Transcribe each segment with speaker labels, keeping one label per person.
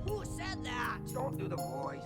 Speaker 1: Who said that?
Speaker 2: Don't do the voice.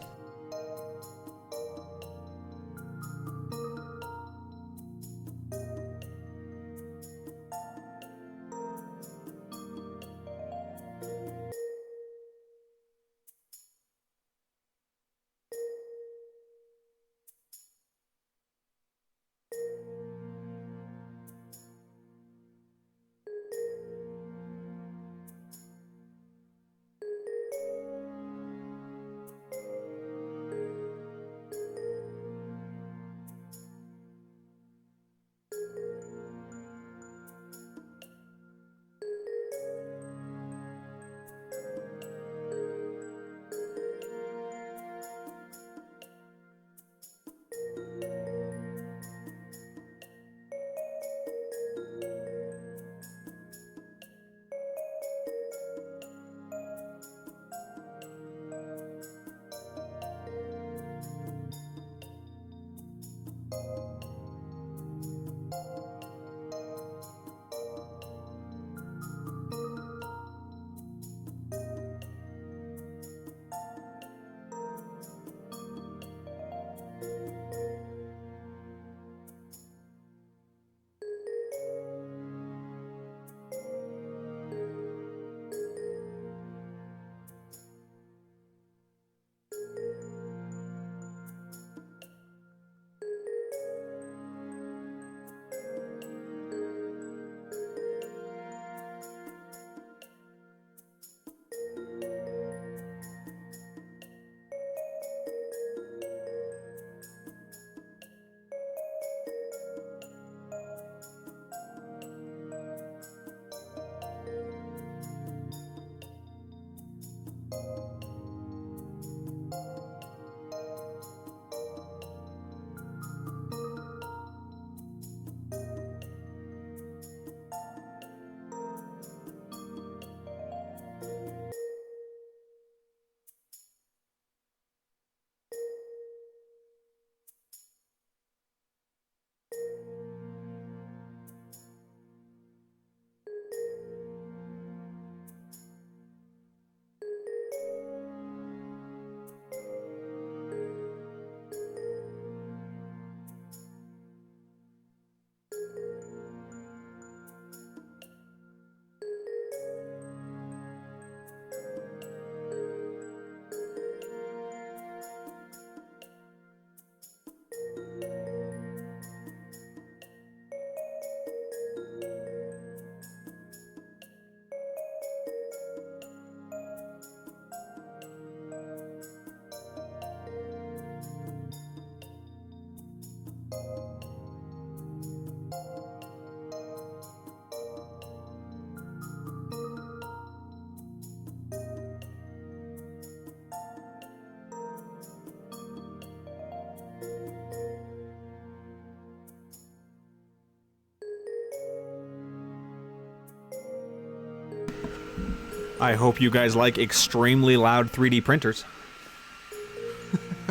Speaker 2: I hope you guys like extremely loud 3D printers.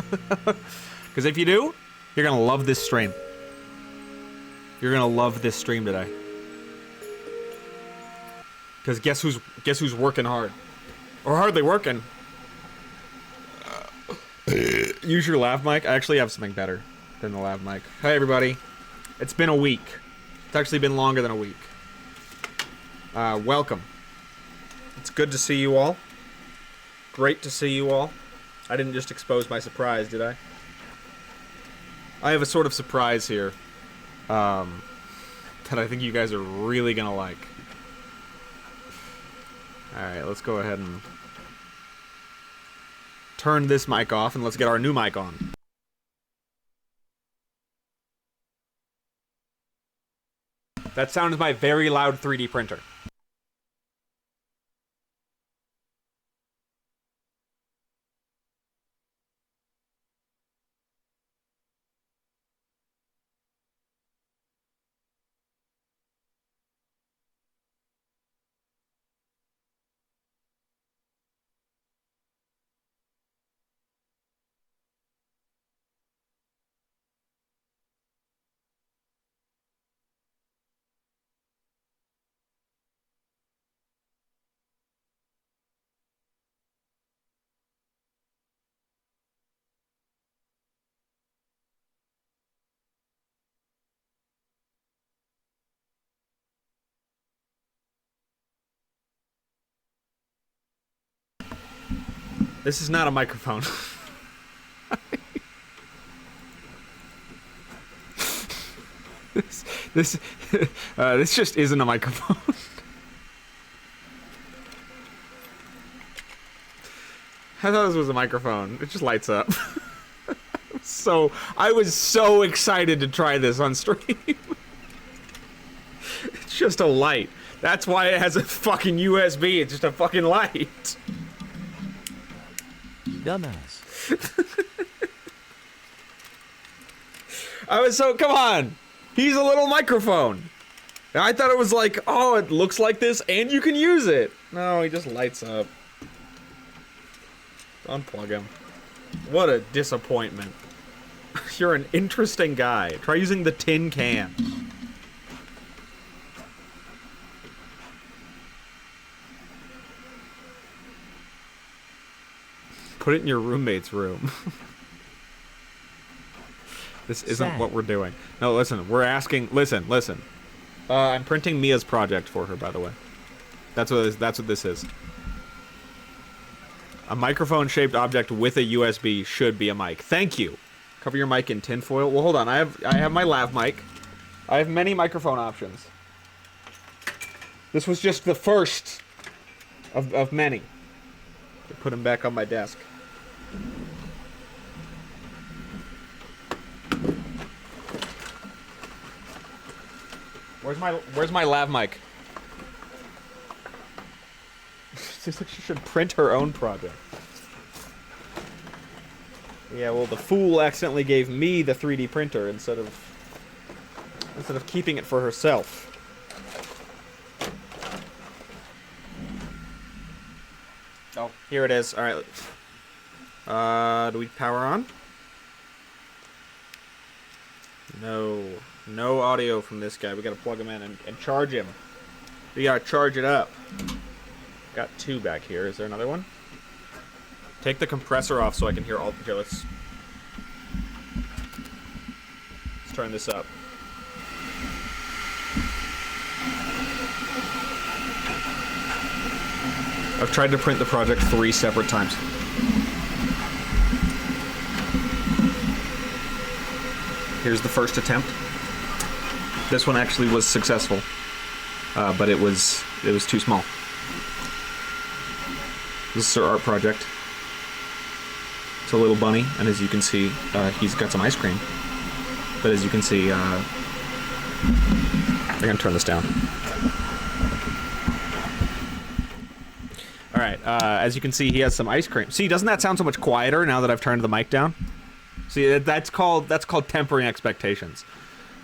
Speaker 2: Because if you do, you're gonna love this stream. You're gonna love this stream today. Because guess who's working hard? Or hardly working. Use your lav mic. I actually have something better than the lav mic. Hi everybody. It's been a week. It's actually been longer than a week. Welcome. It's good to see you all. Great to see you all. I didn't just expose my surprise, did I? I have a sort of surprise here. That I think you guys are really gonna like. Alright, let's go ahead and turn this mic off and let's get our new mic on. That sound is my very loud 3D printer. This is not a microphone. This just isn't a microphone. I thought this was a microphone. It just lights up. I was so excited to try this on stream. It's just a light. That's why it has a fucking USB. It's just a fucking light.
Speaker 3: Dumbass.
Speaker 2: Come on! He's a little microphone. And I thought it was like, oh, it looks like this and you can use it. No, he just lights up. Unplug him. What a disappointment. You're an interesting guy. Try using the tin can. Put it in your roommate's room. This isn't what we're doing. No, listen, we're asking... Listen. I'm printing Mia's project for her, by the way. That's what this is. A microphone-shaped object with a USB should be a mic. Thank you. Cover your mic in tinfoil. Well, hold on. I have my lav mic. I have many microphone options. This was just the first of many. Put him back on my desk. Where's my lav mic? Seems like she should print her own project. Yeah, well, the fool accidentally gave me the 3D printer instead of keeping it for herself. Oh, here it is. All right. Do we power on? No audio from this guy. We gotta plug him in and charge him. We gotta charge it up. Got two back here. Is there another one? Take the compressor off so I can hear all... Here, let's turn this up. I've tried to print the project 3 separate times. Here's the first attempt. This one actually was successful, but it was too small. This is our art project. It's a little bunny, and as you can see, he's got some ice cream. but as you can see, I'm gonna turn this down. All right, as you can see, he has some ice cream. See, doesn't that sound so much quieter now that I've turned the mic down? See, that's called tempering expectations.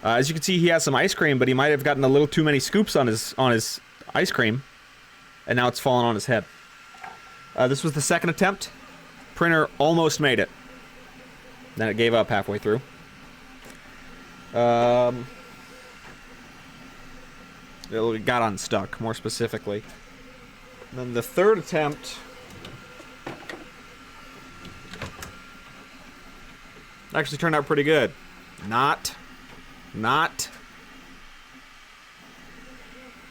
Speaker 2: As you can see, he has some ice cream, but he might have gotten a little too many scoops on his ice cream, and now it's fallen on his head. This was the second attempt. Printer almost made it. Then it gave up halfway through. It got unstuck, more specifically. And then the third attempt actually turned out pretty good. Not.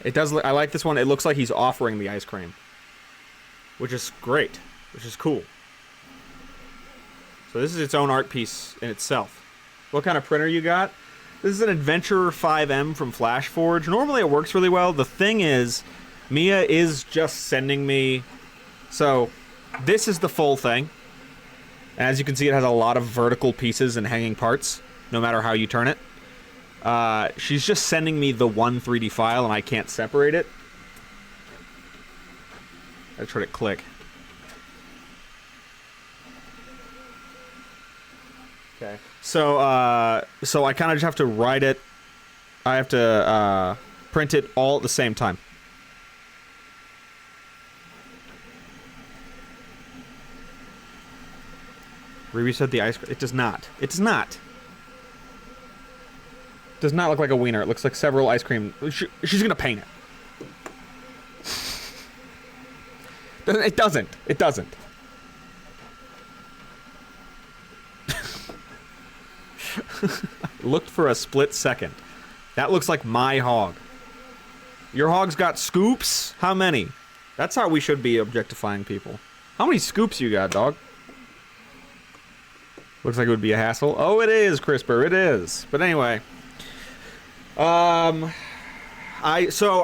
Speaker 2: It does. I like this one. It looks like he's offering the ice cream, which is great, which is cool. So this is its own art piece in itself. What kind of printer you got? This is an Adventurer 5M from FlashForge. Normally it works really well. The thing is, Mia is just sending me... So, this is the full thing. And as you can see, it has a lot of vertical pieces and hanging parts, no matter how you turn it. She's just sending me the one 3D file, and I can't separate it. I tried to click. Okay. So, so I kind of just have to write it. I have to print it all at the same time. Reset the ice cream. It does not. It does not. It does not look like a wiener. It looks like several ice cream. She's gonna paint it. It doesn't. It doesn't. Looked for a split second. That looks like my hog. Your hog's got scoops? How many? That's how we should be objectifying people. How many scoops you got, dog? Looks like it would be a hassle. Oh, it is, CRISPR. It is. But anyway. So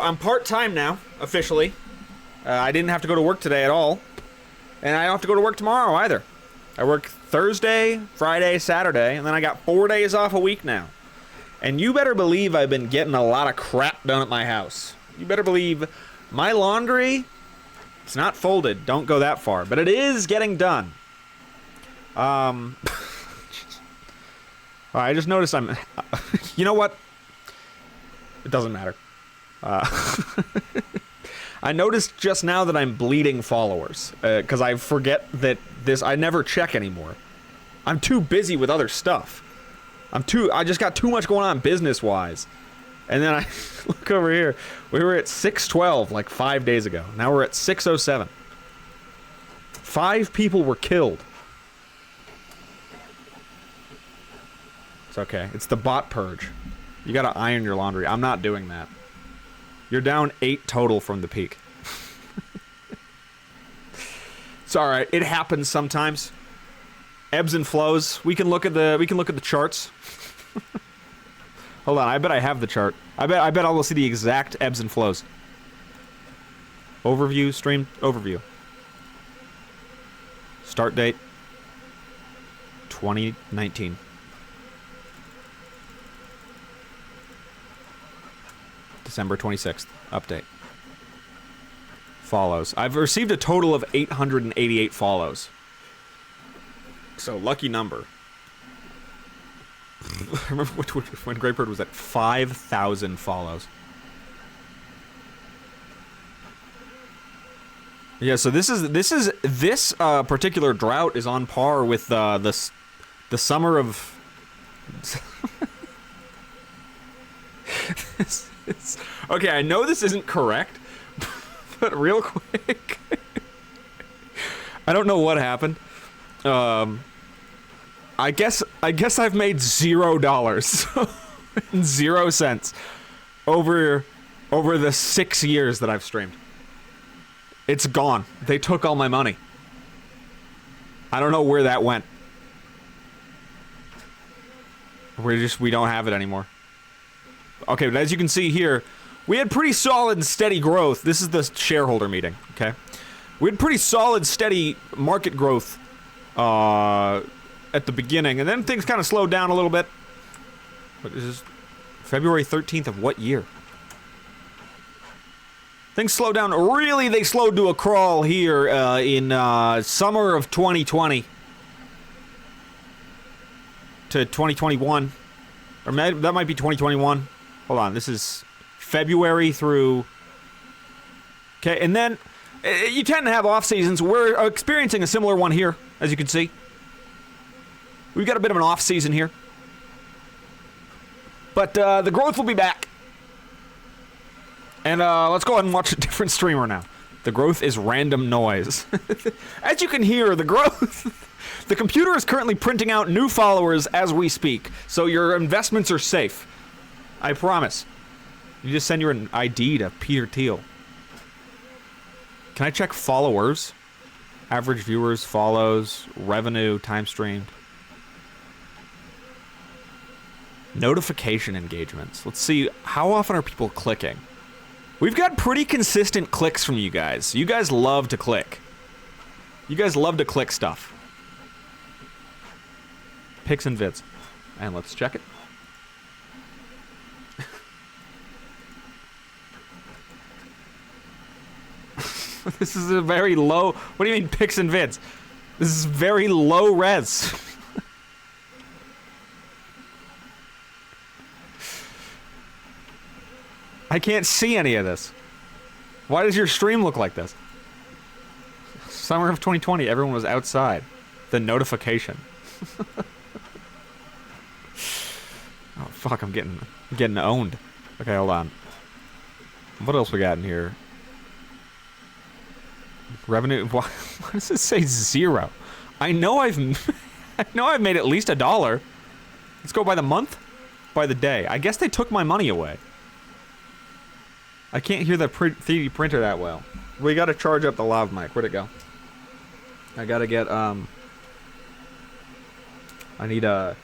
Speaker 2: I'm part-time now, officially. I didn't have to go to work today at all. And I don't have to go to work tomorrow either. I work Thursday, Friday, Saturday, and then I got 4 days off a week now. And you better believe I've been getting a lot of crap done at my house. You better believe my laundry, it's not folded, don't go that far, but it is getting done. I just noticed I'm... you know what? It doesn't matter. I noticed just now that I'm bleeding followers, because I forget that I never check anymore. I'm too busy with other stuff. I just got too much going on business-wise. And then I look over here. We were at 612 like 5 days ago. Now we're at 607. 5 people were killed. It's okay. It's the bot purge. You gotta iron your laundry. I'm not doing that. You're down 8 total from the peak. It's all right. It happens sometimes. Ebbs and flows. We can look at the charts. Hold on. I bet I have the chart. I bet I will see the exact ebbs and flows. Overview, stream overview. Start date 2019. December 26th. Update. Follows. I've received a total of 888 follows. So, lucky number. I remember when Greybird was at 5,000 follows. Yeah, so this particular drought is on par with the summer of... Okay, I know this isn't correct, but real quick, I don't know what happened. I guess I've made $0, 0 cents over the 6 years that I've streamed. It's gone. They took all my money. I don't know where that went. We don't have it anymore. Okay, but as you can see here, we had pretty solid and steady growth. This is the shareholder meeting, okay? We had pretty solid, steady market growth at the beginning, and then things kind of slowed down a little bit. What is this? February 13th of what year? Things slowed down. Really, they slowed to a crawl here in summer of 2020 to 2021. Or that might be 2021. Hold on, this is February through... Okay, and then you tend to have off seasons. We're experiencing a similar one here, as you can see. We've got a bit of an off season here. But the growth will be back. And let's go ahead and watch a different streamer now. The growth is random noise. As you can hear, the growth... The computer is currently printing out new followers as we speak. So your investments are safe. I promise. You just send your ID to Peter Thiel. Can I check followers? Average viewers, follows, revenue, time streamed. Notification engagements. Let's see, how often are people clicking? We've got pretty consistent clicks from you guys. You guys love to click. You guys love to click stuff. Pics and vids. And let's check it. This is a very low... What do you mean pics and vids? This is very low res. I can't see any of this. Why does your stream look like this? Summer of 2020, everyone was outside. The notification. Oh fuck, I'm getting owned. Okay, hold on. What else we got in here? Revenue. Why does it say 0? I know I've made at least $1. Let's go by the month, by the day. I guess they took my money away. I can't hear the 3D printer that well. We gotta charge up the lav mic. Where'd it go? I gotta get, I need a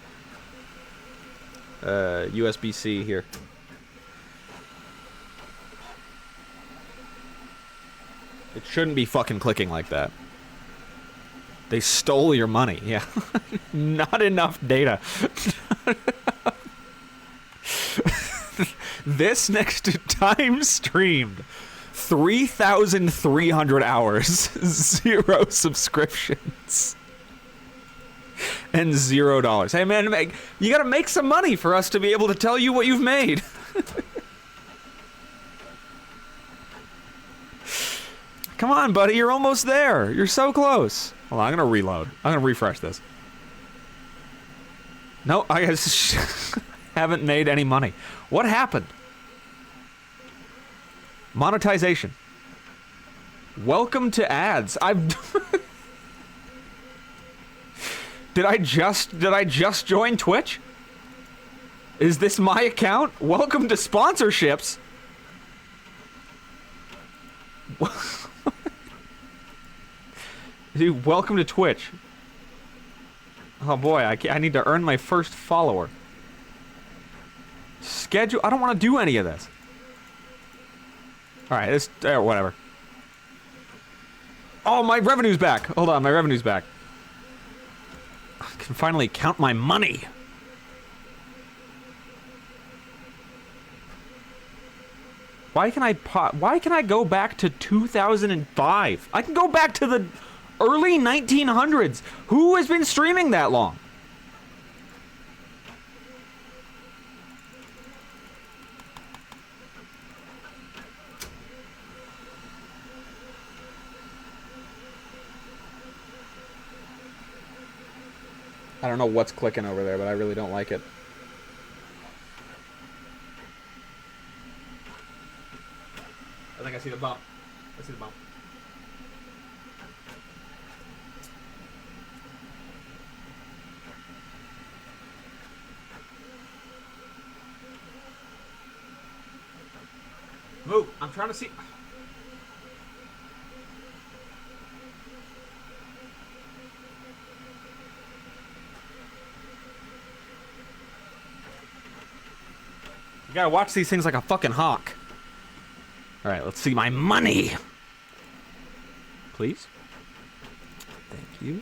Speaker 2: USB-C here. It shouldn't be fucking clicking like that. They stole your money, yeah. Not enough data. This next to time streamed 3,300 hours, 0 subscriptions, and $0. Hey man, you gotta make some money for us to be able to tell you what you've made. Come on, buddy, you're almost there. You're so close. Hold on, I'm gonna reload. I'm gonna refresh this. No, I just haven't made any money. What happened? Monetization. Welcome to ads. Did I just join Twitch? Is this my account? Welcome to sponsorships. Dude, welcome to Twitch. Oh boy, I need to earn my first follower. Schedule. I don't want to do any of this. All right, this whatever. Oh, my revenue's back. Hold on, my revenue's back. I can finally count my money. Why can I go back to 2005? I can go back to the early 1900s. Who has been streaming that long? I don't know what's clicking over there, but I really don't like it. I think I see the bump. I see the bump. Move. I'm trying to see. You gotta watch these things like a fucking hawk. Alright, let's see my money. Please? Thank you.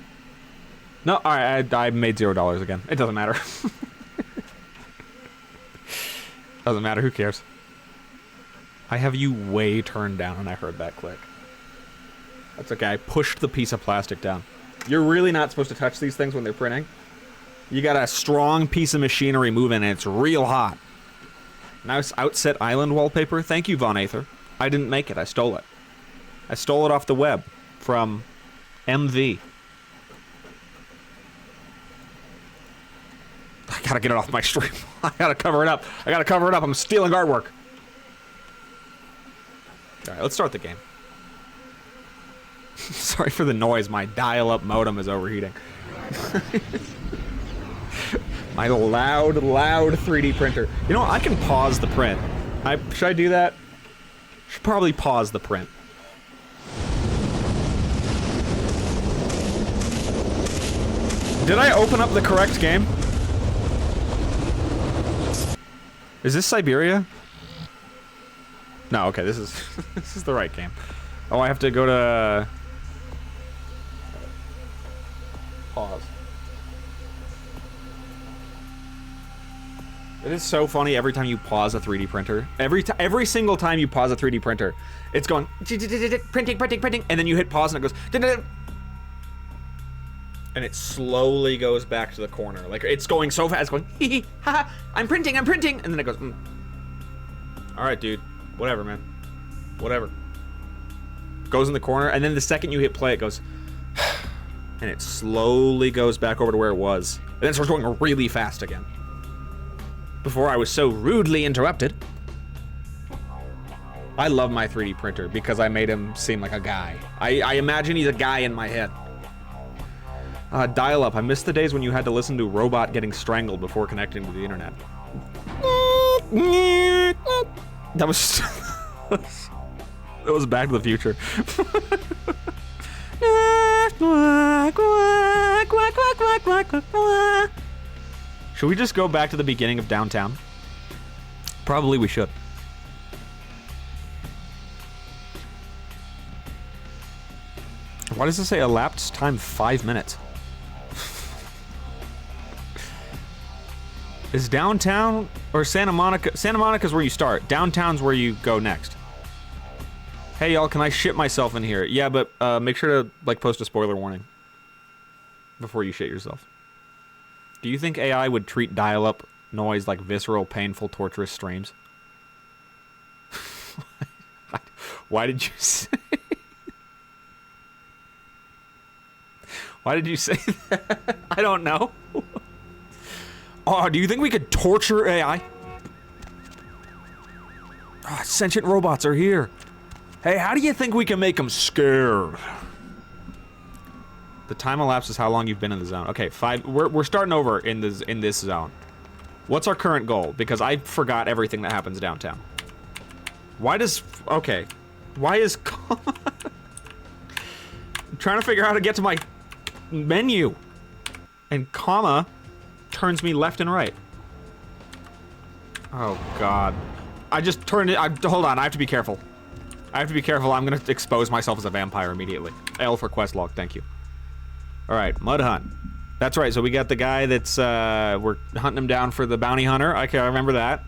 Speaker 2: No, alright, I made $0 again. It doesn't matter. Doesn't matter, who cares? I have you way turned down and I heard that click. That's okay, I pushed the piece of plastic down. You're really not supposed to touch these things when they're printing. You got a strong piece of machinery moving and it's real hot. Nice Outset Island wallpaper. Thank you, Von Aether. I didn't make it, I stole it. I stole it off the web from MV. I gotta get it off my stream. I gotta cover it up. I gotta cover it up. I'm stealing artwork. Alright, let's start the game. Sorry for the noise. My dial-up modem is overheating. My loud 3D printer. You know what? I can pause the print. Should I do that? Should probably pause the print. Did I open up the correct game? Is this Siberia? No, okay, this is this is the right game. Oh, I have to go to pause. It is so funny every time you pause a 3D printer. Every single time you pause a 3D printer, it's going printing, and then you hit pause and it goes and it slowly goes back to the corner. Like, it's going so fast, going, hee hee, ha ha, I'm printing, and then it goes, Alright, dude. Whatever, man. Whatever. Goes in the corner, and then the second you hit play, it goes, and it slowly goes back over to where it was. And then it starts going really fast again. Before I was so rudely interrupted. I love my 3D printer because I made him seem like a guy. I imagine he's a guy in my head. Dial-up. I miss the days when you had to listen to a robot getting strangled before connecting to the internet. That was... that was Back to the Future. Should we just go back to the beginning of Downtown? Probably we should. Why does it say elapsed time 5 minutes? Is Downtown or Santa Monica? Santa Monica's where you start. Downtown's where you go next. Hey y'all, can I shit myself in here? Yeah, but make sure to like post a spoiler warning before you shit yourself. Do you think AI would treat dial-up noise like visceral, painful, torturous streams? Why did you say? Why did you say that? I don't know. Oh, do you think we could torture AI? Oh, sentient robots are here. Hey, how do you think we can make them scared? The time elapsed is how long you've been in the zone. Okay, 5. We're starting over in this zone. What's our current goal? Because I forgot everything that happens downtown. Why does... Okay. Why is... I'm trying to figure out how to get to my menu. And comma turns me left and right. Oh, God. I just turned it... hold on, I have to be careful. I have to be careful. I'm going to expose myself as a vampire immediately. L for quest log, thank you. Alright, Mud Hunt. That's right, so we got the guy that's, we're hunting him down for the bounty hunter. Okay, I remember that.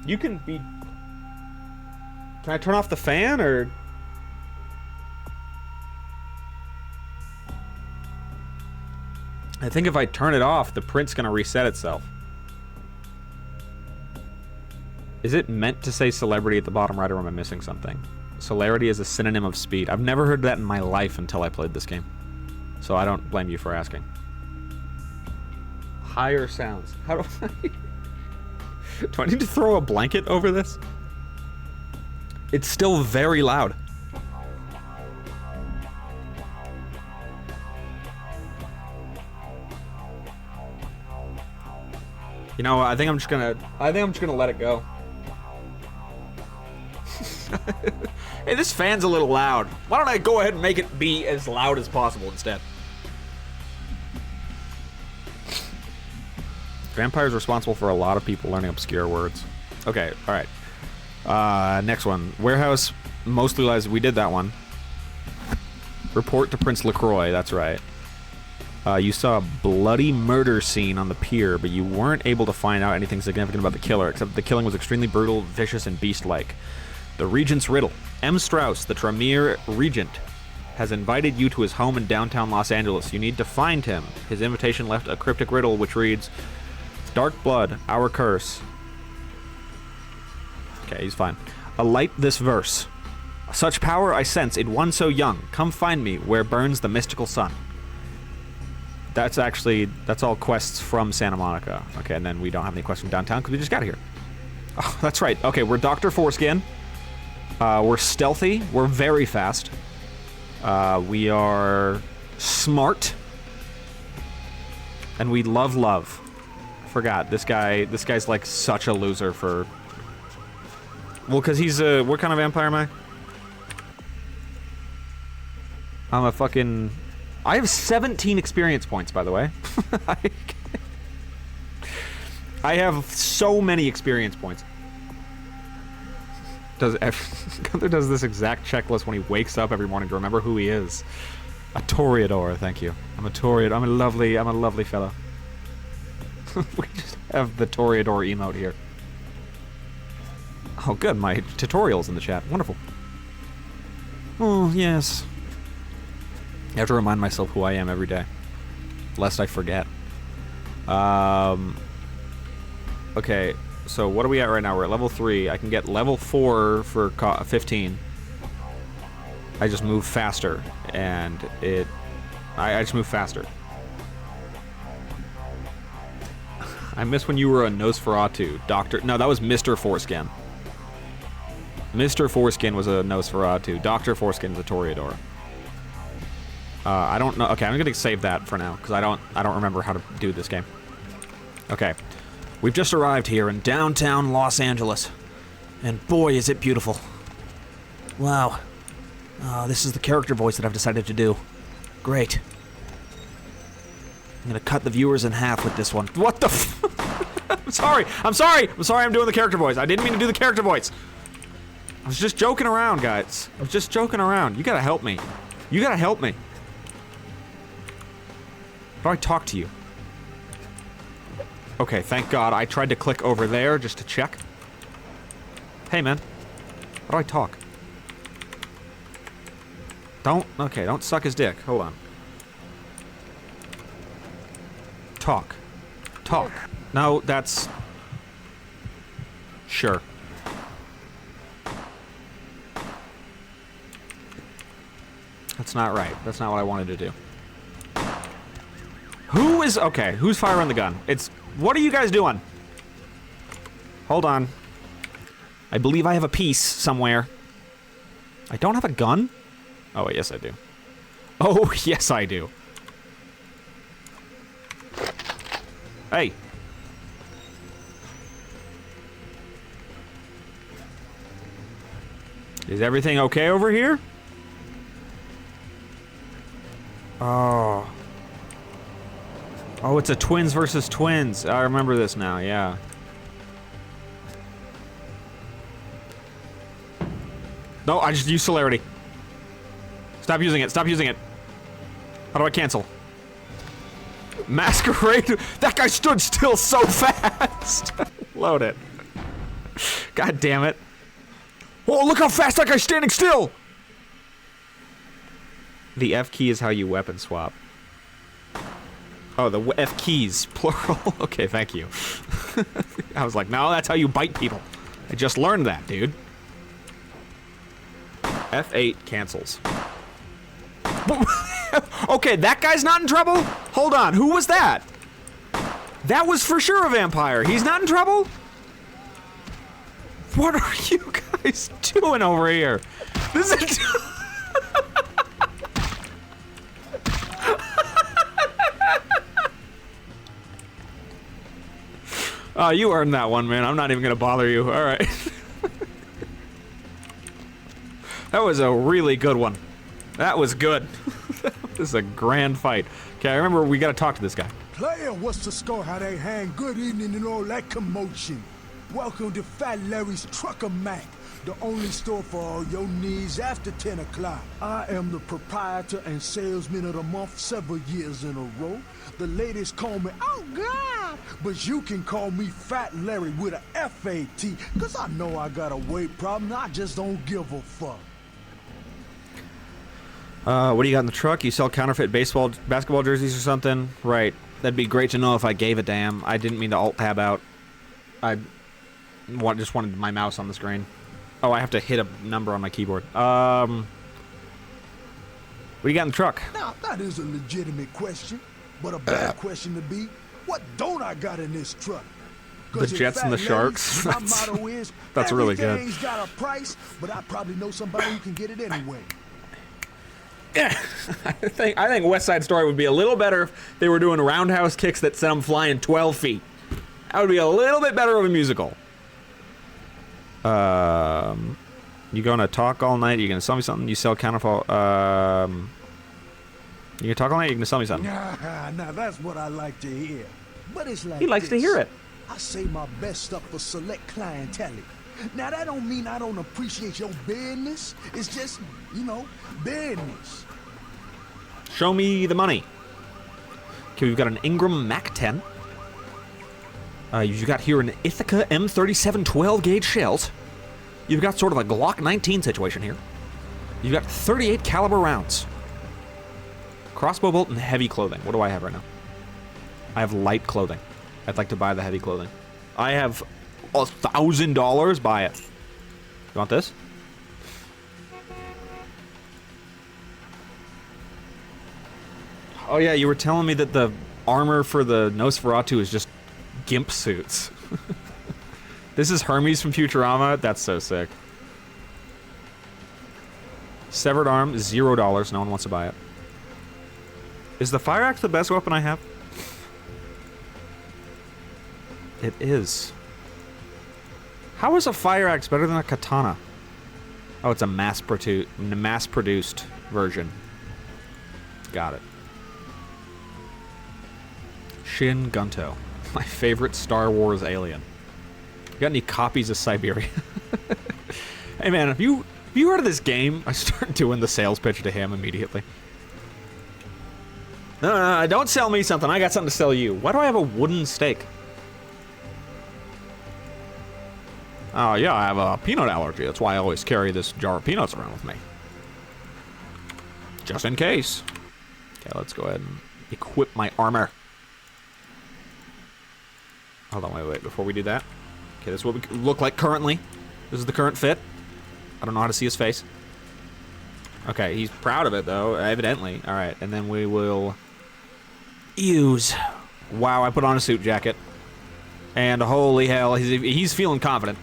Speaker 2: You can be... Can I turn off the fan, or... I think if I turn it off, the print's gonna reset itself. Is it meant to say celebrity at the bottom right, or am I missing something? Celerity is a synonym of speed. I've never heard that in my life until I played this game. So I don't blame you for asking. Higher sounds. How do I... Do I need to throw a blanket over this? It's still very loud. You know, I think I'm just gonna let it go. Hey, this fan's a little loud. Why don't I go ahead and make it be as loud as possible instead? Vampire's responsible for a lot of people learning obscure words. Okay, alright. Next one. Warehouse mostly lies... We did that one. Report to Prince LaCroix, that's right. You saw a bloody murder scene on the pier, but you weren't able to find out anything significant about the killer, except the killing was extremely brutal, vicious, and beast-like. The Regent's Riddle. M. Strauss, the Tremere Regent, has invited you to his home in downtown Los Angeles. You need to find him. His invitation left a cryptic riddle which reads, Dark blood, our curse. Okay, he's fine. Alight this verse. Such power I sense in one so young. Come find me where burns the mystical sun. That's all quests from Santa Monica. Okay, and then we don't have any quests from downtown because we just got here. Oh, that's right. Okay, we're Dr. Foreskin. We're stealthy. We're very fast. We are smart. And we love love. Forgot, this guy's like such a loser for... Well, because he's a... What kind of vampire am I? I'm a fucking... I have 17 experience points, by the way. I have so many experience points. Gunther does this exact checklist when he wakes up every morning to remember who he is. A Toreador, thank you. I'm a Toreador. I'm a lovely fella. We just have the Toreador emote here. Oh, good. My tutorial's in the chat. Wonderful. Oh, yes. I have to remind myself who I am every day, lest I forget. Okay, so what are we at right now? We're at level 3. I can get level 4 for 15. I just move faster, and I just move faster. I miss when you were a Nosferatu. No, that was Mr. Foreskin. Mr. Foreskin was a Nosferatu. Dr. Foreskin's a Toreador. I don't know. Okay, I'm gonna save that for now because I don't remember how to do this game. Okay, we've just arrived here in downtown Los Angeles, and boy, is it beautiful! Wow, this is the character voice that I've decided to do. Great. I'm gonna cut the viewers in half with this one. What the? I'm sorry. I'm doing the character voice. I didn't mean to do the character voice. I was just joking around, guys. I was just joking around. You gotta help me. You gotta help me. How do I talk to you? Okay, thank God. I tried to click over there just to check. Hey, man. How do I talk? Okay, don't suck his dick. Hold on. Talk. No, that's... Sure. That's not right. That's not what I wanted to do. Okay, who's firing the gun? What are you guys doing? Hold on. I believe I have a piece somewhere. I don't have a gun? Oh, yes I do. Oh, yes I do. Hey. Is everything okay over here? Oh. Oh, it's a twins versus twins. I remember this now, yeah. No, I just used celerity. Stop using it. How do I cancel? Masquerade? That guy stood still so fast. Load it. God damn it. Oh, look how fast that guy's standing still. The F key is how you weapon swap. Oh, the F keys, plural. Okay, thank you. I was like, no, that's how you bite people. I just learned that, dude. F8 cancels. Okay, that guy's not in trouble? Hold on, who was that? That was for sure a vampire. He's not in trouble? What are you guys doing over here? This is... Oh, you earned that one, man. I'm not even gonna bother you. All right. That was a really good one. That was good. This is a grand fight. Okay, I remember we gotta talk to this guy.
Speaker 4: Player, what's the score? How they hang? Good evening and all that commotion. Welcome to Fat Larry's Trucker Mac, the only store for all your needs after 10 o'clock. I am the proprietor and salesman of the month several years in a row. The ladies call me, oh God, but you can call me Fat Larry with a F-A-T, cause I know I got a weight problem, I just don't give a fuck.
Speaker 2: What do you got in the truck? You sell counterfeit basketball jerseys or something? Right. That'd be great to know if I gave a damn. I didn't mean to alt-tab out. I just wanted my mouse on the screen. Oh, I have to hit a number on my keyboard. What do you got in the truck?
Speaker 4: Now, that is a legitimate question, but a bad question to be, what don't I got in this truck?
Speaker 2: The Jets and the Sharks.
Speaker 4: My motto is,
Speaker 2: that's really good.
Speaker 4: Everything's got a price, but I probably know somebody who can get it anyway.
Speaker 2: Yeah, I think West Side Story would be a little better if they were doing roundhouse kicks that sent them flying 12 feet. That would be a little bit better of a musical. You gonna talk all night? You gonna sell me something? You sell counterfeit. You gonna talk all night? You gonna sell me something?
Speaker 4: Nah, that's what I like to hear. But it's like
Speaker 2: He likes to hear it.
Speaker 4: I say my best stuff for select clientele. Now that don't mean I don't appreciate your business. It's just, you know, business.
Speaker 2: Show me the money. Okay, we've got an Ingram Mac 10. You've got here an Ithaca M37 12-gauge shells. You've got sort of a Glock 19 situation here. You've got 38 caliber rounds. Crossbow bolt and heavy clothing. What do I have right now? I have light clothing. I'd like to buy the heavy clothing. I have $1,000. Buy it. You want this? Oh yeah, you were telling me that the armor for the Nosferatu is just gimp suits. This is Hermes from Futurama. That's so sick. Severed arm, $0. No one wants to buy it. Is the fire axe the best weapon I have? It is. How is a fire axe better than a katana? Oh, it's a mass-produced version. Got it. Shin Gunto, my favorite Star Wars alien. You got any copies of Siberia? Hey man, have you heard of this game? I start doing the sales pitch to him immediately. No, don't sell me something. I got something to sell you. Why do I have a wooden stake? Oh yeah, I have a peanut allergy. That's why I always carry this jar of peanuts around with me. Just in case. Okay, let's go ahead and equip my armor. Hold on, wait. Before we do that. Okay, this is what we look like currently. This is the current fit. I don't know how to see his face. Okay, he's proud of it, though, evidently. All right, and then we will use... Wow, I put on a suit jacket. And holy hell, he's feeling confident.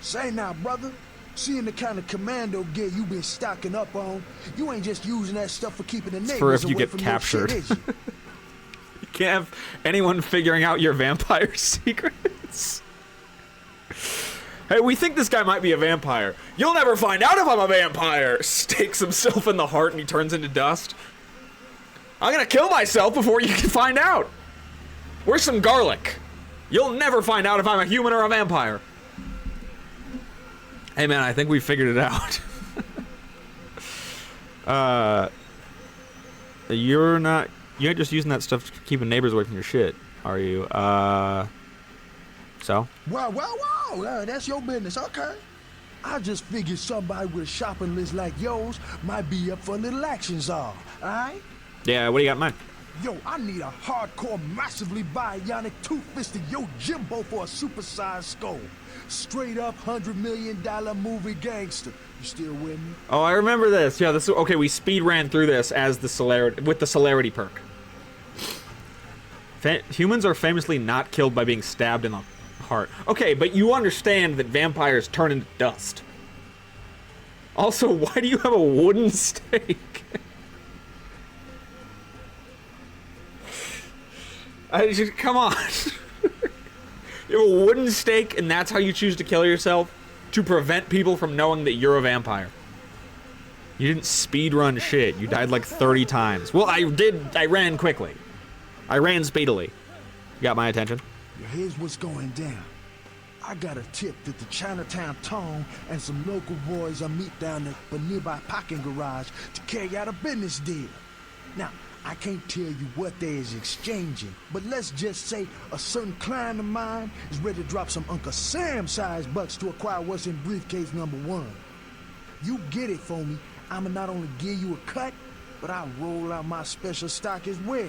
Speaker 4: Say now, brother, seeing the kind of commando gear you been stocking up on, you ain't just using that stuff for keeping the neighbors
Speaker 2: for if you
Speaker 4: away
Speaker 2: get
Speaker 4: from
Speaker 2: captured.
Speaker 4: your shit, is you?
Speaker 2: You can't have anyone figuring out your vampire secrets. Hey, we think this guy might be a vampire. You'll never find out if I'm a vampire. Stakes himself in the heart and he turns into dust. I'm gonna kill myself before you can find out. Where's some garlic? You'll never find out if I'm a human or a vampire. Hey man, I think we figured it out. You ain't just using that stuff to keep neighbors away from your shit, are you? So?
Speaker 4: Wow, that's your business, okay. I just figured somebody with a shopping list like yours might be up for a little action, czar, alright?
Speaker 2: Yeah, what do you got in mind?
Speaker 4: Yo, I need a hardcore, massively bionic, two-fisted Yojimbo for a supersized skull. Straight up $100 million movie gangster. You still with me?
Speaker 2: Oh, I remember this. Yeah, this. Okay, we speed ran through this as the celerity with the celerity perk. Humans are famously not killed by being stabbed in the heart. Okay, but you understand that vampires turn into dust. Also, why do you have a wooden stake? Come on. You have a wooden stake, and that's how you choose to kill yourself? To prevent people from knowing that you're a vampire. You didn't speedrun shit. You died like 30 times. Well, I ran quickly. I ran speedily. got my attention.
Speaker 4: Here's what's going down. I got a tip that the Chinatown Tone and some local boys are meet down at the nearby parking garage to carry out a business deal. Now, I can't tell you what they is exchanging, but let's just say a certain client of mine is ready to drop some Uncle Sam-sized bucks to acquire what's in briefcase number 1. You get it for me, I'ma not only give you a cut, but I'll roll out my special stock as well.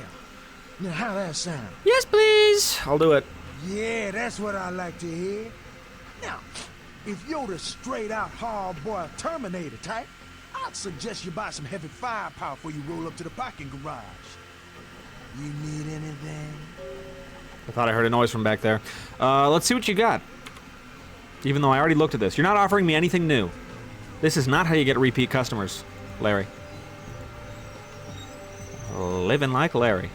Speaker 4: Now, how that sound?
Speaker 2: Yes, please. I'll do it.
Speaker 4: Yeah, that's what I like to hear. Now, if you're the straight-out hard-boiled Terminator type, I'd suggest you buy some heavy firepower before you roll up to the parking garage. You need anything?
Speaker 2: I thought I heard a noise from back there. Let's see what you got. Even though I already looked at this. You're not offering me anything new. This is not how you get repeat customers, Larry. Living like Larry.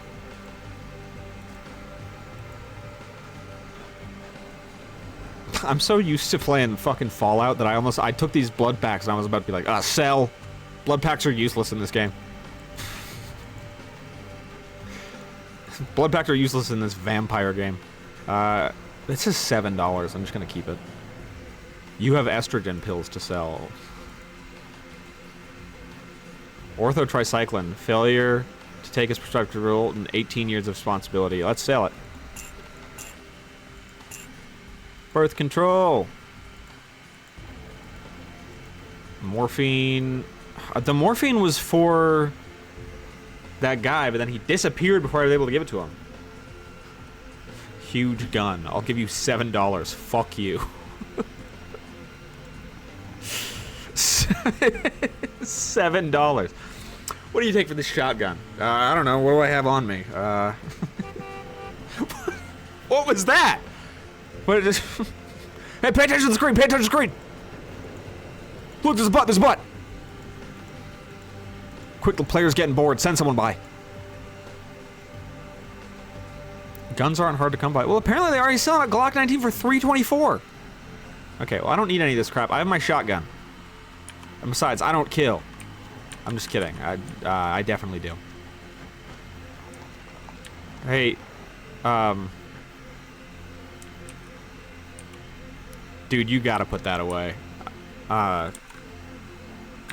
Speaker 2: I'm so used to playing fucking Fallout that I took these blood packs and I was about to be like, sell. Blood packs are useless in this game. Blood packs are useless in this vampire game. This is $7. I'm just gonna keep it. You have estrogen pills to sell. Orthotricycline. Failure to take its prescribed role in 18 years of responsibility. Let's sell it. Birth control. Morphine. The morphine was for that guy, but then he disappeared before I was able to give it to him. Huge gun. I'll give you $7. Fuck you. $7. What do you take for this shotgun? I don't know. What do I have on me? What was that? What is Hey, pay attention to the screen! Pay attention to the screen! Look, there's a butt! There's a butt! Quick, the player's getting bored. Send someone by. Guns aren't hard to come by. Well, apparently they already sell a Glock 19 for $324. Okay, well, I don't need any of this crap. I have my shotgun. And besides, I don't kill. I'm just kidding. I definitely do. Hey, dude, you gotta put that away. I'm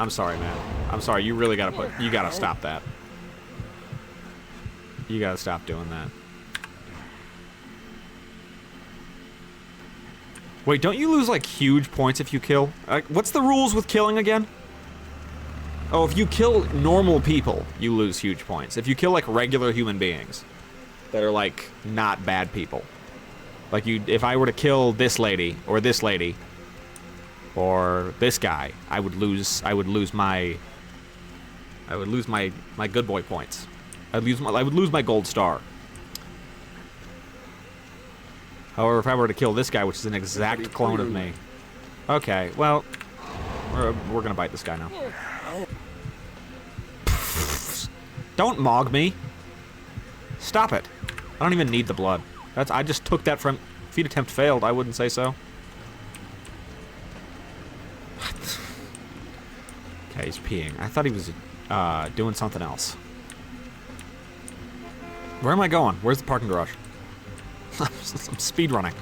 Speaker 2: sorry, man. I'm sorry, you really you gotta stop that. You gotta stop doing that. Wait, don't you lose, like, huge points if you kill? What's the rules with killing again? Oh, if you kill normal people, you lose huge points. If you kill, like, regular human beings that are, like, not bad people. Like, if I were to kill this lady, or this guy, I would lose my good boy points. I would lose my gold star. However, if I were to kill this guy, which is an exact clone of me. Okay, well, we're gonna bite this guy now. Don't mog me. Stop it. I don't even need the blood. I just took that from... Feed attempt failed, I wouldn't say so. Okay, he's peeing. I thought he was doing something else. Where am I going? Where's the parking garage? I'm speed running.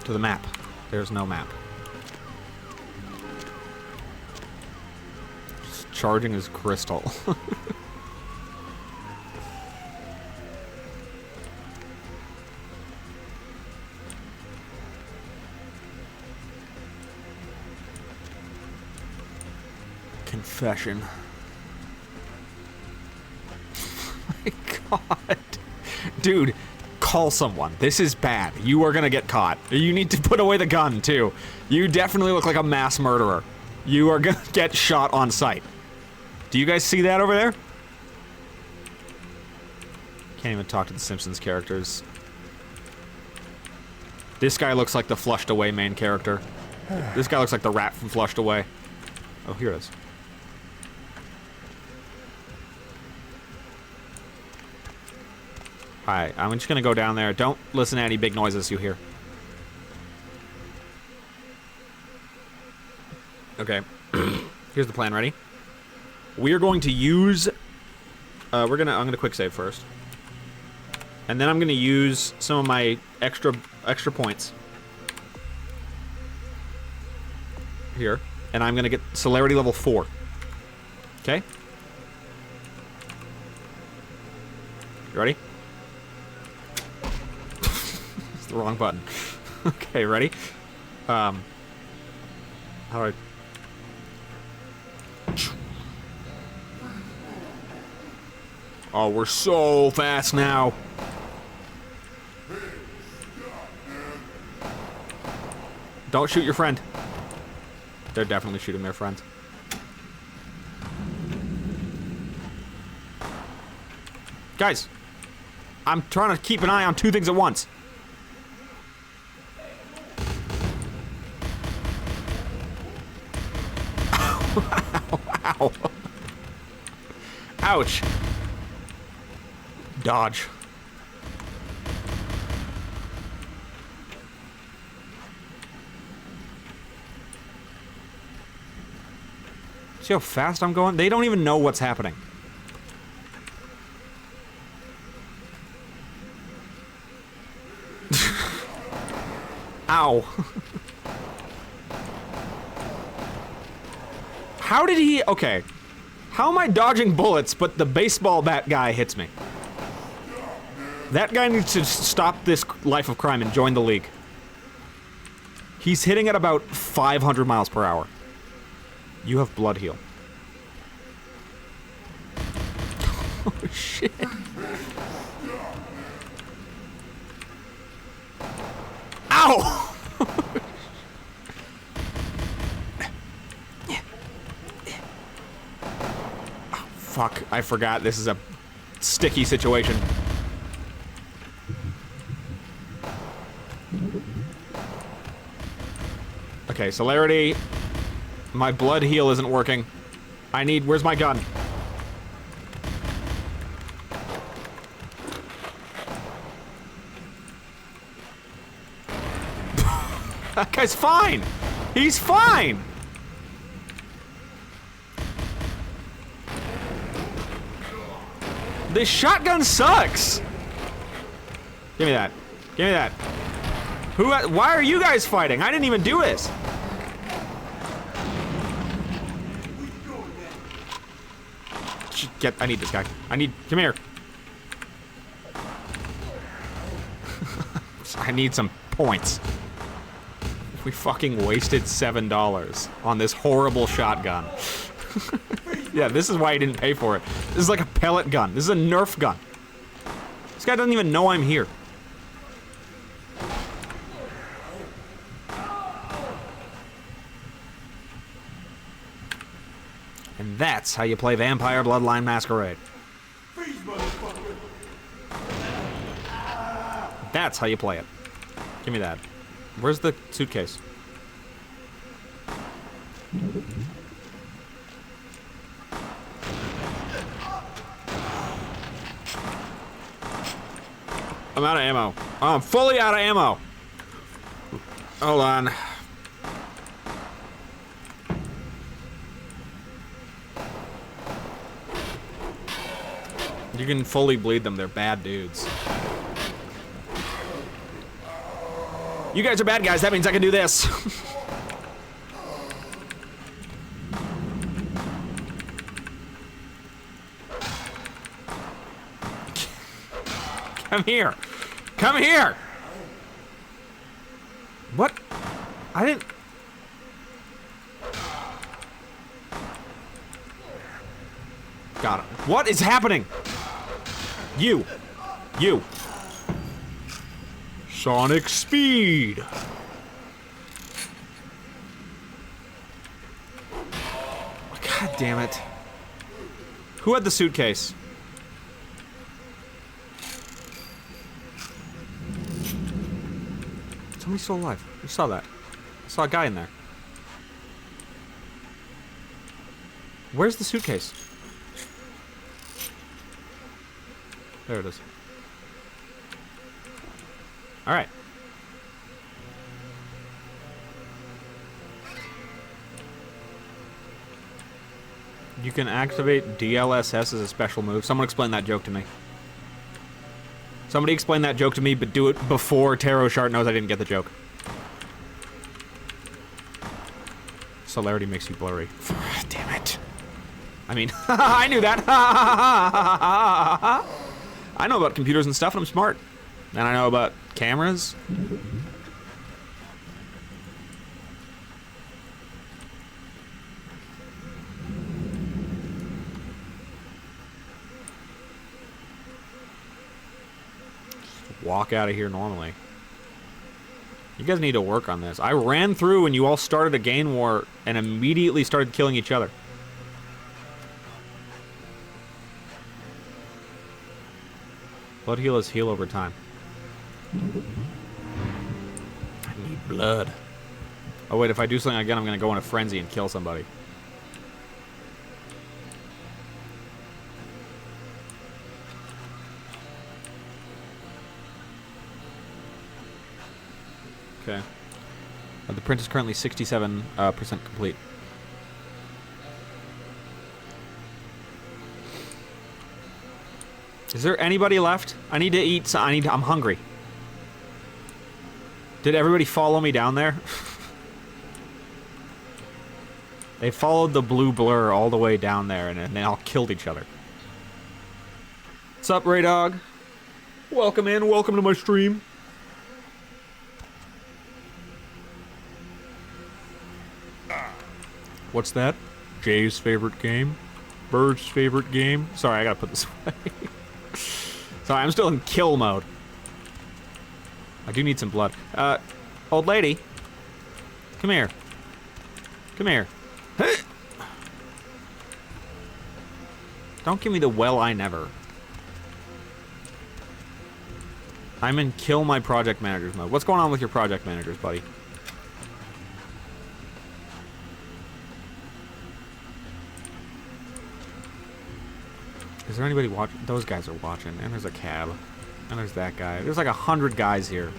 Speaker 2: To the map. There's no map. Just charging his crystal. Confession. My God. Dude, call someone. This is bad. You are gonna get caught. You need to put away the gun, too. You definitely look like a mass murderer. You are gonna get shot on sight. Do you guys see that over there? Can't even talk to the Simpsons characters. This guy looks like the Flushed Away main character. This guy looks like the rat from Flushed Away. Oh, here it is. Alright, I'm just gonna go down there. Don't listen to any big noises you hear. Okay. Here's the plan, ready? We are going to use I'm gonna quick save first. And then I'm gonna use some of my extra points. Here. And I'm gonna get celerity level 4. Okay? You ready? It's the wrong button. Okay, ready? How do I... Oh, we're so fast now. Don't shoot your friend. They're definitely shooting their friend. Guys, I'm trying to keep an eye on 2 things at once. Ow. Ouch. Dodge. See how fast I'm going? They don't even know what's happening. Ow. How did he... Okay. How am I dodging bullets, but the baseball bat guy hits me? That guy needs to stop this life of crime and join the league. He's hitting at about 500 miles per hour. You have blood heal. Oh, shit. Ow! Oh, fuck, I forgot this is a sticky situation. Okay, celerity. My blood heal isn't working. I need... Where's my gun? That guy's fine! He's fine! This shotgun sucks! Give me that. Give me that. Why are you guys fighting? I didn't even do this. I need this guy. Come here. I need some points. We fucking wasted $7 on this horrible shotgun. Yeah, this is why I didn't pay for it. This is like a pellet gun. This is a Nerf gun. This guy doesn't even know I'm here. And that's how you play Vampire Bloodline Masquerade. That's how you play it. Give me that. Where's the suitcase? I'm out of ammo. Oh, I'm fully out of ammo. Hold on. You can fully bleed them. They're bad dudes. You guys are bad guys. That means I can do this. Come here. Come here. What? I didn't... Got it. What is happening? You. Sonic speed. God damn it. Who had the suitcase? Somebody's still alive. You saw that. I saw a guy in there. Where's the suitcase? There it is. All right. You can activate DLSS as a special move. Someone explain that joke to me. Somebody explain that joke to me, but do it before Tarot Shart knows I didn't get the joke. Celerity makes you blurry. Damn it. I mean, I knew that. I know about computers and stuff, and I'm smart. And I know about cameras. Just walk out of here normally. You guys need to work on this. I ran through and you all started a gang war and immediately started killing each other. Blood healers heal over time. I need blood. Oh wait, if I do something again, I'm gonna go in a frenzy and kill somebody. Okay. The print is currently 67% complete. Is there anybody left? I need to eat. I'm hungry. Did everybody follow me down there? They followed the blue blur all the way down there, and they all killed each other. What's up, Ray Dog? Welcome in. Welcome to my stream. What's that? Jay's favorite game? Bird's favorite game? Sorry, I gotta put this away. Sorry, I'm still in kill mode. I do need some blood. Old lady. Come here. Come here. Don't give me the well I never. I'm in kill my project managers mode. What's going on with your project managers, buddy? Is there anybody watching? Those guys are watching. And there's a cab. And there's that guy. There's like 100 guys here.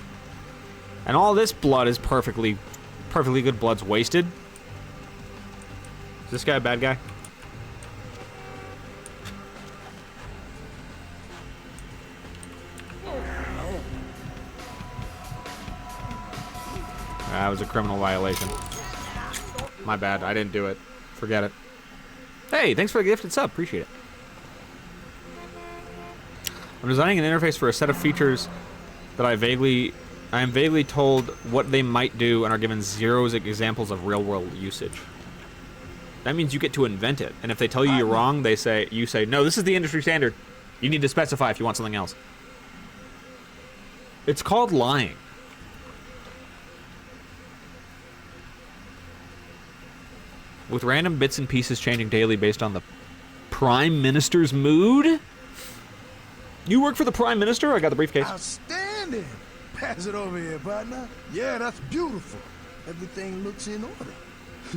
Speaker 2: And all this blood is perfectly good blood's wasted. Is this guy a bad guy? That was a criminal violation. My bad. I didn't do it. Forget it. Hey, thanks for the gifted sub. Appreciate it. I'm designing an interface for a set of features that I am vaguely told what they might do and are given zero examples of real-world usage. That means you get to invent it, and if they tell you you're wrong, you say, no, this is the industry standard. You need to specify if you want something else. It's called lying. With random bits and pieces changing daily based on the Prime Minister's mood? You work for the Prime Minister? I got the briefcase.
Speaker 4: Outstanding. Pass it over here, partner. Yeah, that's beautiful. Everything looks in order.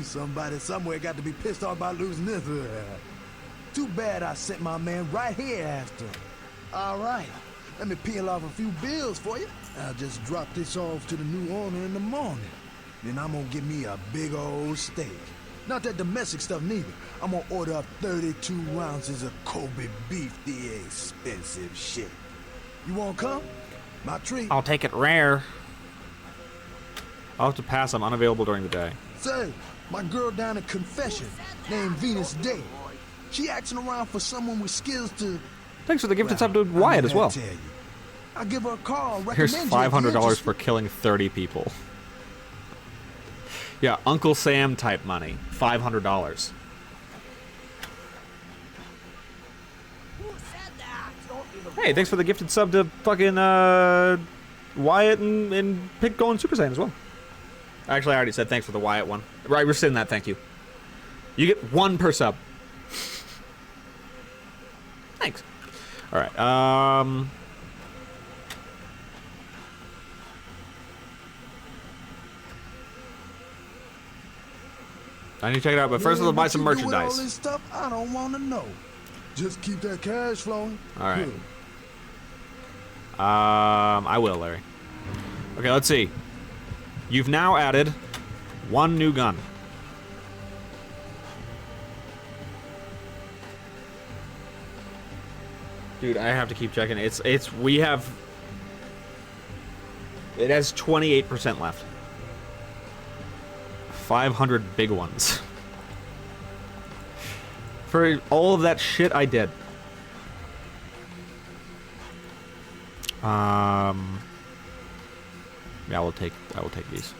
Speaker 4: Somebody somewhere got to be pissed off about losing this. Too bad I sent my man right here after. All right. Let me peel off a few bills for you. I'll just drop this off to the new owner in the morning. Then I'm gonna get me a big old steak. Not that domestic stuff neither. I'm gonna order up 32 ounces of Kobe beef, the expensive shit. You wanna come? My treat.
Speaker 2: I'll take it rare. I'll have to pass. I'm unavailable during the day.
Speaker 4: Say, my girl down in Confession, named Venus Day. She asking around for someone with skills to...
Speaker 2: Thanks for the gifted sub to Wyatt as well.
Speaker 4: I'll give her a call.
Speaker 2: Here's $500 for killing 30 people. Yeah, Uncle Sam type money. $500.
Speaker 1: Who said that?
Speaker 2: Hey, thanks for the gifted sub to fucking Wyatt and Pig going Super Saiyan as well. Actually, I already said thanks for the Wyatt one. Right, we're sending that thank you. You get one per sub. Thanks. Alright, I need to check it out, but first let's buy some merchandise.
Speaker 4: All this stuff, I don't want to know. Just keep that cash flowing.
Speaker 2: Alright. I will, Larry. Okay, let's see. You've now added one new gun. Dude, I have to keep checking. We have... It has 28% left. 500 big ones. For all of that shit I did. Yeah, I will take these.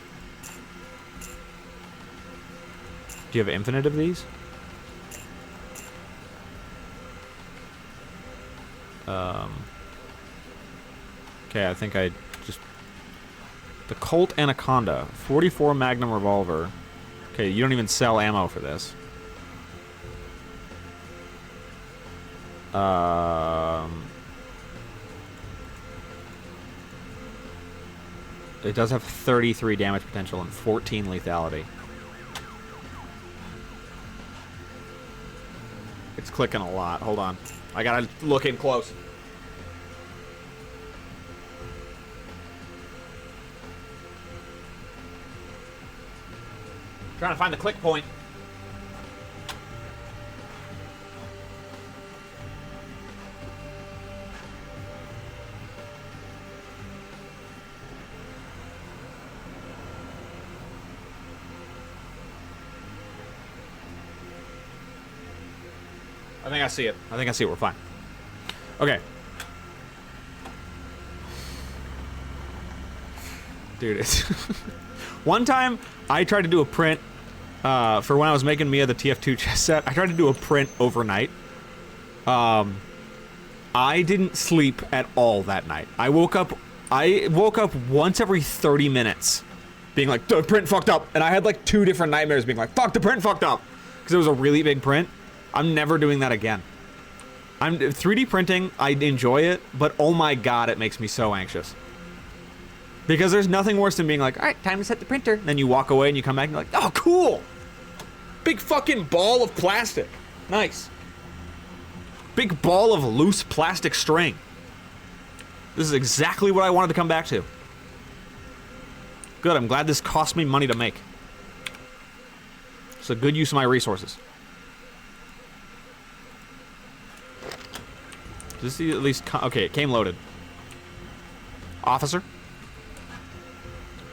Speaker 2: Do you have infinite of these? Okay, I think I just... The Colt Anaconda. 44 Magnum Revolver. Okay, you don't even sell ammo for this. It does have 33 damage potential and 14 lethality. It's clicking a lot. Hold on. I gotta look in close. Trying to find the click point. I think I see it. I think I see it. We're fine. Okay. Dude, it's... One time, I tried to do a print for when I was making Mia the TF2 chess set. I tried to do a print overnight. I didn't sleep at all that night. I woke up once every 30 minutes being like, the print fucked up. And I had like 2 different nightmares being like, fuck, the print fucked up. Because it was a really big print. I'm never doing that again. 3D printing, I enjoy it, but oh my god, it makes me so anxious. Because there's nothing worse than being like, alright, time to set the printer. Then you walk away and you come back and you're like, oh, cool! Big fucking ball of plastic. Nice. Big ball of loose plastic string. This is exactly what I wanted to come back to. Good, I'm glad this cost me money to make. It's a good use of my resources. Does this at least... Okay, it came loaded. Officer?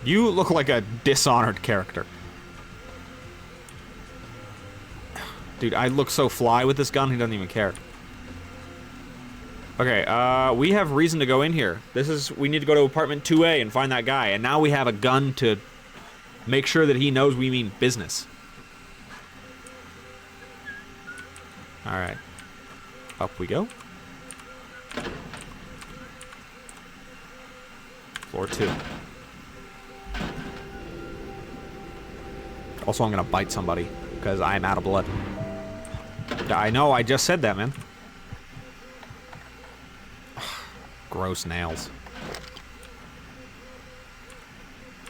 Speaker 2: You look like a Dishonored character. Dude, I look so fly with this gun, he doesn't even care. Okay, we have reason to go in here. We need to go to apartment 2A and find that guy. And now we have a gun to make sure that he knows we mean business. Alright. Up we go. Floor 2. Also, I'm gonna bite somebody, because I'm out of blood. I know, I just said that, man. Gross nails.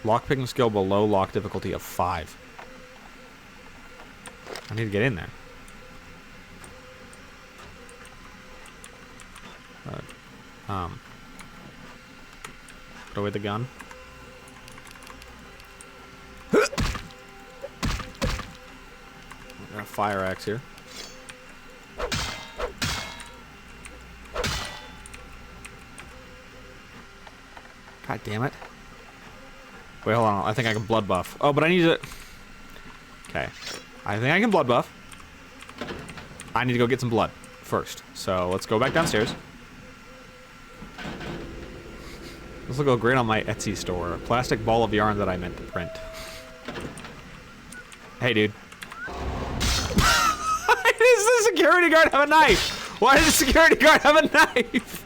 Speaker 2: Lockpicking skill below lock difficulty of 5. I need to get in there. Put away the gun. Got a fire axe here. God damn it. Wait, hold on. I think I can blood buff. Oh, but I need to... Okay. I think I can blood buff. I need to go get some blood first. So let's go back downstairs. This will go great on my Etsy store. A plastic ball of yarn that I meant to print. Hey, dude. Why does the security guard have a knife? Why does the security guard have a knife?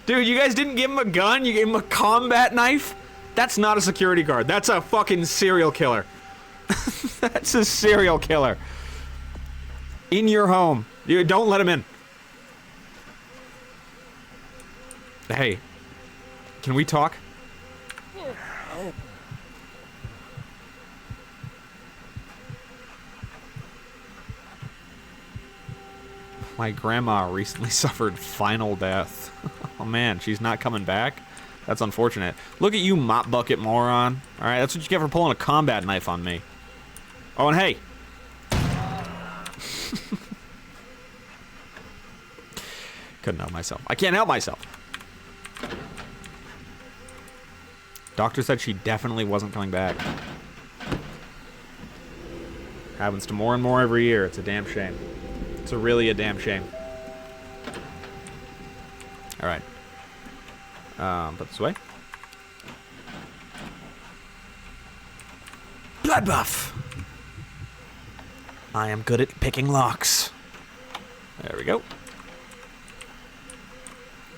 Speaker 2: Dude, you guys didn't give him a gun? You gave him a combat knife? That's not a security guard. That's a fucking serial killer. That's a serial killer. In your home. You don't let him in. Hey. Can we talk? My grandma recently suffered final death. Oh man, she's not coming back? That's unfortunate. Look at you, mop bucket moron. Alright, that's what you get for pulling a combat knife on me. Oh, and hey. Couldn't help myself. I can't help myself. Doctor said she definitely wasn't coming back. Happens to more and more every year. It's a damn shame. It's really a damn shame. All right. Put this away. Blood buff. I am good at picking locks. There we go.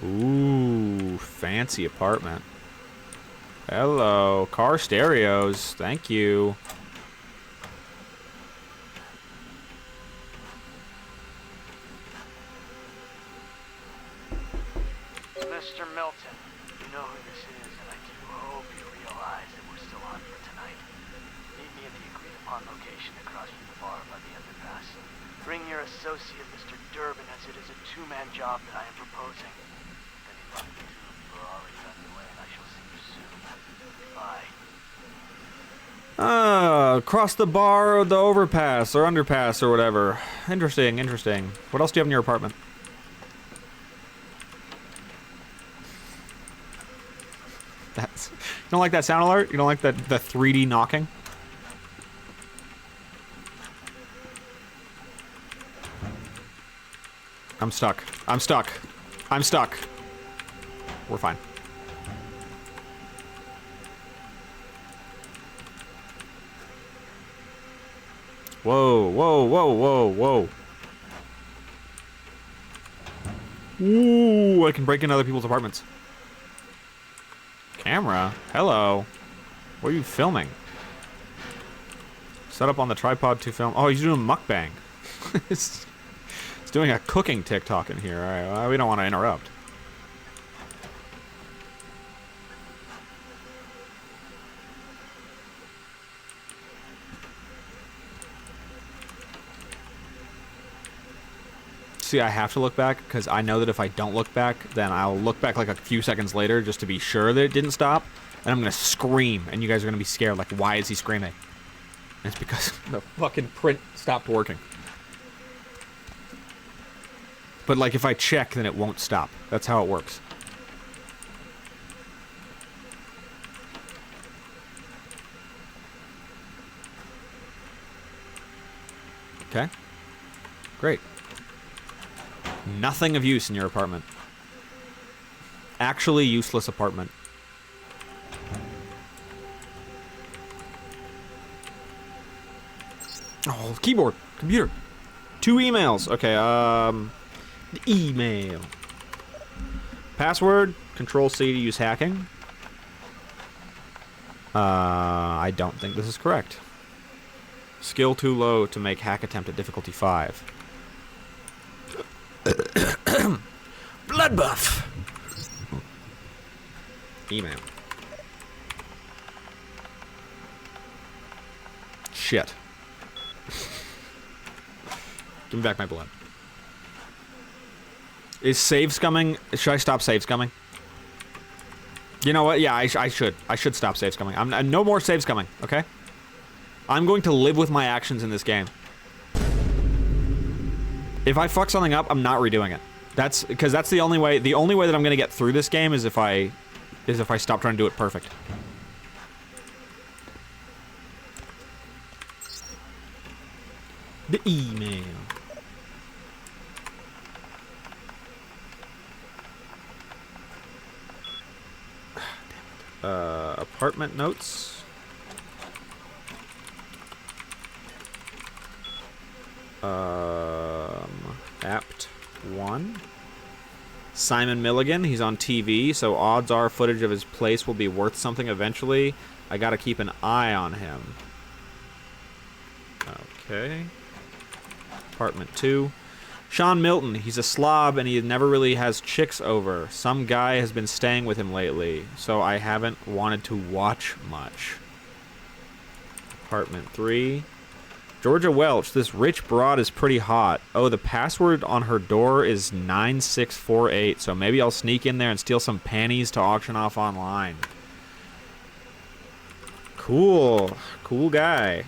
Speaker 2: Ooh, fancy apartment. Hello, car stereos. Thank you.
Speaker 5: Mr. Milton, you know who this is, and I do hope you realize that we're still on for tonight. Meet me at the agreed-upon location across from the bar by the underpass. Bring your associate, Mr. Durbin, as it is a two-man job that I am proposing. If any luck, the two of you are already underway, and I shall see you soon. Bye.
Speaker 2: Across the bar, the overpass, or underpass, or whatever. Interesting, interesting. What else do you have in your apartment? That's... You don't like that sound alert? You don't like the 3D knocking? I'm stuck. I'm stuck. I'm stuck. We're fine. Whoa, whoa, whoa, whoa, whoa. Ooh, I can break into other people's apartments. Camera? Hello. What are you filming? Set up on the tripod to film. Oh, he's doing mukbang. It's doing a cooking TikTok in here. All right, well, we don't want to interrupt. See, I have to look back because I know that if I don't look back, then I'll look back like a few seconds later just to be sure that it didn't stop, and I'm gonna scream, and you guys are gonna be scared. Like, why is he screaming? And it's because the fucking print stopped working. But like, if I check, then it won't stop. That's how it works. Okay. Great. Nothing of use in your apartment. Actually useless apartment. Oh, keyboard. Computer. 2 emails. Okay, email. Password. Control-C to use hacking. I don't think this is correct. Skill too low to make hack attempt at difficulty 5. Blood buff. Email. Shit. Give me back my blood. Is save scumming? Should I stop save scumming? You know what? Yeah, I should. I should stop save scumming. I'm no more save scumming. Okay. I'm going to live with my actions in this game. If I fuck something up, I'm not redoing it. That's because that's the only way. The only way that I'm gonna get through this game is if I stop trying to do it perfect. The email. Apartment notes. Apt 1. Simon Milligan, he's on TV, so odds are footage of his place will be worth something eventually. I gotta keep an eye on him. Okay. Apartment 2. Sean Milton, he's a slob and he never really has chicks over. Some guy has been staying with him lately, so I haven't wanted to watch much. Apartment 3. Georgia Welch, this rich broad is pretty hot. Oh, the password on her door is 9648, so maybe I'll sneak in there and steal some panties to auction off online. Cool. Cool guy.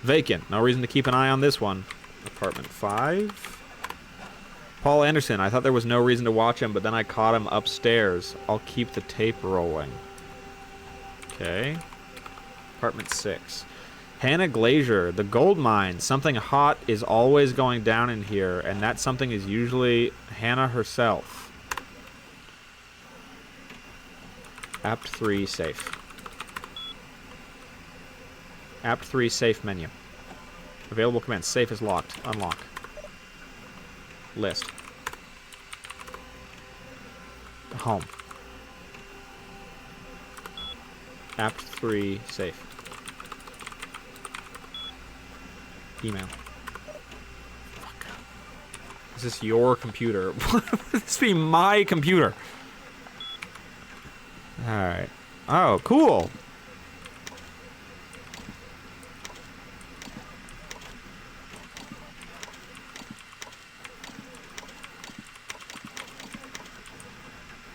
Speaker 2: Vacant. No reason to keep an eye on this one. Apartment 5. Paul Anderson. I thought there was no reason to watch him, but then I caught him upstairs. I'll keep the tape rolling. Okay. Apartment 6. Hannah Glazier. The gold mine. Something hot is always going down in here, and that something is usually Hannah herself. Apt 3 safe. Apt 3 safe menu. Available commands. Safe is locked. Unlock. List. Home. Apt 3 safe. Email. Fuck. Is this your computer? Would this be my computer? Alright. Oh, cool.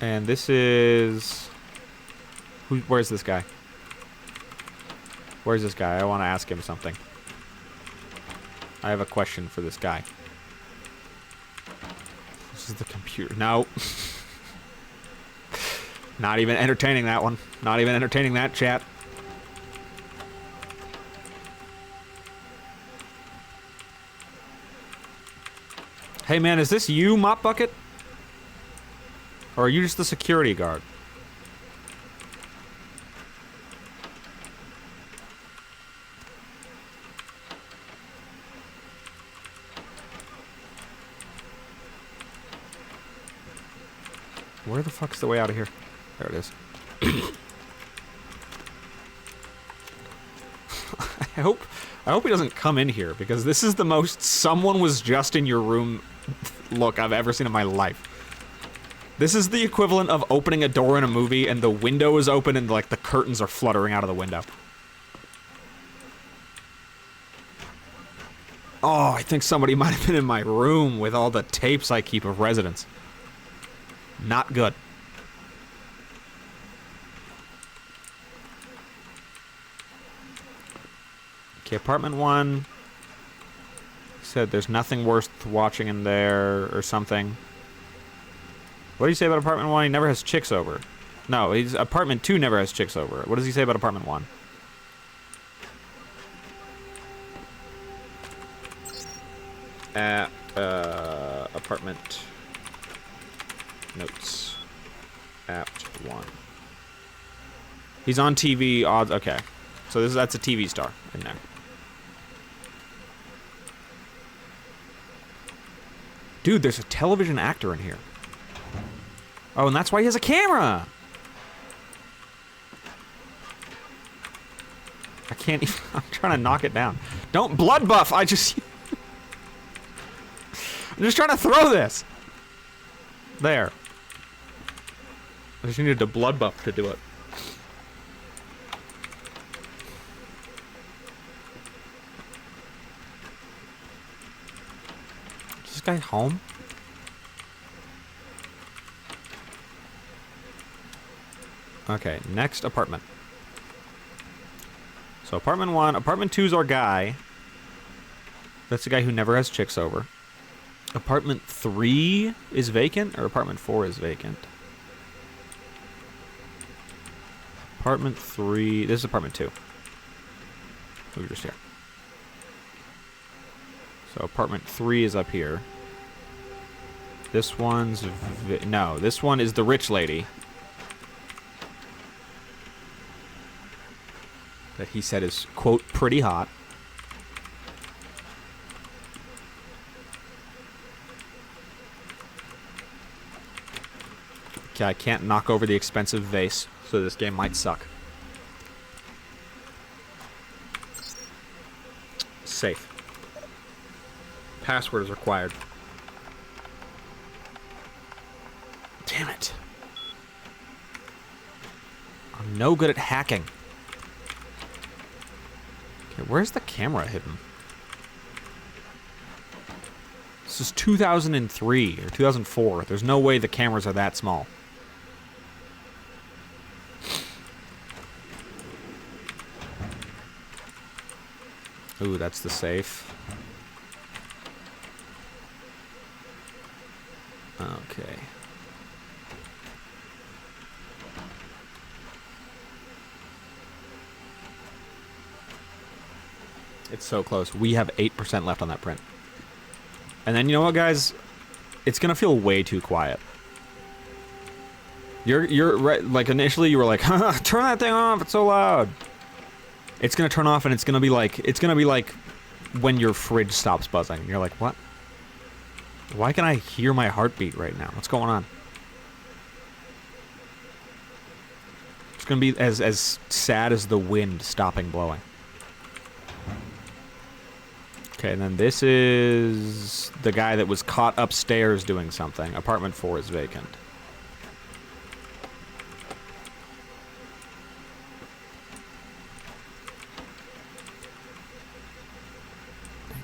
Speaker 2: And this is... Where's this guy? Where's this guy? I want to ask him something. I have a question for this guy. This is the computer. No. Not even entertaining that one. Not even entertaining that chat. Hey man, is this you, Mop Bucket? Or are you just the security guard? Where the fuck's the way out of here? There it is. I hope he doesn't come in here, because this is the most someone was just in your room look I've ever seen in my life. This is the equivalent of opening a door in a movie and the window is open and like the curtains are fluttering out of the window. Oh, I think somebody might have been in my room with all the tapes I keep of residents. Not good. Okay, apartment 1. Said there's nothing worth watching in there or something. What do you say about apartment 1? He never has chicks over. No, apartment 2 never has chicks over. What does he say about apartment 1? Apartment notes. Apt 1. He's on TV odds. Okay. So that's a TV star in there. Dude, there's a television actor in here. Oh, and that's why he has a camera! I can't even... I'm trying to knock it down. Don't blood buff! I'm just trying to throw this! There. I just needed a blood buff to do it. Is this guy home? Okay, next apartment. So apartment 1, apartment 2's our guy. That's the guy who never has chicks over. Apartment 3 is vacant, or apartment 4 is vacant? Apartment 3, this is apartment 2. We're just here. So apartment 3 is up here. This one's, no, this one is the rich lady. That he said is, quote, pretty hot. Okay, I can't knock over the expensive vase, so this game might suck. Safe. Password is required. Damn it. I'm no good at hacking. Okay, where's the camera hidden? This is 2003 or 2004. There's no way the cameras are that small. Ooh, that's the safe. Okay. It's so close. We have 8% left on that print. And then, you know what, guys? It's gonna feel way too quiet. You're right. Like, initially you were like, haha, turn that thing off, it's so loud. It's gonna turn off and it's gonna be like when your fridge stops buzzing. You're like, what? Why can I hear my heartbeat right now? What's going on? It's gonna be as sad as the wind stopping blowing. Okay, and then this is the guy that was caught upstairs doing something. Apartment 4 is vacant.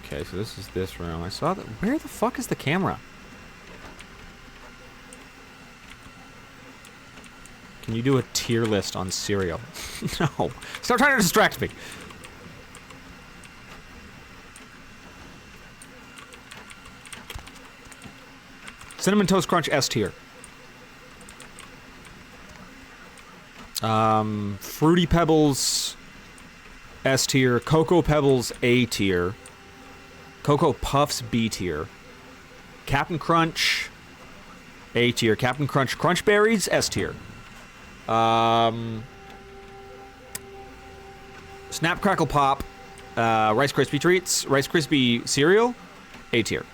Speaker 2: Okay, so this is this room. I saw that. Where the fuck is the camera? Can you do a tier list on cereal? No. Stop trying to distract me. Cinnamon Toast Crunch S tier. Fruity Pebbles S tier. Cocoa Pebbles A tier. Cocoa Puffs B tier. Captain Crunch A tier. Captain Crunch Crunch Berries S tier. Snap Crackle Pop Rice Krispie Treats. Rice Krispie Cereal A tier.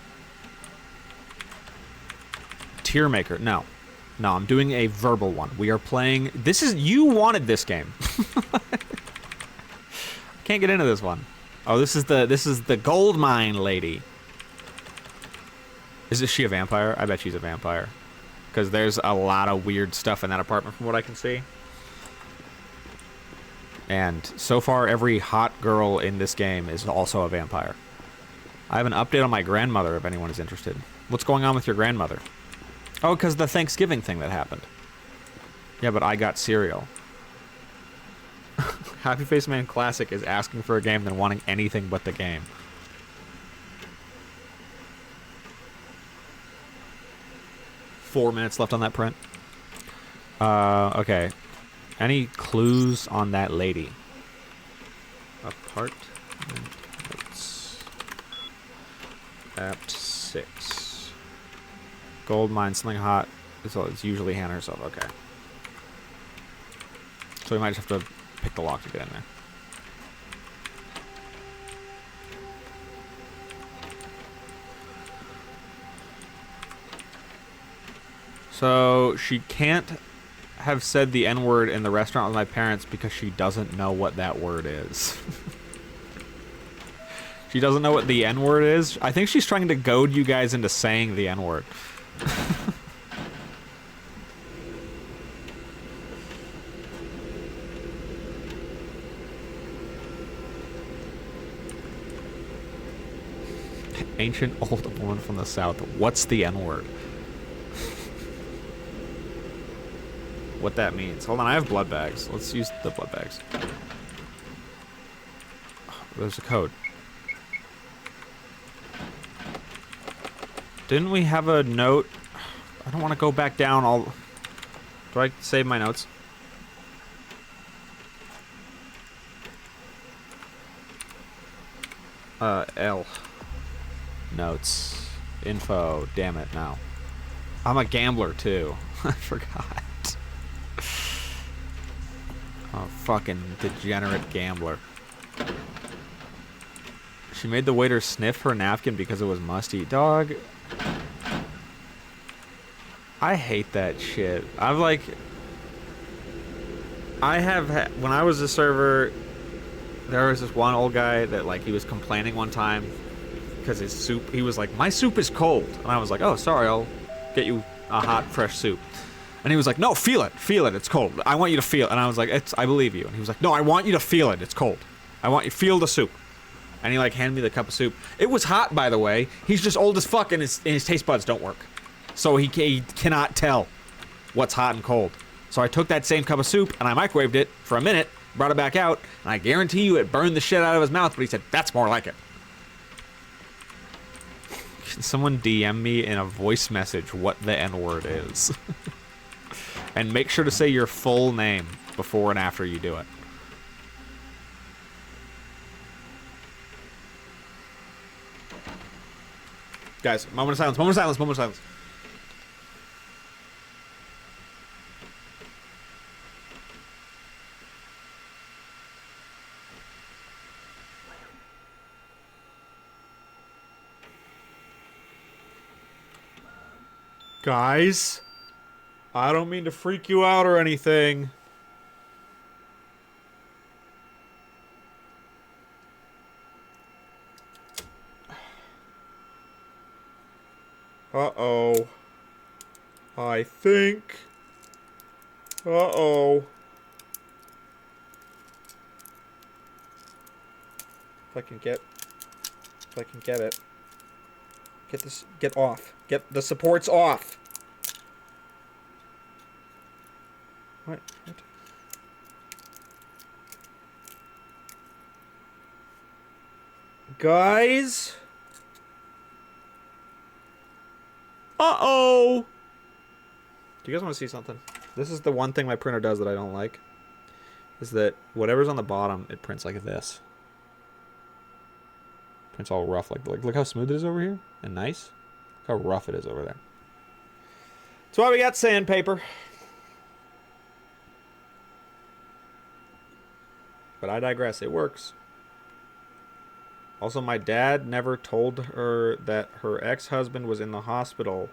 Speaker 2: Tier maker. No. No, I'm doing a verbal one. We are playing... This is... You wanted this game. Can't get into this one. Oh, this is the gold mine lady. Is she a vampire? I bet she's a vampire. Because there's a lot of weird stuff in that apartment from what I can see. And so far, every hot girl in this game is also a vampire. I have an update on my grandmother if anyone is interested. What's going on with your grandmother? Oh, because the Thanksgiving thing that happened. Yeah, but I got cereal. Happy Face Man Classic is asking for a game than wanting anything but the game. Four minutes left on that print. Okay. Any clues on that lady? Apartment Apt 6. Gold mine, something hot. It's usually Hannah herself. Okay. So we might just have to pick the lock to get in there. So she can't have said the N-word in the restaurant with my parents because she doesn't know what that word is. She doesn't know what the N-word is. I think she's trying to goad you guys into saying the N-word. Ancient old woman from the south. What's the N-word? What that means. Hold on, I have blood bags. Let's use the blood bags. Oh, there's a code. Didn't we have a note? I don't want to go back down all... Do I save my notes? L. Notes. Info. Damn it, no. I'm a gambler, too. I forgot. Oh, fucking degenerate gambler. She made the waiter sniff her napkin because it was musty. Dog. I hate that shit. When I was a server, there was this one old guy that, like, he was complaining one time because his soup, he was like, my soup is cold. And I was like, oh, sorry, I'll get you a hot, fresh soup. And he was like, no, feel it, it's cold. I want you to feel it. And I was like, I believe you. And he was like, no, I want you to feel it, it's cold. I want you to feel the soup. And he, like, handed me the cup of soup. It was hot, by the way. He's just old as fuck and his taste buds don't work. So he cannot tell what's hot and cold. So I took that same cup of soup and I microwaved it for a minute Brought it back out, and I guarantee you it burned the shit out of his mouth, but he said, that's more like it. Can someone DM me in a voice message what the N-word is? And make sure to say your full name before and after you do it. Guys, moment of silence, moment of silence, moment of silence. Guys, I don't mean to freak you out or anything. Uh-oh. I think... Uh-oh. If I can get it. Get this, get off. Get the supports off. What? Guys? Uh-oh! Do you guys want to see something? This is the one thing my printer does that I don't like. Is that whatever's on the bottom, it prints like this. Prints all rough. Like look how smooth it is over here. And nice. Look how rough it is over there. That's why we got sandpaper. But I digress. It works. Also, my dad never told her that her ex-husband was in the hospital.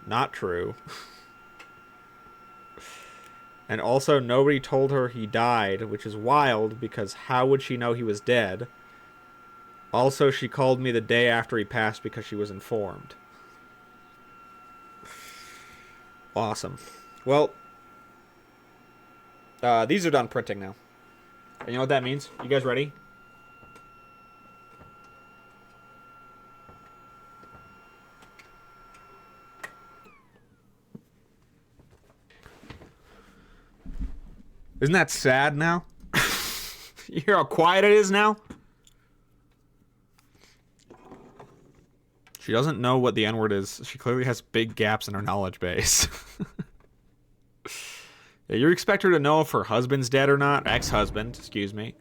Speaker 2: Not true. And also, nobody told her he died, which is wild, because how would she know he was dead? Also, she called me the day after he passed because she was informed. Awesome. Well, these are done printing now. And you know what that means? You guys ready? Isn't that sad now? You hear how quiet it is now? She doesn't know what the N-word is. She clearly has big gaps in her knowledge base. Yeah, you expect her to know if her husband's dead or not? Ex-husband, excuse me.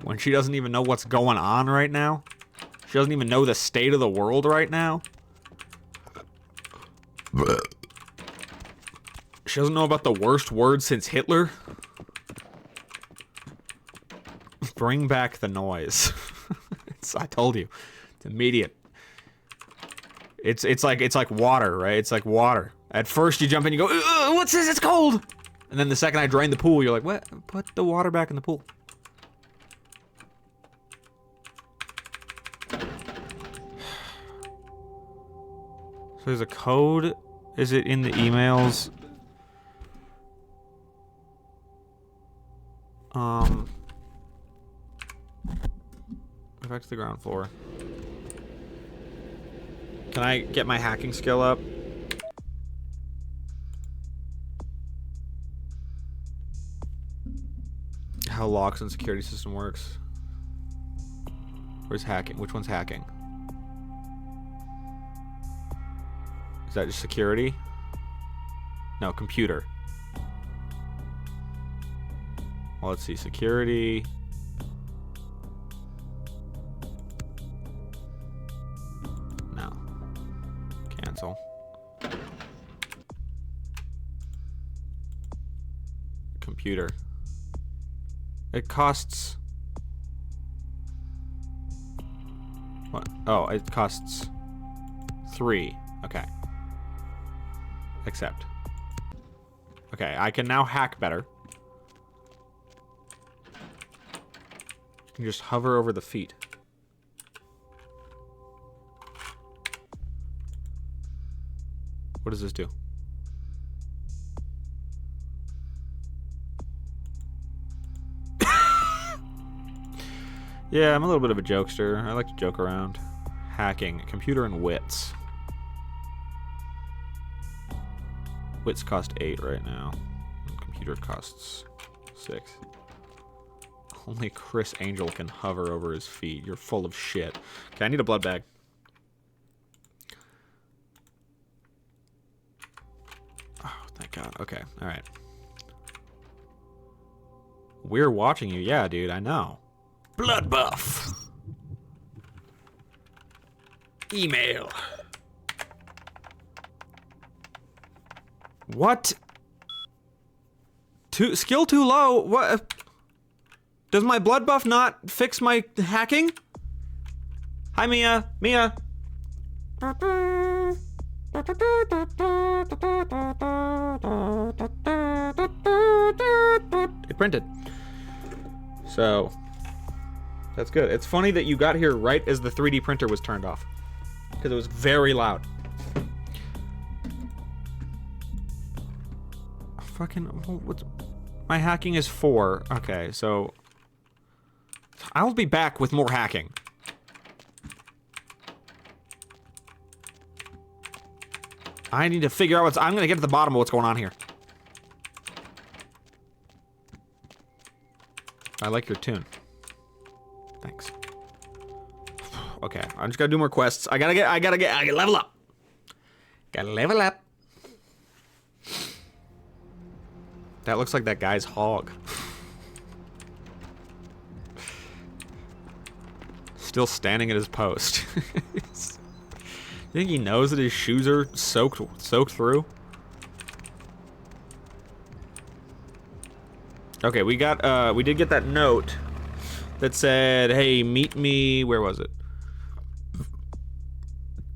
Speaker 2: When she doesn't even know what's going on right now? She doesn't even know the state of the world right now? She doesn't know about the worst word since Hitler? Bring back the noise. I told you. It's immediate. It's like water, right? It's like water. At first you jump in, you go, what's this? It's cold! And then the second I drain the pool, you're like, what? Put the water back in the pool. So there's a code. Is it in the emails? Go back to the ground floor. Can I get my hacking skill up? How locks and security system works. Where's hacking? Which one's hacking? Is that just security? No, computer. Well, let's see. Security. No. Cancel. Computer. It costs... What? Oh, it costs 3. Okay. Accept. Okay, I can now hack better. You can just hover over the feet. What does this do? Yeah, I'm a little bit of a jokester. I like to joke around. Hacking. Computer and wits. Wits cost 8 right now. computer costs 6. Only Chris Angel can hover over his feet. You're full of shit. Okay, I need a blood bag. Oh, thank God. Okay, alright. We're watching you. Yeah, dude, I know. Blood buff. Email. What? Skill too low? What? Does my blood buff not fix my hacking? Hi, Mia. Mia. It printed. So, that's good. It's funny that you got here right as the 3D printer was turned off. Because it was very loud. Fucking, what's... My hacking is 4. Okay, so... I'll be back with more hacking. I need to figure out what's... I'm gonna get to the bottom of what's going on here. I like your tune. Thanks. Okay, I just gotta do more quests. I gotta level up. Gotta level up. That looks like that guy's hog. Still standing at his post. You think he knows that his shoes are soaked through? Okay, we did get that note that said, hey, meet me, where was it?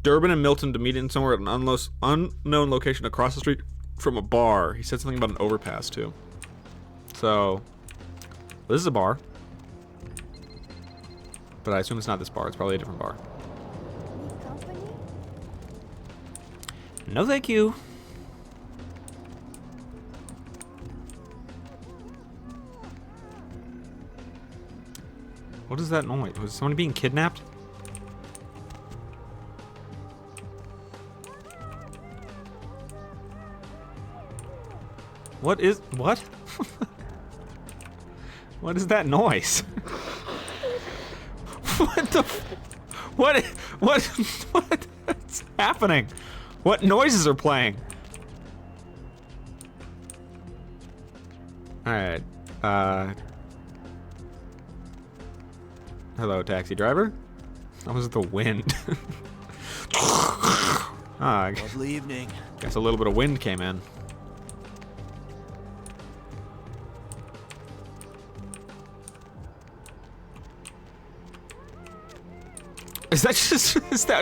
Speaker 2: Durbin and Milton to meet in somewhere at an unknown location across the street from a bar. He said something about an overpass, too. So, this is a bar. But I assume it's not this bar. It's probably a different bar. No, thank you. What is that noise? Was someone being kidnapped? What is... What? What is that noise? What the... What's happening? What noises are playing? Alright. Hello, taxi driver. That was the wind.
Speaker 6: Lovely evening.
Speaker 2: Guess a little bit of wind came in. Is that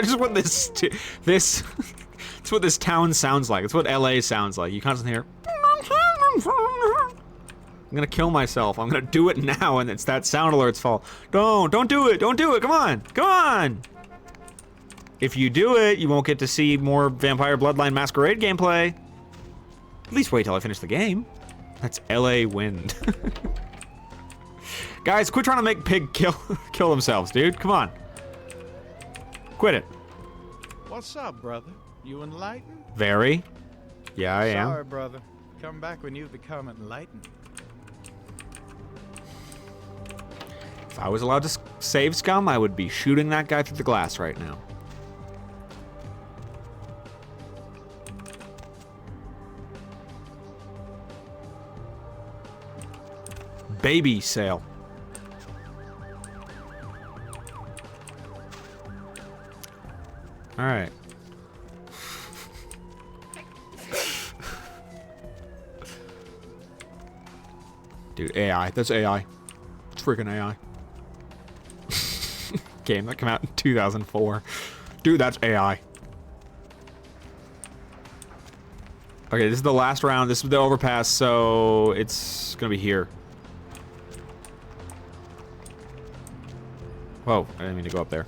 Speaker 2: just what this it's what this town sounds like. It's what LA sounds like. You constantly hear I'm gonna kill myself. I'm gonna do it now, and it's that sound alert's fault. Don't do it. Don't do it. Come on. Come on. If you do it, you won't get to see more Vampire Bloodline Masquerade gameplay. At least wait till I finish the game. That's LA wind. Guys, quit trying to make Pig kill themselves, dude. Come on. Quit it.
Speaker 6: What's up, brother? You enlightened?
Speaker 2: Very. Yeah, I am.
Speaker 6: Sorry, brother. Come back when you've become enlightened.
Speaker 2: If I was allowed to save scum, I would be shooting that guy through the glass right now. Baby sale. All right. Dude, AI. That's AI. It's freaking AI. Game that came out in 2004. Dude, that's AI. Okay, this is the last round. This is the overpass, so it's gonna be here. Whoa, I didn't mean to go up there.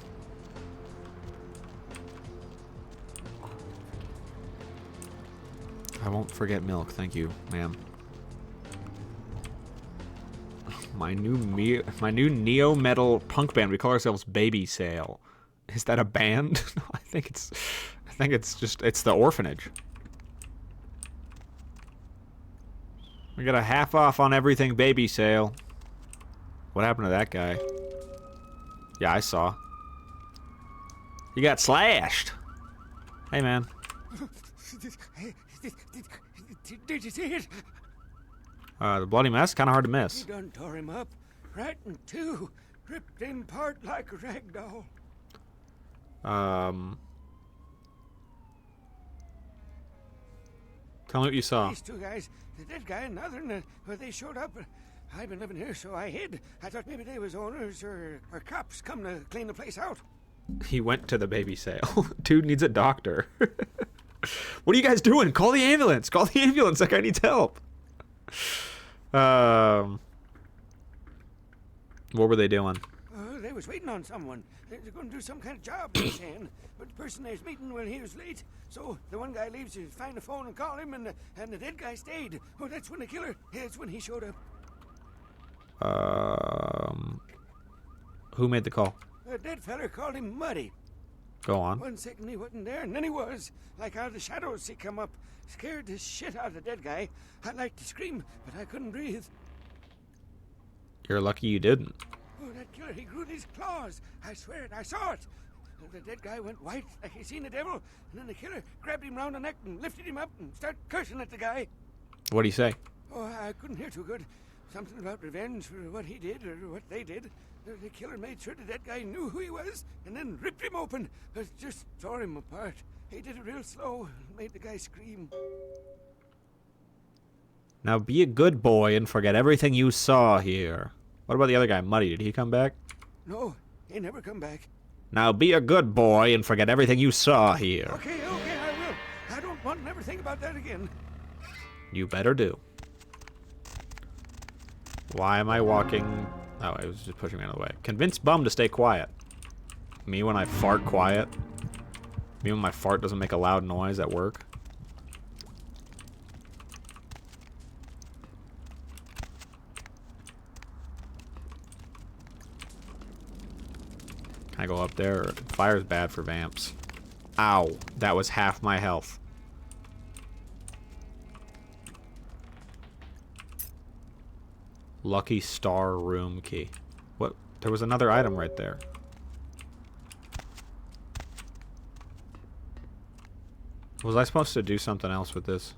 Speaker 2: I won't forget milk, thank you, ma'am. My new neo metal punk band. We call ourselves Baby Sale. Is that a band? No, I think it's the orphanage. We got a half off on everything baby sale. What happened to that guy? Yeah, I saw. You got slashed. Hey, man.
Speaker 7: Did you see it?
Speaker 2: The bloody mess, kind of hard to
Speaker 7: He
Speaker 2: miss.
Speaker 7: done tore him up, right in two, ripped him apart like a rag doll.
Speaker 2: Tell me what you saw.
Speaker 7: These two guys, the dead guy and the other, and they showed up. I've been living here, so I hid. I thought maybe they was owners or cops come to clean the place out.
Speaker 2: He went to the baby sale. Dude needs a doctor. What are you guys doing? Call the ambulance. Call the ambulance. That guy needs help. What were they doing?
Speaker 7: They was waiting on someone. They were going to do some kind of job, they were saying. But the person they was meeting, well, he was late. So the one guy leaves to find the phone and call him, and the dead guy stayed. Oh, that's when the killer, that's when he showed up.
Speaker 2: Who made the call?
Speaker 7: A dead feller called him Muddy.
Speaker 2: Go on.
Speaker 7: 1 second he wasn't there, and then he was. Like out of the shadows he come up. Scared the shit out of the dead guy. I'd like to scream, but I couldn't breathe.
Speaker 2: You're lucky you didn't.
Speaker 7: Oh, that killer, he grew these claws. I swear it, I saw it. The dead guy went white like he seen the devil, and then the killer grabbed him round the neck and lifted him up and started cursing at the guy.
Speaker 2: What'd he say?
Speaker 7: Oh, I couldn't hear too good. Something about revenge for what he did or what they did. The killer made sure the dead guy knew who he was and then ripped him open. Just tore him apart. He did it real slow and made the guy scream.
Speaker 2: Now be a good boy and forget everything you saw here. What about the other guy, Muddy? Did he come back?
Speaker 7: No, he never come back.
Speaker 2: Now be a good boy and forget everything you saw here.
Speaker 7: Okay, I will. I don't want to never think about that again.
Speaker 2: You better do. Why am I walking? Oh, I was just pushing me out of the way. Convince Bum to stay quiet. Me when I fart quiet. Me when my fart doesn't make a loud noise at work. Can I go up there? Fire's bad for vamps. Ow. That was half my health. Lucky Star room key. What? There was another item right there. Was I supposed to do something else with this?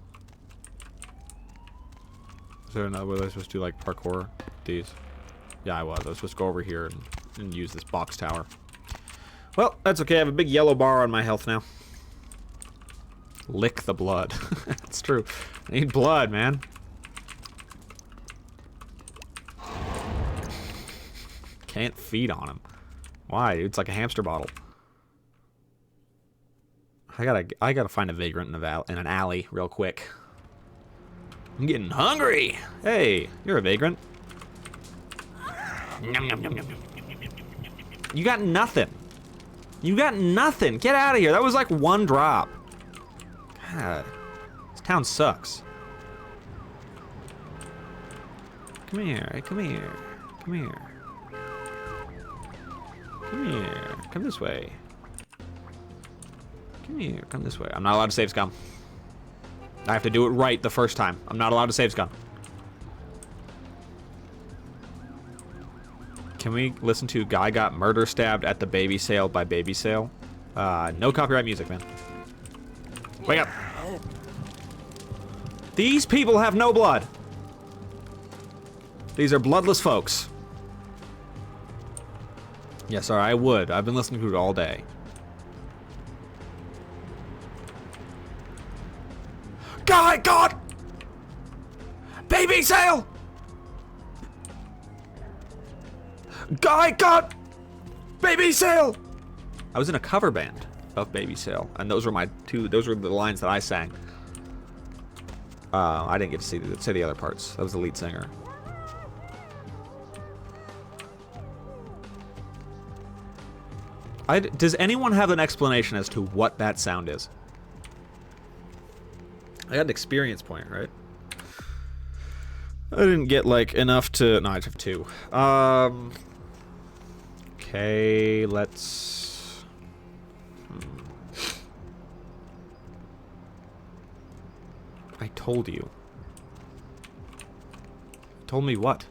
Speaker 2: Is there another way I was supposed to do like parkour? These. Yeah, I was. I was supposed to go over here and use this box tower. Well, that's okay. I have a big yellow bar on my health now. Lick the blood. That's true. I need blood, man. Can't feed on him. Why? It's like a hamster bottle. I gotta find a vagrant in an alley real quick. I'm getting hungry. Hey, you're a vagrant. You got nothing. You got nothing. Get out of here. That was like one drop. God, this town sucks. Come here. Come here. Come here. Come here. Come this way. Come here. Come this way. I'm not allowed to save scum. I have to do it right the first time. I'm not allowed to save scum. Can we listen to Guy Got Murder Stabbed at the Baby Sale by Baby Sale? No copyright music, man. Wake up. These people have no blood. These are bloodless folks. Yes, sir, I would. I've been listening to it all day. Guy got Baby Sale. Guy got Baby Sale. I was in a cover band of Baby Sale, and those were the lines that I sang. I didn't get to say the other parts. That was the lead singer. Does anyone have an explanation as to what that sound is? I got an experience point, right? I didn't get like enough to. No, I just have 2. Okay, let's. I told you. Told me what?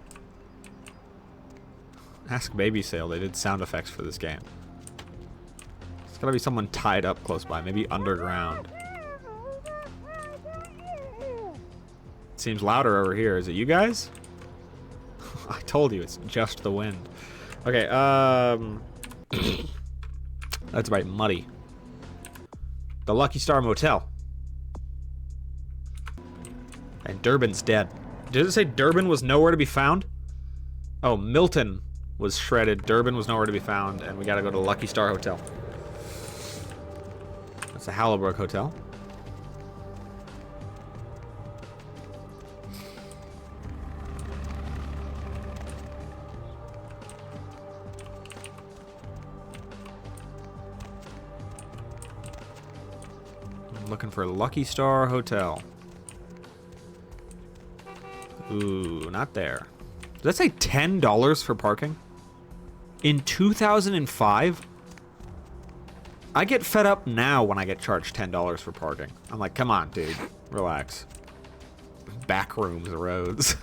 Speaker 2: Ask Baby Sale. They did sound effects for this game. There's gotta be someone tied up close by. Maybe underground. Seems louder over here. Is it you guys? I told you, it's just the wind. Okay, that's right, muddy. The Lucky Star Motel. And Durbin's dead. Did it say Durbin was nowhere to be found? Oh, Milton was shredded. Durbin was nowhere to be found, and we gotta go to Lucky Star Hotel. That's the Hallibrook Hotel. I'm looking for Lucky Star Hotel. Ooh, not there. Does that say $10 for parking? In 2005? I get fed up now when I get charged $10 for parking. I'm like, come on, dude. Relax. Backrooms roads.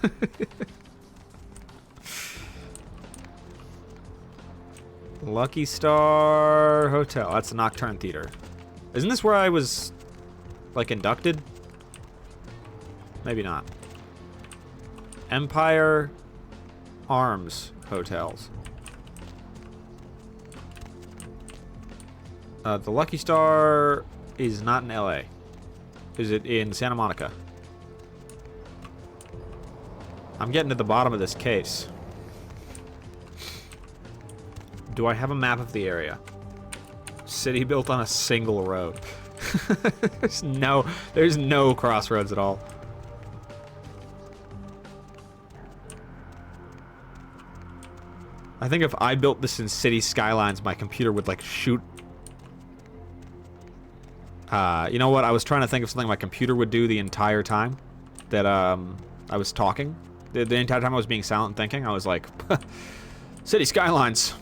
Speaker 2: Lucky Star Hotel. That's the Nocturne Theater. Isn't this where I was, like, inducted? Maybe not. Empire Arms Hotels. The Lucky Star is not in LA. Is it in Santa Monica? I'm getting to the bottom of this case. Do I have a map of the area? City built on a single road. There's no crossroads at all. I think if I built this in City Skylines, my computer would, like, shoot. You know what? I was trying to think of something my computer would do the entire time that I was talking. The entire time I was being silent and thinking, I was like, City Skylines.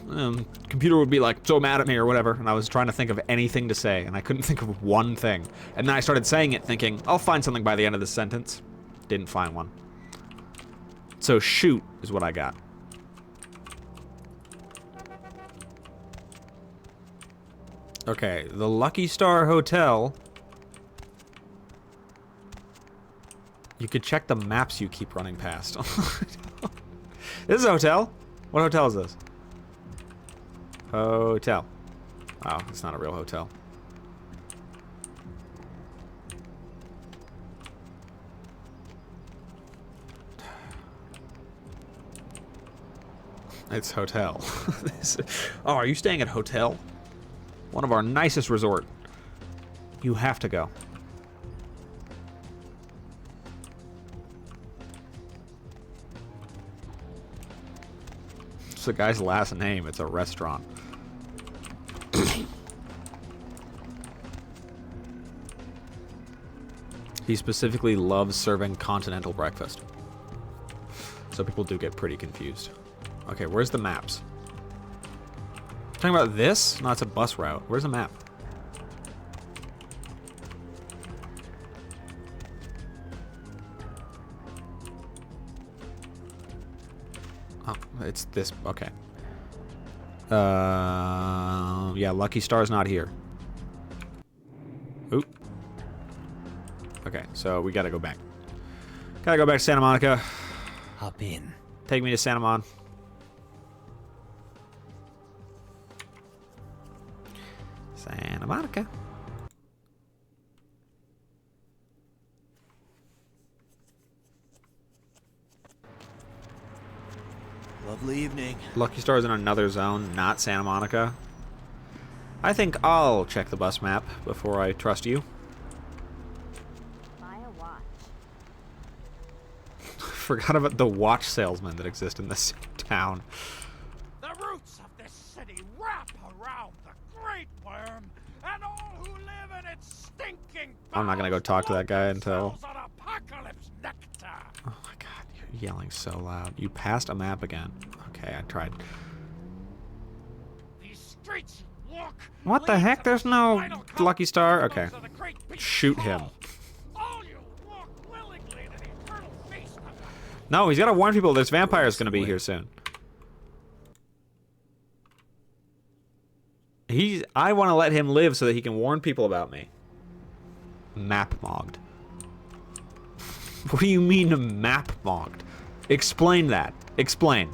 Speaker 2: Computer would be like so mad at me or whatever, and I was trying to think of anything to say, and I couldn't think of one thing. And then I started saying it, thinking, I'll find something by the end of this sentence. Didn't find one. So shoot is what I got. Okay, the Lucky Star Hotel. You could check the maps you keep running past. This is a hotel? What hotel is this? Hotel. Oh, it's not a real hotel. It's hotel. Oh, are you staying at hotel? One of our nicest resort. You have to go. It's the guy's last name. It's a restaurant. He specifically loves serving continental breakfast. So people do get pretty confused. Okay, where's the maps? Talking about this? No, it's a bus route. Where's the map? Oh, it's this. Okay. Yeah, Lucky Star's not here. Oop. Okay, so we gotta go back. Gotta go back to Santa Monica.
Speaker 3: Hop in.
Speaker 2: Take me to Santa Mon. Santa Monica.
Speaker 3: Lovely evening.
Speaker 2: Lucky Star's in another zone, not Santa Monica. I think I'll check the bus map before I trust you.
Speaker 1: Buy a watch.
Speaker 2: Forgot about the watch salesmen that exist in this town.
Speaker 7: The roots of this city wrap around the Great Worm, and all who live in its stinking
Speaker 2: I'm not gonna go talk to that guy until...
Speaker 7: on apocalypse nectar.
Speaker 2: Oh my god, you're yelling so loud. You passed a map again. Okay, I tried.
Speaker 7: These streets walk.
Speaker 2: What the heck? There's no Lucky Star? Okay. Shoot him.
Speaker 7: All you walk willingly to the eternal feast of
Speaker 2: No, he's got to warn people this vampire's going to be here soon. I want to let him live so that he can warn people about me. Map mogged. What do you mean map mogged? Explain that. Explain.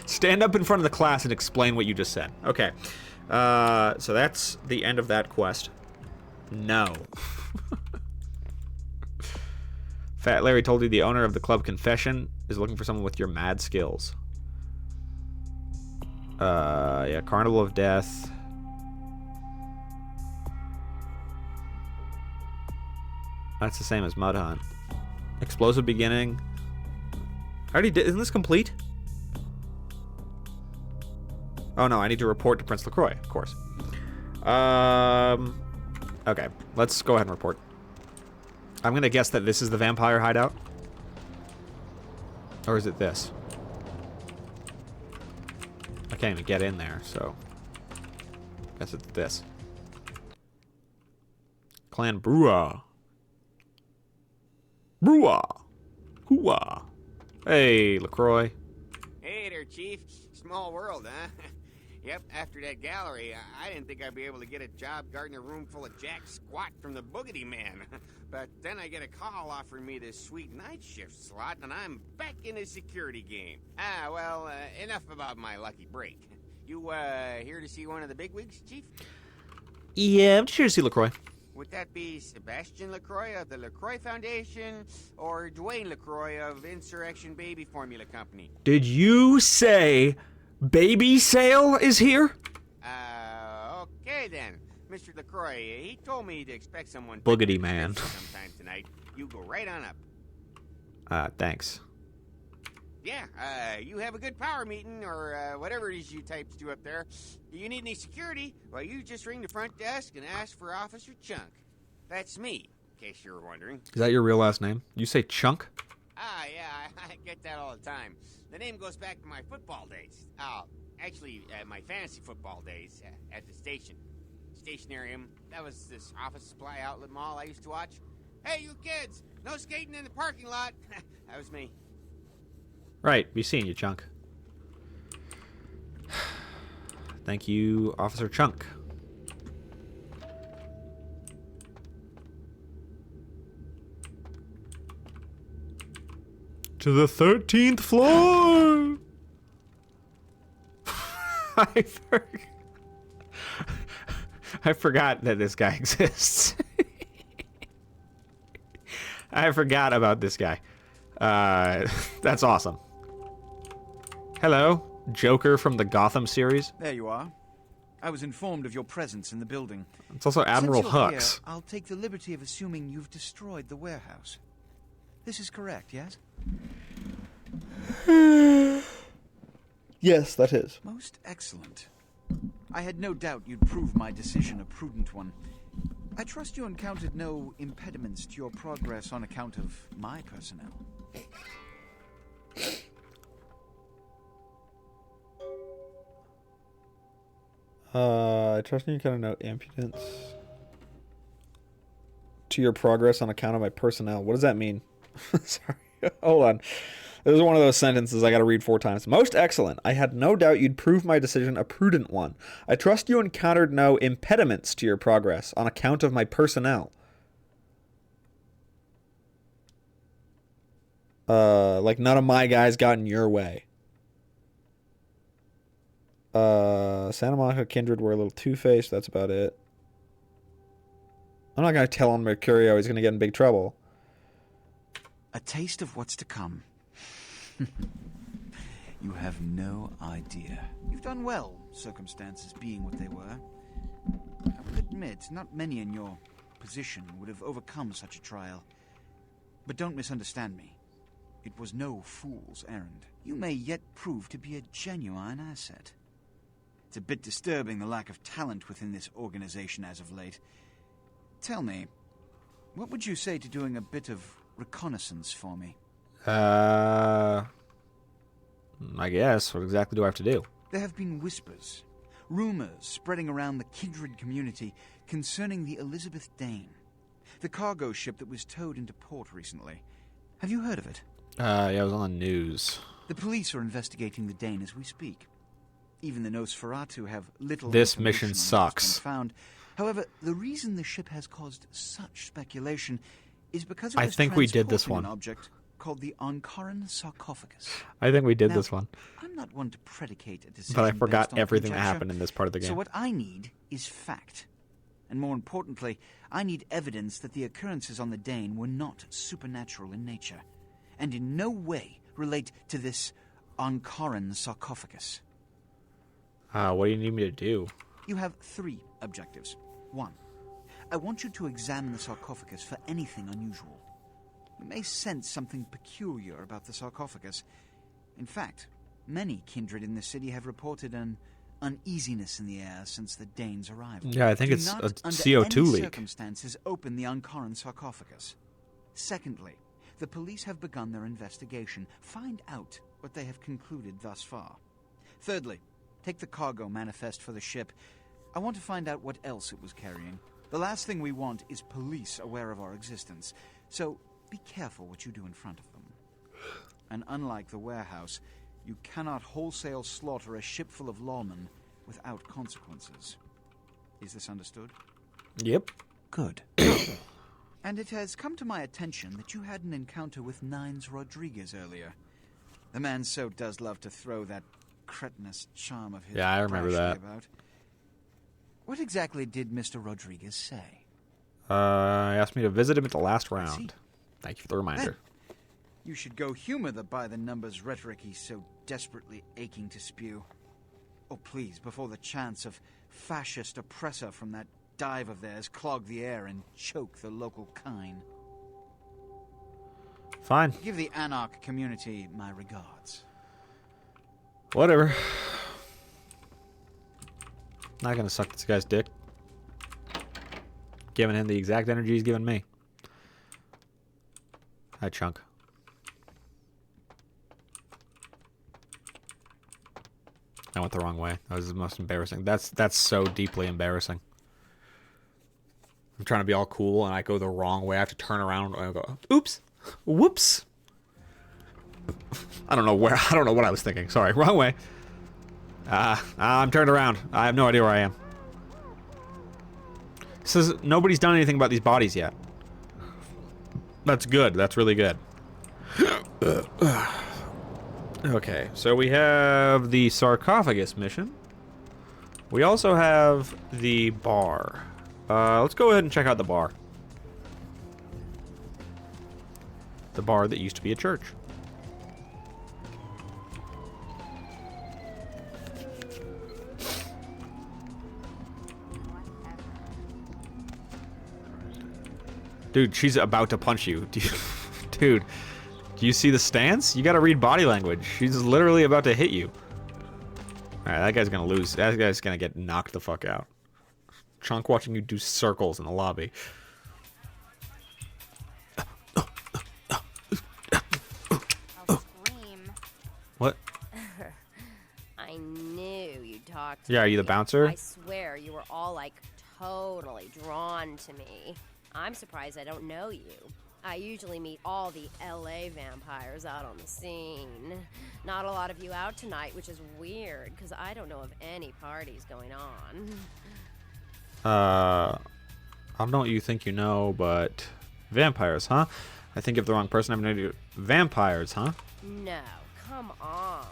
Speaker 2: Stand up in front of the class and explain what you just said. Okay. So that's the end of that quest. No. Fat Larry told you the owner of the club Confession is looking for someone with your mad skills. Yeah, Carnival of Death. That's the same as Mud Hunt. Explosive Beginning. I already did. Isn't this complete? Oh no, I need to report to Prince LaCroix, of course. Okay, let's go ahead and report. I'm gonna guess that this is the vampire hideout. Or is it this? I can't even get in there, so I guess it's this. Clan Brua. Brua. Hooah. Hey, LaCroix.
Speaker 8: Hey there, Chief. Small world, huh? Yep, after that gallery, I didn't think I'd be able to get a job guarding a room full of jack squat from the Boogity Man. But then I get a call offering me this sweet night shift slot, and I'm back in the security game. Well, enough about my lucky break. You, here to see one of the bigwigs, Chief?
Speaker 2: Yeah, I'm just here to see LaCroix.
Speaker 8: Would that be Sebastian LaCroix of the LaCroix Foundation, or Dwayne LaCroix of Insurrection Baby Formula Company?
Speaker 2: Did you say Baby Sale is here?
Speaker 8: Okay then. Mr. LaCroix, he told me to expect someone...
Speaker 2: Boogity Man.
Speaker 8: ...sometime tonight. You go right on up.
Speaker 2: Thanks.
Speaker 8: Yeah, you have a good power meeting, or whatever it is you types do up there. Do you need any security? Well, you just ring the front desk and ask for Officer Chunk. That's me, in case you were wondering.
Speaker 2: Is that your real last name? You say Chunk?
Speaker 8: Yeah, I get that all the time. The name goes back to my football days. Actually, my fantasy football days at the station. Stationarium. That was this office supply outlet mall I used to watch. Hey, you kids! No skating in the parking lot! That was me.
Speaker 2: Right, be seeing you, Chunk. Thank you, Officer Chunk. To the 13th floor! I forgot that this guy exists. I forgot about this guy. That's awesome. Hello, Joker from the Gotham series.
Speaker 9: There you are. I was informed of your presence in the building.
Speaker 2: It's also Admiral
Speaker 9: Since you're
Speaker 2: Hux.
Speaker 9: Here, I'll take the liberty of assuming you've destroyed the warehouse. This is correct, yes?
Speaker 2: Yes, that is.
Speaker 9: Most excellent. I had no doubt you'd prove my decision a prudent one. I trust you encountered no impediments to your progress on account of my personnel.
Speaker 2: I trust you kind of know impudence to your progress on account of my personnel. What does that mean? Sorry. Hold on. This is one of those sentences I gotta read 4 times. Most excellent. I had no doubt you'd prove my decision a prudent one. I trust you encountered no impediments to your progress on account of my personnel. Like none of my guys got in your way. Santa Monica Kindred were a little two-faced. That's about it. I'm not gonna tell on Mercurio he's gonna get in big trouble.
Speaker 9: A taste of what's to come. You have no idea. You've done well, circumstances being what they were. I will admit, not many in your position would have overcome such a trial. But don't misunderstand me. It was no fool's errand. You may yet prove to be a genuine asset. It's a bit disturbing, the lack of talent within this organization as of late. Tell me, what would you say to doing a bit of reconnaissance for me?
Speaker 2: I guess. What exactly do I have to do?
Speaker 9: There have been whispers, rumors spreading around the kindred community concerning the Elizabeth Dane, the cargo ship that was towed into port recently. Have you heard of it?
Speaker 2: Yeah, it was on the news.
Speaker 9: The police are investigating the Dane as we speak. Even the Nosferatu have little
Speaker 2: This
Speaker 9: information
Speaker 2: mission
Speaker 9: on what's
Speaker 2: sucks.
Speaker 9: been found. However, the reason the ship has caused such speculation is because it
Speaker 2: I
Speaker 9: was
Speaker 2: think we did this
Speaker 9: transporting
Speaker 2: one.
Speaker 9: an object called the Ankaran sarcophagus.
Speaker 2: I think we did
Speaker 9: Now,
Speaker 2: this one.
Speaker 9: I'm not one to predicate a decision,
Speaker 2: But I forgot
Speaker 9: based on
Speaker 2: everything that
Speaker 9: conjecture.
Speaker 2: happened in this part of the game.
Speaker 9: So what I need is fact. And more importantly, I need evidence that the occurrences on the Dane were not supernatural in nature, and in no way relate to this Ankaran sarcophagus.
Speaker 2: What do you need me to do?
Speaker 9: You have 3 objectives. 1. I want you to examine the sarcophagus for anything unusual. You may sense something peculiar about the sarcophagus. In fact, many kindred in the city have reported an uneasiness in the air since the Dane's arrival.
Speaker 2: Yeah, I think
Speaker 9: Do
Speaker 2: it's
Speaker 9: not,
Speaker 2: a
Speaker 9: under
Speaker 2: CO2
Speaker 9: any
Speaker 2: leak.
Speaker 9: circumstances, open the Ankaran sarcophagus. Secondly, the police have begun their investigation. Find out what they have concluded thus far. Thirdly, take the cargo manifest for the ship. I want to find out what else it was carrying. The last thing we want is police aware of our existence. So be careful what you do in front of them. And unlike the warehouse, you cannot wholesale slaughter a ship full of lawmen without consequences. Is this understood?
Speaker 2: Yep.
Speaker 9: Good. And it has come to my attention that you had an encounter with Nines Rodriguez earlier. The man so does love to throw that cretinous charm of his.
Speaker 2: Yeah, I remember
Speaker 9: brashly
Speaker 2: that.
Speaker 9: About. What exactly did Mr. Rodriguez say?
Speaker 2: He asked me to visit him at the last
Speaker 9: see.
Speaker 2: round. Thank you for the reminder.
Speaker 9: You should go humor the by-the-numbers rhetoric he's so desperately aching to spew. Oh, please, before the chance of fascist oppressor from that dive of theirs clog the air and choke the local kine.
Speaker 2: Fine.
Speaker 9: Give the Anarch community my regards.
Speaker 2: Whatever. Not gonna suck this guy's dick. Giving him the exact energy he's giving me. Hi, Chunk. I went the wrong way. That was the most embarrassing. That's so deeply embarrassing. I'm trying to be all cool and I go the wrong way. I have to turn around and I go, oops, whoops. I don't know what I was thinking. Sorry, wrong way. I'm turned around. I have no idea where I am. It says nobody's done anything about these bodies yet. That's good. That's really good. Okay, so we have the sarcophagus mission. We also have the bar. Let's go ahead and check out the bar. The bar that used to be a church. Dude, she's about to punch you. Dude, do you see the stance? You gotta read body language. She's literally about to hit you. Alright, that guy's gonna lose. That guy's gonna get knocked the fuck out. Chunk watching you do circles in the lobby.
Speaker 1: I'll scream.
Speaker 2: What?
Speaker 1: I knew you'd talk to
Speaker 2: Yeah, are
Speaker 1: me.
Speaker 2: you the bouncer?
Speaker 1: I swear you were all like totally drawn to me. I'm surprised I don't know you. I usually meet all the LA vampires out on the scene. Not a lot of you out tonight, which is weird, because I don't know of any parties going on.
Speaker 2: I don't know what you think you know, but vampires, huh? I think if the wrong person, I'm gonna do vampires, huh?
Speaker 1: No, come on.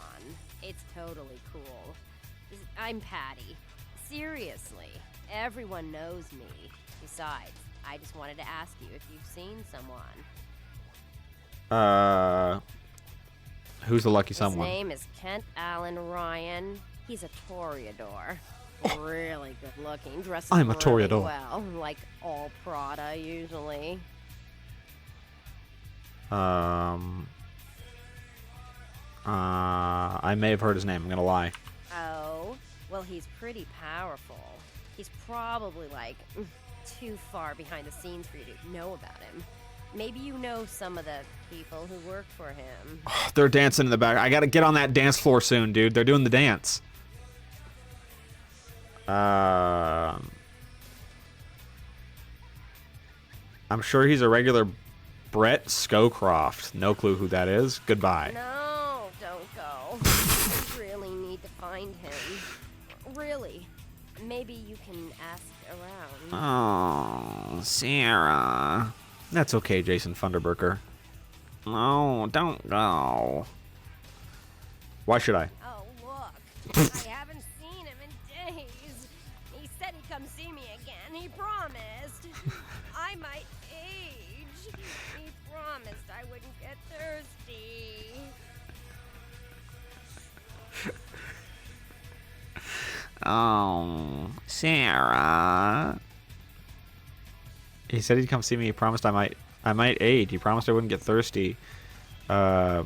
Speaker 1: It's totally cool. I'm Patty. Seriously, everyone knows me. Besides, I just wanted to ask you if you've seen someone.
Speaker 2: Who's the lucky someone?
Speaker 1: His name is Kent Allen Ryan. He's a Toreador. Really good looking, dresses
Speaker 2: I'm a
Speaker 1: really
Speaker 2: Toreador.
Speaker 1: well, like all Prada usually.
Speaker 2: I may have heard his name. I'm gonna lie.
Speaker 1: Oh, well, he's pretty powerful. He's probably like too far behind the scenes for you to know about him. Maybe you know some of the people who work for him.
Speaker 2: They're dancing in the back. I gotta get on that dance floor soon, dude. They're doing the dance. I'm sure he's a regular Brett Scowcroft. No clue who that is. Goodbye.
Speaker 1: No, don't go. I really need to find him. Really. Maybe you can ask around.
Speaker 2: Oh, Sarah. That's okay, Jason Funderburker. No, don't go. Why should I?
Speaker 1: Oh, look. I haven't seen him in days. He said he'd come see me again. He promised. I might age. He promised I wouldn't get thirsty.
Speaker 2: Oh, Sarah. He said he'd come see me. He promised I might aid. He promised I wouldn't get thirsty. Have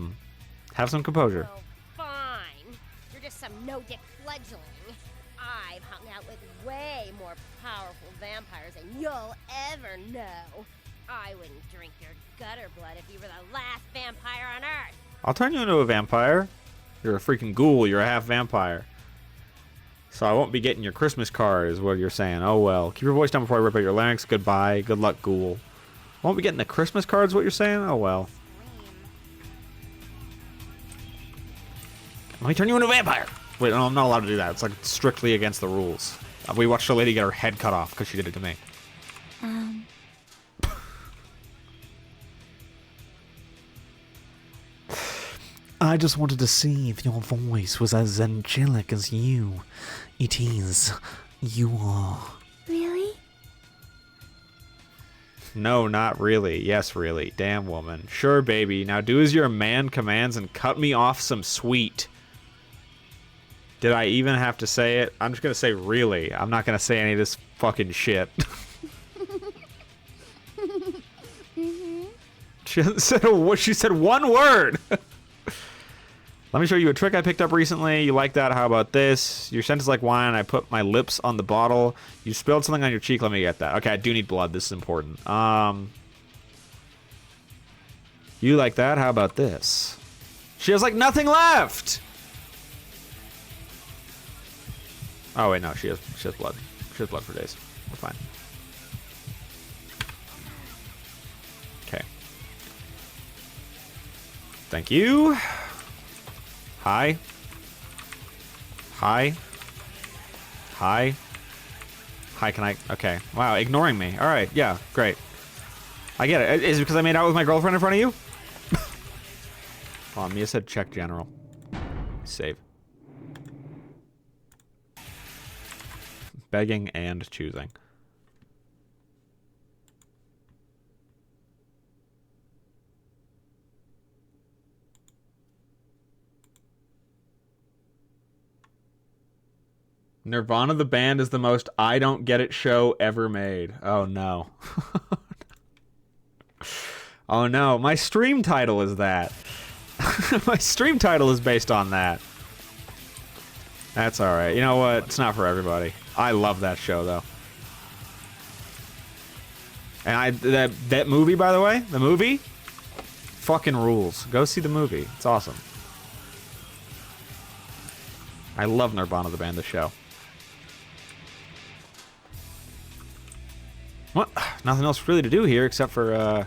Speaker 2: some composure.
Speaker 1: Oh, fine. You're just some no-dick fledgling. I've hung out with way more powerful vampires than you'll ever know. I wouldn't drink your gutter blood if you were the last vampire on Earth.
Speaker 2: I'll turn you into a vampire. You're a freaking ghoul. You're a half vampire. So I won't be getting your Christmas card, is what you're saying. Oh well. Keep your voice down before I rip out your larynx. Goodbye. Good luck, ghoul. Won't be getting the Christmas card, is what you're saying? Oh well. Let me turn you into a vampire. Wait, no, I'm not allowed to do that. It's like strictly against the rules. We watched a lady get her head cut off because she did it to me. I just wanted to see if your voice was as angelic as you. It is. You are.
Speaker 10: Really?
Speaker 2: No, not really. Yes, really. Damn, woman. Sure, baby. Now do as your man commands and cut me off some sweet. Did I even have to say it? I'm just gonna say really. I'm not gonna say any of this fucking shit. She said one word. Let me show you a trick I picked up recently. You like that? How about this? Your scent is like wine. I put my lips on the bottle. You spilled something on your cheek. Let me get that. Okay, I do need blood. This is important. You like that? How about this? She has like nothing left. Oh wait, no, she has blood. She has blood for days. We're fine. Okay. Thank you. Hi. Hi. Hi. Hi, can I? Okay. Wow, ignoring me. All right, yeah, great. I get it. Is it because I made out with my girlfriend in front of you? Hold on, Mia said check general. Save. Begging and choosing. Nirvana the band is the most I don't get it show ever made. Oh no. Oh no, my stream title is that. My stream title is based on that. That's alright. You know what? It's not for everybody. I love that show though. And that movie, by the way, the movie fucking rules. Go see the movie. It's awesome. I love Nirvana the band, the show. What? Nothing else really to do here except for, oh,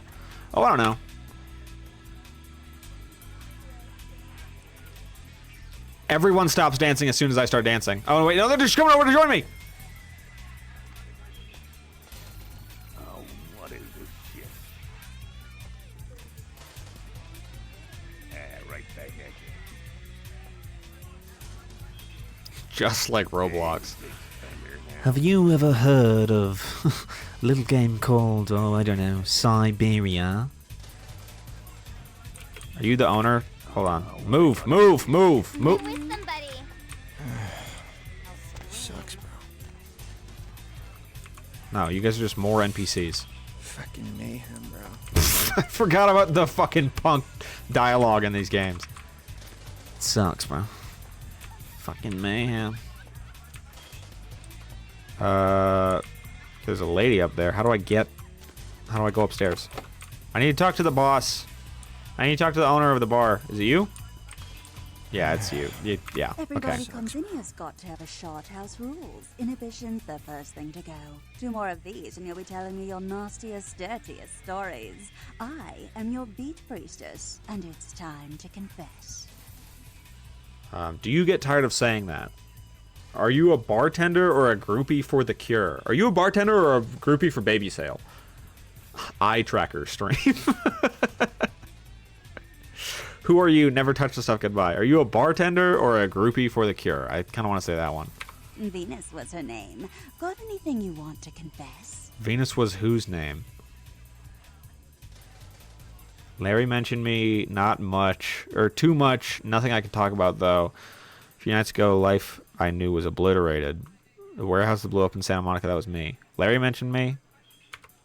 Speaker 2: I don't know. Everyone stops dancing as soon as I start dancing. Oh, wait, no, they're just coming over to join me!
Speaker 4: Oh, what is this shit? Right back at you.
Speaker 2: Just like Roblox. Have you ever heard of a little game called, oh, I don't know, Siberia? Are you the owner? Hold on. Move, move, move, move.
Speaker 10: With somebody.
Speaker 3: Sucks, bro.
Speaker 2: No, you guys are just more NPCs.
Speaker 3: Fucking mayhem, bro.
Speaker 2: I forgot about the fucking punk dialogue in these games. It sucks, bro. Fucking mayhem. There's a lady up there. How do I go upstairs? I need to talk to the boss. I need to talk to the owner of the bar. Is it you? Yeah, it's you. Yeah,
Speaker 10: Everybody
Speaker 2: okay.
Speaker 10: comes in here's got to have a shot. House rules. Inhibition's the first thing to go. 2 more of these and you'll be telling me your nastiest, dirtiest stories. I am your beat priestess, and it's time to confess.
Speaker 2: Do you get tired of saying that? Are you a bartender or a groupie for the cure? Are you a bartender or a groupie for baby sale? Eye tracker stream. Who are you? Never touch the stuff goodbye. Are you a bartender or a groupie for the cure? I kind of want to say that one.
Speaker 10: Venus was her name. Got anything you want to confess?
Speaker 2: Venus was whose name? Larry mentioned me, not much, or too much. Nothing I can talk about, though. A few nights ago, life I knew was obliterated. The warehouse that blew up in Santa Monica, that was me. Larry mentioned me.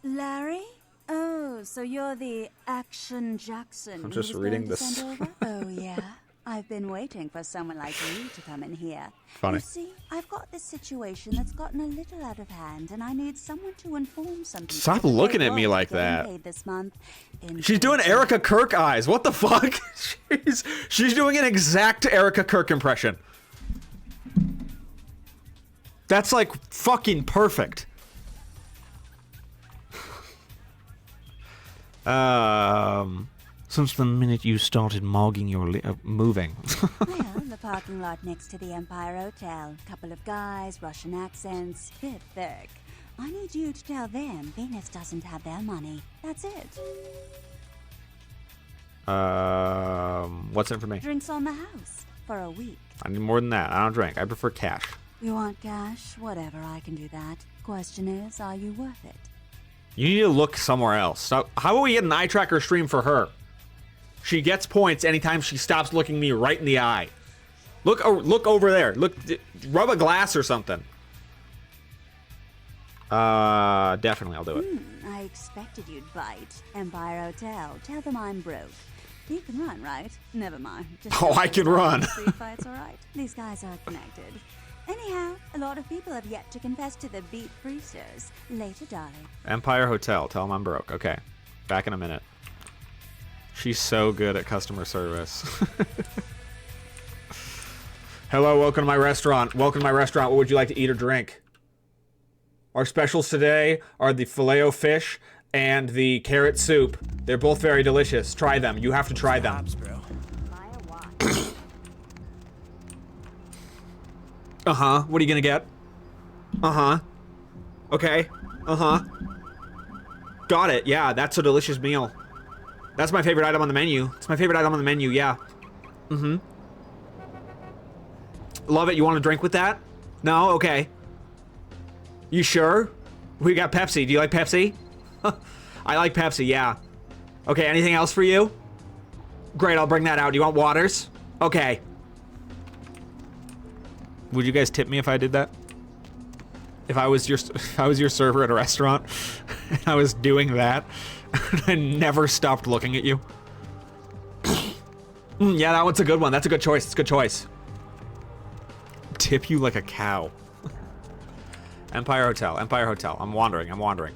Speaker 10: Larry? Oh, so you're the Action Jackson.
Speaker 2: I'm just
Speaker 10: who was
Speaker 2: reading
Speaker 10: going to
Speaker 2: this.
Speaker 10: send over? Oh, yeah? I've been waiting for someone like you to come in here.
Speaker 2: Funny.
Speaker 10: You see, I've got this situation that's gotten a little out of hand, and I need someone to inform some people.
Speaker 2: Stop
Speaker 10: that they
Speaker 2: looking at me
Speaker 10: won't
Speaker 2: like
Speaker 10: be getting
Speaker 2: that.
Speaker 10: paid this month in
Speaker 2: She's doing
Speaker 10: person.
Speaker 2: Erica Kirk eyes. What the fuck? She's doing an exact Erica Kirk impression. That's like fucking perfect. Since the minute you started mogging your moving.
Speaker 10: Well, the parking lot next to the Empire Hotel. Couple of guys, Russian accents, bit thick. I need you to tell them Venus doesn't have their money. That's it.
Speaker 2: What's in it for me?
Speaker 10: Drinks on the house for a week.
Speaker 2: I need more than that. I don't drink. I prefer cash.
Speaker 10: You want cash? Whatever, I can do that. Question is, are you worth it?
Speaker 2: You need to look somewhere else. So, how about we get an eye tracker stream for her? She gets points anytime she stops looking me right in the eye. Look over there. Look, rub a glass or something. Definitely, I'll do it.
Speaker 10: I expected you'd bite. Empire Hotel. Tell them I'm broke. You can run, right? Never mind. Just
Speaker 2: Oh, I can run.
Speaker 10: Street fights, all right. These guys are connected. Anyhow, a lot of people have yet to confess to the beat priestess. Later, darling.
Speaker 2: Empire Hotel. Tell them I'm broke. Okay. Back in a minute. She's so good at customer service. Hello, welcome to my restaurant. Welcome to my restaurant. What would you like to eat or drink? Our specials today are the filet-o-fish and the carrot soup. They're both very delicious. Try them. You have to try them. Uh-huh. What are you gonna get? Uh-huh. Okay. Uh-huh. Got it. Yeah, that's a delicious meal. That's my favorite item on the menu. It's my favorite item on the menu, yeah. Mm-hmm. Love it. You want a drink with that? No? Okay. You sure? We got Pepsi. Do you like Pepsi? I like Pepsi, yeah. Okay, anything else for you? Great, I'll bring that out. Do you want waters? Okay. Would you guys tip me if I did that? If I was your server at a restaurant and I was doing that and I never stopped looking at you. Yeah, that one's a good one. That's a good choice. It's a good choice. Tip you like a cow. Empire Hotel. Empire Hotel. I'm wandering.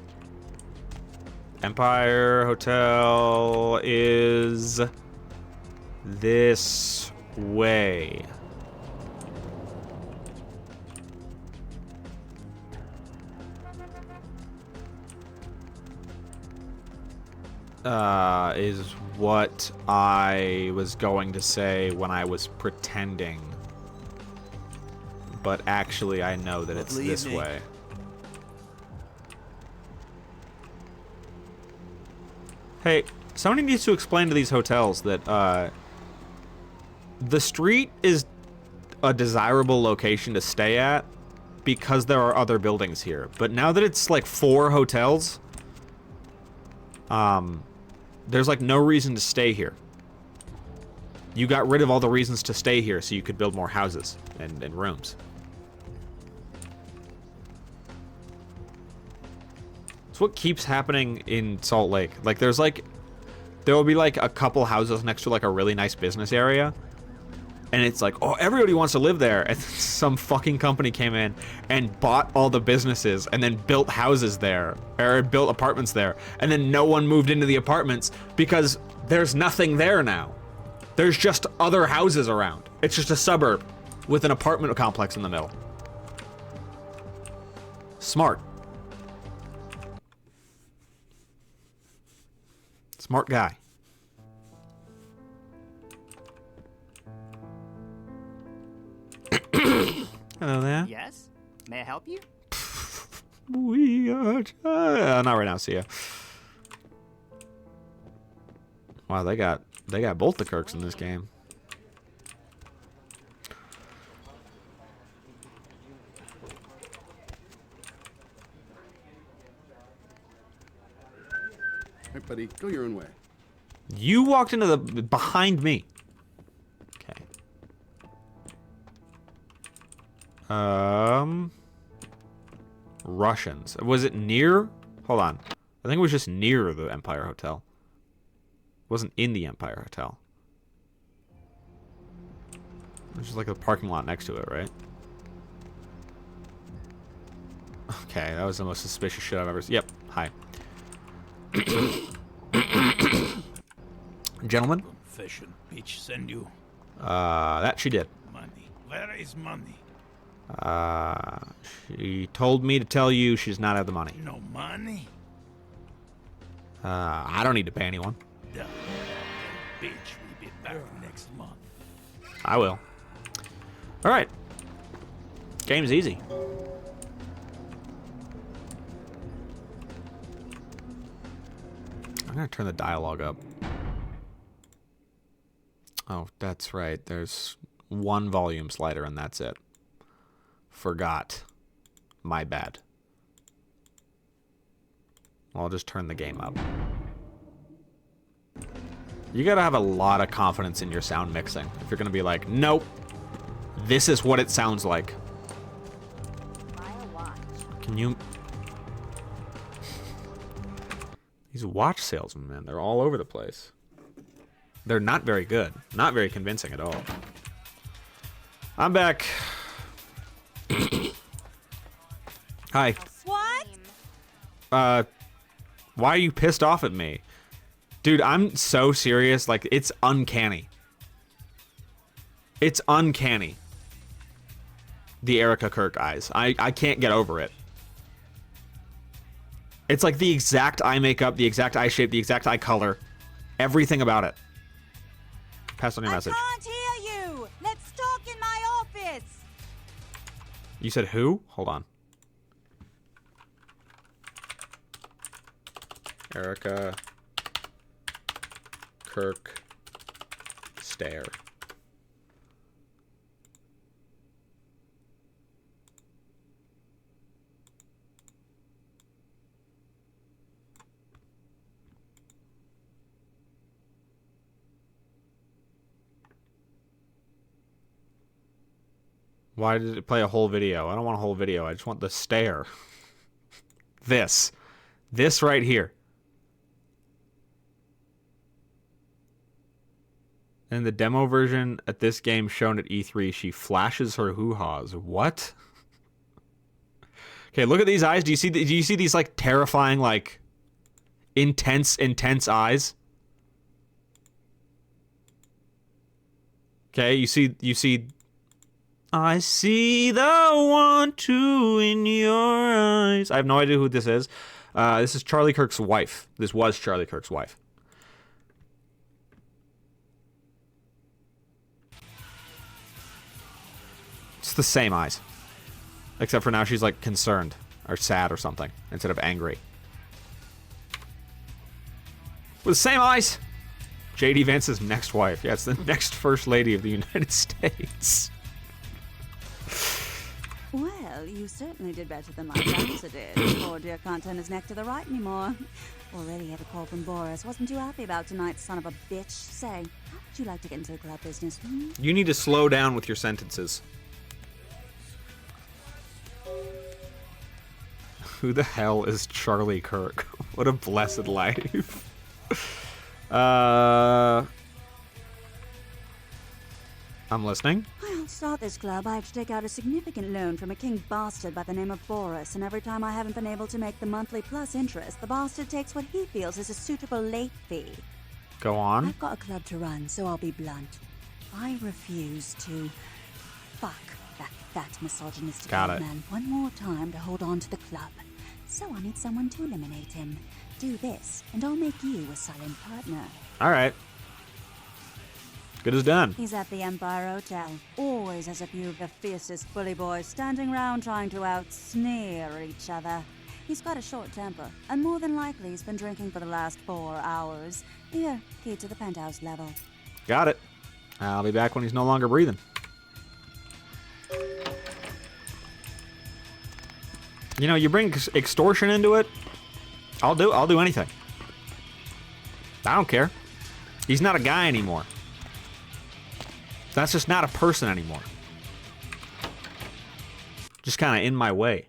Speaker 2: Empire Hotel is this way. Is what I was going to say when I was pretending. But actually, I know that it's this way. Hey, somebody needs to explain to these hotels that, the street is a desirable location to stay at because there are other buildings here. But now that it's like 4 hotels, there's like no reason to stay here. You got rid of all the reasons to stay here so you could build more houses and rooms. It's what keeps happening in Salt Lake. Like there will be like a couple houses next to like a really nice business area. And it's like, oh, everybody wants to live there. And some fucking company came in and bought all the businesses and then built houses there, or built apartments there. And then no one moved into the apartments because there's nothing there now. There's just other houses around. It's just a suburb with an apartment complex in the middle. Smart. Smart guy. Hello there.
Speaker 11: Yes? May I help you?
Speaker 2: We are... not right now, see ya. Wow, they got both the Kirks in this game.
Speaker 12: Hey, buddy, go your own way.
Speaker 2: You walked into the... behind me. Okay. Russians. Was it near? Hold on. I think it was just near the Empire Hotel. It wasn't in the Empire Hotel. It was just like a parking lot next to it, right? Okay, that was the most suspicious shit I've ever seen. Yep. Hi. Gentlemen?
Speaker 13: Confession, bitch, send you.
Speaker 2: That she did.
Speaker 13: Money. Where is money?
Speaker 2: She told me to tell you she does not have the money.
Speaker 13: No money?
Speaker 2: I don't need to pay anyone.
Speaker 13: Dumb. Bitch will be back next month.
Speaker 2: I will. Alright. Game's easy. I'm gonna turn the dialogue up. Oh, that's right. There's one volume slider and that's it. Forgot. My bad. Well, I'll just turn the game up. You gotta have a lot of confidence in your sound mixing. If you're gonna be like, nope, this is what it sounds like. Can you... These watch salesmen, man, they're all over the place. They're not very good. Not very convincing at all. I'm back. Hi.
Speaker 10: What?
Speaker 2: Why are you pissed off at me? Dude, I'm so serious. Like, it's uncanny. It's uncanny. The Erica Kirk eyes. I can't get over it. It's like the exact eye makeup, the exact eye shape, the exact eye color. Everything about it. Pass on your message.
Speaker 10: I can't hear you. Let's talk in my office.
Speaker 2: You said who? Hold on. Erica Kirk stare. Why did it play a whole video? I don't want a whole video. I just want the stare. This. This right here. In the demo version at this game shown at E3, she flashes her hoo-haws. What? Okay, look at these eyes. Do you see these like terrifying, like intense eyes? Okay, you see I see the one, two in your eyes. I have no idea who this is. This is Charlie Kirk's wife. This was Charlie Kirk's wife. It's the same eyes. Except for now she's like concerned or sad or something instead of angry. With the same eyes. J.D. Vance's next wife. Yeah, it's the next First Lady of the United States.
Speaker 10: Well, you certainly did better than my bouncer did. Poor dear can't turn his neck to the right anymore. Already had a call from Boris. Wasn't too happy about tonight's son of a bitch. Say, how would you like to get into the club business?
Speaker 2: You need to slow down with your sentences. Who the hell is Charlie Kirk? What a blessed life. I'm listening.
Speaker 10: Well, to start this club, I have to take out a significant loan from a king bastard by the name of Boris, and every time I haven't been able to make the monthly plus interest, the bastard takes what he feels is a suitable late fee.
Speaker 2: Go on.
Speaker 10: I've got a club to run, so I'll be blunt. I refuse to fuck that misogynistic
Speaker 2: Got
Speaker 10: old
Speaker 2: it.
Speaker 10: man one more time to hold on to the club. So I need someone to eliminate him. Do this, and I'll make you a silent partner.
Speaker 2: All right. Good as done.
Speaker 10: He's at the Empire Hotel. Always has a few of the fiercest bully boys standing around trying to out-sneer each other. He's got a short temper, and more than likely he's been drinking for the last 4 hours. Here, key to the penthouse level.
Speaker 2: Got it. I'll be back when he's no longer breathing. You know, you bring extortion into it, I'll do anything. I don't care. He's not a guy anymore. That's just not a person anymore. Just kind of in my way.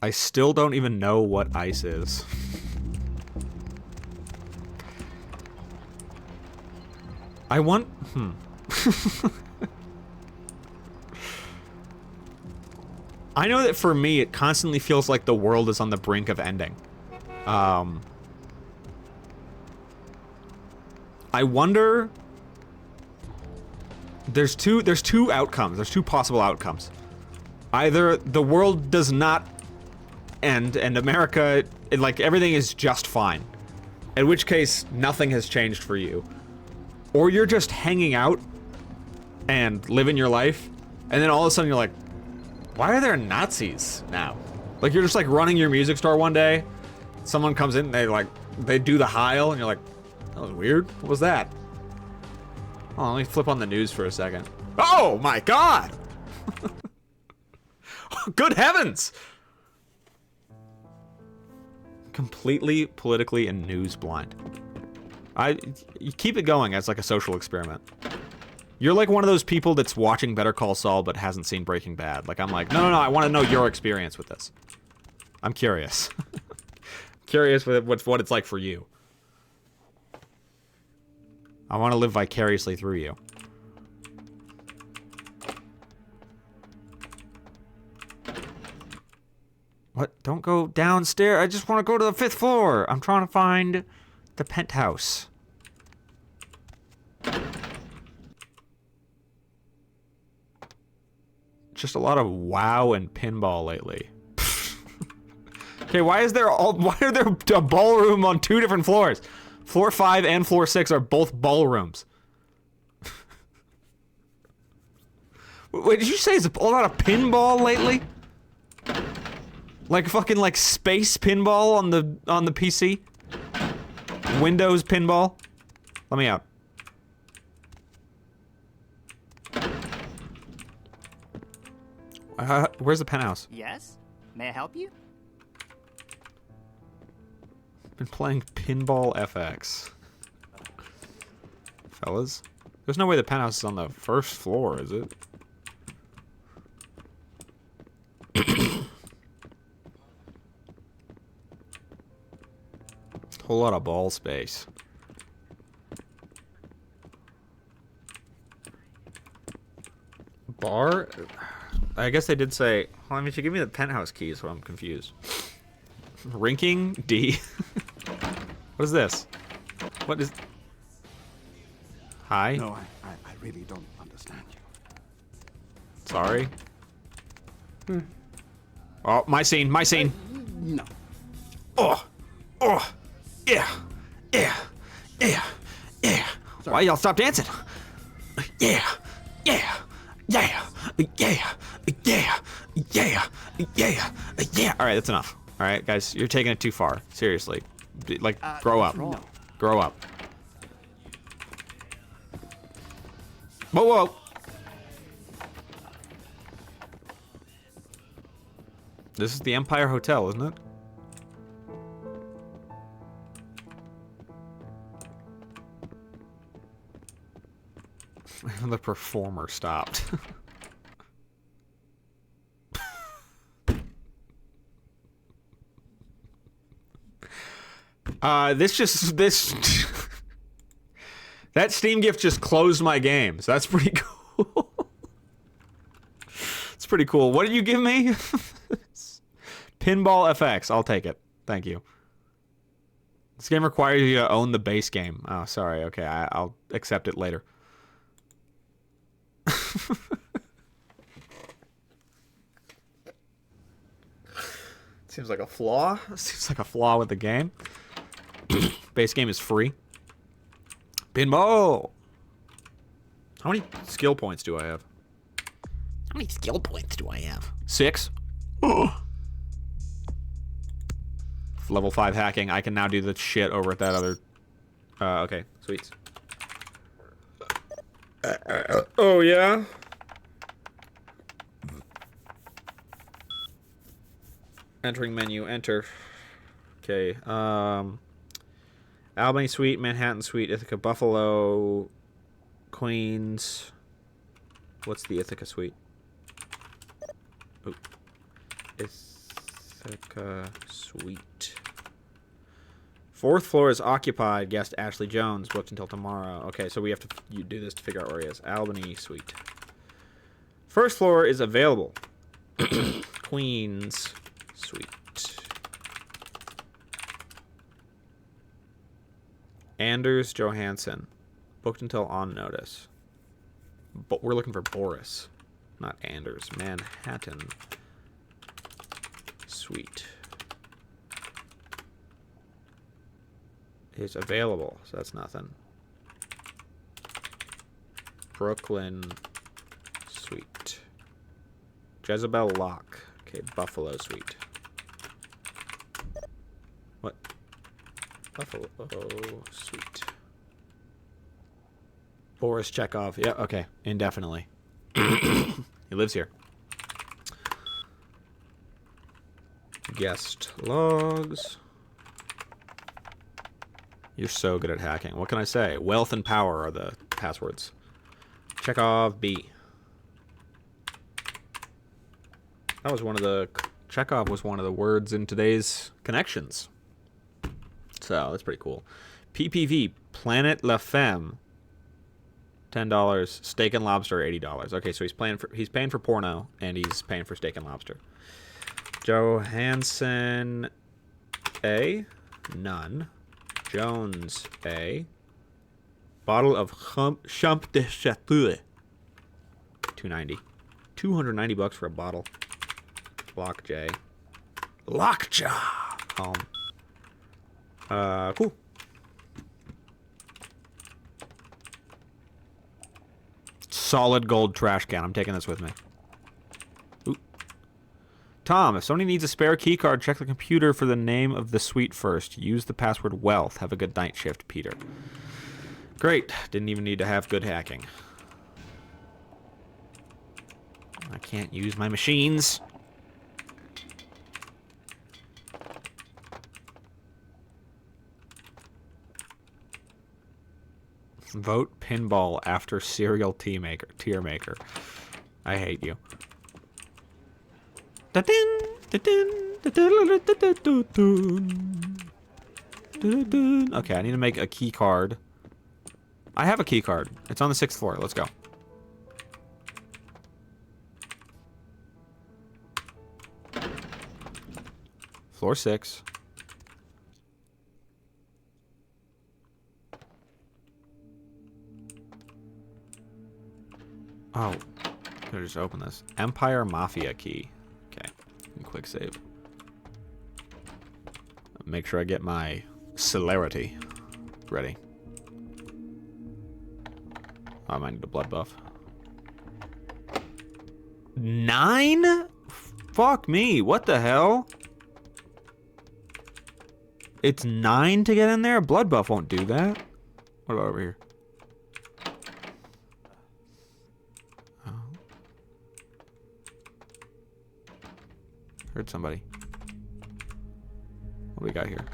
Speaker 2: I still don't even know what ice is. I want... I know that for me, it constantly feels like the world is on the brink of ending. I wonder... There's two outcomes. There's two possible outcomes. Either the world does not end and America, like, everything is just fine. In which case, nothing has changed for you. Or you're just hanging out and living your life, and then all of a sudden you're like, why are there Nazis now? Like, you're just like running your music store one day, someone comes in, they do the Heil, and you're like, that was weird. What was that? Oh, let me flip on the news for a second. Oh my god! Good heavens! Completely politically and news blind. You keep it going as like a social experiment. You're like one of those people that's watching Better Call Saul but hasn't seen Breaking Bad. Like, I'm like, no, I want to know your experience with this. I'm curious. Curious with what it's like for you. I want to live vicariously through you. What? Don't go downstairs. I just want to go to the 5th floor. I'm trying to find the penthouse. Just a lot of WoW and pinball lately. Okay, why are there a ballroom on 2 different floors? Floor 5 and floor 6 are both ballrooms. Wait, did you say it's a lot of pinball lately? Like fucking like space pinball on the PC? Windows pinball? Let me out. Where's the penthouse?
Speaker 11: Yes? May I help you?
Speaker 2: Been playing Pinball FX. Fellas? There's no way the penthouse is on the 1st floor, is it? Whole lot of ball space. Bar? I guess they did say, well, I mean, if you give me the penthouse key, so I'm confused. Rinking? D? What is this? What is... Hi?
Speaker 12: No, I really don't understand you.
Speaker 2: Sorry? Oh, my scene, my scene.
Speaker 12: No.
Speaker 2: Oh, yeah. Why y'all stop dancing? Yeah. All right, that's enough. All right, guys, you're taking it too far. Seriously, like, grow up.
Speaker 12: No.
Speaker 2: Grow up. Whoa. This is the Empire Hotel, isn't it? The performer stopped. This that Steam gift just closed my games. That's pretty cool. It's pretty cool. What did you give me? Pinball FX. I'll take it. Thank you. This game requires you to own the base game. Oh, sorry. Okay, I'll accept it later. Seems like a flaw. Seems like a flaw with the game. Base game is free. Pinball! How many skill points do I have? How many skill points do I have? 6. Oh. Level 5 hacking. I can now do the shit over at that other... okay. Sweets. Oh, yeah? Entering menu. Enter. Okay. Albany Suite, Manhattan Suite, Ithaca Buffalo, Queens. What's the Ithaca Suite? Oh. Ithaca Suite. 4th floor is occupied. Guest Ashley Jones. Booked until tomorrow. Okay, so we have to do this to figure out where he is. Albany Suite. 1st floor is available. Queens Suite. Anders Johansson. Booked until on notice. But we're looking for Boris, not Anders. Manhattan Suite is available, so that's nothing. Brooklyn Suite. Jezebel Lock. Okay, Buffalo Suite. What? Buffalo Suite. Boris Chekhov. Yeah, okay. Indefinitely. He lives here. Guest logs. You're so good at hacking. What can I say? Wealth and power are the passwords. Chekhov B. That was one of the... Chekhov was one of the words in today's connections. So, that's pretty cool. PPV, Planet La Femme. $10. Steak and lobster, $80. Okay, so he's paying for porno, and he's paying for steak and lobster. Johansson A. None. Jones A. Bottle of Champ de Chateau. $2.90. $290 for a bottle. Lockjaw. Lockjaw. Home. Cool. Solid gold trash can. I'm taking this with me. Ooh. Tom, if somebody needs a spare key card, check the computer for the name of the suite first. Use the password wealth. Have a good night shift, Peter. Great. Didn't even need to have good hacking. I can't use my machines. Vote pinball after serial tier maker. I hate you. Okay, I need to make a key card. I have a key card. It's on the 6th floor. Let's go. Floor 6. Oh, could just open this. Empire Mafia key. Okay, quick save. Make sure I get my celerity ready. Oh, I might need a blood buff. 9? Fuck me, what the hell? It's 9 to get in there? Blood buff won't do that. What about over here? Heard somebody. What do we got here?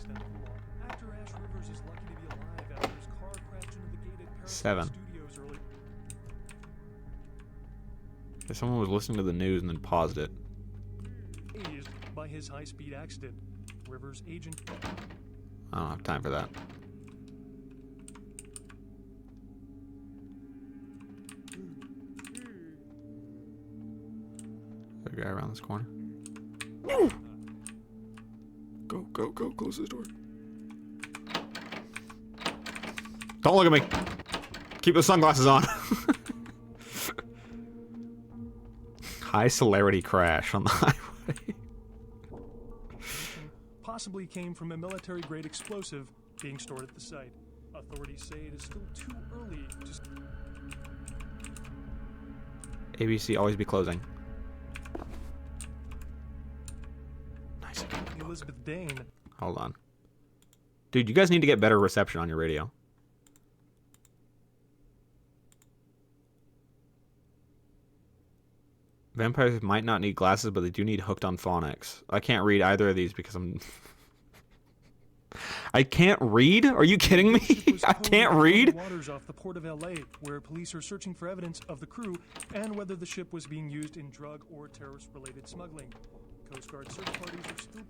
Speaker 2: 7. If someone was listening to the news and then paused it.
Speaker 14: By his high-speed accident, Rivers' agent.
Speaker 2: I don't have time for that. There's a guy around this corner. Go, go, go, close this door. Don't look at me. Keep those sunglasses on. High celerity crash on the highway.
Speaker 14: Possibly came from a military-grade explosive being stored at the site. Authorities say it is still too early to...
Speaker 2: ABC always be closing. Nice.
Speaker 14: Elizabeth Dane.
Speaker 2: Hold on. Dude, you guys need to get better reception on your radio. Vampires might not need glasses, but they do need hooked on phonics. I can't read either of these because I'm... I can't read? Are you kidding me? I can't read?
Speaker 14: Waters off the port of LA, where police are searching for evidence of the crew and whether the ship was being used in drug or terrorist-related smuggling. Coast Guard search parties are still...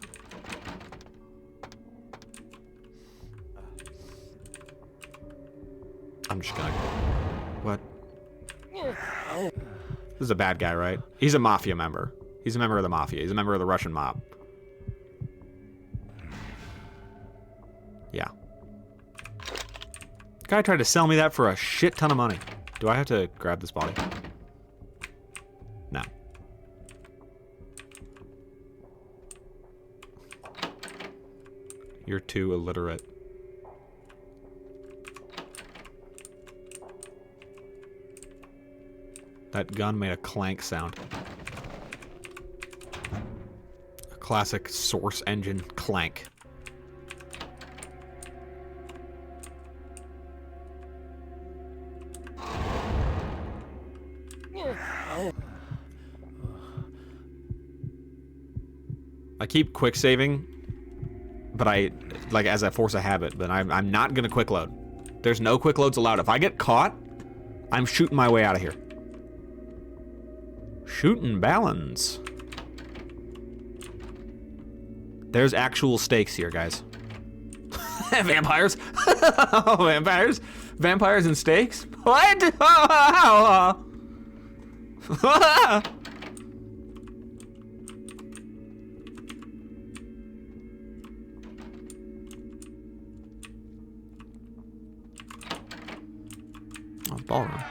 Speaker 2: I'm just gonna... What? This is a bad guy, right? He's a mafia member. He's a member of the mafia. He's a member of the Russian mob. Yeah. Guy tried to sell me that for a shit ton of money. Do I have to grab this body? No. You're too illiterate. That gun made a clank sound. A classic Source engine clank. I keep quick saving, but I, like, as a force of habit, but I'm not gonna quick load. There's no quick loads allowed. If I get caught, I'm shooting my way out of here. Shooting balance. There's actual stakes here, guys. Vampires? Oh, vampires? Vampires and stakes? What? Oh, ballroom.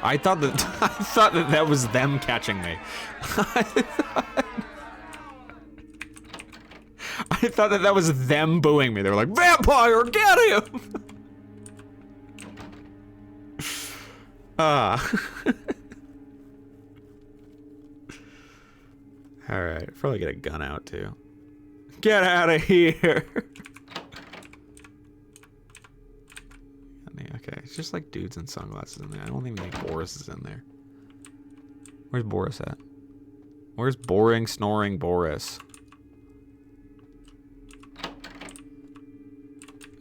Speaker 2: I thought that was them catching me. I thought that was them booing me. They were like, "Vampire, get him!" All right, probably get a gun out too. Get out of here! Okay, it's just like dudes in sunglasses in there. I don't even think Boris is in there. Where's Boris at? Where's boring, snoring Boris?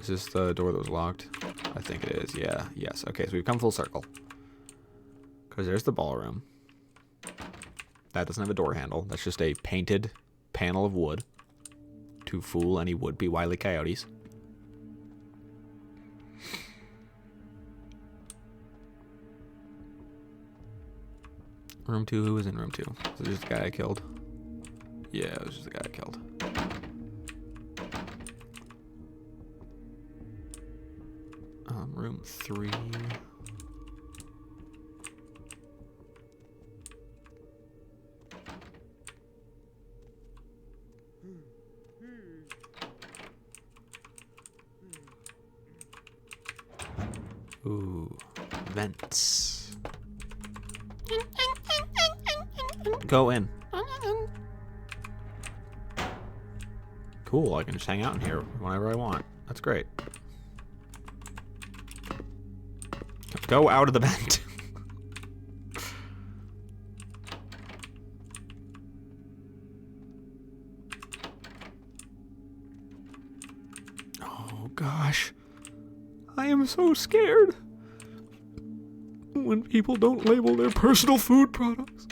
Speaker 2: Is this the door that was locked? I think it is, yeah. Yes, okay, so we've come full circle. Because there's the ballroom. That doesn't have a door handle. That's just a painted panel of wood to fool any would-be wily coyotes. Room 2, who was in room 2? Was it just the guy I killed? Yeah, it was just the guy I killed. Room 3. Ooh, vents. Go in. Cool, I can just hang out in here whenever I want. That's great. Go out of the vent. Oh gosh. I am so scared when people don't label their personal food products.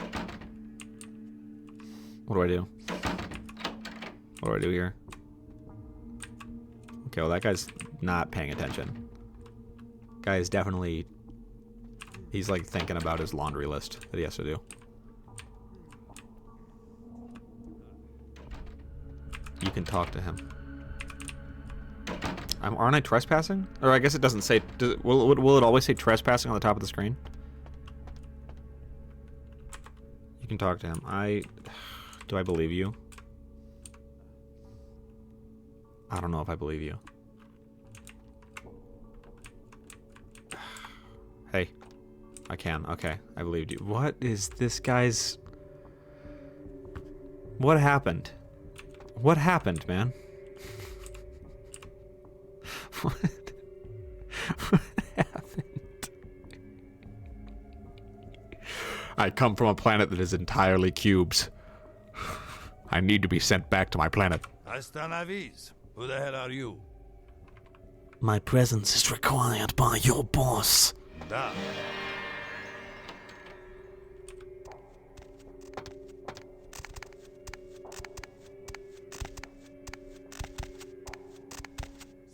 Speaker 2: What do I do? What do I do here? Okay, well that guy's not paying attention. Guy is definitely... He's like thinking about his laundry list that he has to do. You can talk to him. Aren't I trespassing? Or I guess it doesn't say... Will it always say trespassing on the top of the screen? You can talk to him. Do I believe you? I don't know if I believe you. Hey. I can. Okay. I believed you. What is this guy's... What happened? What happened, man? What happened? I come from a planet that is entirely cubes. I need to be sent back to my planet.
Speaker 13: Astanavis, who the hell are you?
Speaker 15: My presence is required by your boss.
Speaker 13: Da.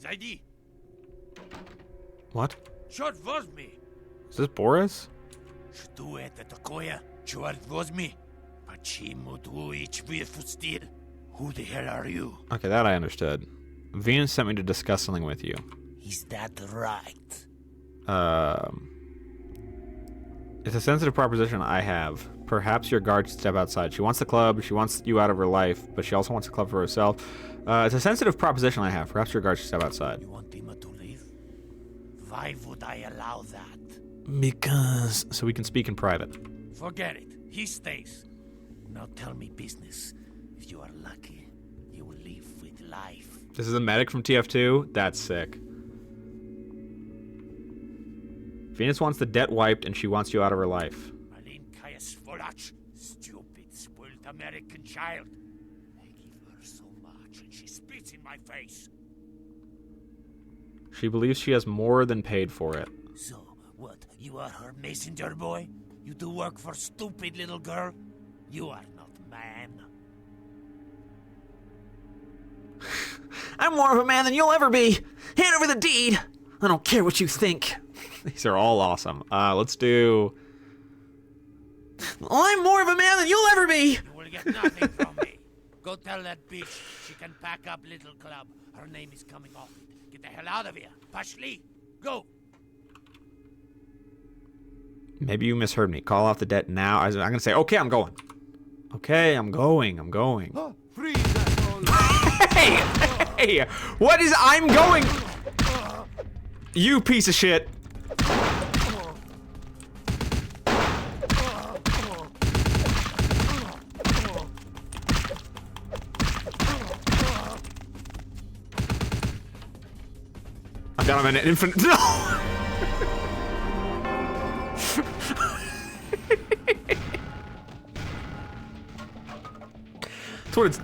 Speaker 13: Zайди.
Speaker 2: What?
Speaker 13: Черт возьми.
Speaker 2: Is this Boris?
Speaker 13: Что это такое? Черт возьми. Почему двоечь выпустил? Who the hell are you?
Speaker 2: Okay, that I understood. Venus sent me to discuss something with you.
Speaker 13: Is that right?
Speaker 2: It's a sensitive proposition I have. Perhaps your guard should step outside. She wants the club, she wants you out of her life, but she also wants the club for herself. It's a sensitive proposition I have. Perhaps your guard should step outside.
Speaker 13: You want him to leave? Why would I allow that?
Speaker 15: Because...
Speaker 2: So we can speak in private.
Speaker 13: Forget it. He stays. Now tell me business. If you are lucky, you will leave with life.
Speaker 2: This is a medic from TF2? That's sick. Venus wants the debt wiped and she wants you out of her life.
Speaker 13: Malinkaya Svolach, stupid, spoiled American child. I give her so much and she spits in my face.
Speaker 2: She believes she has more than paid for it.
Speaker 13: So, what? You are her messenger boy? You do work for stupid little girl? You are not man.
Speaker 15: I'm more of a man than you'll ever be. Hand over the deed. I don't care what you think.
Speaker 2: These are all awesome. Let's do...
Speaker 15: I'm more of a man than you'll ever be.
Speaker 13: You will get nothing from me. Go tell that bitch she can pack up little club. Her name is coming off it. Get the hell out of here. Pashli, go.
Speaker 2: Maybe you misheard me. Call off the debt now. I'm going to say, okay, I'm going. Okay, I'm going. Hey! What is I'm going? You piece of shit. I got him in an infinite. No!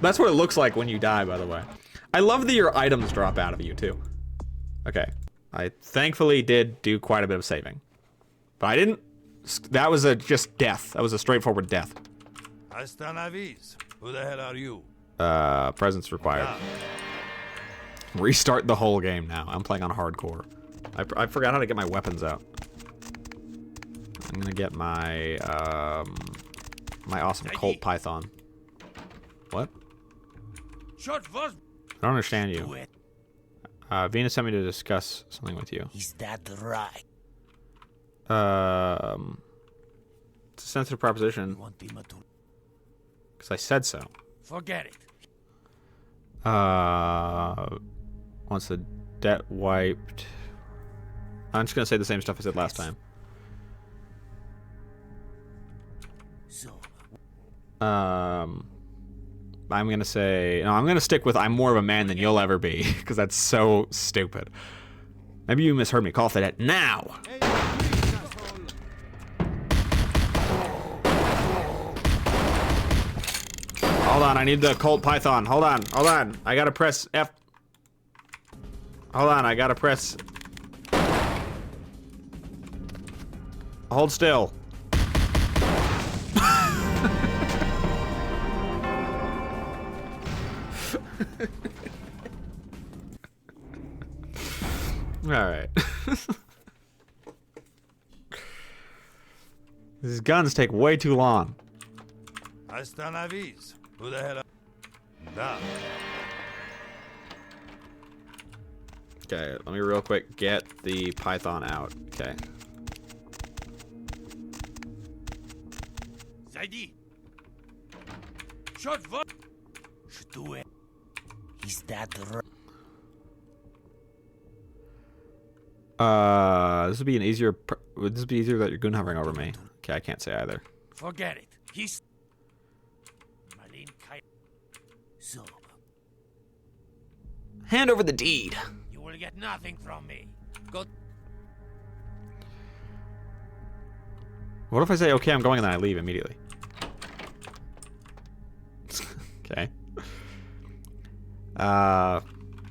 Speaker 2: That's what it looks like when you die, by the way. I love that your items drop out of you, too. Okay. I thankfully did do quite a bit of saving. But I didn't... That was just death. That was a straightforward death.
Speaker 13: Astanavis, who the hell are you?
Speaker 2: Presence required. Restart the whole game now. I'm playing on hardcore. I forgot how to get my weapons out. I'm gonna get my, my awesome Colt Python. What? I don't understand you. Venus sent me to discuss something with you.
Speaker 13: Is that right?
Speaker 2: It's a sensitive proposition. Because I said so.
Speaker 13: Forget it.
Speaker 2: Once the debt wiped. I'm just gonna say the same stuff I said last time.
Speaker 13: So.
Speaker 2: I'm gonna say no. I'm gonna stick with I'm more of a man than you'll ever be because that's so stupid. Maybe you misheard me. Call for that now. Hold on, I need the Colt Python. Hold on. I gotta press F. Hold on, I gotta press. Hold still. Alright. These guns take way too long.
Speaker 13: Astanavis, who the hell are... Da.
Speaker 2: Okay, let me real quick get the python out. Okay.
Speaker 13: Zaidi. Shot what? Do it. Is that right?
Speaker 2: This would be an easier. Would this be easier that you're goon hovering over me? Okay, I can't say either.
Speaker 13: Forget it. He's. Marlene Kai. So.
Speaker 15: Hand over the deed.
Speaker 13: You will get nothing from me. Go.
Speaker 2: What if I say, okay, I'm going, and then I leave immediately? Okay.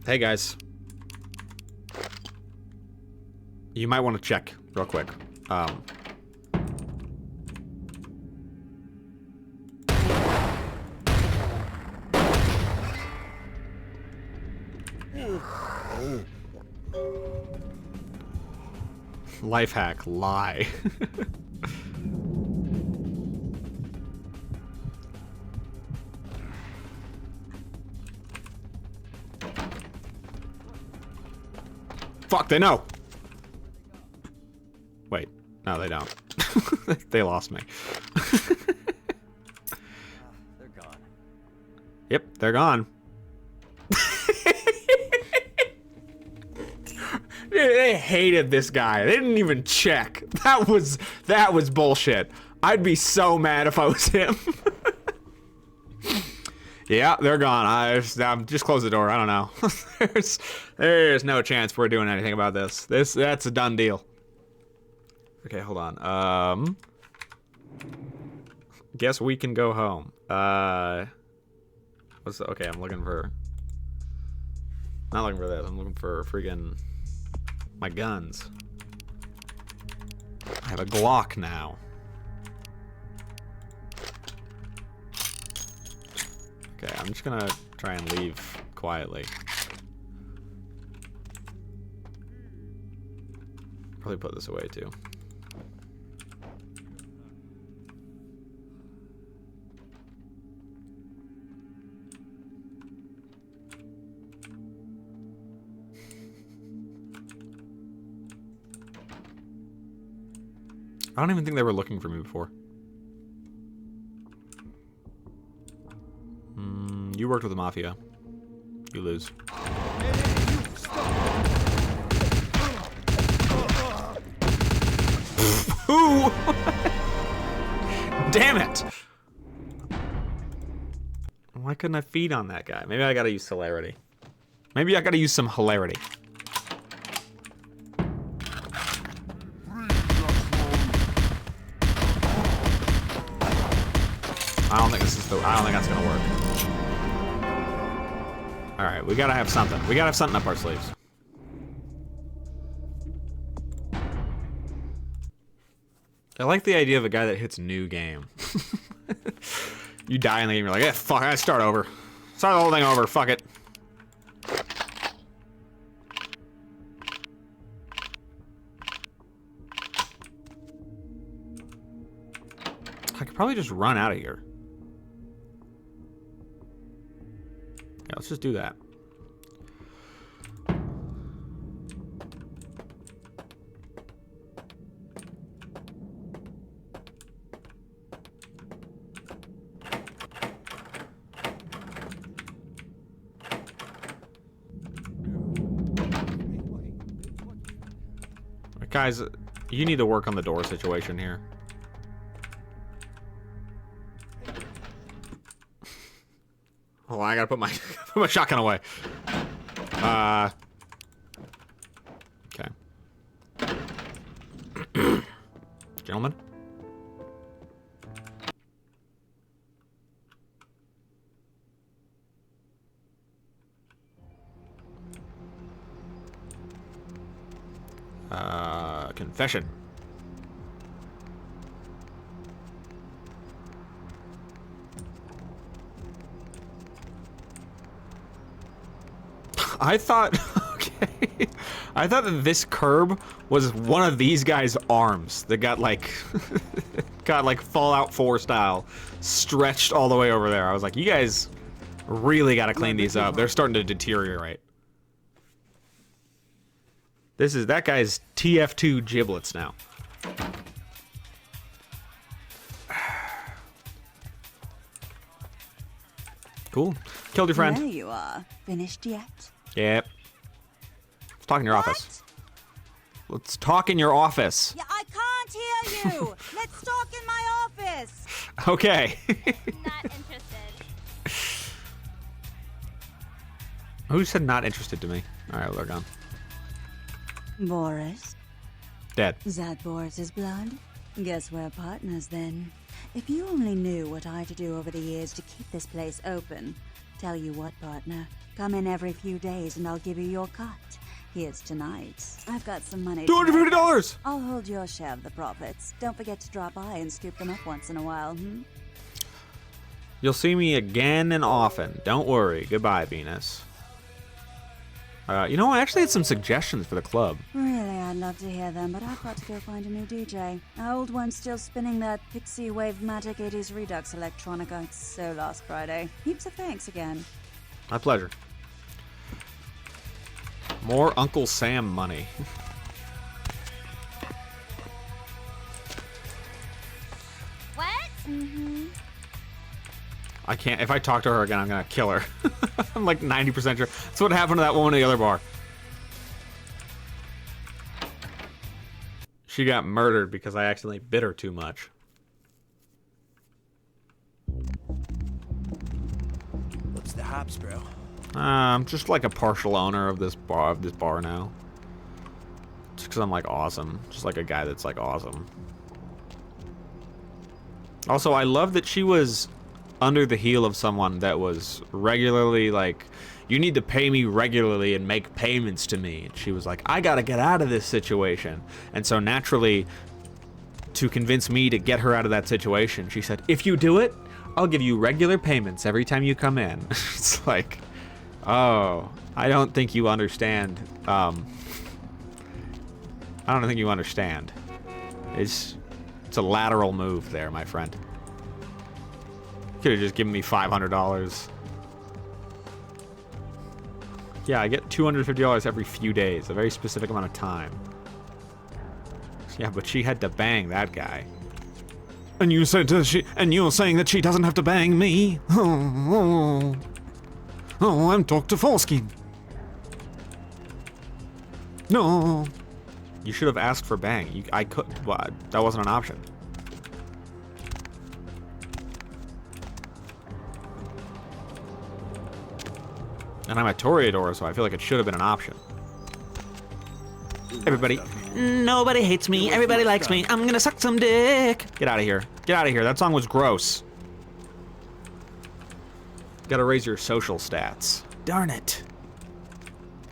Speaker 2: Hey guys. You might want to check real quick. Life hack, lie. Fuck, they know. Wait, no, they don't. They lost me.
Speaker 16: They're gone.
Speaker 2: Yep, they're gone. They hated this guy. They didn't even check. That was bullshit. I'd be so mad if I was him. Yeah, they're gone. Just close the door. I don't know. There's no chance we're doing anything about this. That's a done deal. Okay, hold on. Guess we can go home. Okay, I'm looking for. Not looking for this. I'm looking for freaking my guns. I have a Glock now. Okay, I'm just gonna try and leave quietly. Probably put this away too. I don't even think they were looking for me before. You worked with the mafia. You lose. Ooh! Damn it! Why couldn't I feed on that guy? Maybe I gotta use hilarity. Maybe I gotta use some hilarity. I don't think that's gonna work. Alright, we gotta have something. We gotta have something up our sleeves. I like the idea of a guy that hits new game. You die in the game, you're like, eh, fuck, I start over. Start the whole thing over, fuck it. I could probably just run out of here. Yeah, let's just do that. Guys, you need to work on the door situation here. Oh, I gotta put my shotgun away. Okay. Gentlemen. Confession. I thought, okay, I thought that this curb was one of these guys' arms that got like, Fallout 4 style, stretched all the way over there. I was like, you guys really got to clean these up. They're starting to deteriorate. That guy's TF2 giblets now. Cool. Killed your friend.
Speaker 10: There you are. Finished yet?
Speaker 2: Yep. Let's talk in your office. Let's talk in your office.
Speaker 10: Yeah, I can't hear you. Let's talk in my office.
Speaker 2: Okay.
Speaker 16: Not interested.
Speaker 2: Who said not interested to me? All right, we're gone.
Speaker 10: Boris?
Speaker 2: Dead.
Speaker 10: Is that Boris's blood? Guess we're partners then. If you only knew what I had to do over the years to keep this place open. Tell you what, partner. Come in every few days and I'll give you your cut. Here's tonight. I've got some money.
Speaker 2: $250!
Speaker 10: I'll hold your share of the profits. Don't forget to drop by and scoop them up once in a while,
Speaker 2: You'll see me again and often. Don't worry. Goodbye, Venus. You know, I actually had some suggestions for the club.
Speaker 10: Really, I'd love to hear them, but I've got to go find a new DJ. Our old one's still spinning that Pixie Wave-matic 80s Redux electronica. It's so last Friday. Heaps of thanks again.
Speaker 2: My pleasure. More Uncle Sam money.
Speaker 16: What?
Speaker 10: Mm-hmm.
Speaker 2: I can't. If I talk to her again, I'm gonna kill her. I'm like 90% sure. That's what happened to that woman at the other bar. She got murdered because I accidentally bit her too much.
Speaker 3: What's the hops, bro?
Speaker 2: I'm just like a partial owner of this bar now. Just because I'm like awesome. Just like a guy that's like awesome. Also, I love that she was under the heel of someone that was regularly like, you need to pay me regularly and make payments to me. And she was like, I gotta get out of this situation. And so naturally, to convince me to get her out of that situation, she said, if you do it, I'll give you regular payments every time you come in. It's like, oh, I don't think you understand. I don't think you understand. It's a lateral move there, my friend. Could have just given me $500. Yeah, I get $250 every few days, a very specific amount of time. Yeah, but she had to bang that guy. And you said and you're saying that she doesn't have to bang me? Oh, I'm Dr. Foreskin. No. You should have asked for bang. I couldn't. Well, that wasn't an option. And I'm a Toreador, so I feel like it should have been an option. Everybody. Nobody hates me. Everybody likes me. I'm gonna suck some dick. Get out of here. Get out of here. That song was gross. Gotta raise your social stats. Darn it.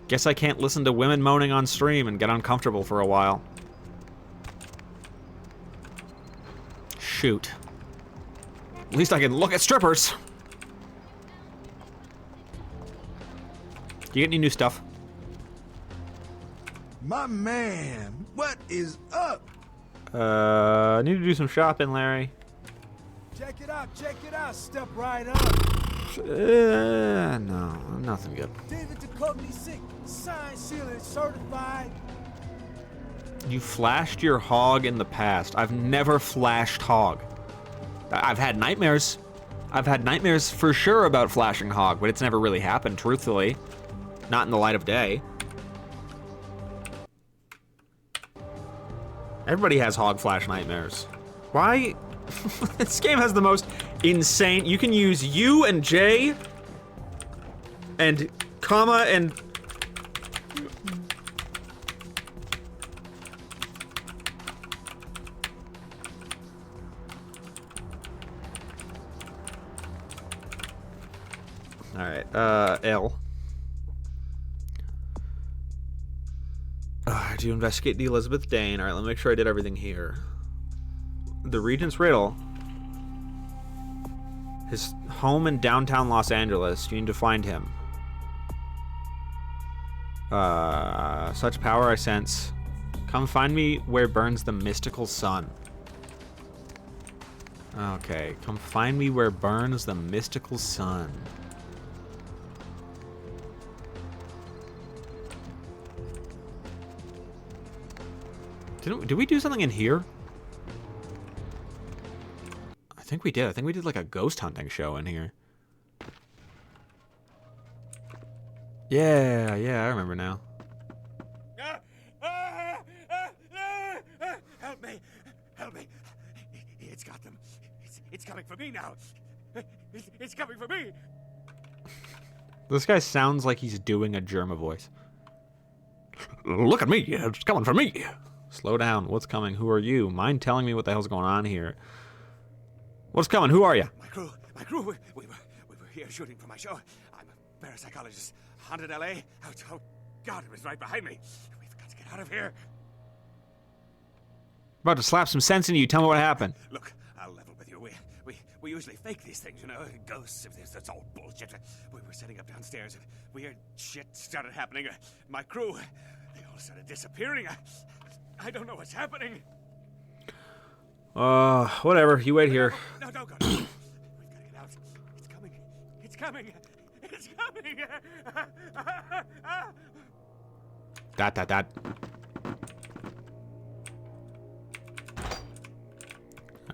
Speaker 2: Guess I can't listen to women moaning on stream and get uncomfortable for a while. Shoot. At least I can look at strippers. Do you get any new stuff?
Speaker 4: My man, what is up?
Speaker 2: I need to do some shopping, Larry.
Speaker 4: Check it out, step right up.
Speaker 2: No, nothing good.
Speaker 4: David Duchovny sick, signed, sealed, and certified.
Speaker 2: You flashed your hog in the past. I've never flashed hog. I've had nightmares. I've had nightmares for sure about flashing hog, but it's never really happened, truthfully. Not in the light of day. Everybody has hog flash nightmares. Why? This game has the most insane... You can use U and J and comma and... Alright, L. To investigate the Elizabeth Dane. Alright, let me make sure I did everything here. The Regent's Riddle. His home in downtown Los Angeles. You need to find him. Such power I sense. Come find me where burns the mystical sun. Okay, come find me where burns the mystical sun. Did we do something in here? I think we did. I think we did like a ghost hunting show in here. Yeah, I remember now.
Speaker 7: Help me! Help me! It's got them. It's coming for me now. It's coming for me.
Speaker 2: This guy sounds like he's doing a Germa voice. Look at me, it's coming for me. Slow down. What's coming? Who are you? Mind telling me what the hell's going on here? What's coming? Who are you?
Speaker 7: My crew. We were here shooting for my show. I'm a parapsychologist. Haunted L.A. Oh, God, it was right behind me. We've got to get out of here.
Speaker 2: About to slap some sense into you. Tell me what happened.
Speaker 7: Look, I'll level with you. We usually fake these things, you know, ghosts. That's all bullshit. We were setting up downstairs, and weird shit started happening. My crew, they all started disappearing. I don't know what's happening.
Speaker 2: Whatever. You wait here.
Speaker 7: No, don't go. We've got to get out. It's coming. It's coming. It's coming.
Speaker 2: Dot.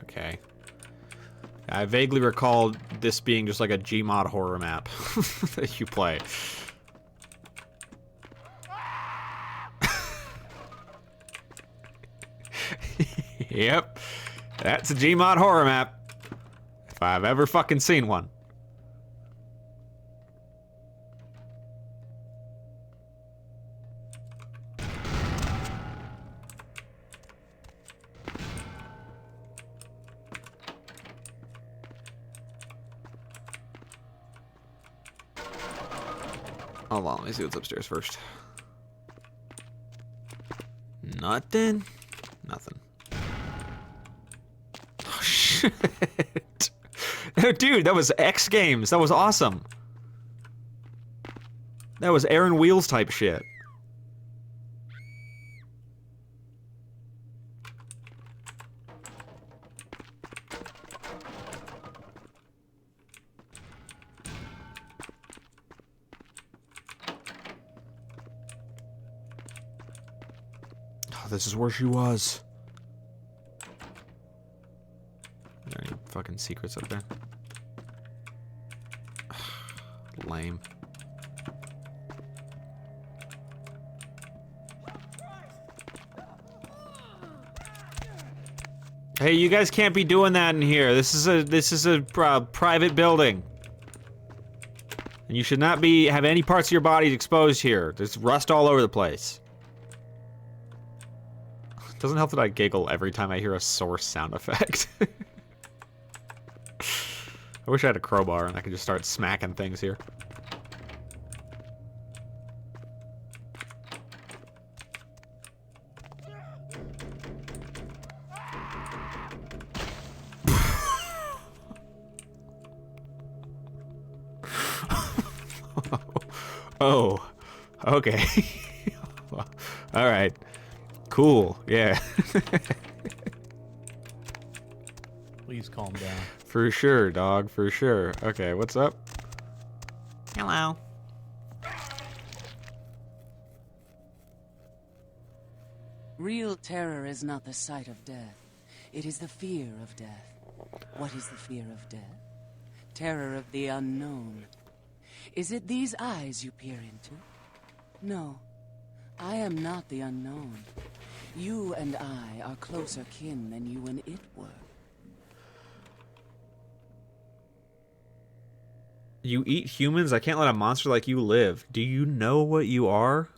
Speaker 2: Okay. I vaguely recall this being just like a Gmod horror map that you play. Yep. That's a Gmod horror map. If I've ever fucking seen one. Hold on, let me see what's upstairs first. Nothing. Oh, shit. Dude, that was X Games. That was awesome. That was Aaron Wheels type shit. This is where she was. Are there any fucking secrets up there? Lame. Hey, you guys can't be doing that in here. This is a private building. And you should not have any parts of your body exposed here. There's rust all over the place. Doesn't help that I giggle every time I hear a source sound effect. I wish I had a crowbar and I could just start smacking things here. Oh, okay. All right. Cool, yeah.
Speaker 17: Please calm down.
Speaker 2: For sure, dog, for sure. Okay, what's up? Hello.
Speaker 18: Real terror is not the sight of death. It is the fear of death. What is the fear of death? Terror of the unknown. Is it these eyes you peer into? No. I am not the unknown. You and I are closer kin than you and it were.
Speaker 2: You eat humans? I can't let a monster like you live. Do you know what you are?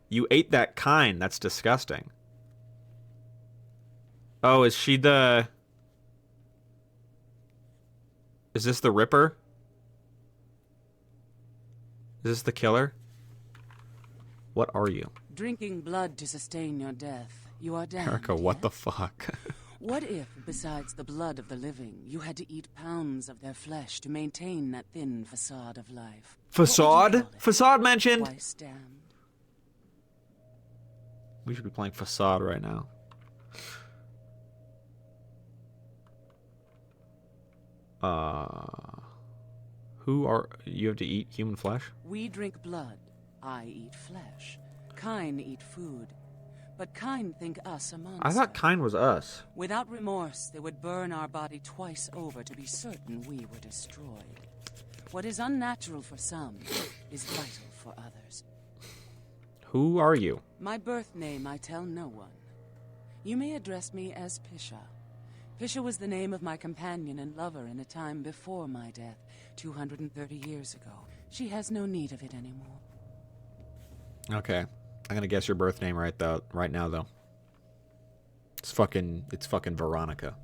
Speaker 2: You ate that kind. That's disgusting. Oh, is she the... Is this the Ripper? Is this the killer? What are you?
Speaker 18: Drinking blood to sustain your death. You are damned.
Speaker 2: Erica, what the fuck?
Speaker 18: What if, besides the blood of the living, you had to eat pounds of their flesh to maintain that thin facade of life?
Speaker 2: Facade? Facade mentioned?
Speaker 18: Why stand?
Speaker 2: We should be playing Facade right now. Who are... You have to eat human flesh?
Speaker 18: We drink blood. I eat flesh. Kine eat food. But kind think us a monster.
Speaker 2: I thought kind was us.
Speaker 18: Without remorse, they would burn our body twice over to be certain we were destroyed. What is unnatural for some is vital for others.
Speaker 2: Who are you?
Speaker 18: My birth name I tell no one. You may address me as Pisha. Pisha was the name of my companion and lover in a time before my death, 230 years ago. She has no need of it anymore.
Speaker 2: Okay. I'm gonna guess your birth name right now though. It's fucking Veronica.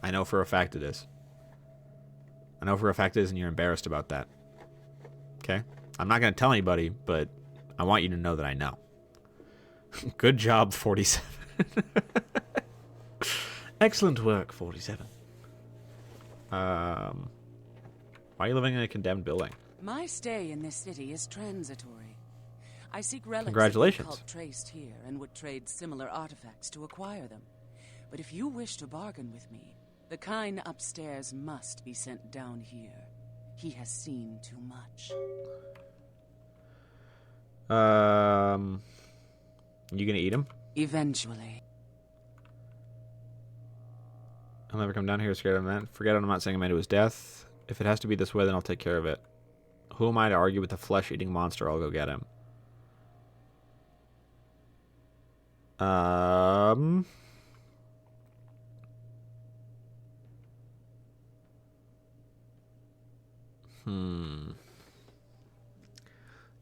Speaker 2: I know for a fact it is. I know for a fact it is, and you're embarrassed about that. Okay? I'm not gonna tell anybody, but I want you to know that I know. Good job, 47. Excellent work, 47. Why are you living in a condemned building?
Speaker 18: My stay in this city is transitory. I seek relics
Speaker 2: Congratulations.
Speaker 18: of the cult traced here and would trade similar artifacts to acquire them. But if you wish to bargain with me, the kind upstairs must be sent down here. He has seen too much.
Speaker 2: You gonna eat him?
Speaker 18: Eventually.
Speaker 2: I'll never come down here scared of that. Forget it, I'm not saying a man to his death. If it has to be this way, then I'll take care of it. Who am I to argue with the flesh-eating monster? I'll go get him.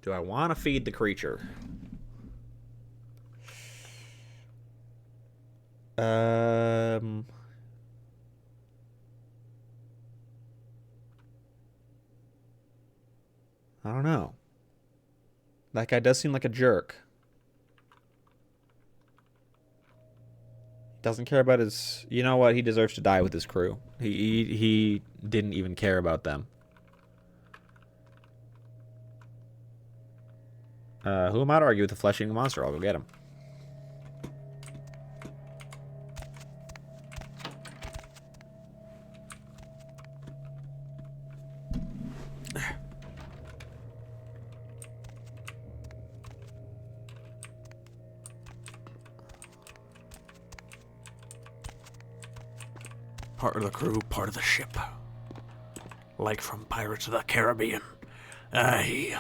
Speaker 2: Do I want to feed the creature? I don't know. That guy does seem like a jerk. Doesn't care about his... You know what? He deserves to die with his crew. He didn't even care about them. Who am I to argue with the flesh-eating monster? I'll go get him.
Speaker 15: Part of the crew, part of the ship. Like from Pirates of the Caribbean. Aye.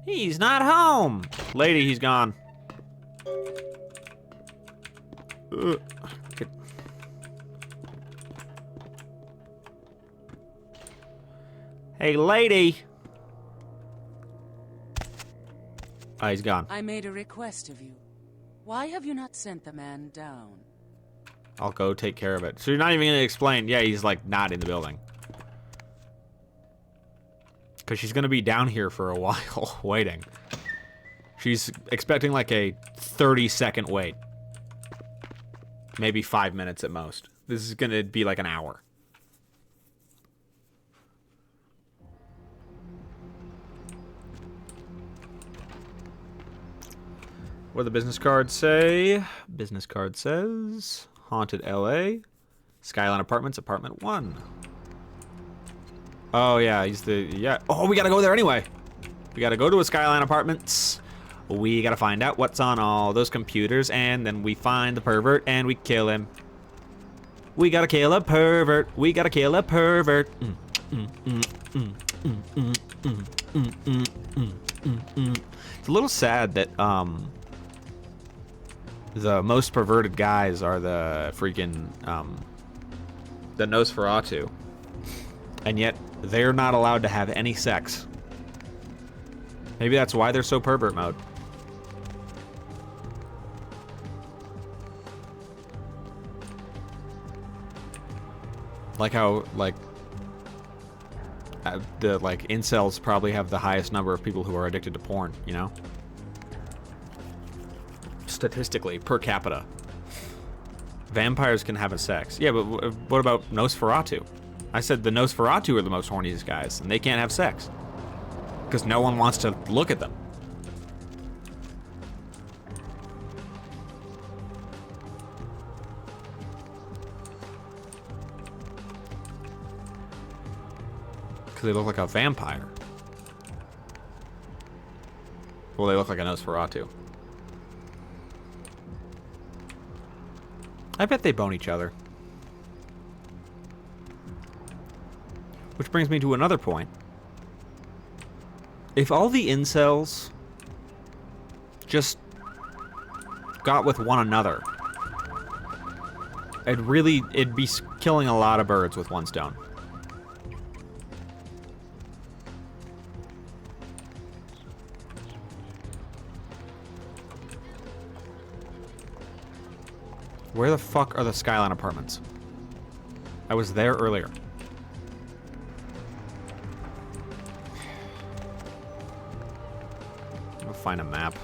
Speaker 2: He's not home. Lady, he's gone. Hey, lady. Oh, he's gone.
Speaker 18: I made a request of you. Why have you not sent the man down?
Speaker 2: I'll go take care of it. So you're not even going to explain. Yeah, he's like not in the building. Because she's going to be down here for a while waiting. She's expecting like a 30-second wait. Maybe 5 minutes at most. This is going to be like an hour. What do the business cards say? Business card says Haunted LA, Skyline Apartments, Apartment 1. Oh yeah, oh, we gotta go there anyway. We gotta go to a Skyline Apartments. We gotta find out what's on all those computers, and then we find the pervert and we kill him. We gotta kill a pervert. We gotta kill a pervert. It's a little sad that the most perverted guys are the freaking the Nosferatu, and yet they're not allowed to have any sex. Maybe that's why they're so pervert mode. Like how the incels probably have the highest number of people who are addicted to porn, you know? Statistically, per capita. Vampires can have a sex. Yeah, but what about Nosferatu? I said the Nosferatu are the most horniest guys, and they can't have sex. Because no one wants to look at them. Because they look like a vampire. Well, they look like a Nosferatu. I bet they bone each other. Which brings me to another point. If all the incels just got with one another, it'd be killing a lot of birds with one stone. Where the fuck are the Skyline Apartments? I was there earlier. I'll find a map.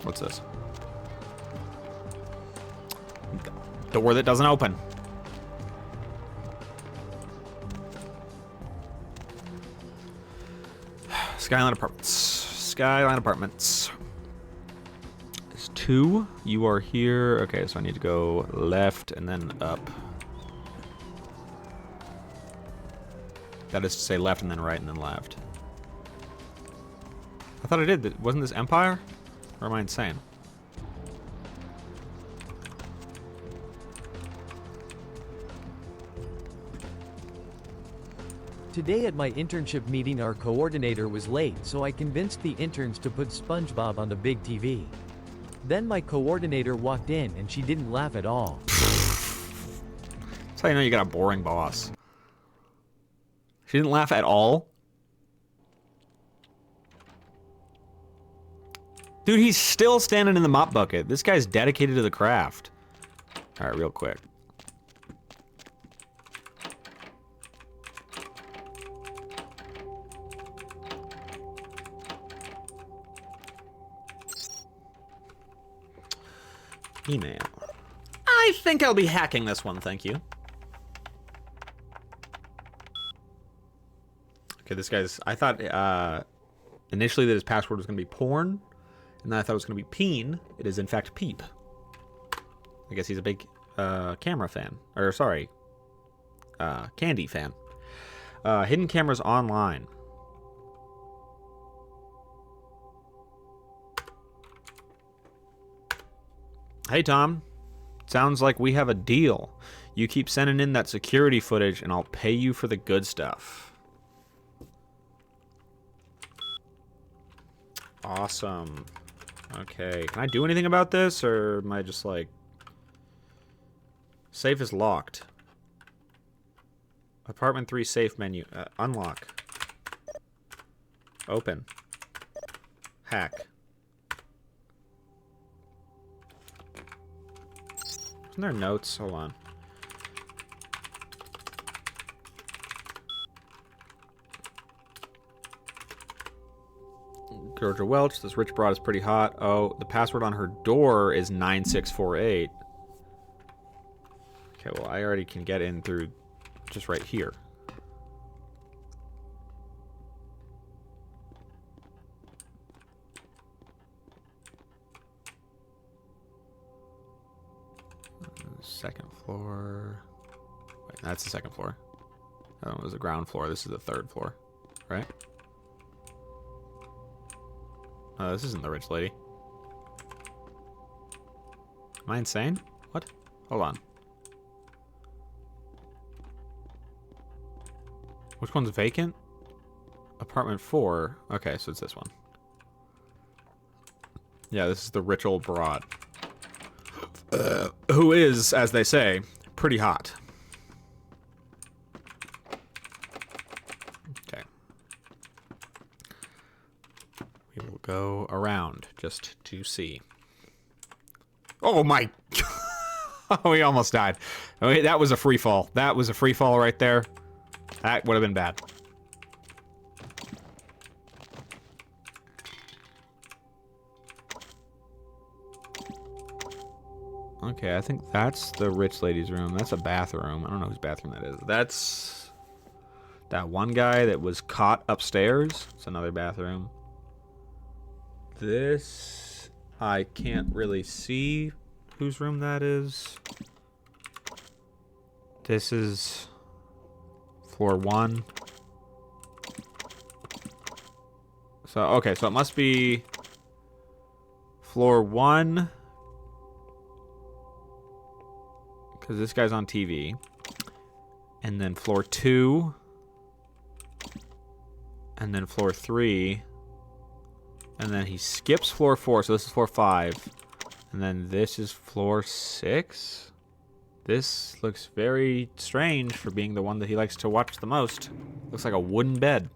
Speaker 2: What's this? Door that doesn't open. Skyline Apartments. Skyline Apartments. There's 2. You are here. Okay, so I need to go left and then up. That is to say left and then right and then left. I thought I did. Wasn't this Empire? Or am I insane?
Speaker 19: Today at my internship meeting our coordinator was late, so I convinced the interns to put SpongeBob on the big TV. Then my coordinator walked in and she didn't laugh at all.
Speaker 2: That's how you know you got a boring boss. She didn't laugh at all? Dude, he's still standing in the mop bucket. This guy's dedicated to the craft. Alright, real quick. Email. I think I'll be hacking this one, thank you. Okay, this guy's... I thought initially that his password was going to be porn, and then I thought it was going to be peen. It is, in fact, peep. I guess he's a big camera fan. Or, sorry, candy fan. Hidden cameras online. Hey, Tom. Sounds like we have a deal. You keep sending in that security footage, and I'll pay you for the good stuff. Awesome. Okay. Can I do anything about this, or am I just like... Safe is locked. Apartment 3 safe menu. Unlock. Open. Hack. Isn't there notes? Hold on. Georgia Welch, this rich broad is pretty hot. Oh, the password on her door is 9648. Okay, well, I already can get in through just right here. Second floor. Wait, that's the second floor. That one was the ground floor. This is the third floor, right? Oh, this isn't the rich lady. Am I insane? What? Hold on. Which one's vacant? Apartment 4. Okay, so it's this one. Yeah, this is the rich old broad. Who is, as they say, pretty hot. Okay. We will go around just to see. Oh my... Oh, we almost died. Oh, that was a free fall. That was a free fall right there. That would have been bad. Okay, I think that's the rich lady's room. That's a bathroom. I don't know whose bathroom that is. That's that one guy that was caught upstairs. It's another bathroom. This I can't really see. whose room that is. This is floor 1. So, okay, so it must be floor 1. Because this guy's on TV. And then floor 2. And then floor 3. And then he skips floor 4, so this is floor 5. And then this is floor 6. This looks very strange for being the one that he likes to watch the most. Looks like a wooden bed.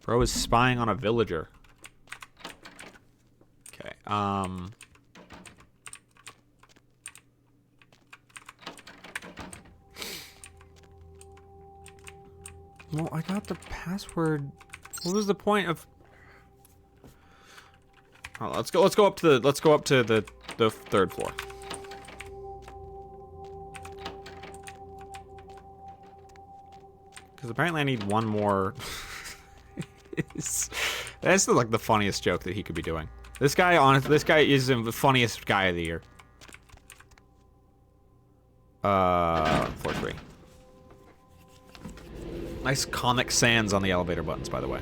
Speaker 2: Bro is spying on a villager. Okay, well, I got the password. What was the point of... Oh, let's go up to the 3rd floor. Because apparently I need one more. That's like the funniest joke that he could be doing. This guy, honestly, this guy is the funniest guy of the year. Floor 3. Nice Comic Sans on the elevator buttons, by the way.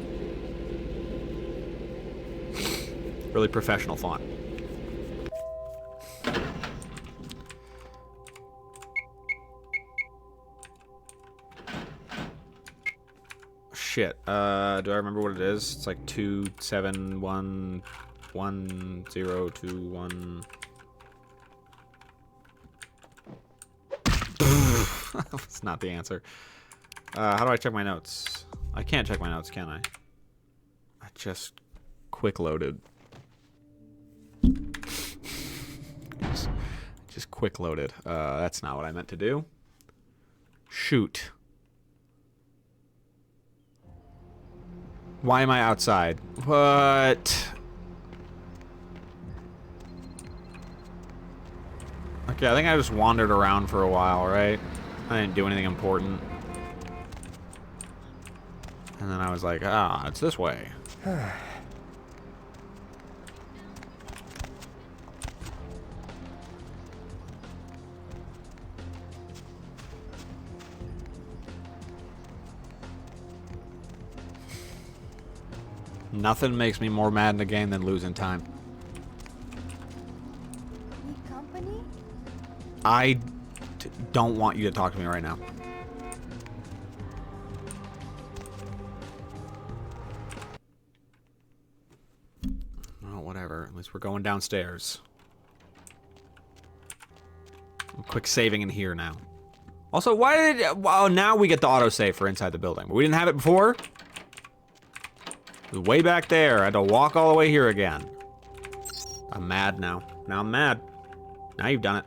Speaker 2: Really professional font. Shit. Do I remember what it is? It's like 2711021. That's not the answer. How do I check my notes? I can't check my notes, can I? I just quick loaded. Just quick loaded. That's not what I meant to do. Shoot. Why am I outside? What? Okay, I think I just wandered around for a while, right? I didn't do anything important. And then I was like, ah, it's this way. Nothing makes me more mad in a game than losing time.
Speaker 16: Need company?
Speaker 2: I don't want you to talk to me right now. Oh, whatever. At least we're going downstairs. I'm quick saving in here now. Also, why did... Well, now we get the autosave for inside the building. But we didn't have it before? It was way back there. I had to walk all the way here again. I'm mad now. Now I'm mad. Now you've done it.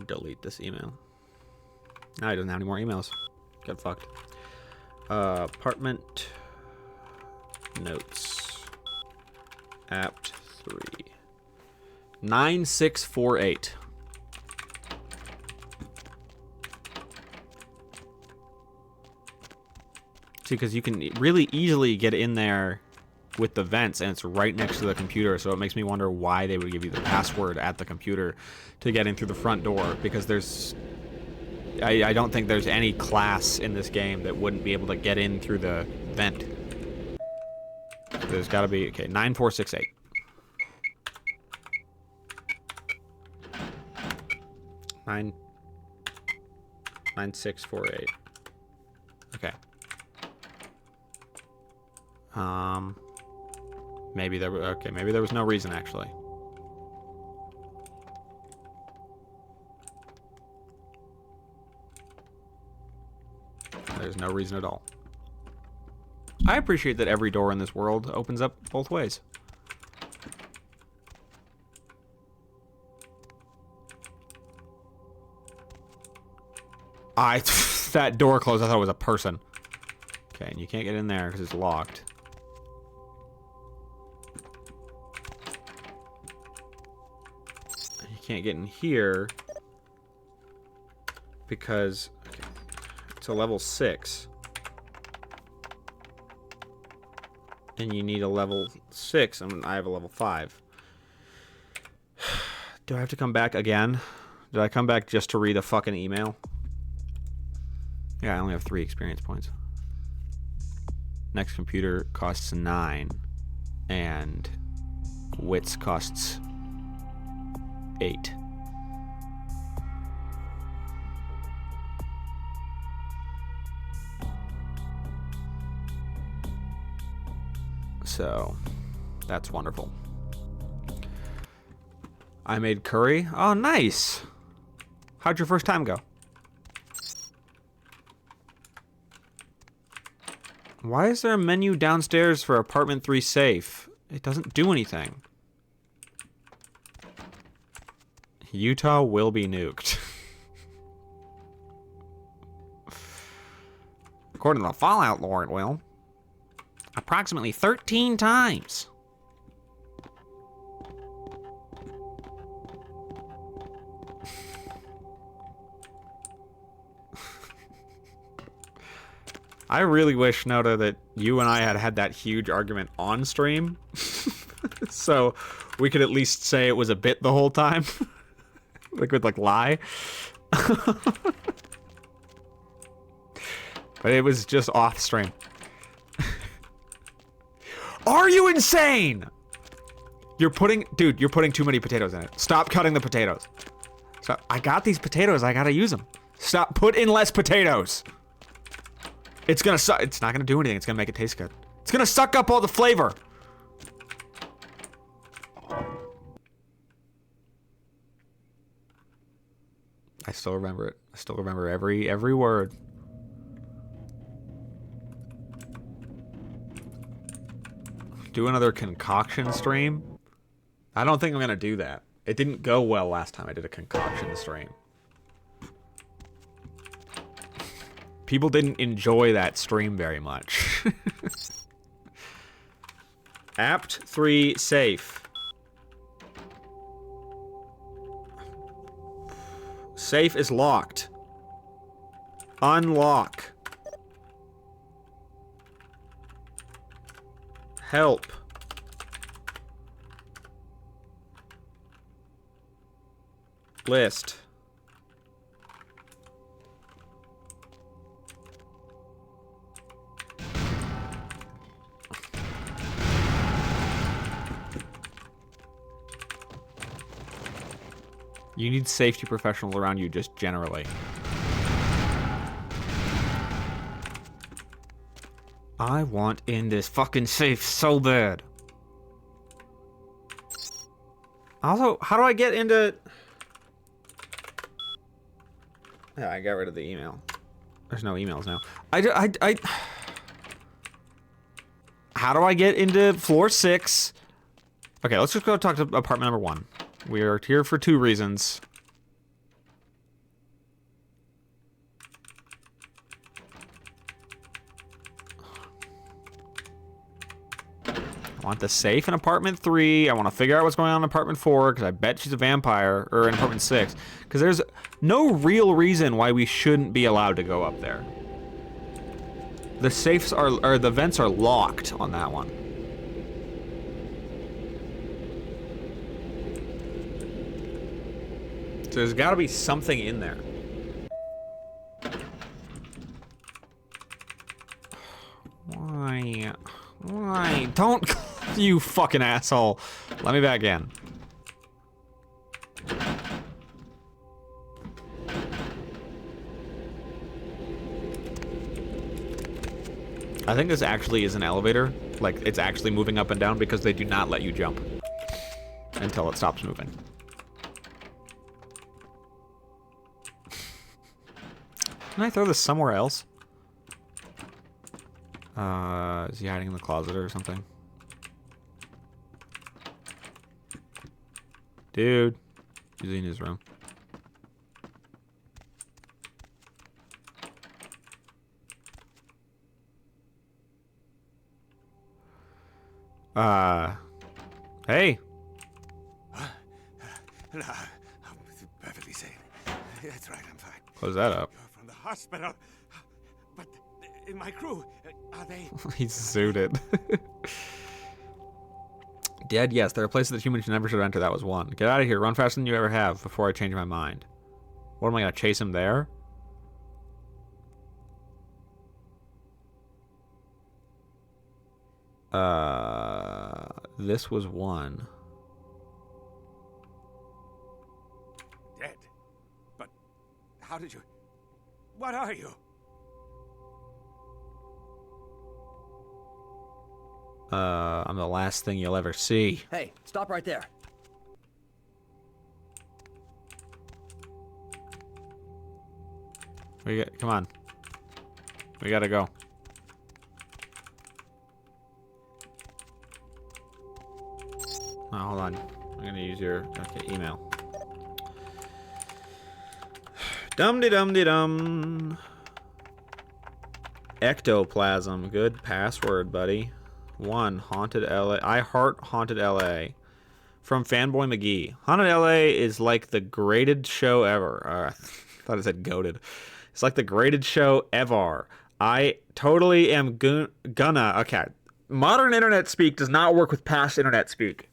Speaker 2: Delete this email. Now he doesn't have any more emails. Get fucked. Apartment notes. Apt 3. 9648. See, because you can really easily get in there with the vents, and it's right next to the computer, so it makes me wonder why they would give you the password at the computer to get in through the front door, because there's... I don't think there's any class in this game that wouldn't be able to get in through the vent. There's got to be... Okay, 9468. Nine... 9648. Okay. Maybe there... Okay, maybe there was no reason, actually. There's no reason at all. I appreciate that every door in this world opens up both ways. That door closed. I thought it was a person. Okay, and you can't get in there because it's locked. And you can't get in here because it's a level 6. And you need a level 6. I have a level 5. Do I have to come back again? Did I come back just to read a fucking email? Yeah, I only have 3 experience points. Next computer costs 9. And wits costs 8. So, that's wonderful. I made curry. Oh, nice. How'd your first time go? Why is there a menu downstairs for apartment 3 safe? It doesn't do anything. Utah will be nuked. According to the Fallout lore, it will. Approximately 13 times. I really wish, Noda, that you and I had that huge argument on stream. So we could at least say it was a bit the whole time. Like, would, like, lie. But it was just off stream. Are you insane? You're putting too many potatoes in it. Stop cutting the potatoes. So I got these potatoes. I gotta use them. Stop. Put in less potatoes. It's gonna suck. It's not gonna do anything. It's gonna make it taste good. It's gonna suck up all the flavor. I still remember it. I still remember every word. Do another concoction stream? I don't think I'm gonna do that. It didn't go well last time I did a concoction stream. People didn't enjoy that stream very much. Apt 3 safe. Safe is locked. Unlock. Help. List. You need safety professionals around you just generally. I want in this fucking safe so bad. Also, how do I get into... Yeah, I got rid of the email. There's no emails now. How do I get into floor 6? Okay, let's just go talk to apartment number 1. We are here for 2 reasons. I want the safe in apartment 3. I want to figure out what's going on in apartment 4, because I bet she's a vampire, or in apartment 6. Because there's no real reason why we shouldn't be allowed to go up there. The safes are, or the vents are locked on that one. So there's got to be something in there. Why? Why? Don't... You fucking asshole. Let me back in. I think this actually is an elevator. Like, it's actually moving up and down because they do not let you jump until it stops moving. Can I throw this somewhere else? Is he hiding in the closet or something? Dude. He's in his room. Hey.
Speaker 7: No, I'm perfectly sane. That's right, I'm fine.
Speaker 2: Close that up.
Speaker 7: You're from the hospital. But in my crew, are they...
Speaker 2: He's zooted. Dead? Yes, there are places that humans never should enter. That was one. Get out of here. Run faster than you ever have before I change my mind. What am I going to chase him there? This was one.
Speaker 7: Dead? But how did you... What are you?
Speaker 2: I'm the last thing you'll ever see.
Speaker 20: Hey, stop right there.
Speaker 2: Come on. We gotta go. Oh, hold on. I'm gonna use your email. Dum-de-dum-de-dum. Ectoplasm. Good password, buddy. One. Haunted LA. I heart Haunted LA. From Fanboy McGee. Haunted LA is like the greatest show ever. I thought it said goated. It's like the greatest show ever. I totally am gonna... Okay. Modern internet speak does not work with past internet speak.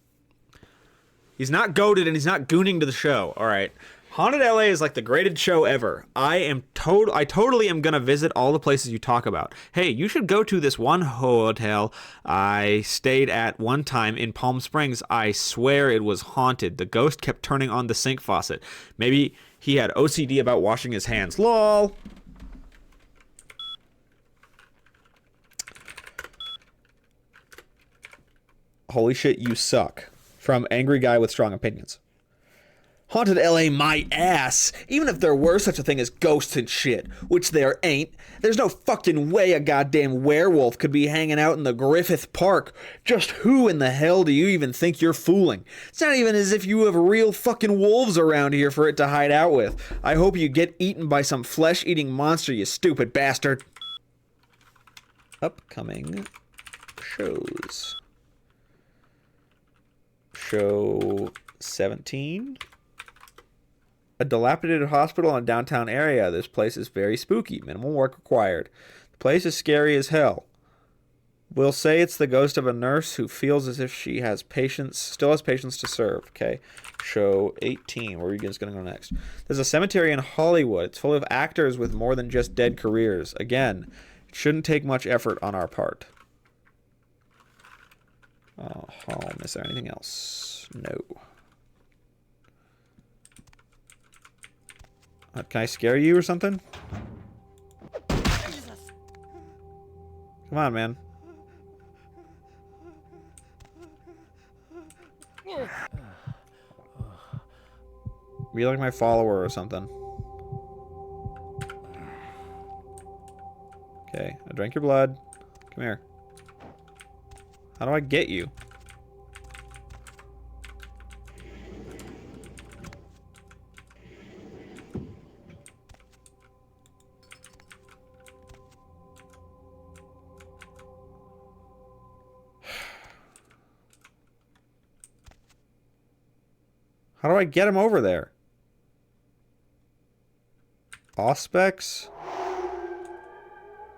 Speaker 2: He's not goated and he's not gooning to the show. All right. Haunted LA is like the greatest show ever. I totally am gonna visit all the places you talk about. Hey, you should go to this one hotel I stayed at one time in Palm Springs. I swear it was haunted. The ghost kept turning on the sink faucet. Maybe he had OCD about washing his hands. LOL. Holy shit, you suck. From Angry Guy with Strong Opinions. Haunted LA my ass. Even if there were such a thing as ghosts and shit, which there ain't, there's no fucking way a goddamn werewolf could be hanging out in the Griffith Park. Just who in the hell do you even think you're fooling? It's not even as if you have real fucking wolves around here for it to hide out with. I hope you get eaten by some flesh-eating monster, you stupid bastard. Upcoming shows. Show 17. A dilapidated hospital in a downtown area. This place is very spooky. Minimal work required. The place is scary as hell. We'll say it's the ghost of a nurse who feels as if she has patience, still has patience to serve. Okay. Show 18. Where are you guys going to go next? There's a cemetery in Hollywood. It's full of actors with more than just dead careers. Again, it shouldn't take much effort on our part. Oh, home. Is there anything else? No. Can I scare you or something?
Speaker 7: Jesus.
Speaker 2: Come on, man. Be like my follower or something. Okay, I drank your blood. Come here. How do I get you? How do I get him over there? Auspex?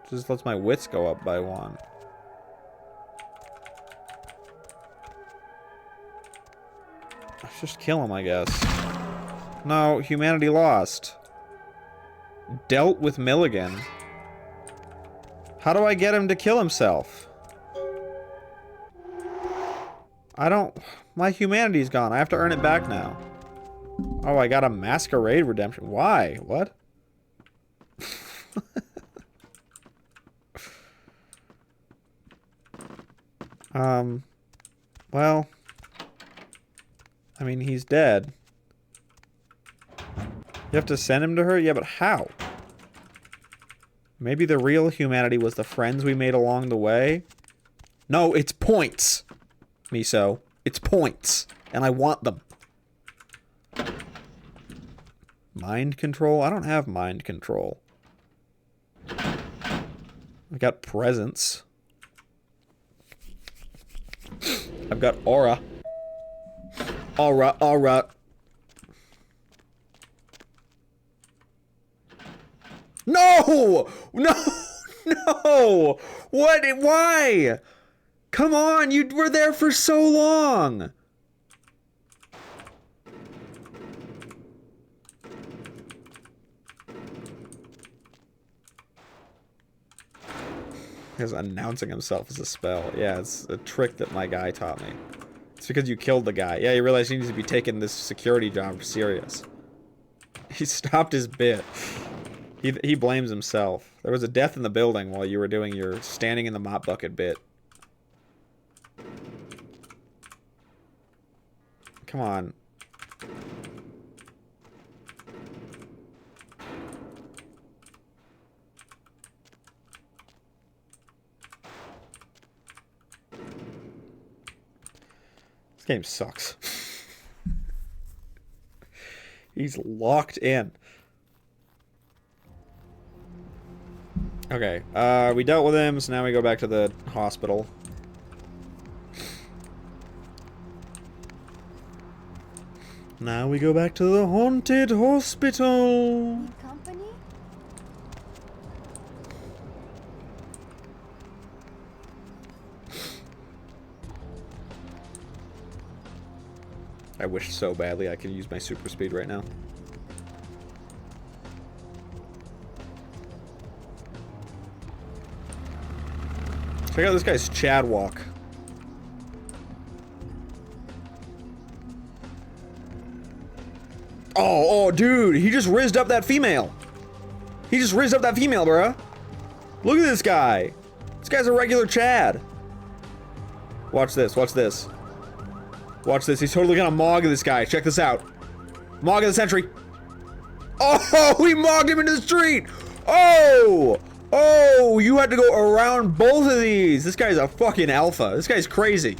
Speaker 2: Just lets my wits go up by one. Let's just kill him, I guess. No, humanity lost. Dealt with Milligan. How do I get him to kill himself? I don't... My humanity's gone. I have to earn it back now. Oh, I got a Masquerade redemption. Why? What? Well... I mean, he's dead. You have to send him to her? Yeah, but how? Maybe the real humanity was the friends we made along the way? No, it's points! Miso. It's points. And I want them. Mind control? I don't have mind control. I got presence. I've got aura. Aura, aura. No! No! No! What? Why? Come on, you were there for so long! He's announcing himself as a spell. Yeah, it's a trick that my guy taught me. It's because you killed the guy. Yeah, you realize he needs to be taking this security job serious. He stopped his bit. He blames himself. There was a death in the building while you were doing your standing in the mop bucket bit. Come on. This game sucks. He's locked in. Okay, we dealt with him, so now we go back to the hospital. Now we go back to the haunted hospital.
Speaker 16: Need company?
Speaker 2: I wish so badly I could use my super speed right now. Check out this guy's Chad walk. Oh, dude, he just rizzed up that female. He just rizzed up that female, bruh. Look at this guy. This guy's a regular Chad. Watch this, watch this. Watch this, he's totally gonna mog this guy. Check this out. Mog of the century. Oh, he mogged him into the street. Oh! Oh, you had to go around both of these. This guy's a fucking alpha. This guy's crazy.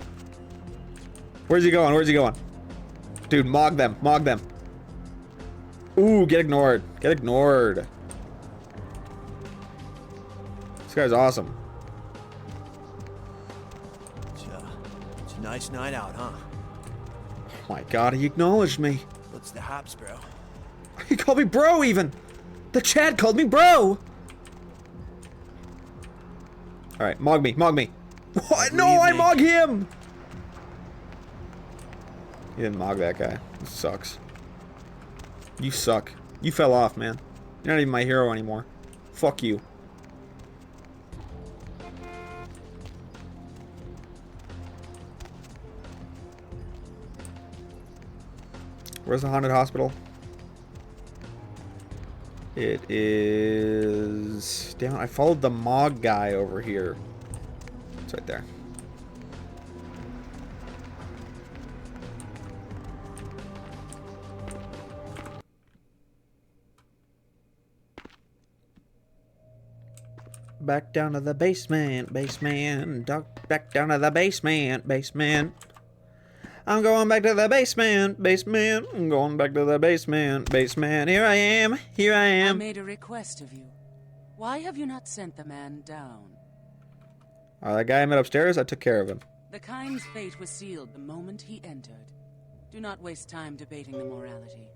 Speaker 2: Where's he going? Where's he going? Dude, mog them. Mog them. Ooh, get ignored. Get ignored. This guy's awesome.
Speaker 3: It's a nice night out, huh?
Speaker 2: Oh my god, he acknowledged me.
Speaker 3: What's the hops, bro?
Speaker 2: He called me bro, even. The Chad called me bro. Alright, mog me, mog me. What? No, I mog him! You didn't mog that guy. This sucks. You suck. You fell off, man. You're not even my hero anymore. Fuck you. Where's the haunted hospital? It is down. I followed the Mog guy over here. It's right there. Back down to the basement, basement. Back down to the basement, basement. I'm going back to the basement, basement. I'm going back to the basement, basement. Here I am, here I am.
Speaker 18: I made a request of you. Why have you not sent the man down?
Speaker 2: That guy I met upstairs, I took care of him.
Speaker 18: The kind's fate was sealed the moment he entered. Do not waste time debating the morality.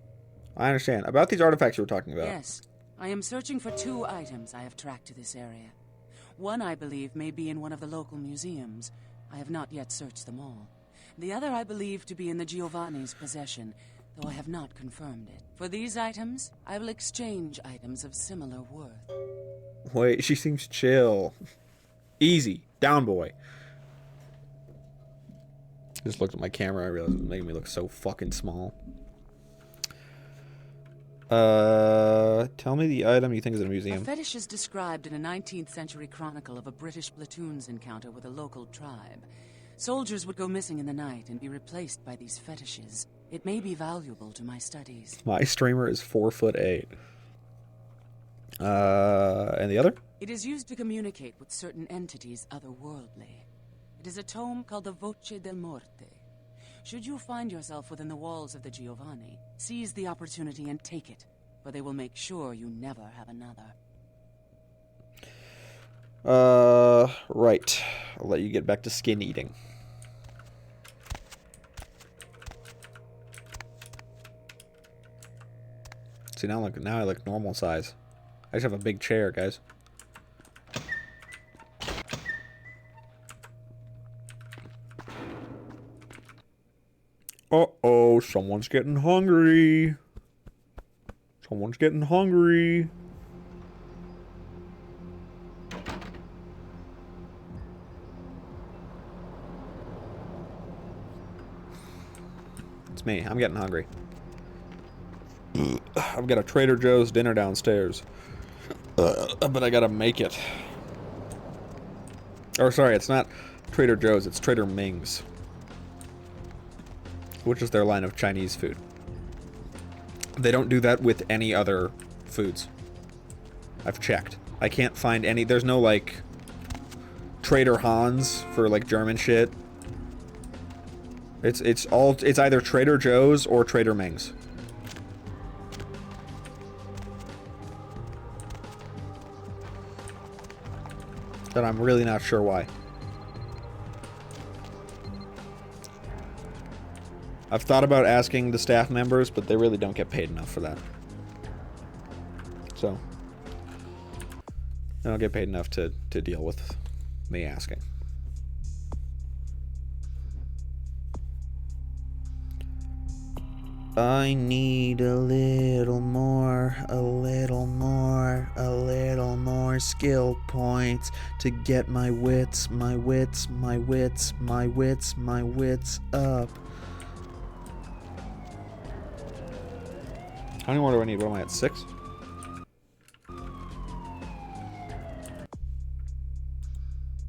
Speaker 2: I understand. About these artifacts you were talking about.
Speaker 18: Yes. I am searching for 2 items I have tracked to this area. One, I believe, may be in one of the local museums. I have not yet searched them all. The other I believe to be in the Giovanni's possession, though I have not confirmed it. For these items, I will exchange items of similar worth.
Speaker 2: Wait, she seems chill. Easy. Down, boy. Just looked at my camera, I realized it was making me look so fucking small. Tell me the item you think is in a museum.
Speaker 18: A fetish is described in a 19th century chronicle of a British platoon's encounter with a local tribe. Soldiers would go missing in the night and be replaced by these fetishes. It may be valuable to my studies.
Speaker 2: My streamer is 4'8". And the other?
Speaker 18: It is used to communicate with certain entities otherworldly. It is a tome called the Voce del Morte. Should you find yourself within the walls of the Giovanni, seize the opportunity and take it, for they will make sure you never have another.
Speaker 2: Right. I'll let you get back to skin eating. See, now I look normal size. I just have a big chair, guys. Uh-oh, someone's getting hungry. Someone's getting hungry. It's me. I'm getting hungry. I've got a Trader Joe's dinner downstairs. But I gotta make it. Or sorry, it's not Trader Joe's, it's Trader Ming's. Which is their line of Chinese food. They don't do that with any other foods. I've checked. I can't find any. There's no, like, Trader Hans for, like, German shit. It's either Trader Joe's or Trader Ming's. And I'm really not sure why. I've thought about asking the staff members, but they really don't get paid enough for that. So, they don't get paid enough to deal with me asking. I need a little more skill points to get my wits up. How many more do I need? What am I at? 6?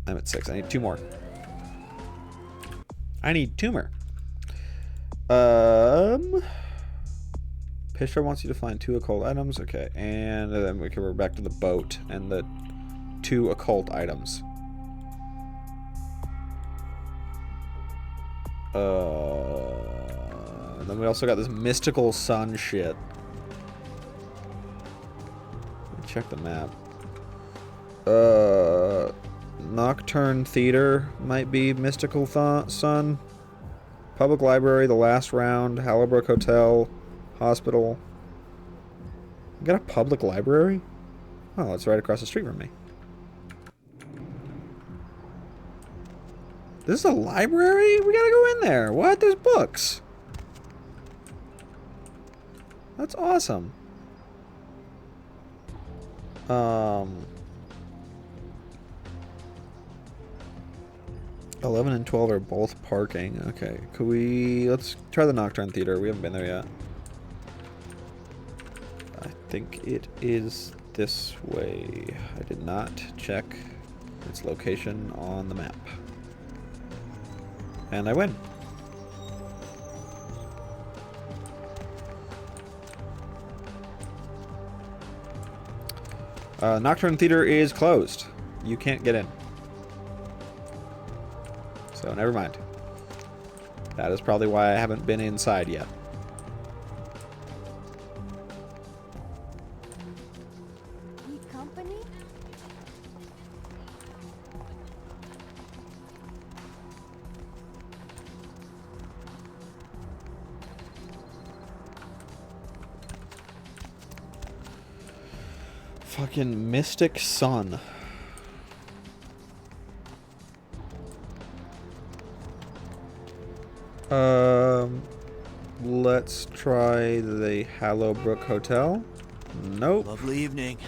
Speaker 2: I'm at 6. I need 2 more. I need 2 more. Pisher wants you to find 2 occult items. Okay, and then we're back to the boat and the 2 occult items. And then we also got this mystical sun shit. Let me check the map. Nocturne Theater might be mystical sun. Public Library, The Last Round, Hallibrook Hotel, Hospital. You got a public library? Oh, it's right across the street from me. This is a library? We gotta go in there. What? There's books. That's awesome. 11 and 12 are both parking. Okay, let's try the Nocturne Theater. We haven't been there yet. I think it is this way. I did not check its location on the map. And I win. Nocturne Theater is closed. You can't get in. So never mind. That is probably why I haven't been inside yet.
Speaker 1: Need company?
Speaker 2: Fucking Mystic Sun. Let's try the Hallibrook Hotel. Nope.
Speaker 3: Lovely evening.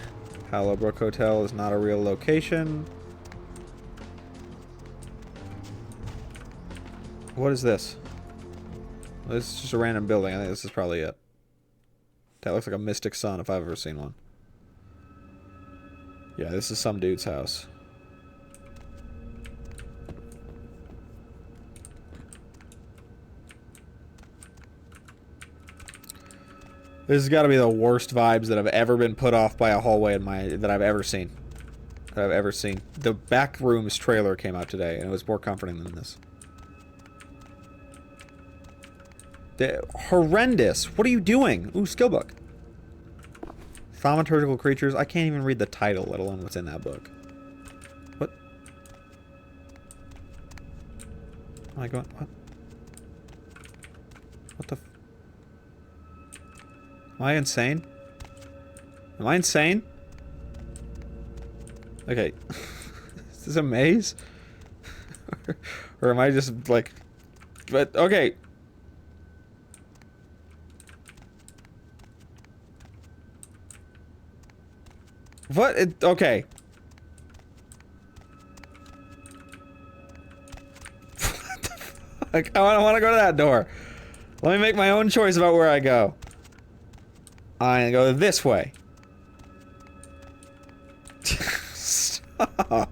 Speaker 2: Hallibrook Hotel is not a real location. What is this? This is just a random building. I think this is probably it. That looks like a Mystic Sun if I've ever seen one. Yeah, this is some dude's house. This has got to be the worst vibes that have ever been put off by a hallway that I've ever seen. The Back Rooms trailer came out today, and it was more comforting than this. Horrendous. What are you doing? Ooh, skill book. Thaumaturgical creatures. I can't even read the title, let alone what's in that book. What? Am I going? What? What the? Am I insane? Am I insane? Okay. Is this a maze? Or am I just like... But, okay. What? Okay. What the fuck? I don't want to go to that door. Let me make my own choice about where I go. I'm gonna go this way. Stop.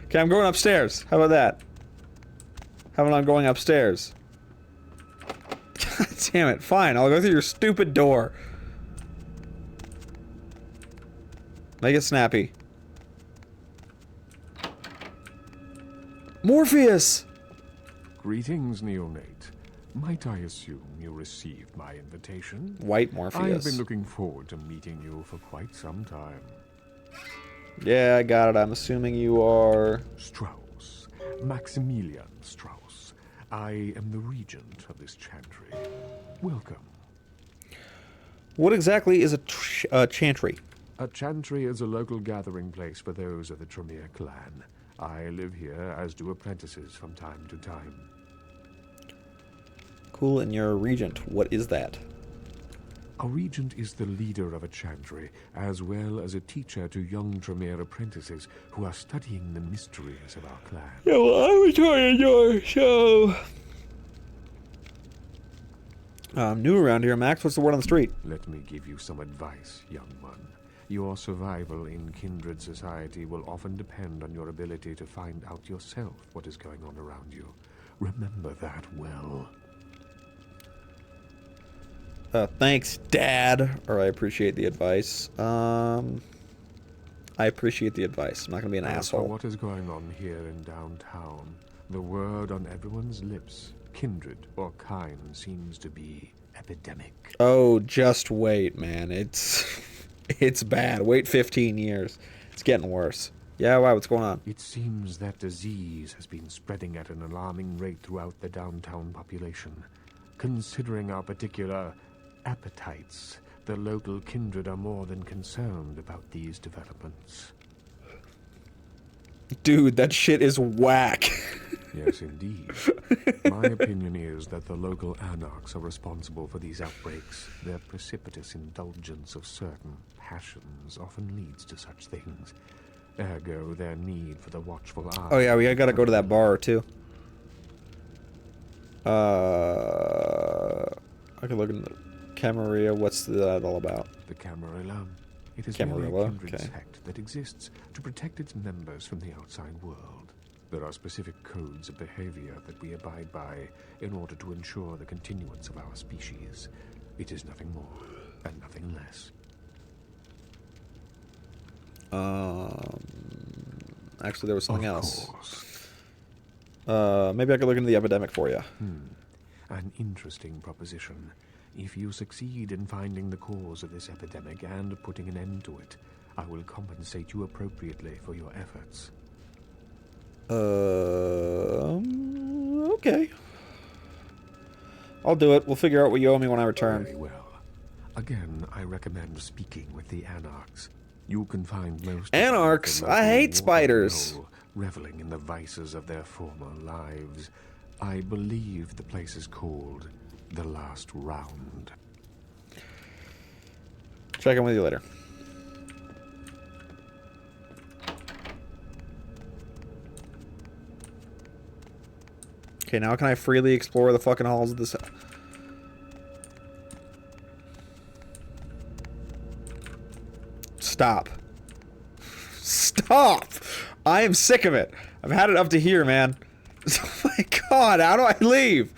Speaker 2: Okay, I'm going upstairs. How about that? How about I'm going upstairs? God damn it. Fine, I'll go through your stupid door. Make it snappy. Morpheus!
Speaker 20: Greetings, neonate. Might I assume you received my invitation?
Speaker 2: White Morpheus.
Speaker 20: I have been looking forward to meeting you for quite some time.
Speaker 2: Yeah, I got it. I'm assuming you are...
Speaker 20: Strauss. Maximilian Strauss. I am the regent of this chantry. Welcome.
Speaker 2: What exactly is a chantry?
Speaker 20: A chantry is a local gathering place for those of the Tremere clan. I live here, as do apprentices from time to time.
Speaker 2: Cool, and you're a regent. What is that?
Speaker 20: A regent is the leader of a chantry, as well as a teacher to young Tremere apprentices who are studying the mysteries of our clan.
Speaker 2: Yeah, well, I was trying your show. I'm new around here, Max. What's the word on the street?
Speaker 20: Let me give you some advice, young one. Your survival in kindred society will often depend on your ability to find out yourself what is going on around you. Remember that well.
Speaker 2: Thanks, Dad. Or I appreciate the advice. I appreciate the advice. I'm not gonna be an asshole.
Speaker 20: For what is going on here in downtown, the word on everyone's lips, kindred or kind, seems to be epidemic.
Speaker 2: Oh, just wait, man. It's bad. Wait 15 years. It's getting worse. Yeah, why? What's going on?
Speaker 20: It seems that disease has been spreading at an alarming rate throughout the downtown population. Considering our particular appetites, the local kindred are more than concerned about these developments.
Speaker 2: Dude, that shit is whack.
Speaker 20: Yes, indeed. My opinion is that the local anarchs are responsible for these outbreaks. Their precipitous indulgence of certain passions often leads to such things. Ergo, their need for the watchful eye.
Speaker 2: Oh yeah, we gotta go to that bar too. I can look in the Camarilla. What's that all about?
Speaker 20: The Camarilla. It is
Speaker 2: Camarilla,
Speaker 20: a kindred
Speaker 2: okay.
Speaker 20: sect that exists to protect its members from the outside world. There are specific codes of behavior that we abide by in order to ensure the continuance of our species. It is nothing more and nothing less.
Speaker 2: Actually, there was something
Speaker 20: Of
Speaker 2: else.
Speaker 20: course.
Speaker 2: Maybe I could look into the epidemic for you.
Speaker 20: An interesting proposition. If you succeed in finding the cause of this epidemic and putting an end to it, I will compensate you appropriately for your efforts.
Speaker 2: Okay. I'll do it. We'll figure out what you owe me when I return.
Speaker 20: Very well. Again, I recommend speaking with the anarchs. You can find most
Speaker 2: Anarchs? I hate spiders.
Speaker 20: Reveling in the vices of their former lives. I believe the place is called The Last Round.
Speaker 2: Check in with you later. Okay, now can I freely explore the fucking halls of this? Stop. Stop! I am sick of it. I've had it up to here, man. Oh my god, how do I leave?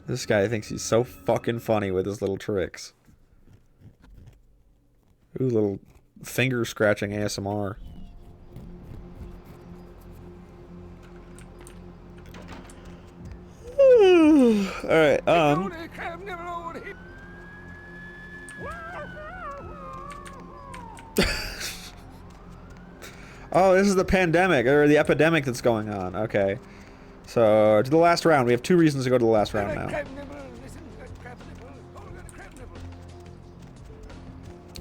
Speaker 2: This guy thinks he's so fucking funny with his little tricks. Ooh, little finger scratching ASMR. Alright, oh, this is the pandemic, or the epidemic that's going on. Okay. So, to the last round. We have 2 reasons to go to the last round now.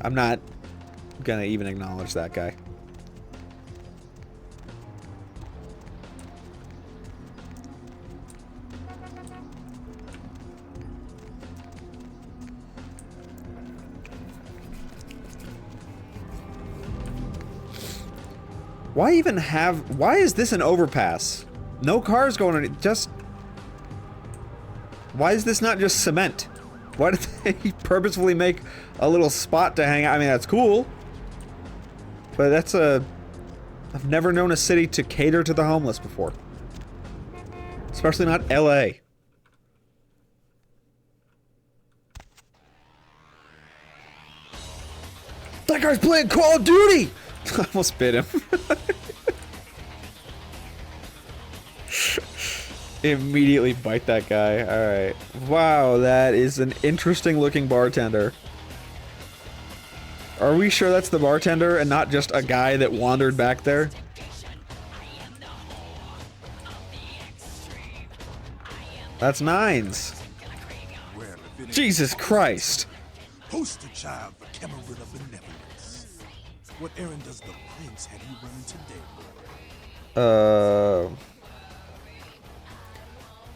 Speaker 2: I'm not gonna even acknowledge that guy. Why even have... Why is this an overpass? No cars going on... Just... Why is this not just cement? Why did they purposefully make a little spot to hang out? I mean, that's cool. But that's a... I've never known a city to cater to the homeless before. Especially not LA. That guy's playing Call of Duty! I almost bit him. Immediately bite that guy. Alright. Wow, that is an interesting looking bartender. Are we sure that's the bartender and not just a guy that wandered back there? That's Nines. Jesus Christ.
Speaker 4: Poster child for Camarilla benevolence. What errand does the prince have you running today?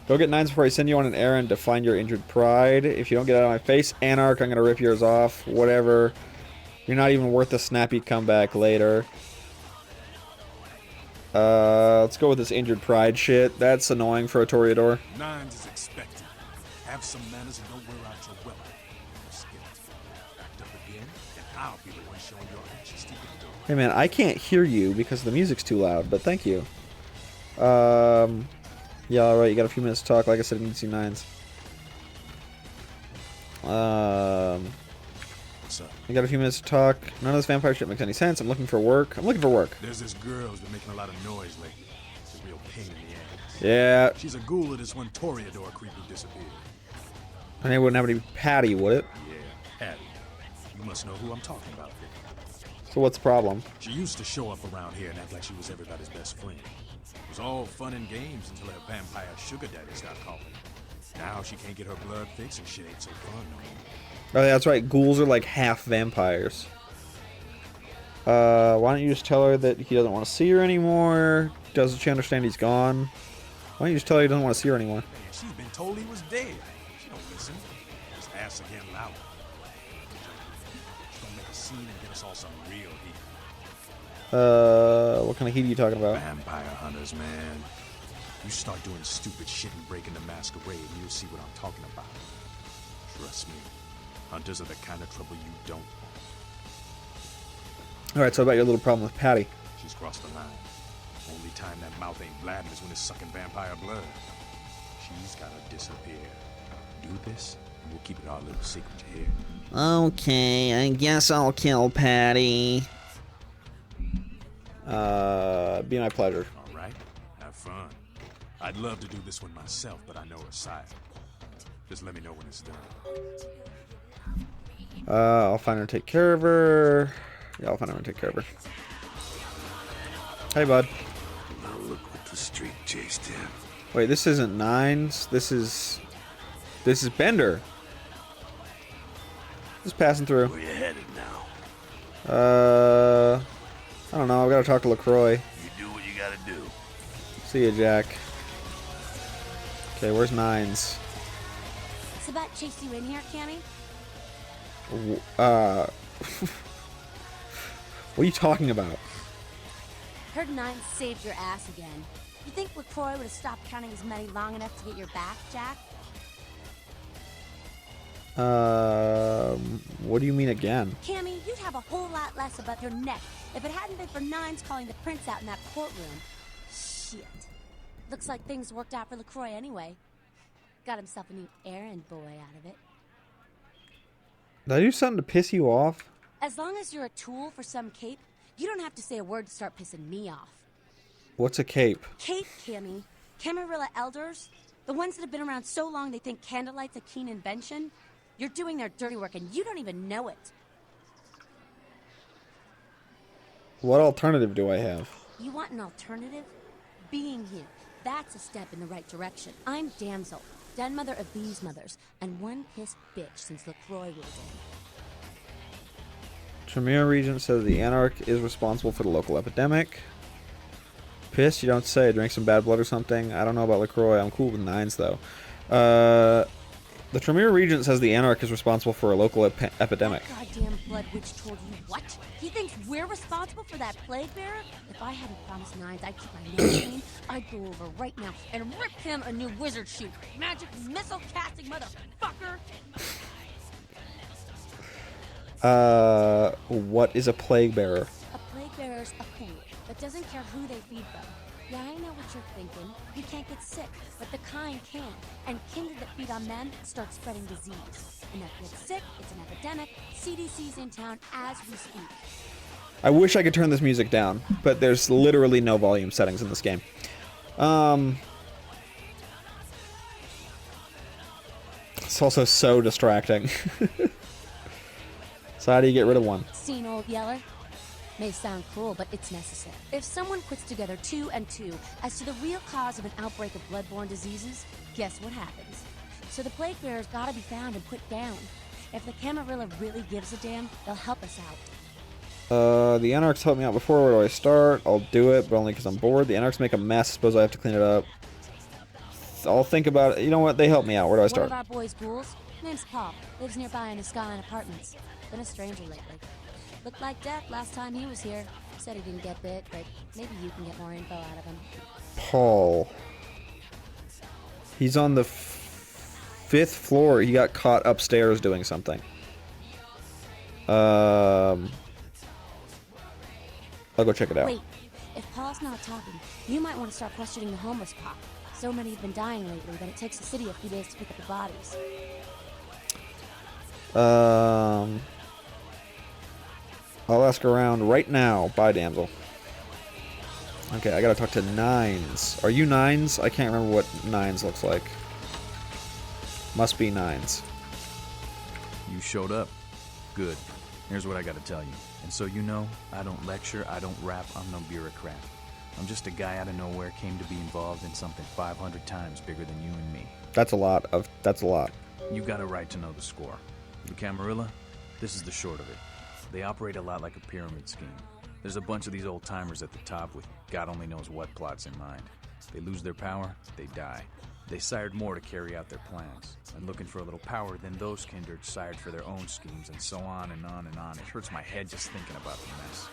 Speaker 2: Go get Nines before I send you on an errand to find your injured pride. If you don't get out of my face, Anarch, I'm gonna rip yours off. Whatever. You're not even worth a snappy comeback later. Let's go with this injured pride shit. That's annoying for a Toreador.
Speaker 4: Nines is expected. Have some manners and don't wear out your weapon. Act up again, and I'll be the one showing your actions to the door.
Speaker 2: Hey man, I can't hear you because the music's too loud, but thank you. Yeah, alright, you got a few minutes to talk. Like I said, I need to see Nines.
Speaker 4: What's up?
Speaker 2: You got a few minutes to talk. None of this vampire shit makes any sense. I'm looking for work. I'm looking for work.
Speaker 4: There's this girl who's been making a lot of noise lately. It's a real pain in the ass.
Speaker 2: Yeah.
Speaker 4: She's a ghoul of this one Toreador creep who disappeared.
Speaker 2: Her name wouldn't have to be Patty, would it?
Speaker 4: Yeah, Patty. You must know who I'm talking about.
Speaker 2: So what's the problem?
Speaker 4: She used to show up around here and act like she was everybody's best friend. It was all fun and games until her vampire sugar daddy stopped calling. Now she can't get her blood fixed and shit ain't so fun no more.
Speaker 2: Oh, yeah, that's right. Ghouls are like half vampires. Why don't you just tell her that he doesn't want to see her anymore? Doesn't she understand he's gone? Why don't you just tell her he doesn't want to see her anymore?
Speaker 4: She's been told he was dead. She don't listen. Just ask again loud. She's gonna make a scene and get us all some real heat.
Speaker 2: What kind of heat are you talking about?
Speaker 4: Vampire hunters, man. You start doing stupid shit and breaking the Masquerade and you'll see what I'm talking about. Trust me. Hunters are the kind of trouble you don't want.
Speaker 2: Alright, so about your little problem with Patty.
Speaker 4: She's crossed the line. Only time that mouth ain't blabbing is when it's sucking vampire blood. She's gotta disappear. Do this, and we'll keep it our little secret here.
Speaker 15: Okay, I guess I'll kill Patty.
Speaker 2: Be my pleasure.
Speaker 4: Alright, have fun. I'd love to do this one myself, but I know her side. Just let me know when it's done.
Speaker 2: I'll find her and take care of her. Yeah, I'll find her and take care of her. Hey, bud.
Speaker 4: Now look what the street chased him.
Speaker 2: Wait, this isn't Nines. This is Bender. Just passing through.
Speaker 4: Where you headed now?
Speaker 2: I don't know. I've got to talk to LaCroix.
Speaker 4: You do what you gotta do.
Speaker 2: See ya, Jack. Okay, where's Nines?
Speaker 21: Sabat chased you in here, Cammy?
Speaker 2: What are you talking about?
Speaker 21: Heard Nines saved your ass again. You think LaCroix would have stopped counting his money long enough to get your back, Jack?
Speaker 2: What do you mean again?
Speaker 21: Cammy, you'd have a whole lot less above your neck if it hadn't been for Nines calling the prince out in that courtroom. Shit. Looks like things worked out for LaCroix anyway. Got himself a new errand boy out of it.
Speaker 2: Did I do something to piss you off?
Speaker 21: As long as you're a tool for some cape, you don't have to say a word to start pissing me off.
Speaker 2: What's a cape?
Speaker 21: Cape, Cammy. Camarilla elders. The ones that have been around so long they think candlelight's a keen invention. You're doing their dirty work and you don't even know it.
Speaker 2: What alternative do I have?
Speaker 21: You want an alternative? Being here. That's a step in the right direction. I'm Damsel, den mother of these mothers, and one pissed bitch since LaCroix ruled in.
Speaker 2: Tremere Regent says the Anarch is responsible for the local epidemic. Piss, you don't say. Drink some bad blood or something. I don't know about LaCroix. I'm cool with 9s, though. The Tremere Regent says the Anarch is responsible for a local epidemic.
Speaker 21: That goddamn blood witch told you what? He thinks we're responsible for that plague bearer? If I hadn't promised 9s I'd keep my nose clean, I'd go over right now and rip him a new wizard shoe. Magic missile casting motherfucker!
Speaker 2: What is a plague bearer?
Speaker 21: A plague bearer's a fool that doesn't care who they feed them. Yeah, I know what you're thinking. You can't get sick, but the kind can. And kindred that feed on them start spreading disease. And that gets sick, it's an epidemic. CDC's in town as we speak.
Speaker 2: I wish I could turn this music down, but there's literally no volume settings in this game. It's also so distracting. So how do you get rid of one?
Speaker 21: Seen Old Yeller? May sound cruel, but it's necessary. If someone puts together 2 and 2 as to the real cause of an outbreak of bloodborne diseases, guess what happens? So the plague bearer's gotta be found and put down. If the Camarilla really gives a damn, they'll help us out.
Speaker 2: The Anarchs helped me out before. Where do I start? I'll do it, but only because I'm bored. The Anarchs make a mess. Suppose I have to clean it up. I'll think about it. You know what? They help me out. Where do I start?
Speaker 21: One of our boys' ghouls, name's Paul, lives nearby in the Skyline Apartments. Been a stranger lately. Looked like death last time he was here. Said he didn't get bit, but maybe you can get more info out of him.
Speaker 2: Paul. He's on the 5th floor. He got caught upstairs doing something. I'll go check it out.
Speaker 21: Wait, if Paul's not talking, you might want to start questioning the homeless pop. So many have been dying lately that it takes the city a few days to pick up the bodies.
Speaker 2: I'll ask around right now. Bye, damsel. Okay, I gotta talk to 9s. Are you 9s? I can't remember what 9s looks like. Must be 9s.
Speaker 5: You showed up. Good. Here's what I gotta tell you. And so you know, I don't lecture, I don't rap, I'm no bureaucrat. I'm just a guy out of nowhere came to be involved in something 500 times bigger than you and me.
Speaker 2: That's a lot.
Speaker 5: You got a right to know the score. The Camarilla, this is the short of it. They operate a lot like a pyramid scheme. There's a bunch of these old-timers at the top with God only knows what plots in mind. They lose their power, they die. They sired more to carry out their plans. And looking for a little power, then those kindred sired for their own schemes, and so on and on and on. It hurts my head just thinking about the mess.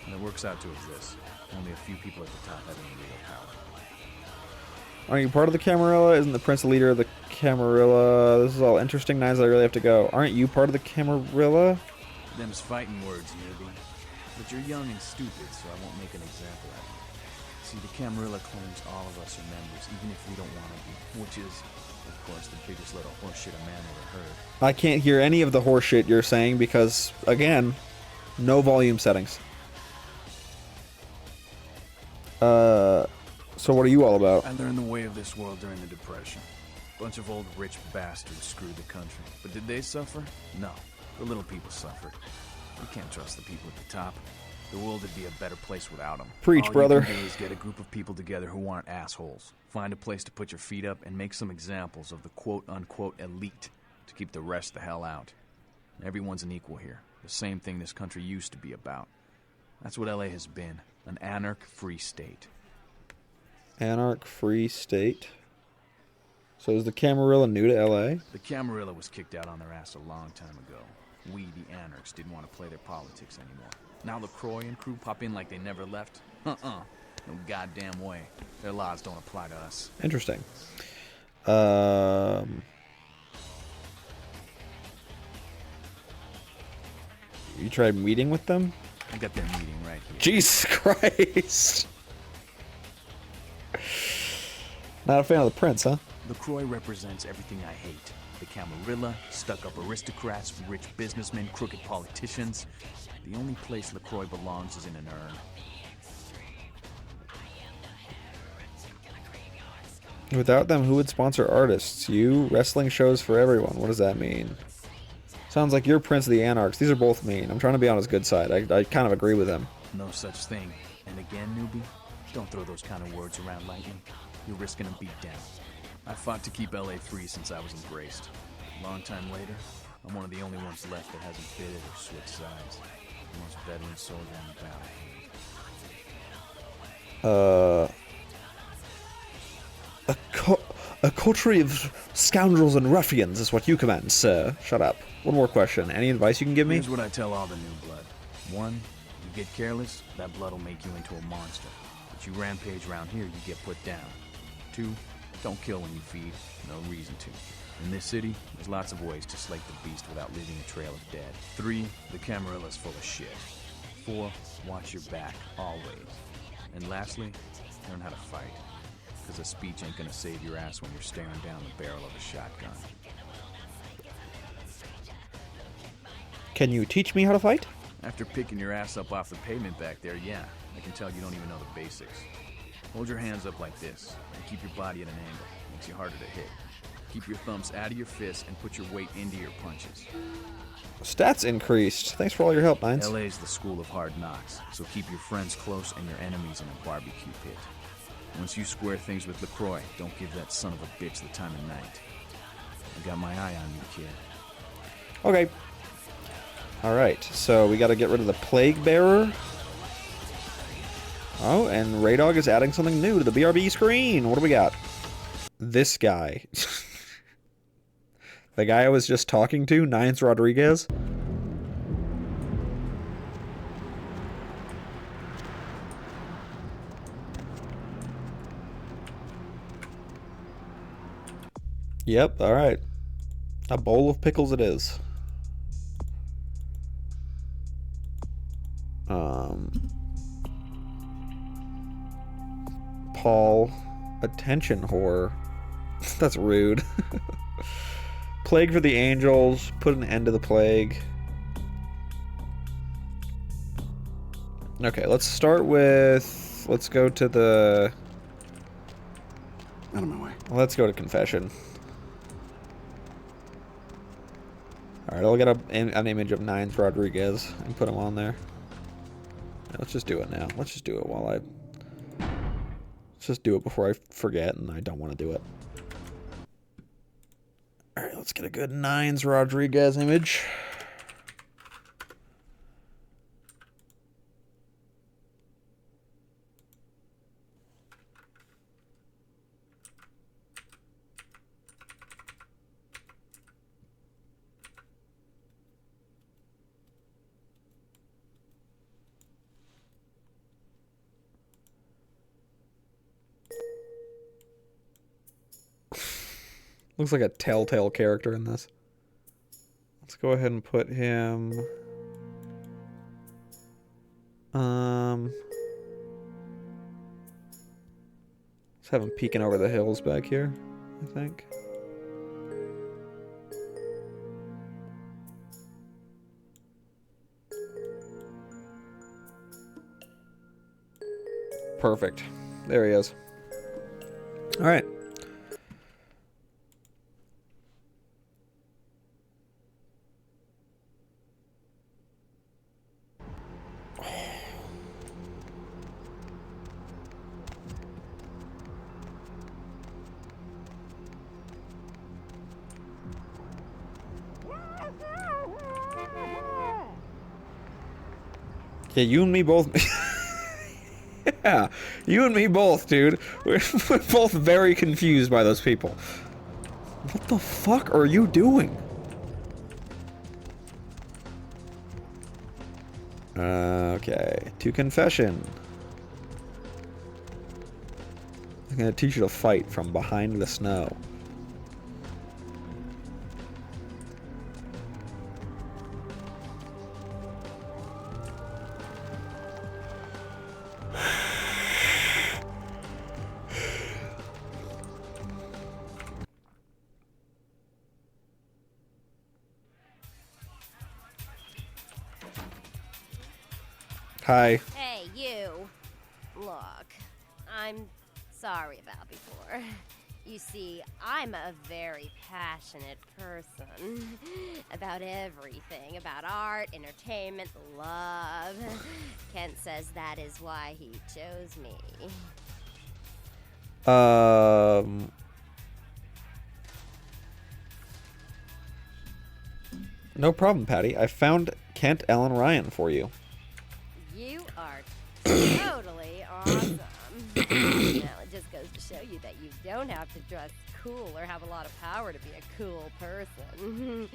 Speaker 5: And it works out to this. Only a few people at the top have any real power.
Speaker 2: Aren't you part of the Camarilla? Isn't the prince the leader of the Camarilla? This is all interesting. 9s, I really have to go. Aren't you part of the Camarilla?
Speaker 5: Them's fighting words, newbie. But you're young and stupid, so I won't make an example out of you. See, the Camarilla claims all of us are members, even if we don't want to be. Which is, of course, the biggest load of horseshit a man ever heard.
Speaker 2: I can't hear any of the horseshit you're saying because, again, no volume settings. So what are you all about?
Speaker 5: I learned the way of this world during the Depression. Bunch of old rich bastards screwed the country. But did they suffer? No. The little people suffered. You can't trust the people at the top. The world would be a better place without them.
Speaker 2: Preach, brother.
Speaker 5: All you can do is get a group of people together who aren't assholes. Find a place to put your feet up and make some examples of the quote-unquote elite to keep the rest the hell out. Everyone's an equal here. The same thing this country used to be about. That's what LA has been. An anarch-free state.
Speaker 2: Anarch-free state? So is the Camarilla new to LA?
Speaker 5: The Camarilla was kicked out on their ass a long time ago. We, the anarchs, didn't want to play their politics anymore. Now LaCroix and crew pop in like they never left? No goddamn way. Their laws don't apply to us.
Speaker 2: Interesting. You tried meeting with them?
Speaker 5: I got their meeting right here.
Speaker 2: Jesus Christ! Not a fan of the prince, huh?
Speaker 5: LaCroix represents everything I hate. The Camarilla, stuck-up aristocrats, rich businessmen, crooked politicians. The only place LaCroix belongs is in an urn.
Speaker 2: Without them, who would sponsor artists? You? Wrestling shows for everyone. What does that mean? Sounds like you're Prince of the Anarchs. These are both mean. I'm trying to be on his good side. I kind of agree with him.
Speaker 5: No such thing. And again, newbie, Don't throw those kind of words around lightly. You're risking a beatdown. I fought to keep LA free since I was embraced. A long time later, I'm one of the only ones left that hasn't bidded or switched sides. The most veteran soldier on the battlefield.
Speaker 2: A coterie of scoundrels and ruffians is what you command, sir. Shut up. One more question. Any advice you can give me?
Speaker 5: Here's what I tell all the new blood. 1, you get careless, that blood will make you into a monster. But you rampage around here, you get put down. 2, don't kill when you feed. No reason to. In this city, there's lots of ways to slake the beast without leaving a trail of dead. 3, the Camarilla's full of shit. 4, watch your back, always. And lastly, learn how to fight. Because a speech ain't gonna save your ass when you're staring down the barrel of a shotgun.
Speaker 2: Can you teach me how to fight?
Speaker 5: After picking your ass up off the pavement back there, yeah, I can tell you don't even know the basics. Hold your hands up like this, and keep your body at an angle. Makes you harder to hit. Keep your thumbs out of your fists and put your weight into your punches.
Speaker 2: Stats increased. Thanks for all your help, Nines.
Speaker 5: LA's the school of hard knocks, so keep your friends close and your enemies in a barbecue pit. Once you square things with LaCroix, don't give that son of a bitch the time of night. I got my eye on you, kid.
Speaker 2: Okay. Alright, so we gotta get rid of the Plague Bearer. Oh, and Raydog is adding something new to the BRB screen. What do we got? This guy. The guy I was just talking to, Nines Rodriguez. Yep, alright. A bowl of pickles it is. Paul. Attention whore. That's rude. Plague for the angels. Put an end to the plague. Okay, let's start with... Let's go to the...
Speaker 12: Out of my way.
Speaker 2: Let's go to confession. Alright, I'll get an image of Nines Rodriguez and put him on there. Yeah, let's just do it now. Let's just do it while I... Let's just do it before I forget, and I don't want to do it. Alright, let's get a good Nines Rodriguez image. Looks like a Telltale character in this. Let's go ahead and put him... Let's have him peeking over the hills back here, I think. Perfect. There he is. Alright. Yeah, you and me both. Yeah, you and me both, dude. We're both very confused by those people. What the fuck are you doing? Okay, to confession. I'm gonna teach you to fight from behind the snow. Hi.
Speaker 1: Hey, you. Look, I'm sorry about before. You see, I'm a very passionate person about everything, about art, entertainment, love. Kent says that is why he chose me.
Speaker 2: No problem, Patty. I found Kent Ellen Ryan for you.
Speaker 1: You are totally awesome. Now, it just goes to show you that you don't have to dress cool or have a lot of power to be a cool person.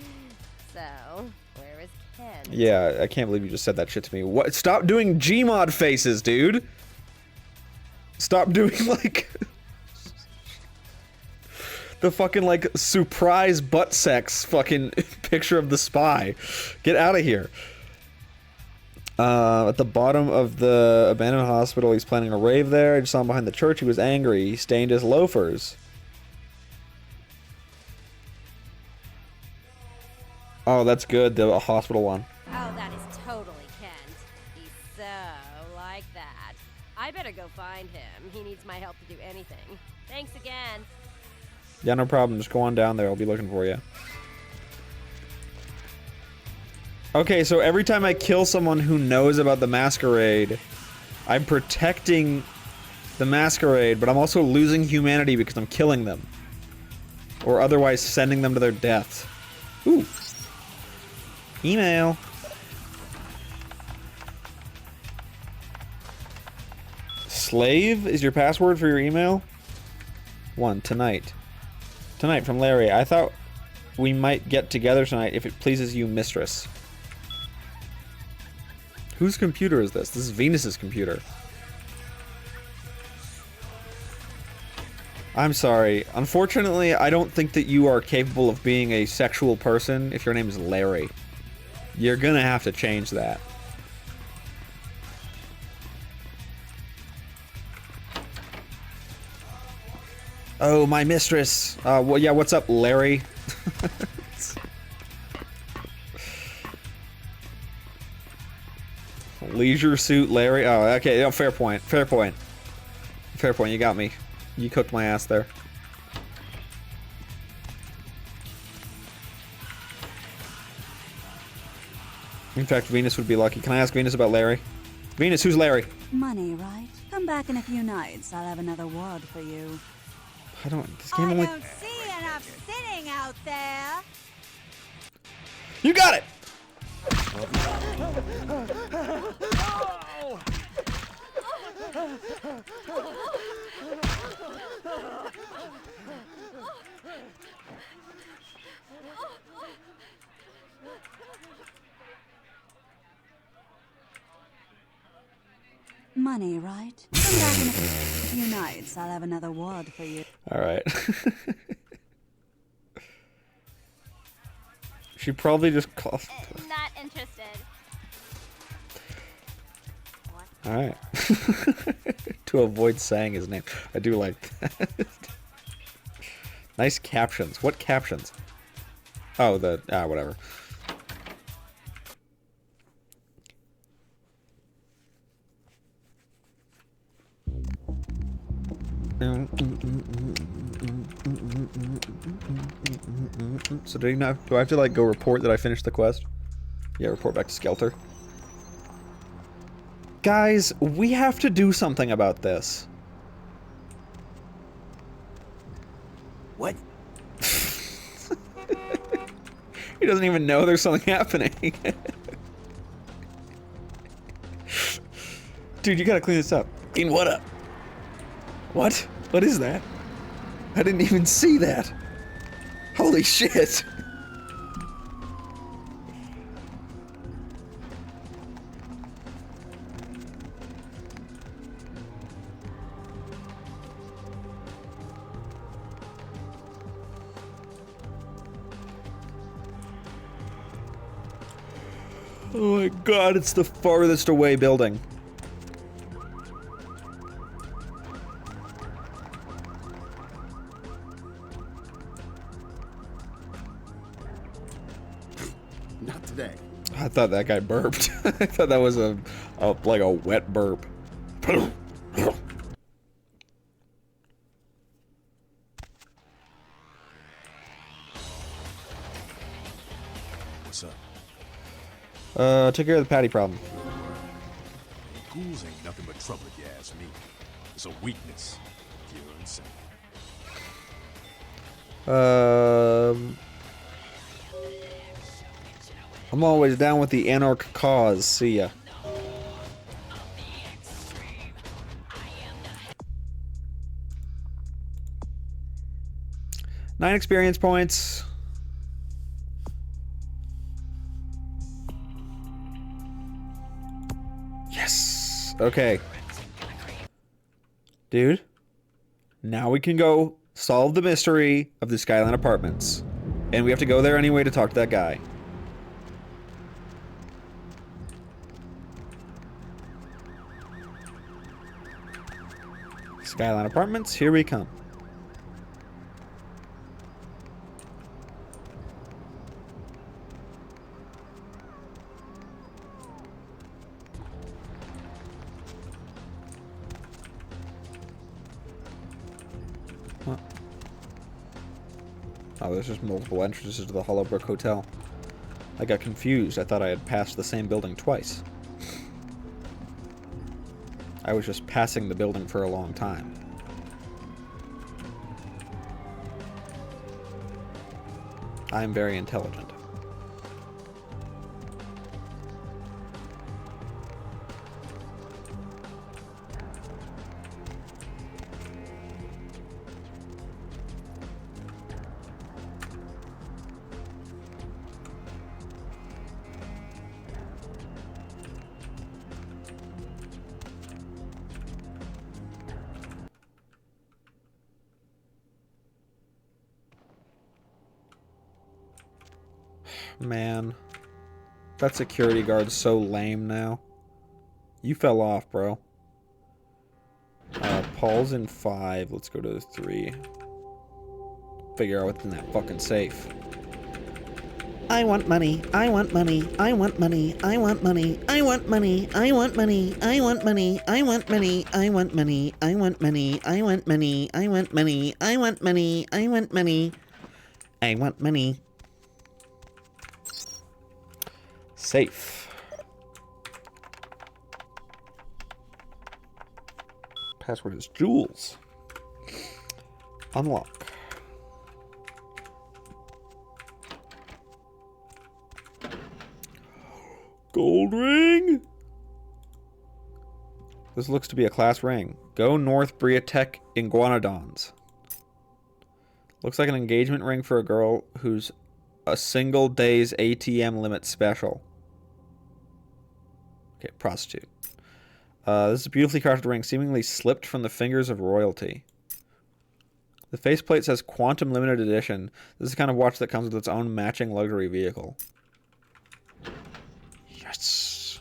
Speaker 1: So, where is Ken?
Speaker 2: Yeah, I can't believe you just said that shit to me. What? Stop doing Gmod faces, dude. Stop doing, like, the fucking, like, surprise butt sex fucking picture of the spy. Get out of here. At the bottom of the abandoned hospital, he's planning a rave there. I just saw him behind the church. He was angry. He stained his loafers. Oh, that's good. The hospital one.
Speaker 1: Oh, that is totally Kent. He's so like that. I better go find him. He needs my help to do anything. Thanks again.
Speaker 2: Yeah, no problem. Just go on down there. I'll be looking for you. Okay, so every time I kill someone who knows about the Masquerade, I'm protecting the Masquerade, but I'm also losing humanity because I'm killing them. Or otherwise sending them to their deaths. Ooh. Email. Slave is your password for your email? 1. Tonight. Tonight from Larry. I thought we might get together tonight if it pleases you, mistress. Whose computer is this? This is Venus's computer. I'm sorry. Unfortunately, I don't think that you are capable of being a sexual person if your name is Larry. You're gonna have to change that. Oh, my mistress. Well, yeah, what's up, Larry? Leisure suit Larry. Oh, okay. Oh, fair point. Fair point. Fair point. You got me. You cooked my ass there. In fact, Venus would be lucky. Can I ask Venus about Larry? Venus, who's Larry?
Speaker 10: Money, right? Come back in a few nights. I'll have another wad for you.
Speaker 2: I don't. This game only.
Speaker 21: don't see enough sitting out there.
Speaker 2: You got it.
Speaker 10: Money, right? Come back in a few nights. I'll have another wad for you.
Speaker 2: All right. She probably just called.
Speaker 16: Not interested.
Speaker 2: All right. To avoid saying his name, I do like that. Nice captions. What captions? Oh, the whatever. So do I have to like go report that I finished the quest? Yeah, report back to Skelter. Guys, we have to do something about this.
Speaker 3: What?
Speaker 2: He doesn't even know there's something happening. Dude, you gotta clean this up. Clean what up? What? What is that? I didn't even see that. Holy shit. Oh my god, it's the farthest away building.
Speaker 12: Not today.
Speaker 2: I thought that guy burped. I thought that was like a wet burp. Took care of the patty problem.
Speaker 20: Ghouls ain't nothing but trouble, if you ask me. It's a weakness, pure and simple.
Speaker 2: I'm always down with the anarch cause. See ya. Nine experience points. Yes. Okay. Dude. Now we can go solve the mystery of the Skyline Apartments. And we have to go there anyway to talk to that guy. Skyline Apartments, here we come. Huh. Oh, there's just multiple entrances to the Hollowbrook Hotel. I got confused. I thought I had passed the same building twice. I was just passing the building for a long time. I am very intelligent. Man, that security guard's so lame now. You fell off, bro. Paul's in 5. Let's go to 3. Figure out what's in that fucking safe.
Speaker 15: I want money. I want money. I want money. I want money. I want money. I want money. I want money. I want money. I want money. I want money. I want money. I want money. I want money. I want money. I want money.
Speaker 2: Safe. Password is Jules. Unlock. Gold ring? This looks to be a class ring. Go North Briatech Iguanodons. Looks like an engagement ring for a girl who's a single day's ATM limit special. Okay, prostitute. This is a beautifully crafted ring, seemingly slipped from the fingers of royalty. The faceplate says Quantum Limited Edition. This is the kind of watch that comes with its own matching luxury vehicle. Yes.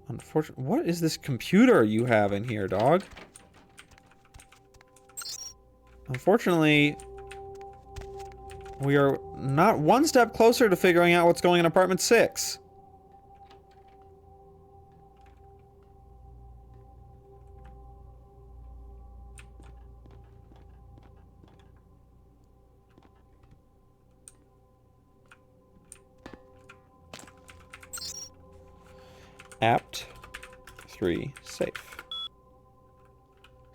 Speaker 2: Unfortunately, what is this computer you have in here, dog? Unfortunately, we are not one step closer to figuring out what's going in apartment 6. Apt 3 safe.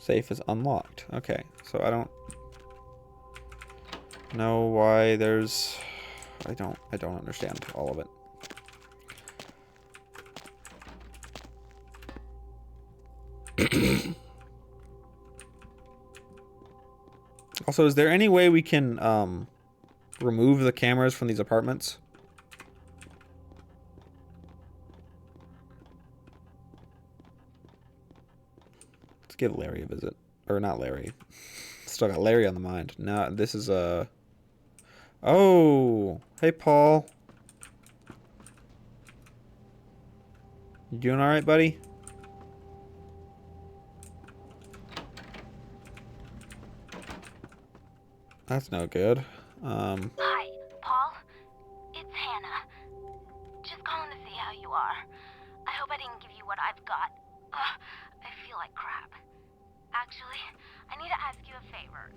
Speaker 2: Safe is unlocked. Okay, so I don't know why there's I don't understand all of it. Also, is there any way we can remove the cameras from these apartments? Let's give Larry a visit. Or not Larry. Still got Larry on the mind. Now this is a Oh, hey Paul. You doing all right, buddy? That's no good.
Speaker 16: Hi, Paul. It's Hannah. Just calling to see how you are. I hope I didn't give you what I've got. I feel like crap. Actually, I need to ask you a favor.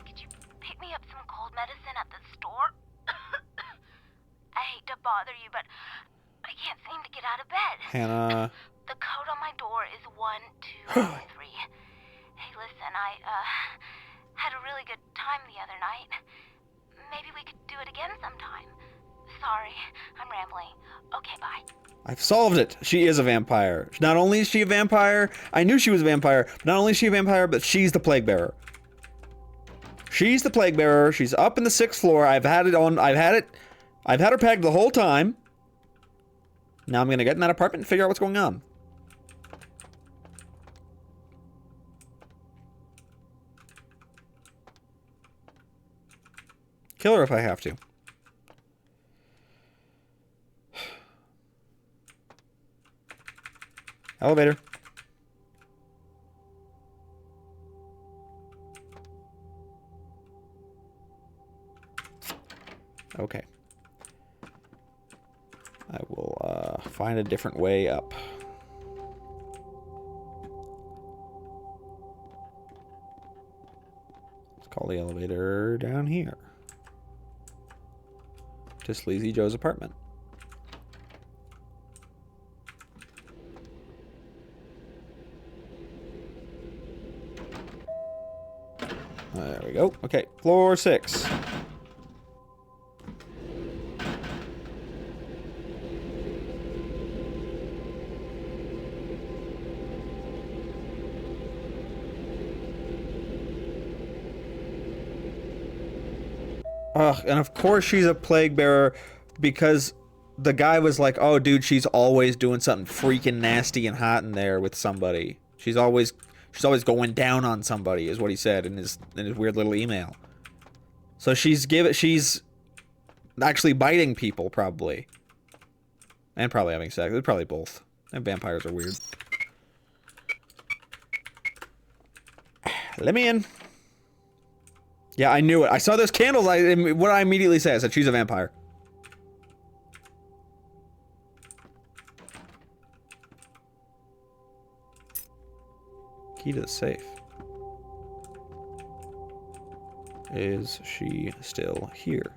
Speaker 16: Could you pick me up some cold medicine at the store? I hate to bother you, but I can't seem to get out of bed.
Speaker 2: Hannah.
Speaker 16: The code on my door is 1203. Hey, listen, I had a really good time the other night. Maybe we could do it again sometime. Sorry, I'm rambling. Okay, bye.
Speaker 2: I've solved it. She is a vampire. Not only is she a vampire, I knew she was a vampire. But not only is she a vampire, but she's the plague bearer. She's the plague bearer. She's up in the 6th floor. I've had her pegged the whole time. Now I'm gonna get in that apartment and figure out what's going on. Kill her if I have to. Elevator. Okay. I will find a different way up. Let's call the elevator down here. To Sleazy Joe's apartment. There we go. Okay, floor 6. Ugh, and of course she's a plague bearer because the guy was like, oh dude, she's always doing something freaking nasty and hot in there with somebody. She's always going down on somebody, is what he said in his weird little email. So she's actually biting people, probably. And probably having sex. It's probably both. And vampires are weird. Let me in. Yeah, I knew it. I saw those candles. What I immediately say, I said she's a vampire. Key to the safe. Is she still here?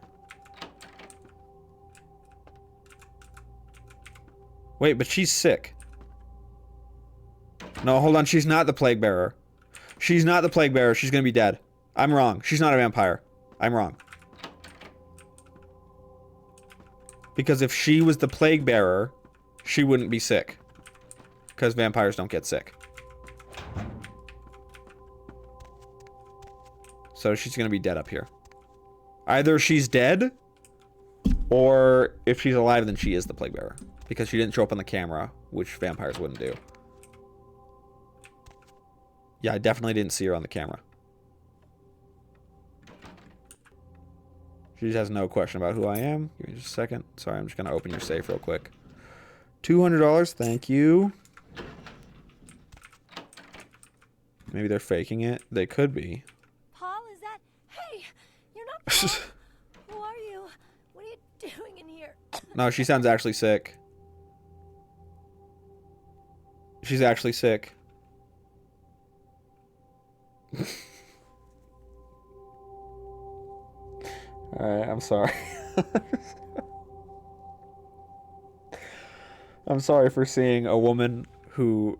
Speaker 2: Wait, but she's sick. No, hold on. She's not the plague bearer. She's not the plague bearer. She's gonna be dead. I'm wrong. She's not a vampire. I'm wrong. Because if she was the plague bearer, she wouldn't be sick. Because vampires don't get sick. So she's gonna be dead up here. Either she's dead, or if she's alive, then she is the plague bearer. Because she didn't show up on the camera, which vampires wouldn't do. Yeah, I definitely didn't see her on the camera. She just has no question about who I am. Give me just a second. Sorry, I'm just going to open your safe real quick. $200, thank you. Maybe they're faking it. They could be.
Speaker 1: Paul, is that... Hey, you're not Paul. Who are you? What are you doing in here?
Speaker 2: No, she sounds actually sick. She's actually sick. Alright, I'm sorry. I'm sorry for seeing a woman who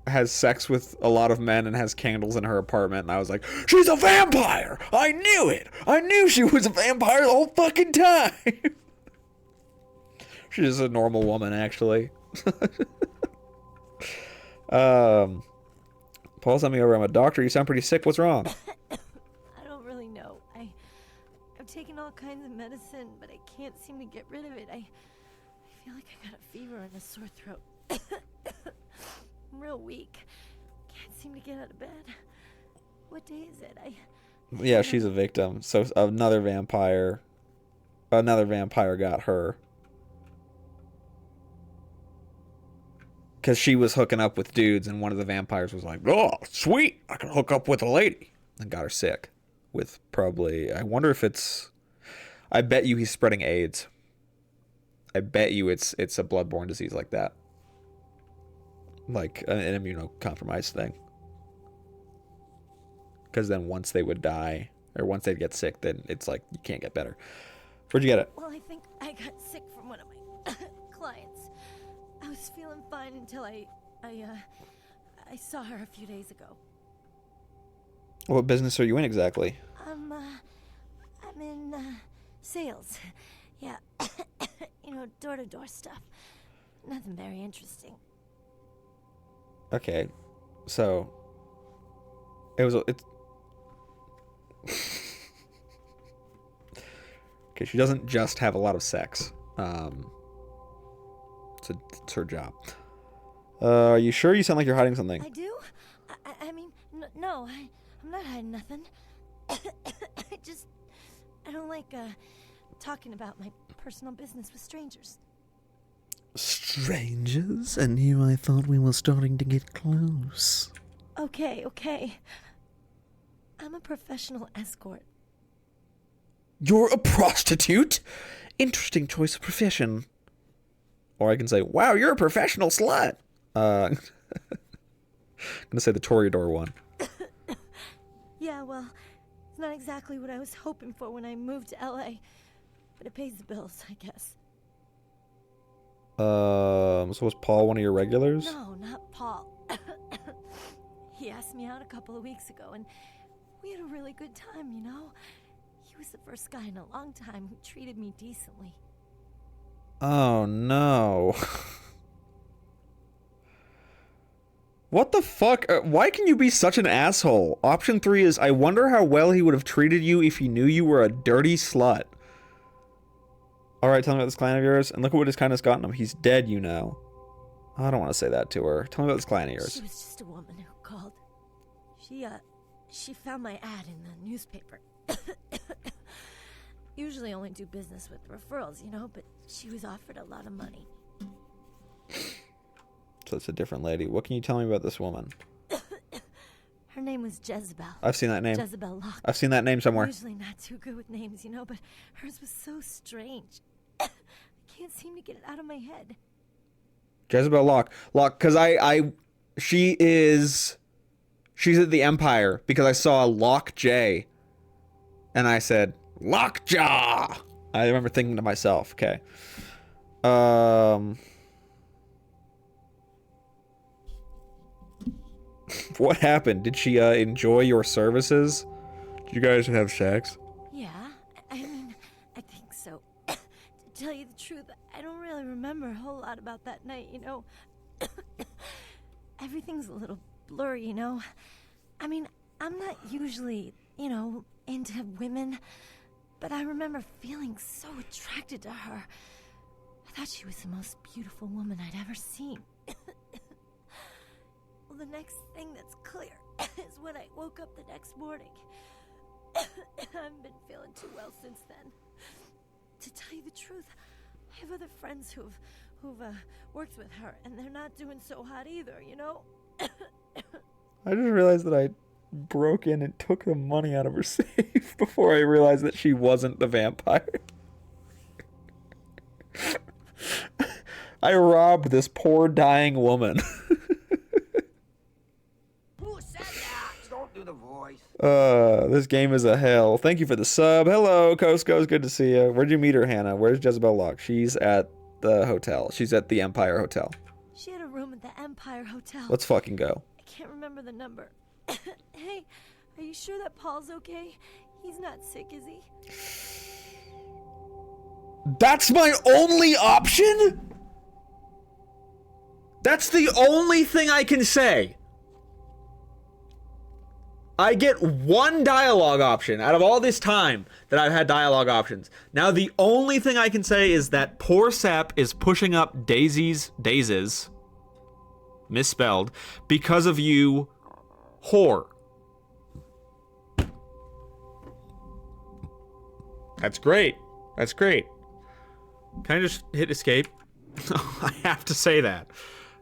Speaker 2: has sex with a lot of men and has candles in her apartment, and I was like, she's a vampire! I knew it! I knew she was a vampire the whole fucking time! She's just a normal woman, actually. Paul sent me over. I'm a doctor. You sound pretty sick. What's wrong?
Speaker 1: I don't really know. I've taken all kinds of medicine, but I can't seem to get rid of it. I feel like I got a fever and a sore throat. I'm real weak. Can't seem to get out of bed. What day is it?
Speaker 2: Yeah, she's a victim. So another vampire got her. Because she was hooking up with dudes, and one of the vampires was like, oh, sweet, I can hook up with a lady. And got her sick. With probably, I wonder if it's, I bet you he's spreading AIDS. I bet you it's a bloodborne disease like that. Like an immunocompromised thing. Because then once they would die, or once they'd get sick, then it's like, you can't get better. Where'd you get it?
Speaker 6: Well, I think I got sick from one of my clients. I was feeling fine until I saw her a few days ago.
Speaker 2: What business are you in exactly?
Speaker 6: I'm in sales. Yeah, you know, door-to-door stuff. Nothing very interesting.
Speaker 2: Okay, so it's okay. She doesn't just have a lot of sex. It's her job. Are you sure? You sound like you're hiding something.
Speaker 6: I do? I mean, no, I'm not hiding nothing. I don't like talking about my personal business with strangers.
Speaker 15: Strangers? And here I thought we were starting to get close.
Speaker 6: Okay. I'm a professional escort.
Speaker 2: You're a prostitute? Interesting choice of profession. Or I can say, wow, you're a professional slut. I'm gonna say the Toreador one.
Speaker 6: Yeah, well, it's not exactly what I was hoping for when I moved to LA, but it pays the bills, I guess.
Speaker 2: So was Paul one of your regulars?
Speaker 6: No, not Paul. He asked me out a couple of weeks ago, and we had a really good time, you know? He was the first guy in a long time who treated me decently.
Speaker 2: Oh, no. What the fuck? Why can you be such an asshole? Option 3 is, I wonder how well he would have treated you if he knew you were a dirty slut. Alright, tell me about this client of yours. And look at what his kindness gotten him. He's dead, you know. I don't want to say that to her. Tell me about this client of yours.
Speaker 6: She was just a woman who called. She found my ad in the newspaper. Usually only do business with referrals, you know, but she was offered a lot of money.
Speaker 2: So it's a different lady. What can you tell me about this woman?
Speaker 6: Her name was Jezebel.
Speaker 2: I've seen that name.
Speaker 6: Jezebel Locke.
Speaker 2: I've seen that name somewhere.
Speaker 6: I'm usually not too good with names, you know, but hers was so strange. I can't seem to get it out of my head.
Speaker 2: Jezebel Locke, because she's at the Empire because I saw Lock J, and I said Lockjaw. I remember thinking to myself, okay. What happened? Did she enjoy your services? Did you guys have sex?
Speaker 6: Yeah, I mean, I think so. To tell you the truth, I don't really remember a whole lot about that night, you know. Everything's a little blurry, you know. I mean, I'm not usually, you know, into women, but I remember feeling so attracted to her. I thought she was the most beautiful woman I'd ever seen. Well, the next thing that's clear is when I woke up the next morning. I haven't been feeling too well since then. To tell you the truth, I have other friends who've worked with her, and they're not doing so hot either, you know?
Speaker 2: I just realized that I broke in and took the money out of her safe before I realized that she wasn't the vampire. I robbed this poor dying woman.
Speaker 8: Who said that? Don't do the voice.
Speaker 2: This game is a hell. Thank you for the sub. Hello, Costco's good to see you. Where'd you meet her, Hannah? Where's Jezebel Locke? She's at the hotel. She's at the Empire Hotel.
Speaker 6: She had a room at the Empire Hotel.
Speaker 2: Let's fucking go.
Speaker 6: I can't remember the number. Hey, are you sure that Paul's okay? He's not sick, is he?
Speaker 2: That's my only option? That's the only thing I can say. I get one dialogue option out of all this time that I've had dialogue options. Now the only thing I can say is that poor sap is pushing up daisies, misspelled, because of you, whore. That's great. That's great. Can I just hit escape? I have to say that.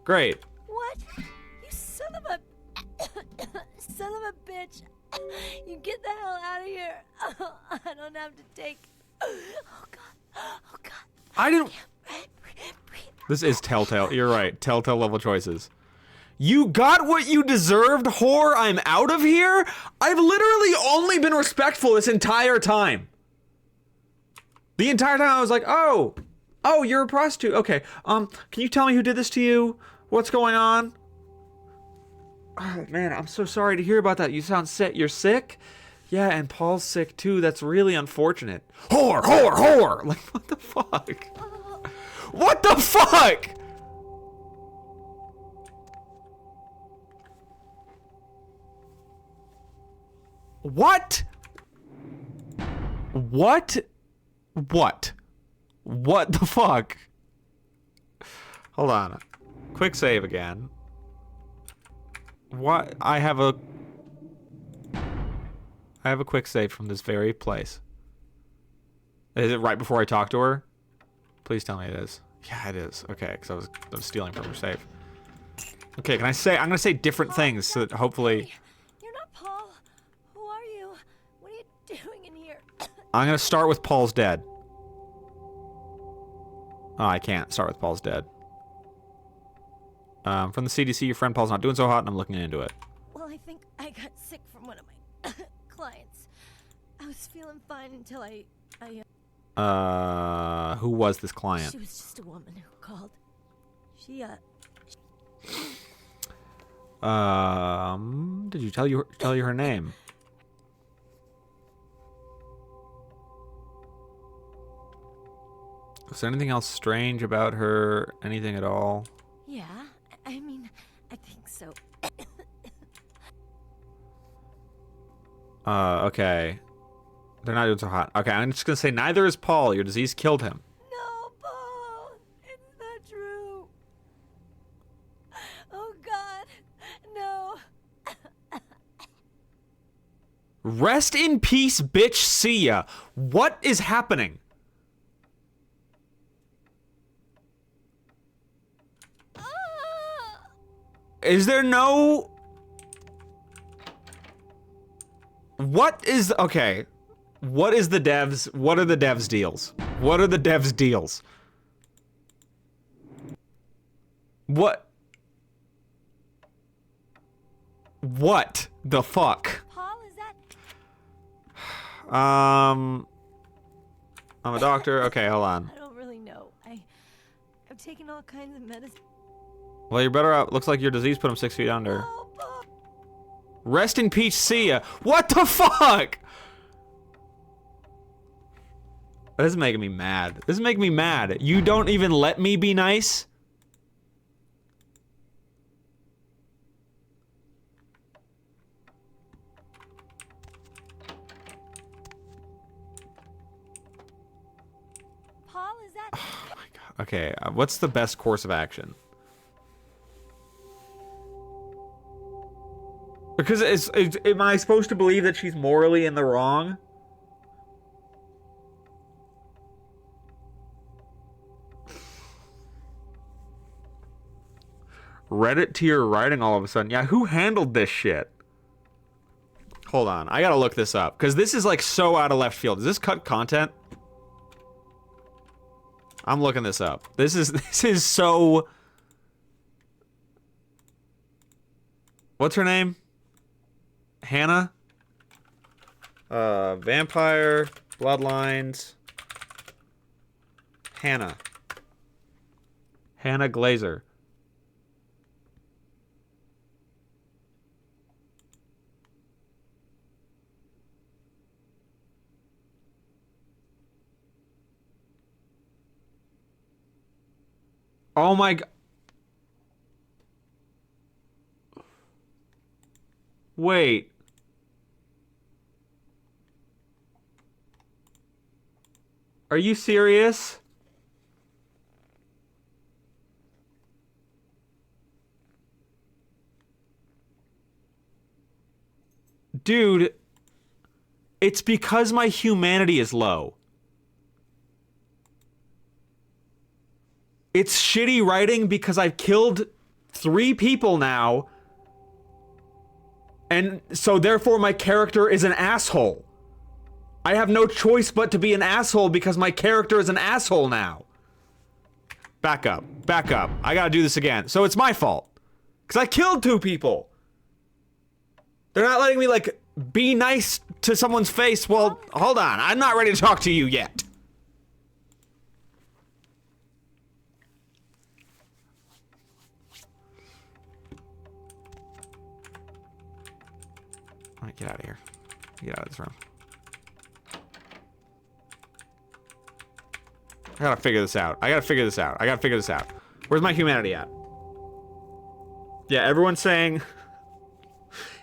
Speaker 2: Great.
Speaker 6: What? You son of a... son of a bitch. You get the hell out of here. I don't have to take... Oh, God. Oh, God.
Speaker 2: I didn't... This is Telltale. You're right. Telltale level choices. You got what you deserved, whore. I'm out of here? I've literally only been respectful this entire time. The entire time I was like, oh, you're a prostitute. Okay. Can you tell me who did this to you? What's going on? Oh, man, I'm so sorry to hear about that. You sound sick. You're sick? Yeah, and Paul's sick too. That's really unfortunate. Whore, whore, whore! Like, what the fuck? What the fuck? What? What? What? What the fuck? Hold on. Quick save again. What? I have a quick save from this very place. Is it right before I talk to her? Please tell me it is. Yeah, it is. Okay, because I was stealing from her save. Okay, I'm gonna say different things so that hopefully.
Speaker 6: You're not Paul. Who are you? What are you doing in here?
Speaker 2: I'm gonna start with Paul's dead. Oh, I can't start with Paul's dead. From the CDC, your friend Paul's not doing so hot, and I'm looking into it.
Speaker 6: Well, I think I got sick from one of my clients. I was feeling fine until
Speaker 2: Who was this client?
Speaker 6: She was just a woman who called.
Speaker 2: Did you tell you her name? Was there anything else strange about her? Anything at all?
Speaker 6: Yeah, I mean, I think so.
Speaker 2: Okay. They're not doing so hot. Okay, I'm just gonna say neither is Paul. Your disease killed him.
Speaker 6: No, Paul, it's not true. Oh God, no.
Speaker 2: Rest in peace, bitch. See ya. What is happening? Is there no... What is... Okay. What is the devs... What are the devs' deals? What are the devs' deals? What? What the fuck?
Speaker 6: Paul, is that...
Speaker 2: I'm a doctor. Okay, hold on.
Speaker 6: I don't really know. I've taken all kinds of medicine.
Speaker 2: Well, you're better out. Looks like your disease put him 6 feet under. Rest in peace, see ya. What the fuck? This is making me mad. This is making me mad. You don't even let me be nice?
Speaker 6: Paul, is that...
Speaker 2: Oh my God. Okay, what's the best course of action? Because am I supposed to believe that she's morally in the wrong? Reddit tier writing all of a sudden. Yeah, who handled this shit? Hold on, I gotta look this up. Because this is like so out of left field. Is this cut content? I'm looking this up. This is so... What's her name? Hannah? Vampire, Bloodlines. Hannah. Hannah Glazer. Oh my God. Wait. Are you serious? Dude, it's because my humanity is low. It's shitty writing because I've killed 3 people now. And so therefore my character is an asshole. I have no choice but to be an asshole because my character is an asshole now. Back up. Back up. I gotta do this again. So it's my fault. Because I killed 2 people. They're not letting me, like, be nice to someone's face. Well, hold on. I'm not ready to talk to you yet. Get out of here. Get out of this room. I gotta figure this out. I gotta figure this out. I gotta figure this out. Where's my humanity at? Yeah, everyone's saying...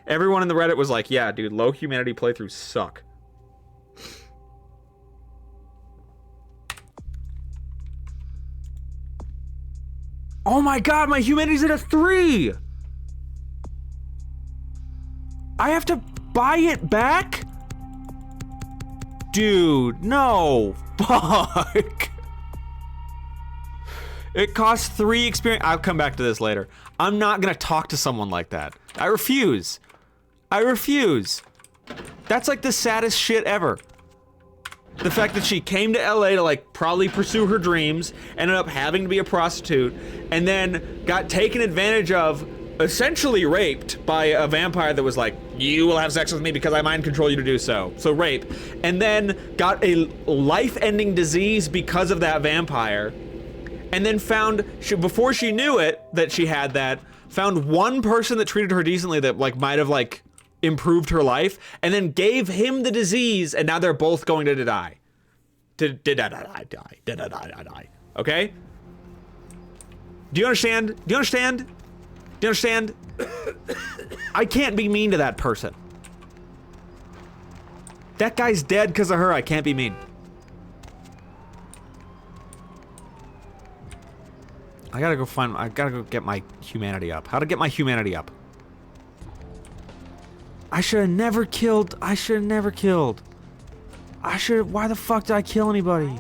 Speaker 2: Everyone in the Reddit was like, yeah, dude, low humanity playthroughs suck. Oh my god, my humanity's at a 3! I have to buy it back? Dude, no. Fuck. It costs 3 experience. I'll come back to this later. I'm not gonna talk to someone like that. I refuse. I refuse. That's like the saddest shit ever. The fact that she came to LA to like probably pursue her dreams, ended up having to be a prostitute, and then got taken advantage of, essentially raped by a vampire that was like, you will have sex with me because I mind control you to do so. So rape. And then got a life-ending disease because of that vampire. And then found, before she knew it, that she had that, found one person that treated her decently that like might have like improved her life, and then gave him the disease, and now they're both going to die. Die. Okay? Do you understand? Do you understand? Do you understand? I can't be mean to that person. That guy's dead because of her. I can't be mean. I gotta go get my humanity up. How to get my humanity up? I should have never killed. Why the fuck did I kill anybody?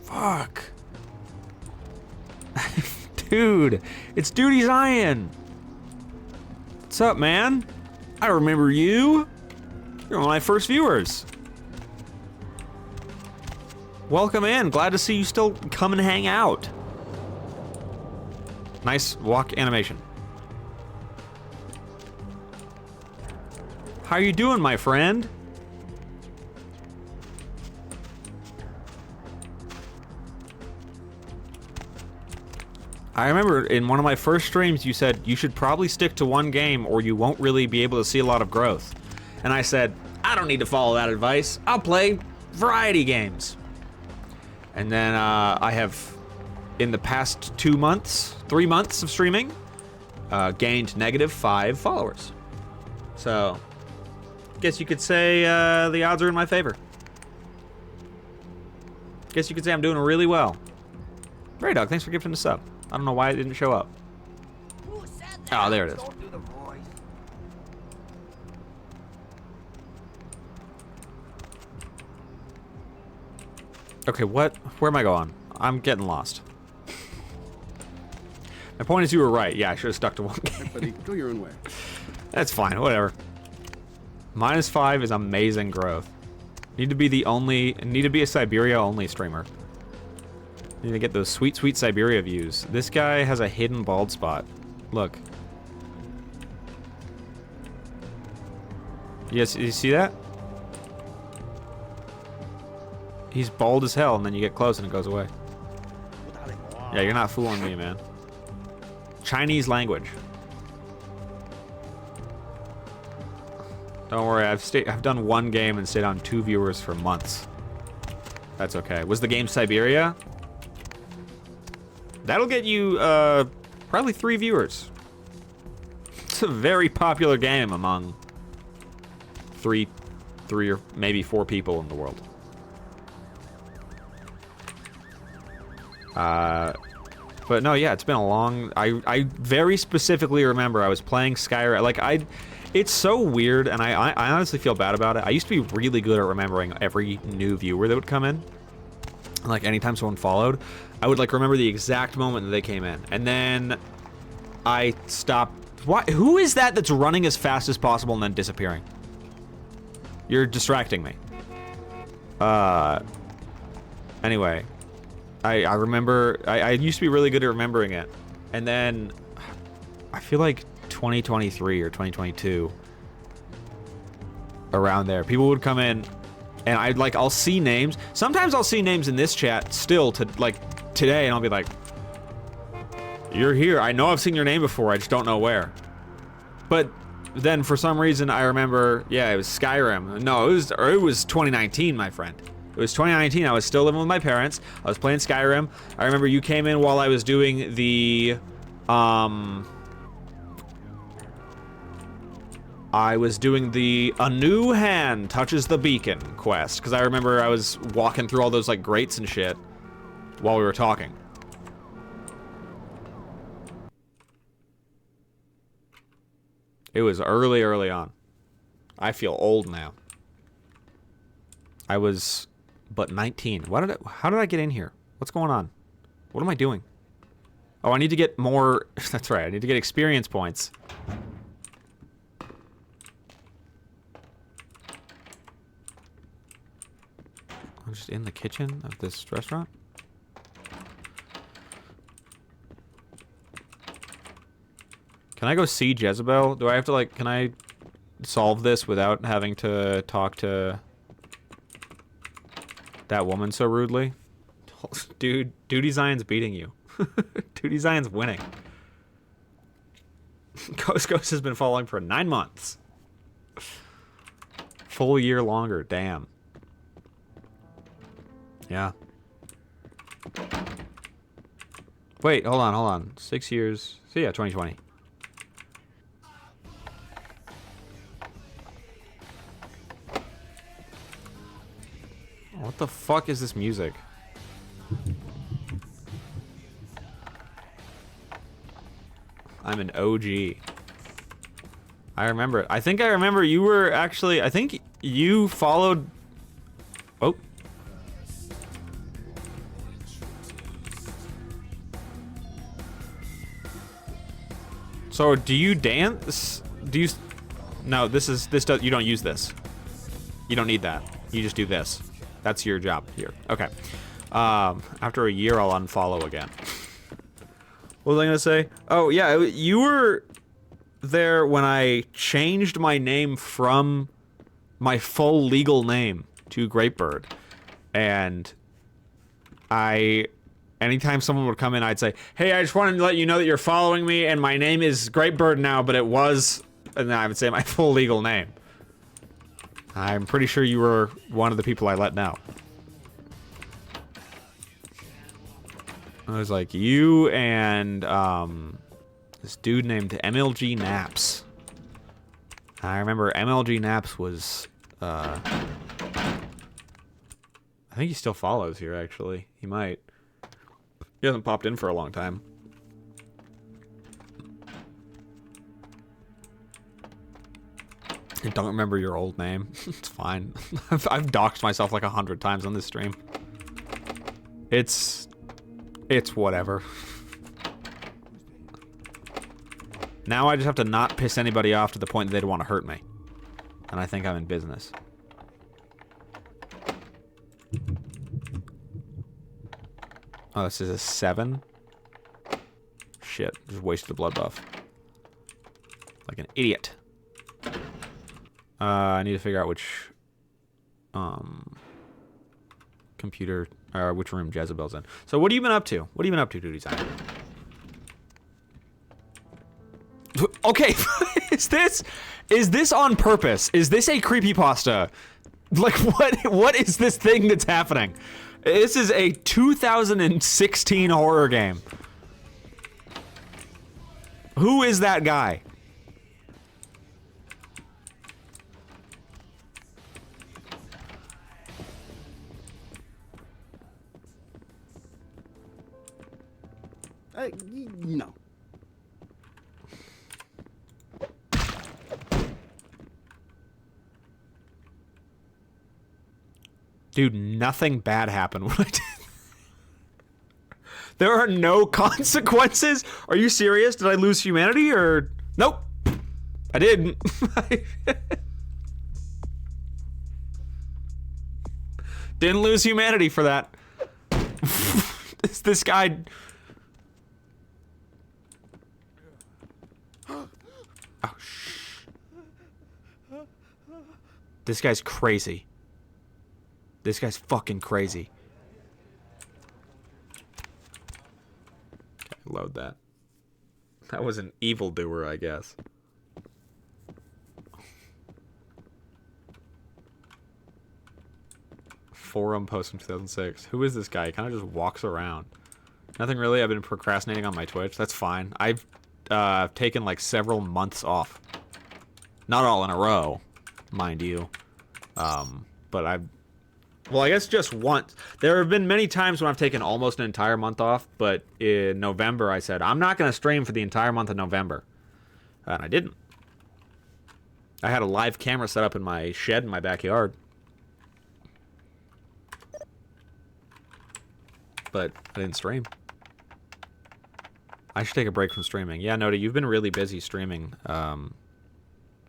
Speaker 2: Fuck. Dude, it's Duty Zion. What's up, man? I remember you. You're one of my first viewers. Welcome in. Glad to see you still come and hang out. Nice walk animation. How you doing, my friend? I remember in one of my first streams you said you should probably stick to one game or you won't really be able to see a lot of growth. And I said, I don't need to follow that advice. I'll play variety games. And then I have, in the past 3 months of streaming, gained -5 followers. So, guess you could say the odds are in my favor. Guess you could say I'm doing really well. Ray Dog, thanks for gifting the sub. I don't know why it didn't show up. Oh, there it is. Okay, what? Where am I going? I'm getting lost. My point is you were right. Yeah, I should have stuck to one game.
Speaker 12: Hey, buddy, go your own way.
Speaker 2: That's fine, whatever. -5 is amazing growth. Need to be a Siberia only streamer. Need to get those sweet, sweet Siberia views. This guy has a hidden bald spot. Look. Yes, you see that? He's bald as hell, and then you get close and it goes away. Yeah, you're not fooling me, man. Chinese language. Don't worry, I've done one game and stayed on 2 viewers for months. That's okay. Was the game Siberia? That'll get you probably 3 viewers. It's a very popular game among three or maybe 4 people in the world. But no, yeah, it's been a long... I very specifically remember I was playing Skyrim. Like, it's so weird, and I honestly feel bad about it. I used to be really good at remembering every new viewer that would come in. Like, anytime someone followed, I would, like, remember the exact moment that they came in. And then I stopped... Who is that that's running as fast as possible and then disappearing? You're distracting me. Anyway... I remember, I used to be really good at remembering it. And then, I feel like 2023 or 2022, around there, people would come in, and I'll see names. Sometimes I'll see names in this chat still, today, and I'll be like, you're here. I know I've seen your name before, I just don't know where. But then for some reason I remember, yeah, it was Skyrim. No, it was 2019, my friend. It was 2019. I was still living with my parents. I was playing Skyrim. I remember you came in while I was doing the, A New Hand Touches the Beacon quest, because I remember I was walking through all those like grates and shit while we were talking. It was early on. I feel old now. I was but 19. How did I get in here? What's going on? What am I doing? Oh, I need to get more. That's right. I need to get experience points. I'm just in the kitchen of this restaurant. Can I go see Jezebel? Do I have to, like, can I solve this without having to talk to that woman so rudely? Dude, Duty Zion's beating you. Duty Zion's winning. Ghost has been following for 9 months. Full year longer, damn. Yeah. Wait, hold on. 6 years. So yeah, 2020. What the fuck is this music? I'm an OG. I remember it. I think I remember you were actually, I think you followed... Oh. So do you dance? Do you... No, you don't use this. You don't need that. You just do this. That's your job here. Okay. After a year, I'll unfollow again. What was I gonna say? Oh, yeah, you were there when I changed my name from my full legal name to Greatbird. And anytime someone would come in, I'd say, hey, I just wanted to let you know that you're following me, and my name is Greatbird now, but it was... And then I would say my full legal name. I'm pretty sure you were one of the people I let know. I was like, you and this dude named MLG Naps. I remember MLG Naps was... I think he still follows here, actually. He might. He hasn't popped in for a long time. I don't remember your old name. It's fine. I've doxed myself like 100 times on this stream. It's whatever. Now I just have to not piss anybody off to the point that they'd want to hurt me. And I think I'm in business. Oh, this is a 7? Shit, just wasted a blood buff. Like an idiot. I need to figure out which computer, or which room Jezebel's in. So what have you been up to? What have you been up to, Duty Zion? Okay, is this on purpose? Is this a creepypasta? Like, what is this thing that's happening? This is a 2016 horror game. Who is that guy?
Speaker 12: No.
Speaker 2: Dude, nothing bad happened when I did. There are no consequences? Are you serious? Did I lose humanity or... Nope. I didn't. Didn't lose humanity for that. This guy... Oh, shh. This guy's crazy. This guy's fucking crazy. Okay, load that. That was an evildoer, I guess. forum post from 2006. Who is this guy? He kind of just walks around. Nothing really. I've been procrastinating on my Twitch. That's fine. I've taken like several months off. Not all in a row, mind you. But well, I guess just once. There have been many times when I've taken almost an entire month off, but in November I said, I'm not going to stream for the entire month of November. And I didn't. I had a live camera set up in my shed in my backyard. But I didn't stream. I should take a break from streaming. Yeah, Noda, you've been really busy streaming.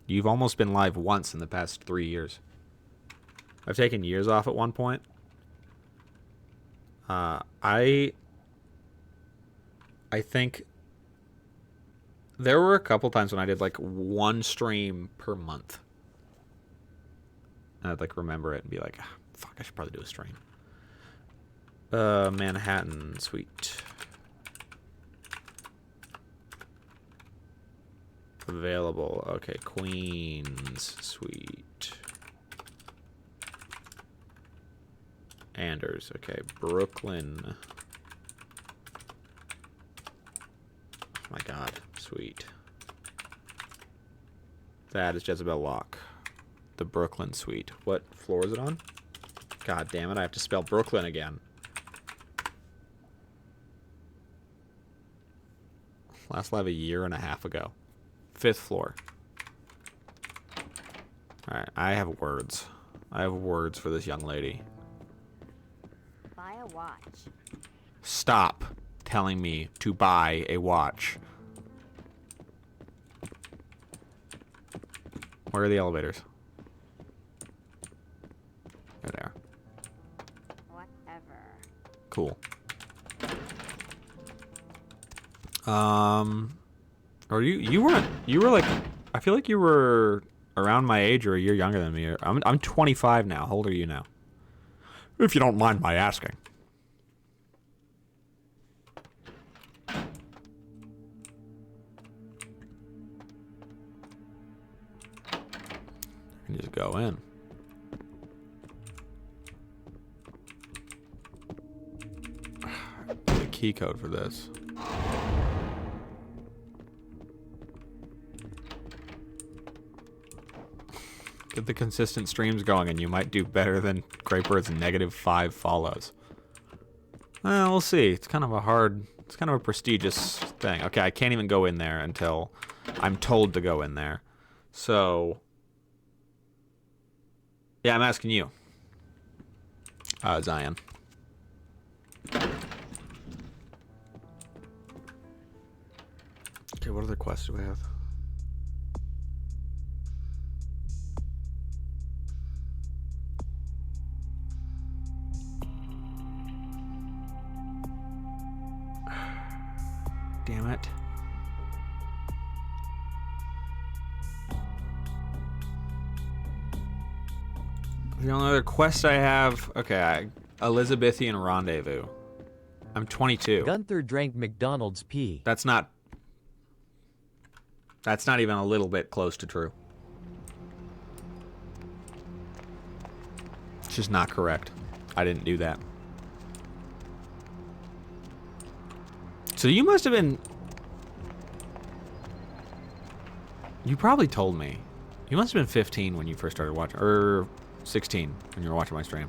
Speaker 2: You've almost been live once in the past 3 years. I've taken years off at one point. I think there were a couple times when I did like one stream per month. And I'd like remember it and be like, fuck, I should probably do a stream. Manhattan, sweet. Available. Okay, Queens, sweet. Anders, okay, Brooklyn. Oh my god, sweet. That is Jezebel Lock. The Brooklyn suite. What floor is it on? God damn it, I have to spell Brooklyn again. Last live a year and a half ago. 5th floor. Alright, I have words. I have words for this young lady.
Speaker 1: Buy a watch.
Speaker 2: Stop telling me to buy a watch. Where are the elevators? There they are.
Speaker 1: Whatever.
Speaker 2: Cool. Or you were like, I feel like you were around my age or a year younger than me. I'm 25 now. How old are you now? If you don't mind my asking. You can just go in. The key code for this. Get the consistent streams going and you might do better than Greybird's -5 follows. Well, we'll see. It's kind of a prestigious thing. Okay, I can't even go in there until I'm told to go in there. So, yeah, I'm asking you. Zion. Okay, what other quests do we have? Damn it. The only other quest I have... Okay, Elizabethan Rendezvous. I'm 22.
Speaker 19: Gunther drank McDonald's pee.
Speaker 2: That's not even a little bit close to true. It's just not correct. I didn't do that. So you must have been... You probably told me. You must have been 15 when you first started watching, or 16 when you were watching my stream.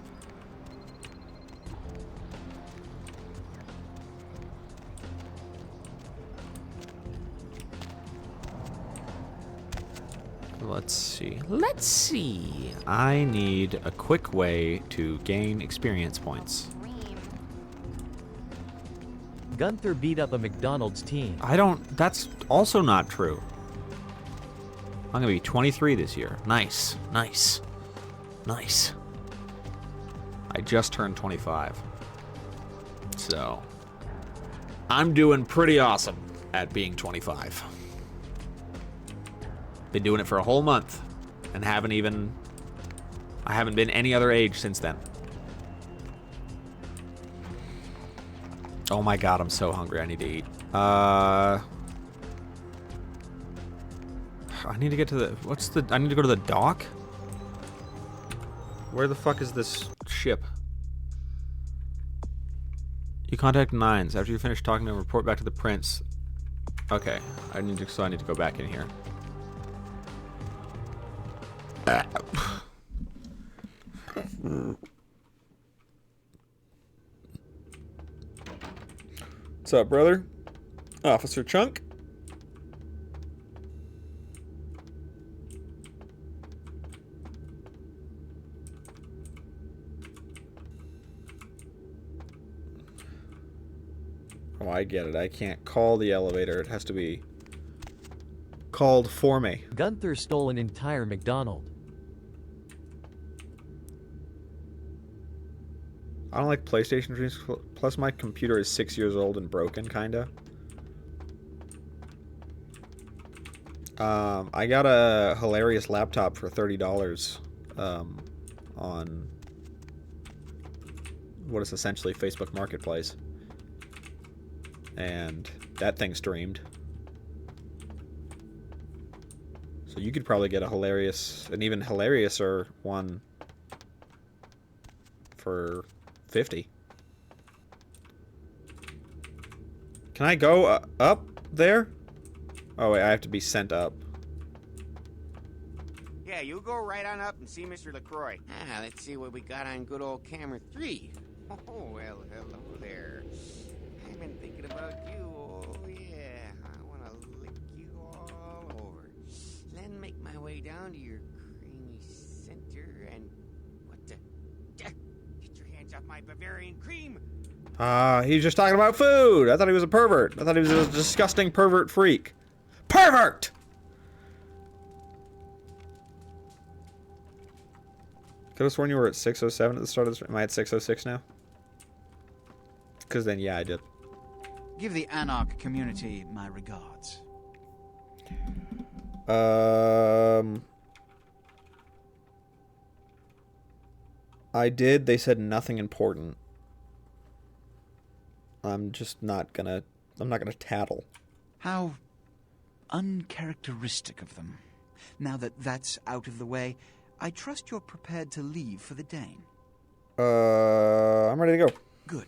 Speaker 2: Let's see. Let's see. I need a quick way to gain experience points.
Speaker 19: Gunther beat up a McDonald's teen.
Speaker 2: That's also not true. I'm gonna be 23 this year. Nice, nice, nice. I just turned 25. So, I'm doing pretty awesome at being 25. Been doing it for a whole month and I haven't been any other age since then. Oh my god, I'm so hungry. I need to eat. I need to get to the... I need to go to the dock? Where the fuck is this ship? You contact Nines. After you finish talking to him, report back to the prince. Okay. I need to go back in here. What's up, brother? Officer Chunk? Oh, I get it. I can't call the elevator. It has to be called for me.
Speaker 19: Gunther stole an entire McDonald's.
Speaker 2: I don't like PlayStation dreams. Plus, my computer is 6 years old and broken, kinda. I got a hilarious laptop for $30 on what is essentially Facebook Marketplace. And that thing streamed. So you could probably get an even hilariouser one for 50. Can I go up there? Oh wait, I have to be sent up.
Speaker 8: Yeah, you go right on up and see Mr. LaCroix. Ah, let's see what we got on good old camera 3. Oh, well, hello there. I've been thinking about you. Oh, yeah. I want to lick you all over. Then make my way down to your creamy center and... What the... Get your hands off my Bavarian cream!
Speaker 2: He was just talking about food. I thought he was a pervert. I thought he was a disgusting pervert freak. Pervert! Could have sworn you were at 6:07 at the start of this. Am I at 6:06 now? Because then, yeah, I did.
Speaker 9: Give the Anarch community my regards.
Speaker 2: I did. They said nothing important. I'm just not gonna... I'm not gonna tattle.
Speaker 9: How uncharacteristic of them. Now that that's out of the way, I trust you're prepared to leave for the Dane.
Speaker 2: I'm ready to go.
Speaker 9: Good.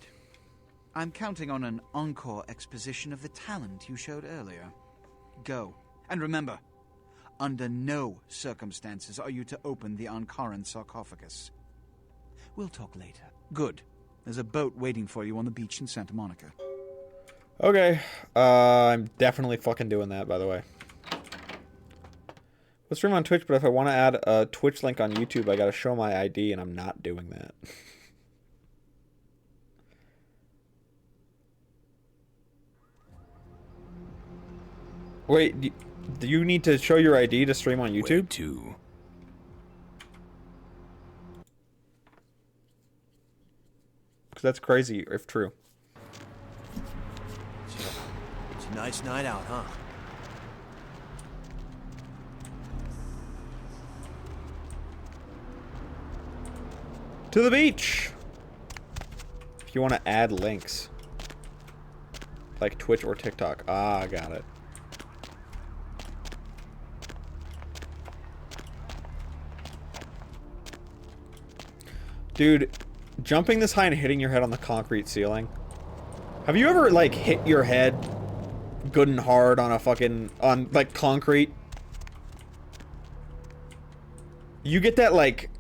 Speaker 9: I'm counting on an encore exposition of the talent you showed earlier. Go. And remember, under no circumstances are you to open the Ankaran sarcophagus. We'll talk later. Good. There's a boat waiting for you on the beach in Santa Monica.
Speaker 2: Okay. I'm definitely fucking doing that, by the way. We'll stream on Twitch, but if I want to add a Twitch link on YouTube, I gotta show my ID, and I'm not doing that. Wait, do you need to show your ID to stream on YouTube?
Speaker 3: Too.
Speaker 2: Because that's crazy, if true.
Speaker 3: It's a nice night out, huh?
Speaker 2: To the beach! If you want to add links. Like Twitch or TikTok. Ah, got it. Dude, jumping this high and hitting your head on the concrete ceiling. Have you ever, like, hit your head good and hard on a fucking... on, like, concrete? You get that, like...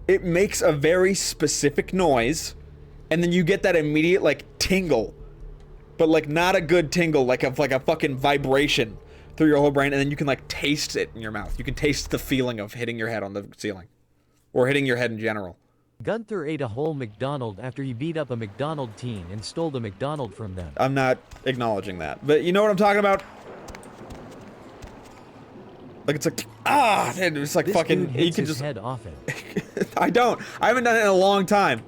Speaker 2: It makes a very specific noise, and then you get that immediate, like, tingle. But, like, not a good tingle, like a fucking vibration through your whole brain, and then you can, like, taste it in your mouth. You can taste the feeling of hitting your head on the ceiling. Or hitting your head in general.
Speaker 19: Gunther ate a whole McDonald after he beat up a McDonald teen and stole the McDonald from them.
Speaker 2: I'm not acknowledging that. But you know what I'm talking about? Like, it's like, ah! It's like
Speaker 19: this
Speaker 2: fucking...
Speaker 19: Dude hits
Speaker 2: you can
Speaker 19: his
Speaker 2: just...
Speaker 19: head often.
Speaker 2: I don't. I haven't done it in a long time.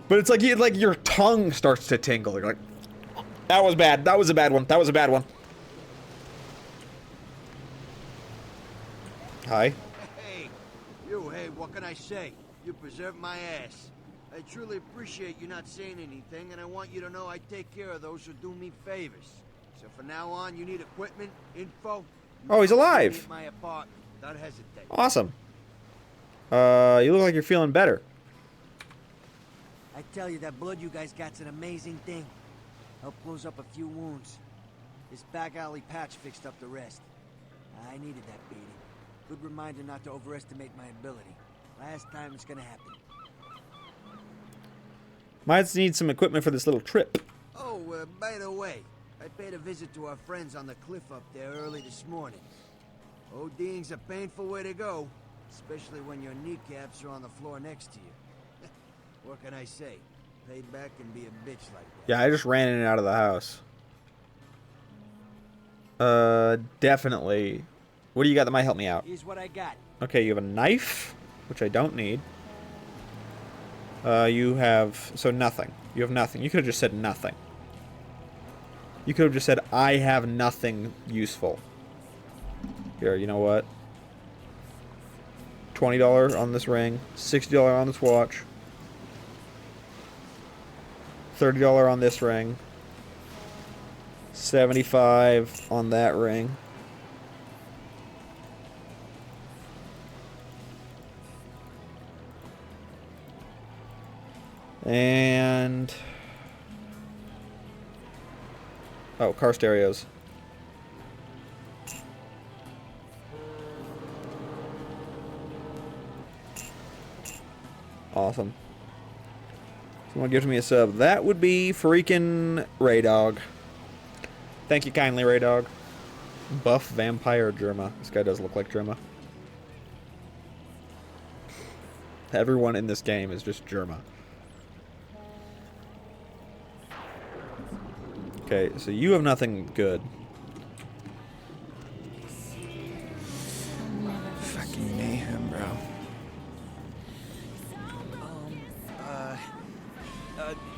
Speaker 2: But it's like, your tongue starts to tingle. You're like, that was bad. That was a bad one. That was a bad one. Hi.
Speaker 22: Hey, what can I say? You preserved my ass. I truly appreciate you not saying anything, and I want you to know I take care of those who do me favors. So from now on, you need equipment, info...
Speaker 2: Oh, he's alive.
Speaker 22: My apartment. Don't hesitate.
Speaker 2: Awesome. You look like you're feeling better.
Speaker 22: I tell you, that blood you guys got's an amazing thing. Help close up a few wounds. This back alley patch fixed up the rest. I needed that beating. Good reminder not to overestimate my ability. Last time it's gonna happen.
Speaker 2: Might need some equipment for this little trip.
Speaker 22: Oh, by the way, I paid a visit to our friends on the cliff up there early this morning. ODing's a painful way to go, especially when your kneecaps are on the floor next to you. What can I say? Payback can be a bitch like that.
Speaker 2: Yeah, I just ran in and out of the house. Definitely. What do you got that might help me out?
Speaker 22: Here's what I got.
Speaker 2: Okay, you have a knife, which I don't need. You have... So nothing. You have nothing. You could have just said nothing. You could have just said, I have nothing useful. Here, you know what? $20 on this ring. $60 on this watch. $30 on this ring. $75 on that ring. And... oh, car stereos. Awesome. Someone gives me a sub. That would be freaking Ray Dog. Thank you kindly, Ray Dog. Buff Vampire Germa. This guy does look like Germa. Everyone in this game is just Germa. Okay, so you have nothing good.
Speaker 3: Fucking mayhem, bro.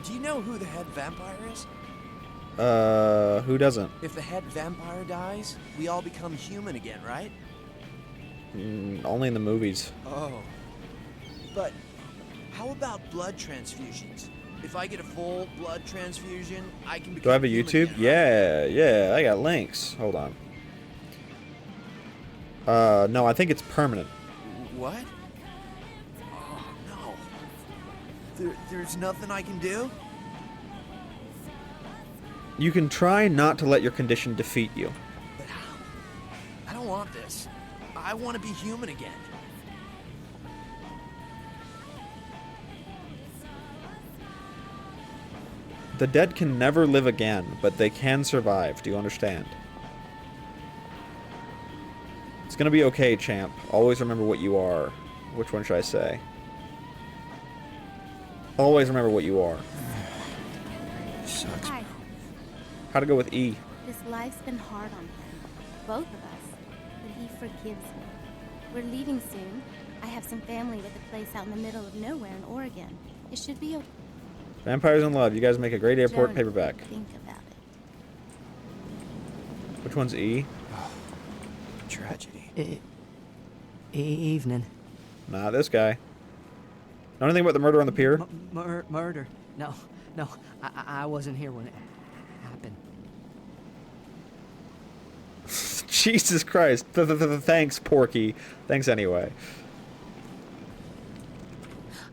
Speaker 3: Do you know who the head vampire is?
Speaker 2: Who doesn't?
Speaker 3: If the head vampire dies, we all become human again, right?
Speaker 2: Only in the movies.
Speaker 3: Oh. But how about blood transfusions? If I get a full blood transfusion, I can become
Speaker 2: Do I have a
Speaker 3: human
Speaker 2: YouTube?
Speaker 3: again, right?
Speaker 2: Yeah, I got links. Hold on. No, I think it's permanent.
Speaker 3: What? Oh, no. There's nothing I can do?
Speaker 2: You can try not to let your condition defeat you.
Speaker 3: But how? I don't want this. I want to be human again.
Speaker 2: The dead can never live again, but they can survive. Do you understand? It's gonna be okay, champ. Always remember what you are. Which one should I say? Always remember what you are.
Speaker 3: Sucks.
Speaker 11: Hi.
Speaker 2: How'd it go with E?
Speaker 11: This life's been hard on him. Both of us. But he forgives me. We're leaving soon. I have some family with a place out in the middle of nowhere in Oregon. It should be okay.
Speaker 2: Vampires in Love. You guys make a great airport
Speaker 11: Don't
Speaker 2: paperback.
Speaker 11: Think about it.
Speaker 2: Which one's E?
Speaker 3: Tragedy.
Speaker 14: Evening.
Speaker 2: Nah, this guy. Know anything about the murder on the pier?
Speaker 14: Murder? No. I wasn't here when it happened.
Speaker 2: Jesus Christ. Thanks, Porky. Thanks anyway.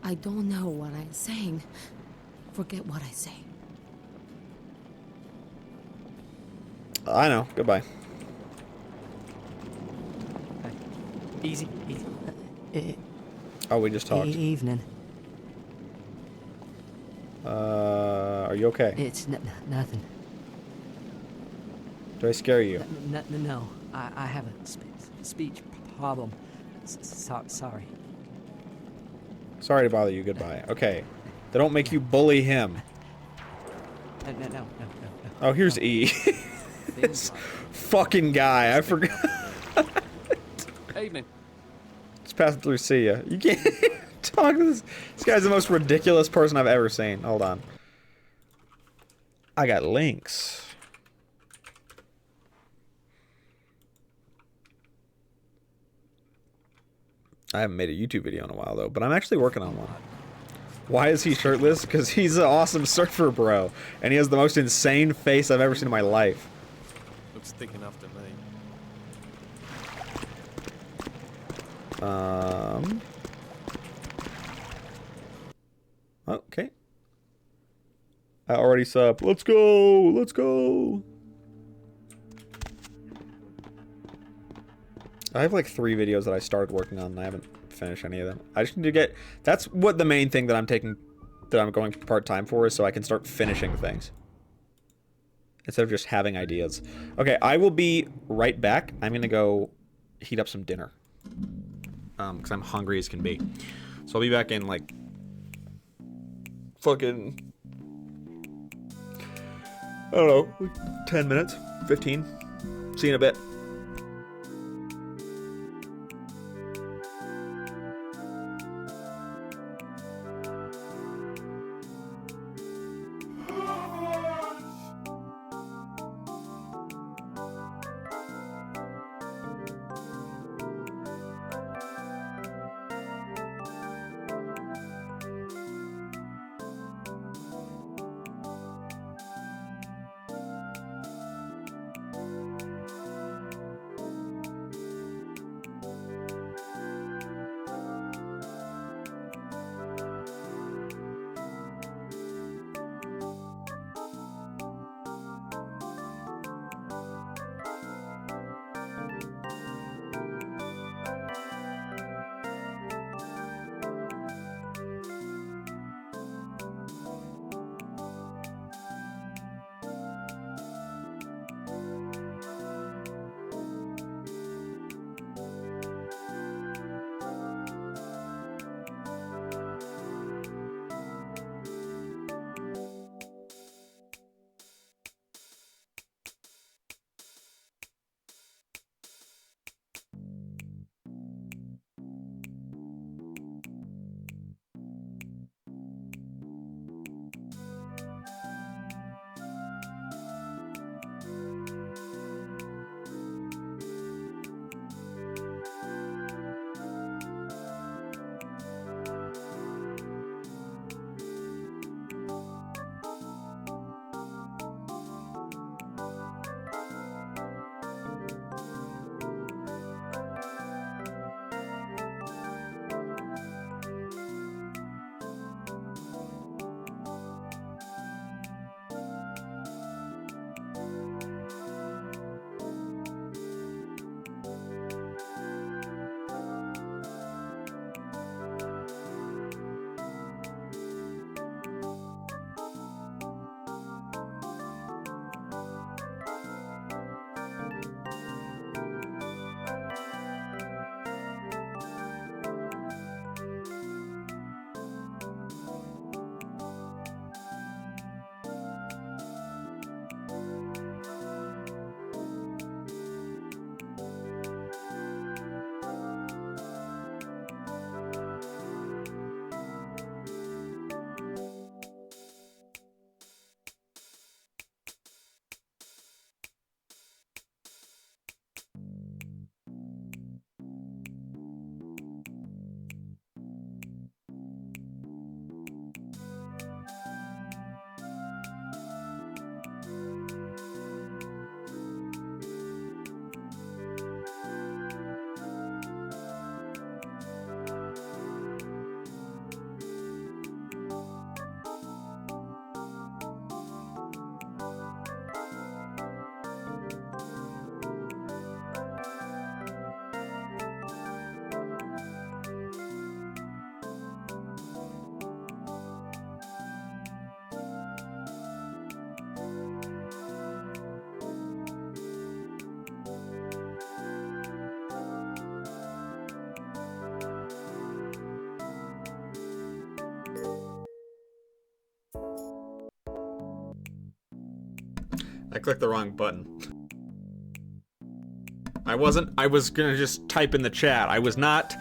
Speaker 6: I don't know what I'm saying. Forget what I say.
Speaker 2: I know. Goodbye.
Speaker 14: Easy.
Speaker 2: Oh, we just talked.
Speaker 14: Evening.
Speaker 2: Are you okay?
Speaker 14: It's nothing.
Speaker 2: Did I scare you?
Speaker 14: No. I have a speech problem. Sorry.
Speaker 2: Sorry to bother you. Goodbye. Okay. They don't make you bully him.
Speaker 14: No.
Speaker 2: Oh, here's E. This fucking guy. I forgot.
Speaker 23: Evening.
Speaker 2: Just passing through. See ya. You can't talk to this. This guy's the most ridiculous person I've ever seen. Hold on. I got links. I haven't made a YouTube video in a while though, but I'm actually working on one. Why is he shirtless? Because he's an awesome surfer bro, and he has the most insane face I've ever seen in my life.
Speaker 23: Looks thick enough to me.
Speaker 2: Okay. I already sub. Let's go. Let's go. I have like 3 videos that I started working on and I haven't finished any of them. I just need to get... That's what the main thing that I'm taking... That I'm going part-time for is so I can start finishing things. Instead of just having ideas. Okay, I will be right back. I'm gonna go heat up some dinner. Because I'm hungry as can be. So I'll be back in like... Fucking... I don't know, 10 minutes, 15. See you in a bit. I clicked the wrong button. I was gonna just type in the chat. I was not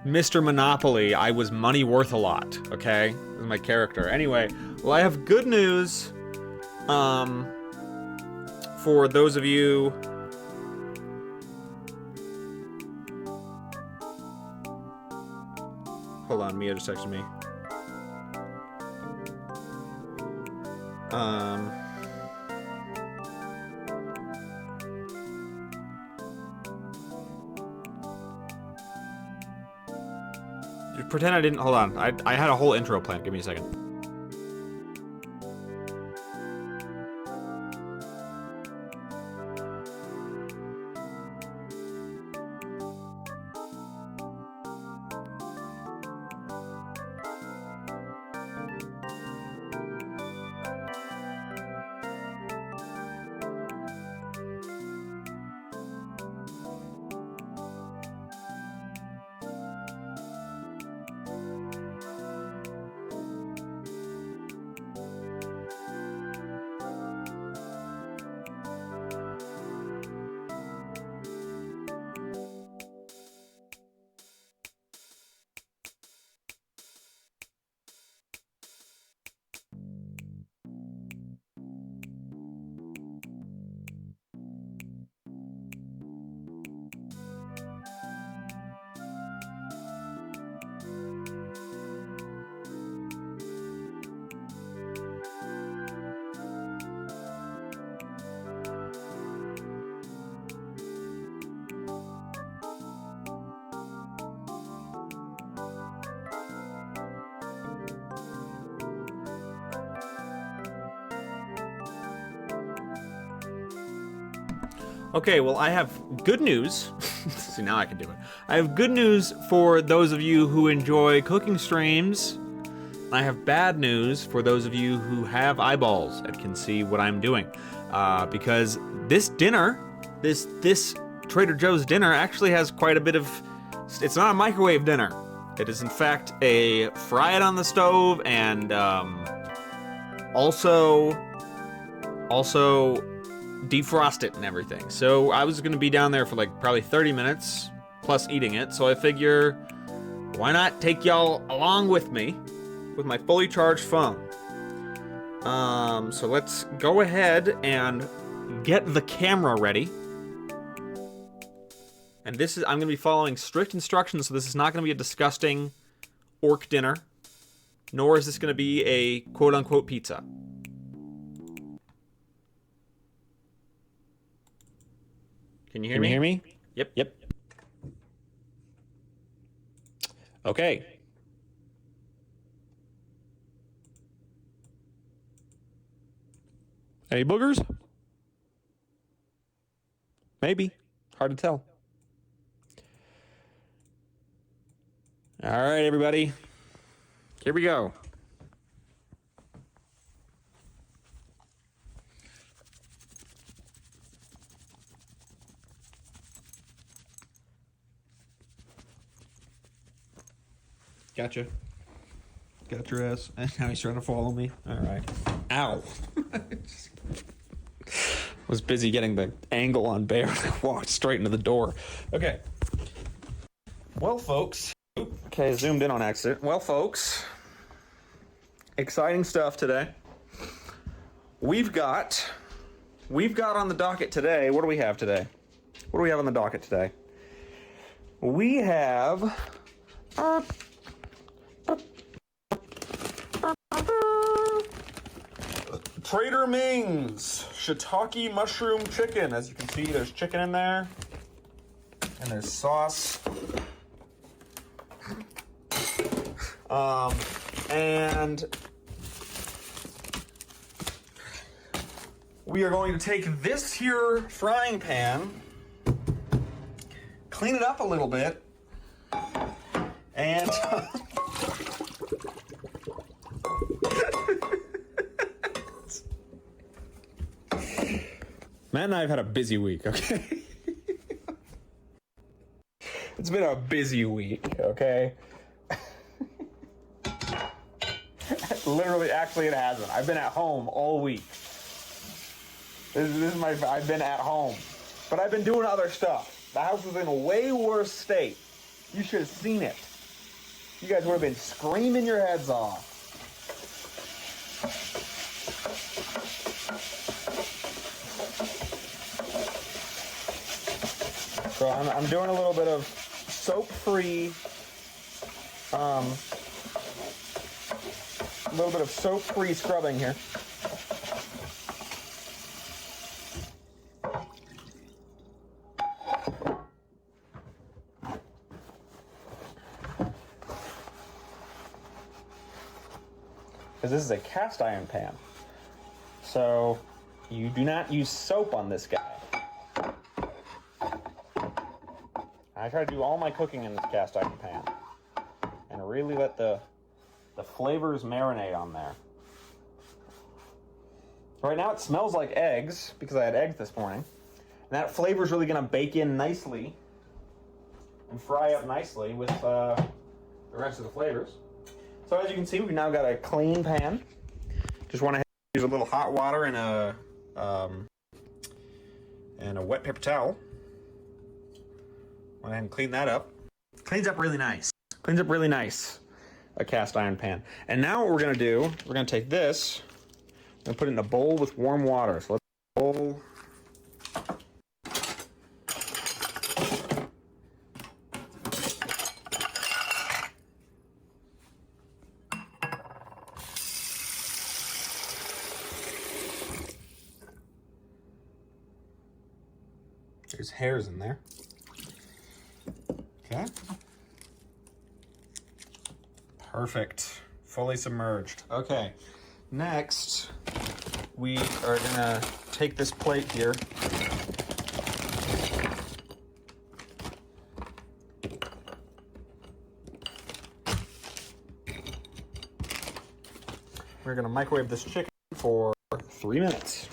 Speaker 2: Mr. Monopoly. I was Money Worth a Lot, okay? This is my character. Anyway, well, I have good news. For those of you... Hold on, Mia just texted me. Pretend I didn't. Hold on. I had a whole intro plan. Give me a second. Okay, well, I have good news. See, now I can do it. I have good news for those of you who enjoy cooking streams. I have bad news for those of you who have eyeballs and can see what I'm doing. Because this dinner, this Trader Joe's dinner actually has quite a bit of... It's not a microwave dinner. It is, in fact, a fry it on the stove and also defrost it and everything. So I was going to be down there for like probably 30 minutes plus eating it. So I figure, why not take y'all along with me with my fully charged phone? So let's go ahead and get the camera ready. And this is, I'm going to be following strict instructions, so this is not going to be a disgusting orc dinner, nor is this going to be a quote-unquote pizza. Can you hear me? Yep. Okay. Any boogers? Maybe. Hard to tell. All right, everybody. Here we go. Gotcha. Got your ass. And now he's trying to follow me. All right. Ow. Was busy getting the angle on Bear. I walked straight into the door. Okay. Well, folks. Okay, zoomed in on accident. Well, folks. Exciting stuff today. We've got on the docket today. What do we have today? What do we have on the docket today? We have Trader Ming's shiitake mushroom chicken. As you can see, there's chicken in there, and there's sauce. And we are going to take this here frying pan, clean it up a little bit, and Matt and I have had a busy week, okay? It's been a busy week, okay? Literally, actually, it hasn't. I've been at home all week. This is I've been at home. But I've been doing other stuff. The house was in a way worse state. You should have seen it. You guys would have been screaming your heads off. So I'm doing a little bit of soap-free, scrubbing here. Because this is a cast iron pan. So you do not use soap on this guy. I try to do all my cooking in this cast iron pan and really let the flavors marinate on there. Right now it smells like eggs because I had eggs this morning. And that flavor is really going to bake in nicely and fry up nicely with the rest of the flavors. So as you can see, we've now got a clean pan. Just want to use a little hot water and a wet paper towel. Go ahead and clean that up. Cleans up really nice. Cleans up really nice. A cast iron pan. And now what we're going to do, we're going to take this and put it in a bowl with warm water. So let's bowl. There's hairs in there. Okay. Perfect. Fully submerged. Okay. Next, we are gonna take this plate here We're gonna microwave this chicken for 3 minutes.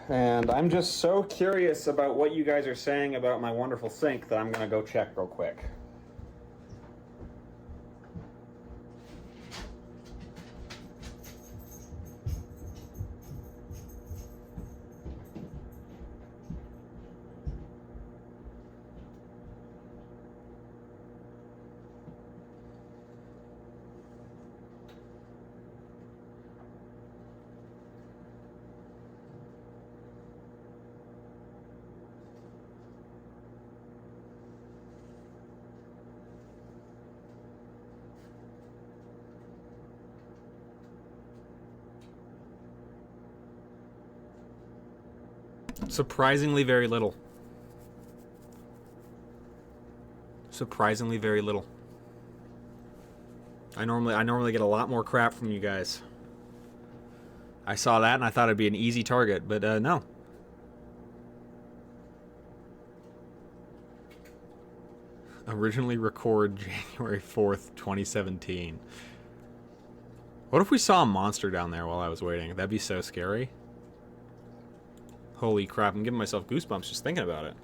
Speaker 2: And I'm just so curious about what you guys are saying about my wonderful sink that I'm gonna go check real quick. Surprisingly very little. Surprisingly very little. I normally get a lot more crap from you guys. I saw that and I thought it'd be an easy target, but no. Originally record January 4th, 2017. What if we saw a monster down there while I was waiting? That'd be so scary. Holy crap, I'm giving myself goosebumps just thinking about it.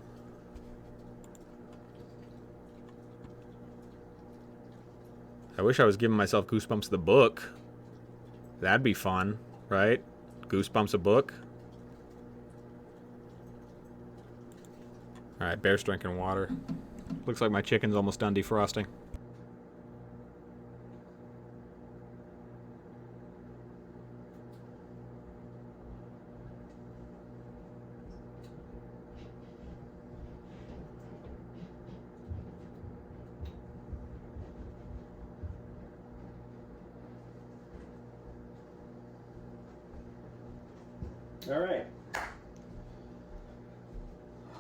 Speaker 2: I wish I was giving myself Goosebumps the book. That'd be fun, right? Goosebumps a book. Alright, Bear's drinking water. Looks like my chicken's almost done defrosting. All right.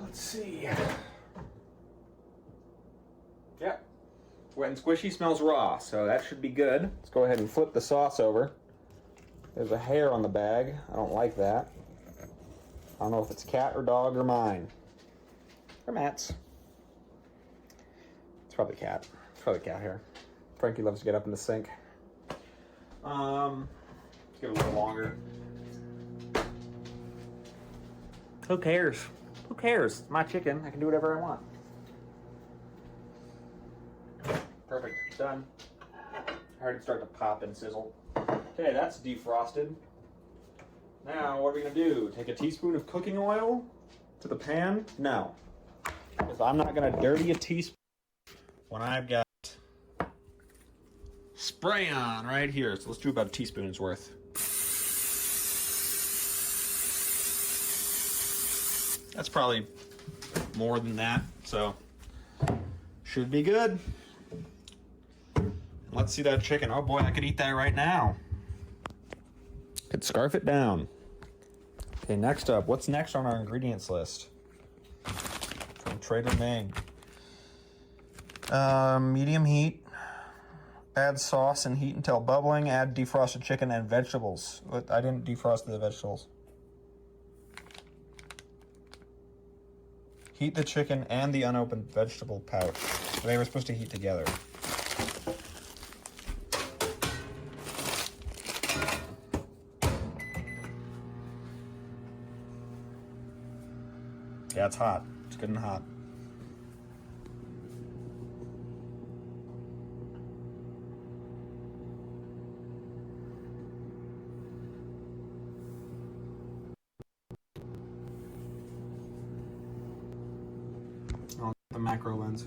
Speaker 2: Let's see. Yep. Wet and squishy, smells raw, so that should be good. Let's go ahead and flip the sauce over. There's a hair on the bag. I don't like that. I don't know if it's cat or dog or mine. Or Matt's. It's probably cat. It's probably cat hair. Frankie loves to get up in the sink. Let's give it a little longer. Who cares? Who cares? It's my chicken. I can do whatever I want. Perfect. Done. I heard it start to pop and sizzle. Okay, that's defrosted. Now, what are we going to do? Take a teaspoon of cooking oil to the pan? No. Because I'm not going to dirty a teaspoon when I've got spray on right here. So let's do about a teaspoon's worth. That's probably more than that, so should be good. Let's see that chicken. Oh boy, I could eat that right now. Could scarf it down. Okay, next up, what's next on our ingredients list? From Trader Ming. Medium heat. Add sauce and heat until bubbling. Add defrosted chicken and vegetables. I didn't defrost the vegetables. Heat the chicken and the unopened vegetable pouch. They were supposed to heat together. Yeah, it's hot. It's good and hot. I'll get the macro lens.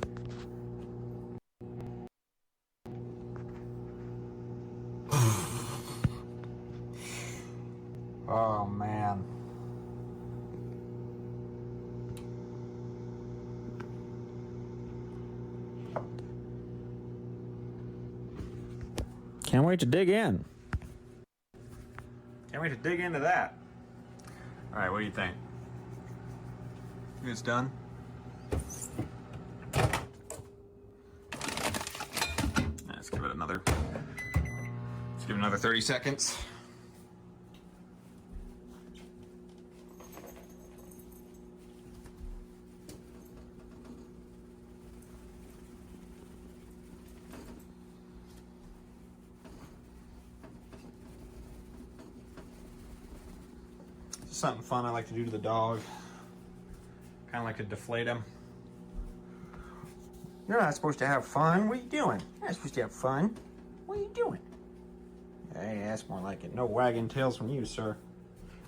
Speaker 2: Oh man. Can't wait to dig in. Can't wait to dig into that. All right, what do you think? Think it's done? Let's give it another. Let's give it another 30 seconds. something fun I like to do to the dog. Kind of like to deflate him. You're not supposed to have fun. What are you doing? You're not supposed to have fun. What are you doing? Hey, that's more like it. No wagging tails from you, sir.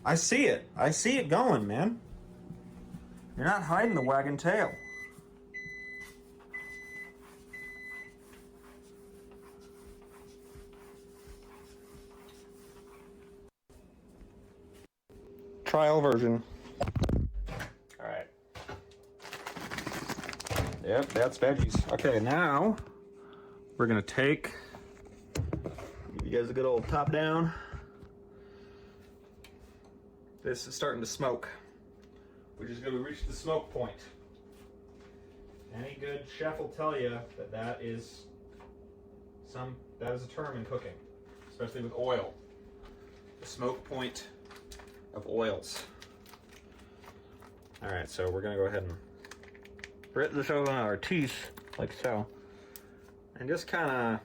Speaker 2: I see it. I see it going, man. You're not hiding the wagging tail. Trial version. Alright. Yep, that's veggies. Okay, now we're gonna give you guys a good old top down. This is starting to smoke. We're just gonna reach the smoke point. Any good chef will tell you that that is a term in cooking, especially with oil. The smoke point of oils. All right, so we're gonna go ahead and grit this over on our teeth like so, and just kind of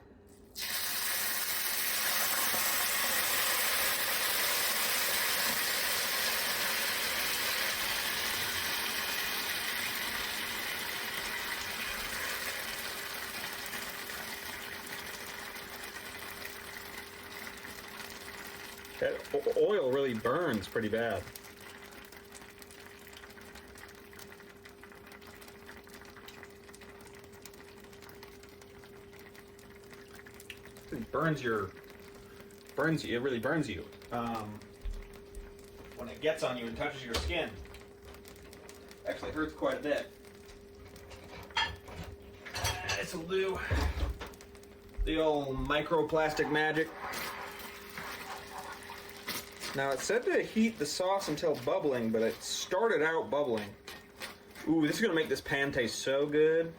Speaker 2: that oil really burns pretty bad. It really burns you. When it gets on you and touches your skin. Actually hurts quite a bit. This will do the old microplastic magic. Now, it said to heat the sauce until bubbling, but it started out bubbling. Ooh, this is going to make this pan taste so good.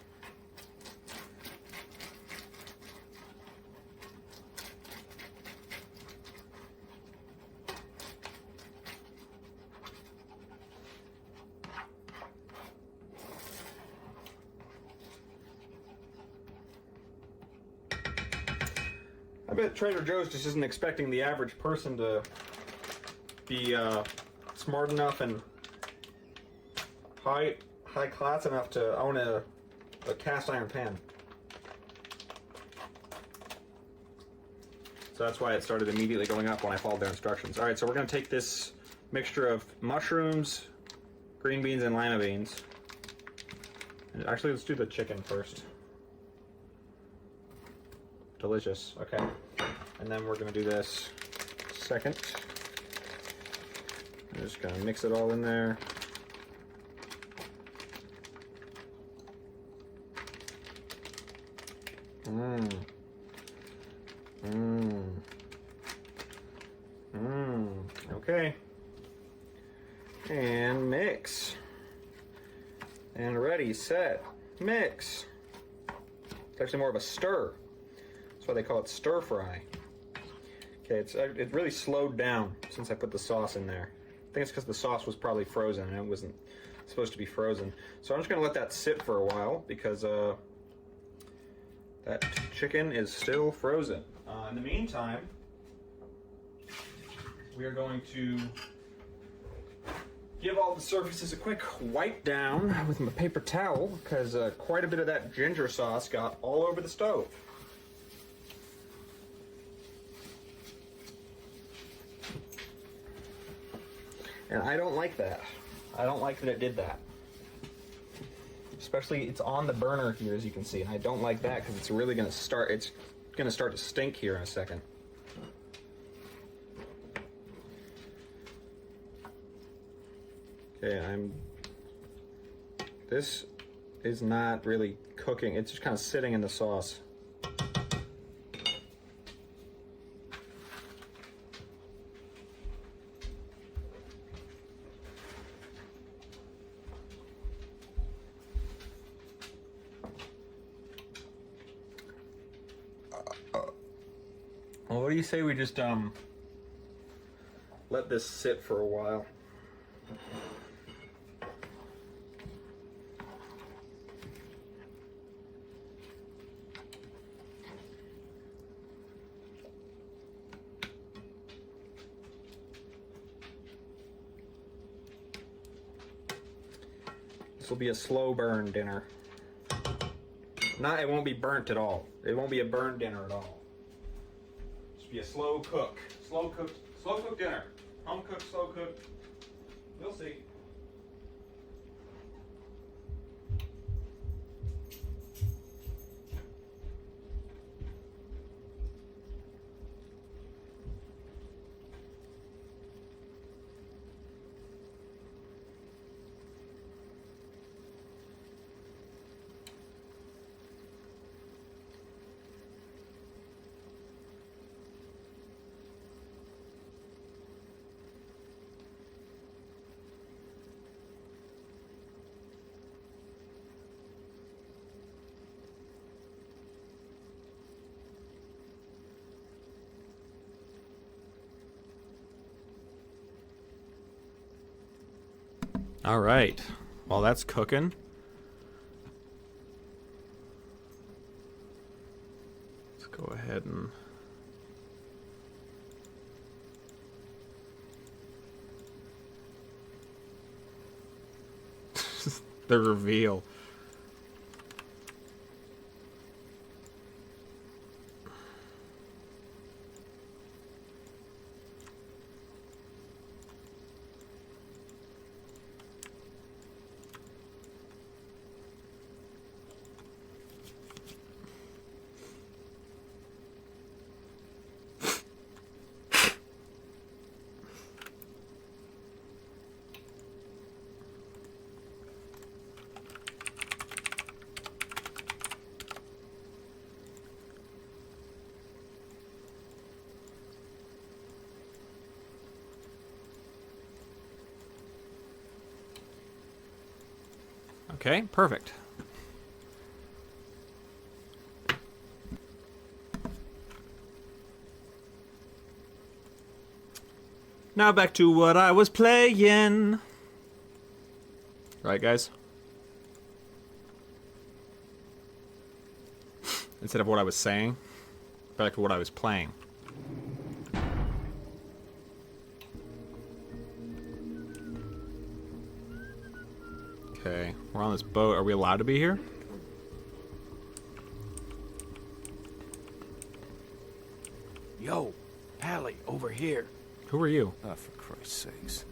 Speaker 2: I bet Trader Joe's just isn't expecting the average person to be smart enough and high class enough to own a cast iron pan. So that's why it started immediately going up when I followed their instructions. All right, so we're going to take this mixture of mushrooms, green beans, and lima beans. And actually, let's do the chicken first. Delicious. Okay. And then we're going to do this second. I'm just going to mix it all in there. Okay. And mix. And ready, set, mix. It's actually more of a stir. That's why they call it stir fry. Okay, it really slowed down since I put the sauce in there. I think it's because the sauce was probably frozen and it wasn't supposed to be frozen. So I'm just going to let that sit for a while because that chicken is still frozen. In the meantime, we are going to give all the surfaces a quick wipe down with my paper towel because quite a bit of that ginger sauce got all over the stove. And I don't like that. I don't like that it did that. Especially, it's on the burner here, as you can see, and I don't like that because it's really going to start. It's going to start to stink here in a second. Okay, this is not really cooking. It's just kind of sitting in the sauce. Well, what do you say we just let this sit for a while? will be a slow burn dinner. It won't be burnt at all. It won't be a burnt dinner at all. Just be a slow cook. Slow cook dinner. Home cook, slow cook. You'll see. All right. While that's cooking, let's go ahead and the reveal. Okay, perfect. Now back to what I was playing. Right, guys? Instead of what I was saying, back to what I was playing. Okay, we're on this boat. Are we allowed to be here?
Speaker 7: Yo, Pally, over here.
Speaker 2: Who are you?
Speaker 7: Ah, for Christ's sakes.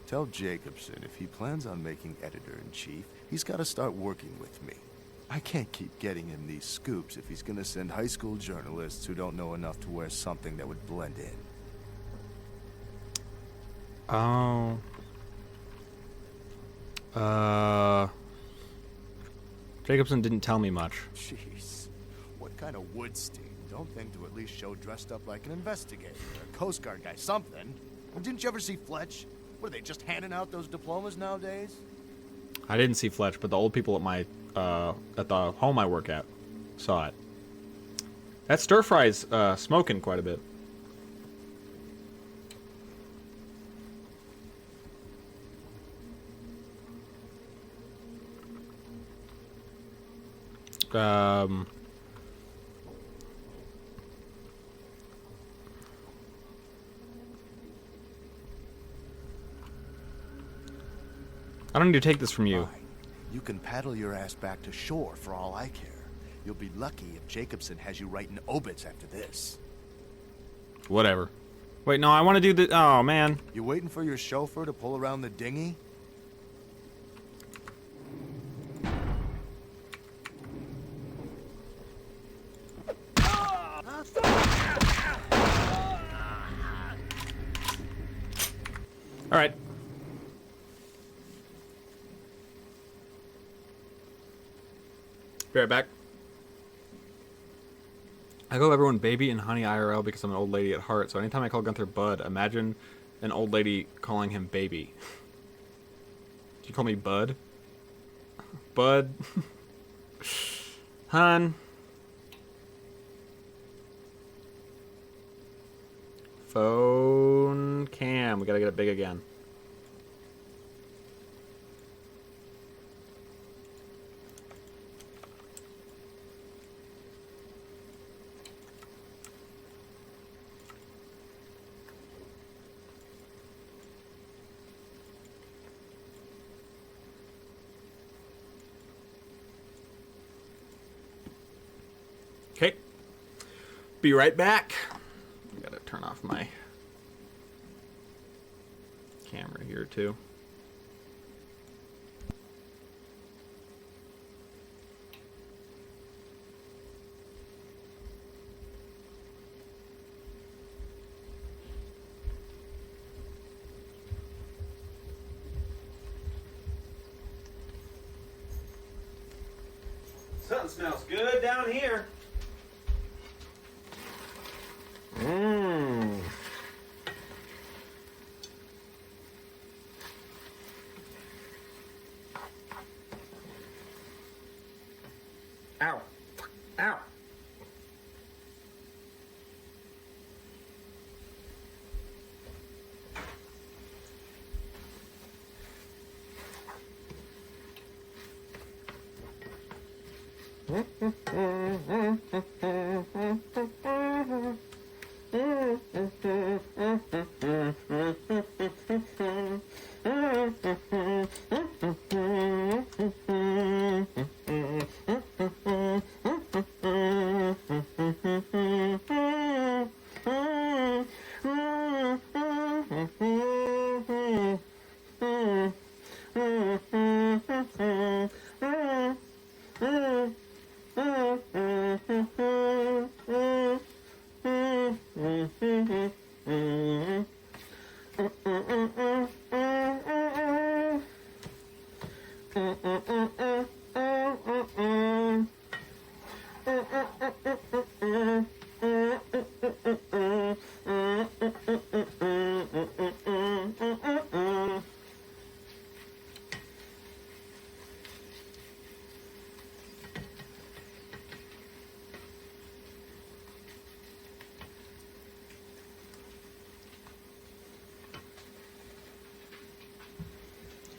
Speaker 7: Tell Jacobson if he plans on making editor-in-chief, he's got to start working with me. I can't keep getting him these scoops if he's gonna send high school journalists who don't know enough to wear something that would blend in.
Speaker 2: Oh. Jacobson didn't tell me much.
Speaker 7: Jeez. What kind of Woodstein? Don't think to at least show dressed up like an investigator or a Coast Guard guy, something. Well, didn't you ever see Fletch? What, are they just handing out those diplomas nowadays?
Speaker 2: I didn't see Fletch, but the old people at my at the home I work at saw it. That stir fry's smoking quite a bit. I don't need to take this from you.
Speaker 7: Fine. You can paddle your ass back to shore for all I care. You'll be lucky if Jacobson has you writing obits after this.
Speaker 2: Whatever. Wait, no, I want to do the... Oh, man.
Speaker 7: You waiting for your chauffeur to pull around the dinghy?
Speaker 2: All right. Be right back. I call everyone baby and honey IRL because I'm an old lady at heart, so anytime I call Gunther Bud, imagine an old lady calling him baby. Do you call me Bud? Bud? Hun? Phone cam. We gotta get it big again. Okay. Be right back. I gotta turn off my camera here too. Something smells good down here. Mmm. Ow. Ow.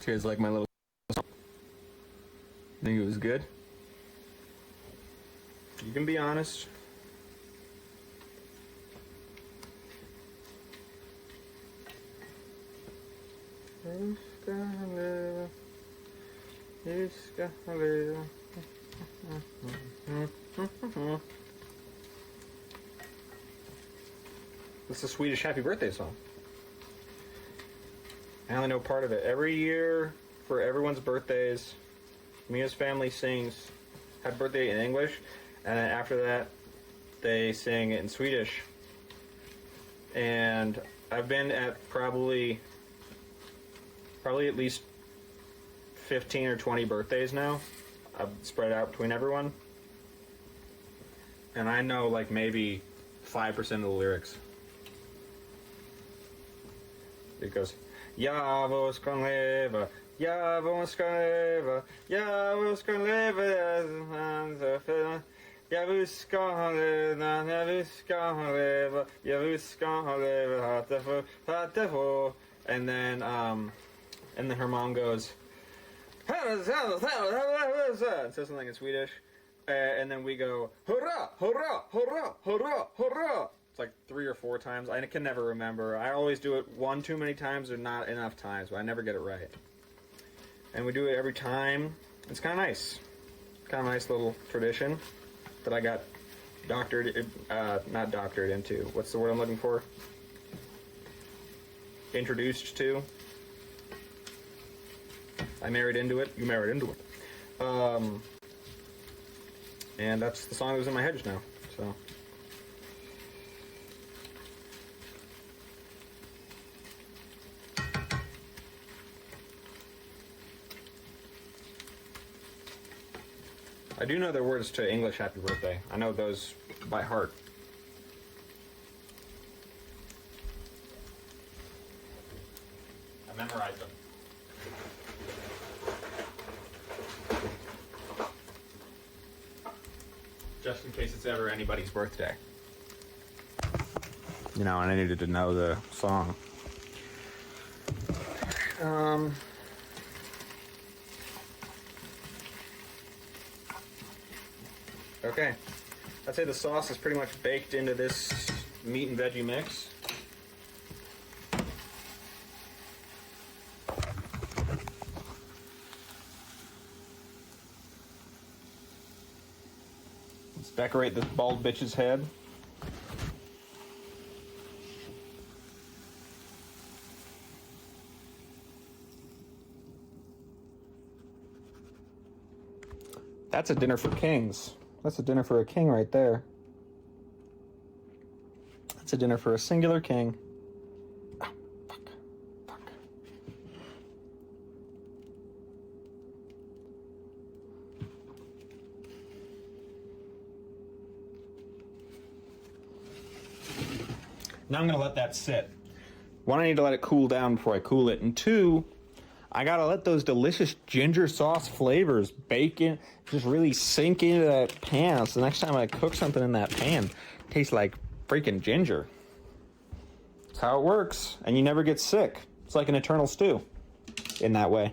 Speaker 2: You guys like my little song? Think it was good? You can be honest. It's a Swedish happy birthday song. I only know part of it. Every year, for everyone's birthdays, Mia's family sings happy birthday in English, and then after that, they sing it in Swedish. And I've been at probably at least 15 or 20 birthdays now. I've spread out between everyone. And I know like maybe 5% of the lyrics. It goes, Jag ska leva, jag ska leva, jag ska leva, jag ska leva, jag ska leva, jag ska leva, hatefo. And then her mom goes, it says something in Swedish, and then we go, hurrah, hurrah, hurrah, hurrah, hurrah. It's like 3 or 4 times. I can never remember. I always do it one too many times or not enough times, but I never get it right. And we do it every time. It's kind of nice. Kind of nice little tradition that I got not doctored into. What's the word I'm looking for? Introduced to. I married into it. You married into it. And that's the song that was in my head just now. So. I do know the words to English Happy Birthday. I know those by heart. I memorized them. Just in case it's ever anybody's birthday. You know, and I needed to know the song. Okay, I'd say the sauce is pretty much baked into this meat and veggie mix. Let's Decorate this bald bitch's head. That's a dinner for kings. That's a dinner for a king right there. That's a dinner for a singular king. Oh, fuck. Fuck. Now I'm gonna let that sit. One, I need to let it cool down before I cool it, and two, I gotta let those delicious ginger sauce flavors bake in, just really sink into that pan. So the next time I cook something in that pan, it tastes like freaking ginger. That's how it works, and you never get sick. It's like an eternal stew in that way.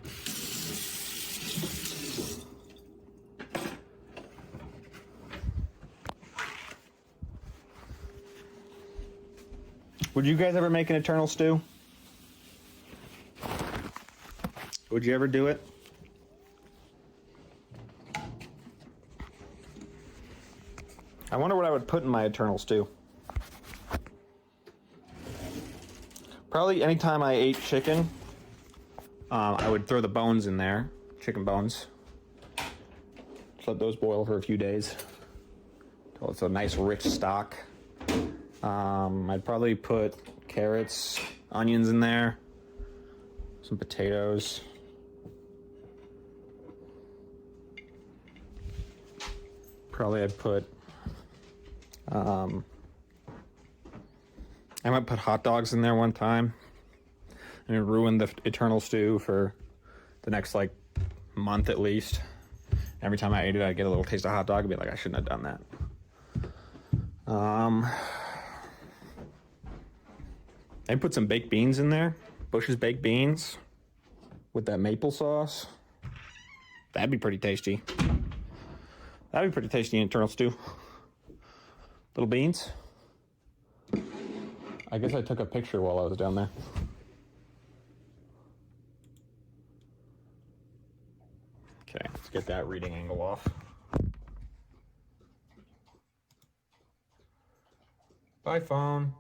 Speaker 2: Would you guys ever make an eternal stew? Would you ever do it? I wonder what I would put in my eternal stew. Probably anytime I ate chicken, I would throw the bones in there, chicken bones. Just let those boil for a few days until it's a nice rich stock. I'd probably put carrots, onions in there, some potatoes. Probably I'd put, I might put hot dogs in there one time and it ruined the eternal stew for the next like month at least. Every time I ate it, I'd get a little taste of hot dog and be like, I shouldn't have done that. I'd put some baked beans in there, Bush's baked beans with that maple sauce. That'd be pretty tasty. That'd be pretty tasty in eternal stew. Little beans. I guess I took a picture while I was down there. Okay, let's get that reading angle off. Bye, phone.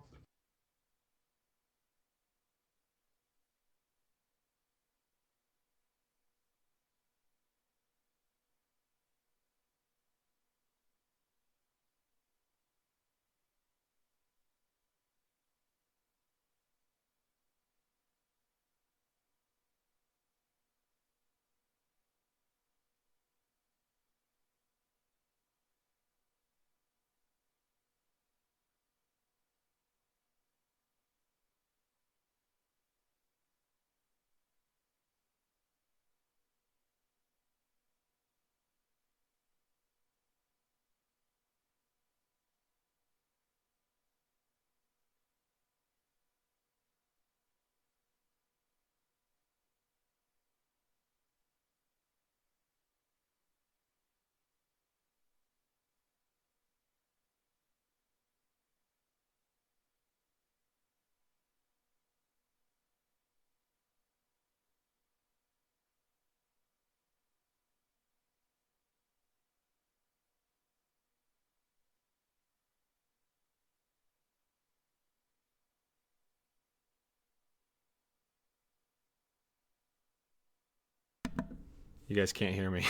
Speaker 2: You guys can't hear me.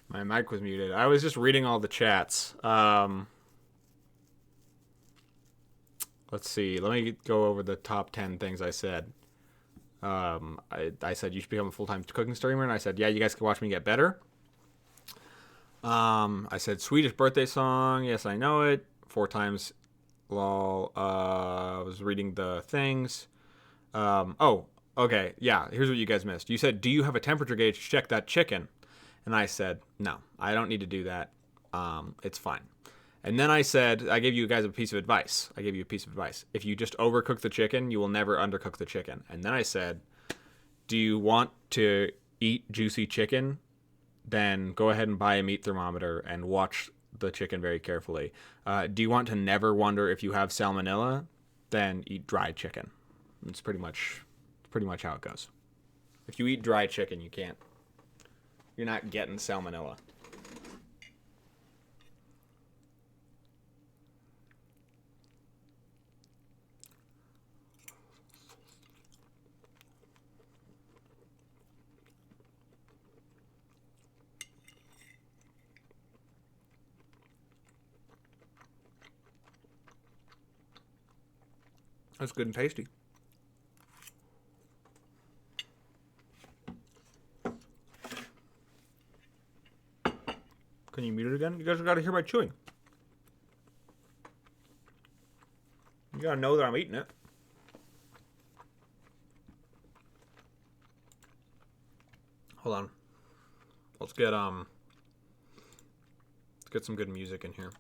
Speaker 2: My mic was muted. I was just reading all the chats. Let's see. Let me go over the top 10 things I said. I said you should become a full-time cooking streamer, and I said, yeah, you guys can watch me get better. I said Swedish birthday song. Yes, I know it. 4 times. Lol. I was reading the things. Oh, okay. Yeah, here's what you guys missed. You said, do you have a temperature gauge to check that chicken? And I said, no, I don't need to do that. It's fine. And then I said, I gave you guys a piece of advice. If you just overcook the chicken, you will never undercook the chicken. And then I said, do you want to eat juicy chicken? Then go ahead and buy a meat thermometer and watch the chicken very carefully. Do you want to never wonder if you have salmonella? Then eat dry chicken. It's pretty much how it goes. If you eat dry chicken, you're not getting salmonella. That's good and tasty. Can you mute it again? You guys gotta hear my chewing. You gotta know that I'm eating it. Hold on. Let's get some good music in here.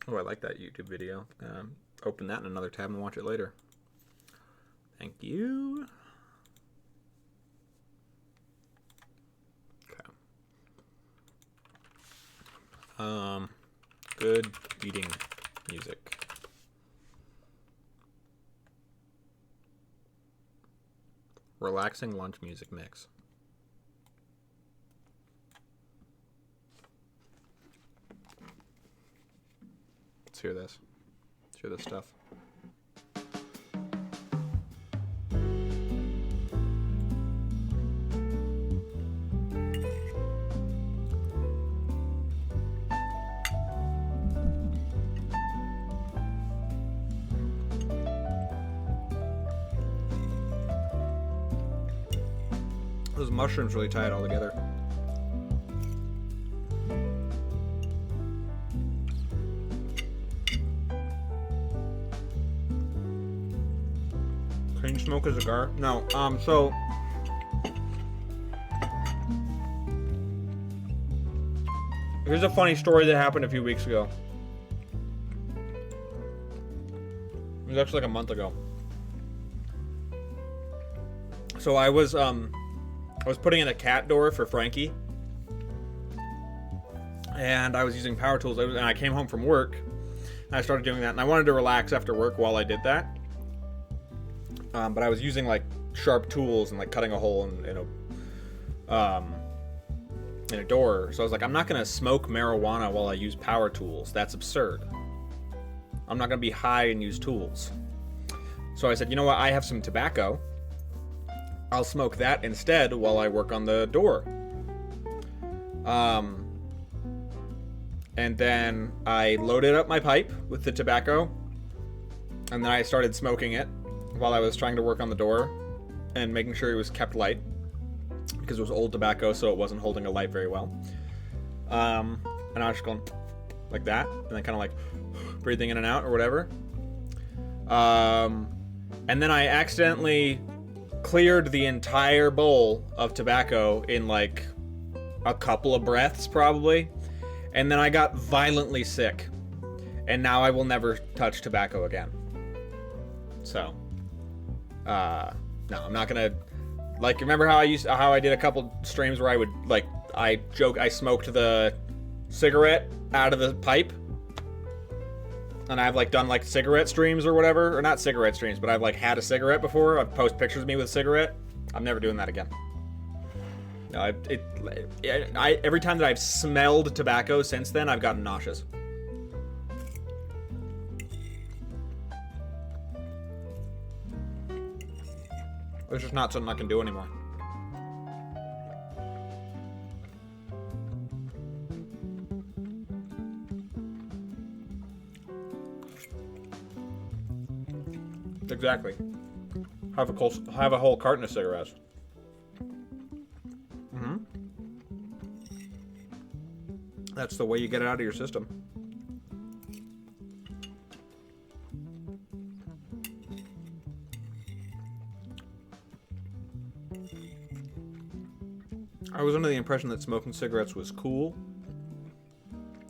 Speaker 2: Oh, I like that YouTube video. Open that in another tab and watch it later. Thank you. Okay. Good eating music. Relaxing lunch music mix. Let's hear this. Let's hear this stuff. Those mushrooms really tie it all together. Can you smoke a cigar? No. So here's a funny story that happened a few weeks ago. It was actually like a month ago. So I was putting in a cat door for Frankie, and I was using power tools, and I came home from work, and I started doing that, and I wanted to relax after work while I did that, but I was using like sharp tools and like cutting a hole in a door, so I was like, I'm not gonna smoke marijuana while I use power tools. That's absurd. I'm not gonna be high and use tools. So I said, you know what, I have some tobacco. I'll smoke that instead while I work on the door. And then I loaded up my pipe with the tobacco, and then I started smoking it while I was trying to work on the door and making sure it was kept light, because it was old tobacco, so it wasn't holding a light very well. And I was just going like that, and then kind of like breathing in and out or whatever. And then I accidentally cleared the entire bowl of tobacco in like a couple of breaths probably, and then I got violently sick, and now I will never touch tobacco again. So no, I'm not gonna, like, remember how I did a couple streams where I would like I smoked the cigarette out of the pipe, and I've like done like cigarette streams or whatever, or not cigarette streams, but I've like had a cigarette before. I've posted pictures of me with a cigarette. I'm never doing that again. No, every time that I've smelled tobacco since then, I've gotten nauseous. It's just not something I can do anymore. Exactly. Have a whole carton of cigarettes. Mm-hmm. That's the way you get it out of your system. I was under the impression that smoking cigarettes was cool,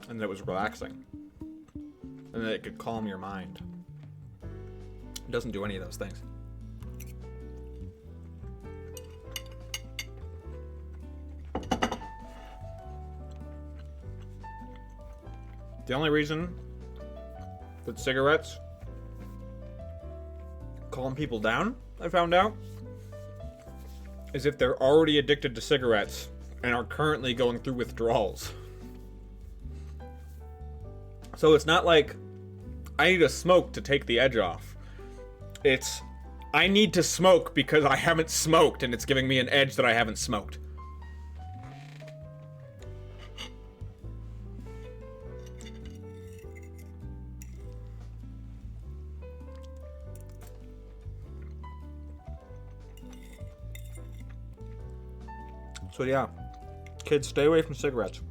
Speaker 2: and that it was relaxing, and that it could calm your mind. It doesn't do any of those things. The only reason that cigarettes calm people down, I found out, is if they're already addicted to cigarettes and are currently going through withdrawals. So it's not like I need to smoke to take the edge off. It's I need to smoke because I haven't smoked and it's giving me an edge that I haven't smoked. So yeah, kids, stay away from cigarettes.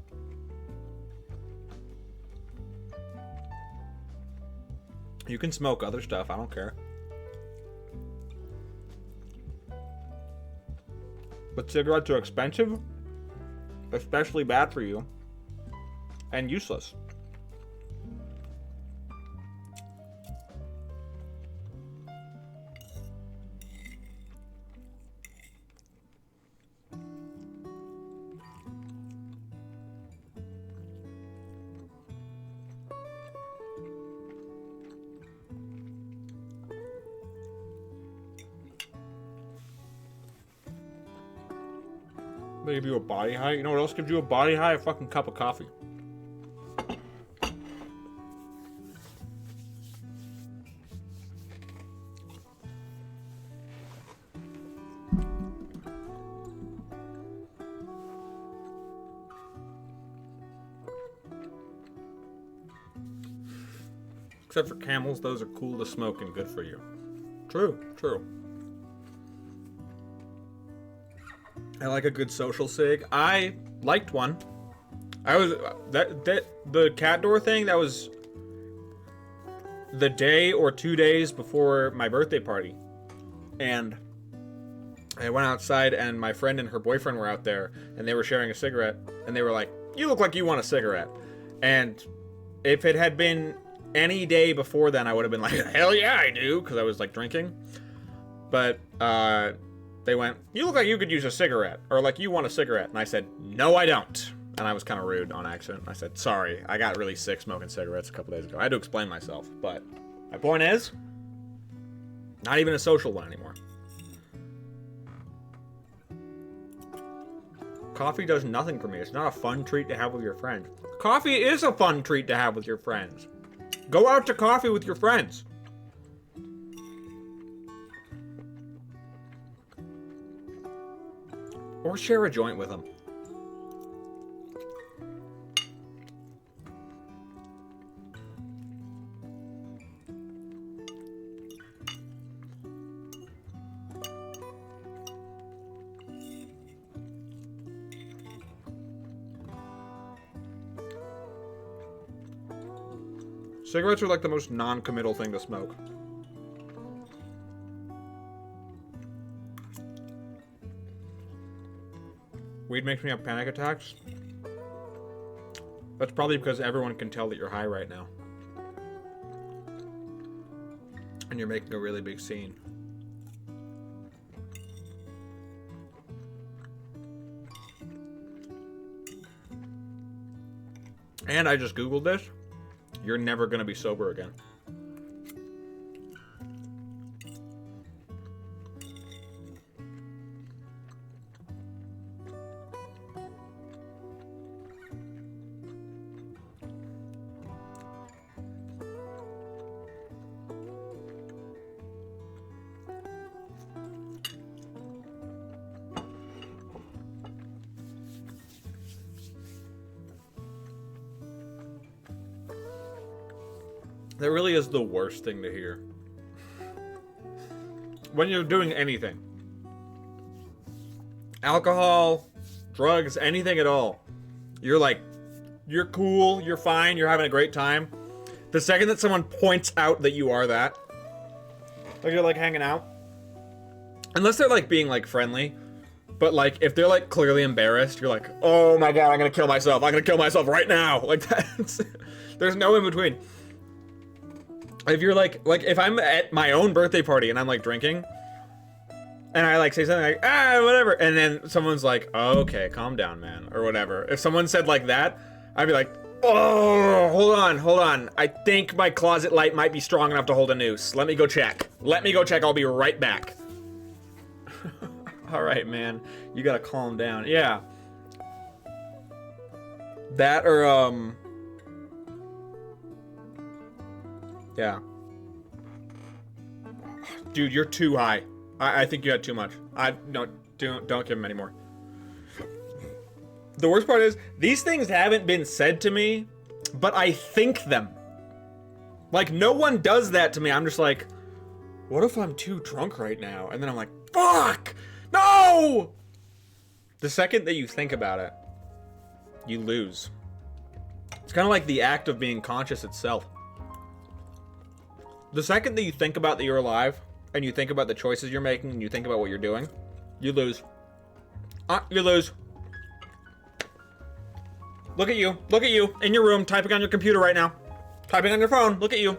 Speaker 2: You can smoke other stuff, I don't care. But cigarettes are expensive, especially bad for you, and useless. They give you a body high. You know what else gives you a body high? A fucking cup of coffee. Except for Camels, those are cool to smoke and good for you. True, true. I like a good social cig. I liked one. I was the cat door thing. That was the day or 2 days before my birthday party, and I went outside, and my friend and her boyfriend were out there, and they were sharing a cigarette, and they were like, "You look like you want a cigarette." And if it had been any day before then, I would have been like, "Hell yeah, I do," because I was like drinking. But they went, "You look like you could use a cigarette," or like, "You want a cigarette?" And I said, "No, I don't." And I was kind of rude on accident. I said, "Sorry, I got really sick smoking cigarettes a couple days ago." I had to explain myself, but my point is, not even a social one anymore. Coffee does nothing for me. It's not a fun treat to have with your friends. Coffee is a fun treat to have with your friends. Go out to coffee with your friends. Or share a joint with them. Cigarettes are like the most non-committal thing to smoke. Weed makes me have panic attacks. That's probably because everyone can tell that you're high right now. And you're making a really big scene. And I just Googled this. You're never gonna be sober again. That really is the worst thing to hear. When you're doing anything. Alcohol, drugs, anything at all. You're like, you're cool, you're fine, you're having a great time. The second that someone points out that you are that, like you're like hanging out. Unless they're like being like friendly. But like, if they're like clearly embarrassed, you're like, oh my god, I'm gonna kill myself. I'm gonna kill myself right now. Like that's, there's no in between. If you're like if I'm at my own birthday party and I'm like drinking and I like say something like, whatever, and then someone's like, oh, okay, calm down, man, or whatever. If someone said like that, I'd be like, oh, hold on. I think my closet light might be strong enough to hold a noose. Let me go check. I'll be right back. All right, man, you gotta calm down. Yeah. That or, yeah. Dude, you're too high. I think you had too much. Don't give him any more. The worst part is, these things haven't been said to me, but I think them. Like, no one does that to me. I'm just like, what if I'm too drunk right now? And then I'm like, fuck! No! The second that you think about it, you lose. It's kind of like the act of being conscious itself. The second that you think about that you're alive, and you think about the choices you're making, and you think about what you're doing, you lose. You lose. Look at you. Look at you in your room, typing on your computer right now. Typing on your phone. Look at you.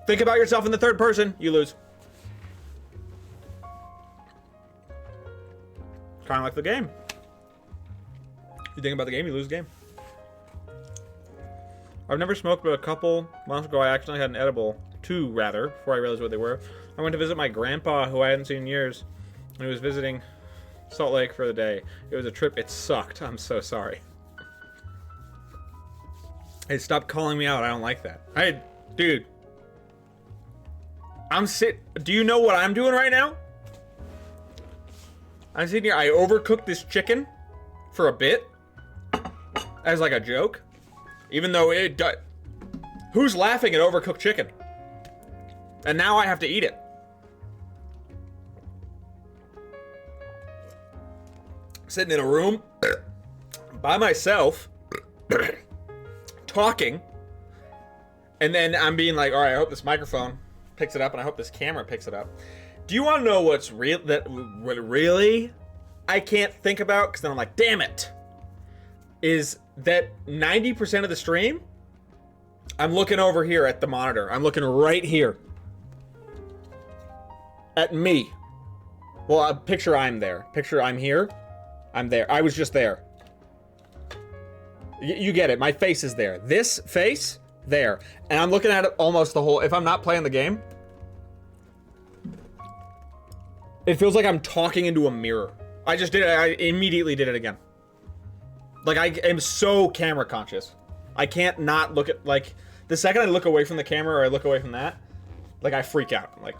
Speaker 2: Think about yourself in the third person. You lose. Kind of like the game. You think about the game, you lose the game. I've never smoked, but a couple months ago I accidentally had an edible. 2, rather, before I realized what they were. I went to visit my grandpa, who I hadn't seen in years. And he was visiting Salt Lake for the day. It was a trip. It sucked. I'm so sorry. Hey, stop calling me out. I don't like that. Hey, dude. Do you know what I'm doing right now? I'm sitting here. I overcooked this chicken for a bit. As like a joke. Even though it... Who's laughing at overcooked chicken? And now I have to eat it. Sitting in a room by myself, talking, and then I'm being like, all right, I hope this microphone picks it up, and I hope this camera picks it up. Do you want to know what's real? What really I can't think about, because then I'm like, damn it, is that 90% of the stream, I'm looking over here at the monitor. I'm looking right here at me. Well, picture I'm there. Picture I'm here. I'm there. I was just there. You get it. My face is there. This face, there. And I'm looking at it almost the whole... If I'm not playing the game, it feels like I'm talking into a mirror. I just did it. I immediately did it again. Like, I am so camera conscious. I can't not look at... Like, the second I look away from the camera or I look away from that, like, I freak out. I'm like...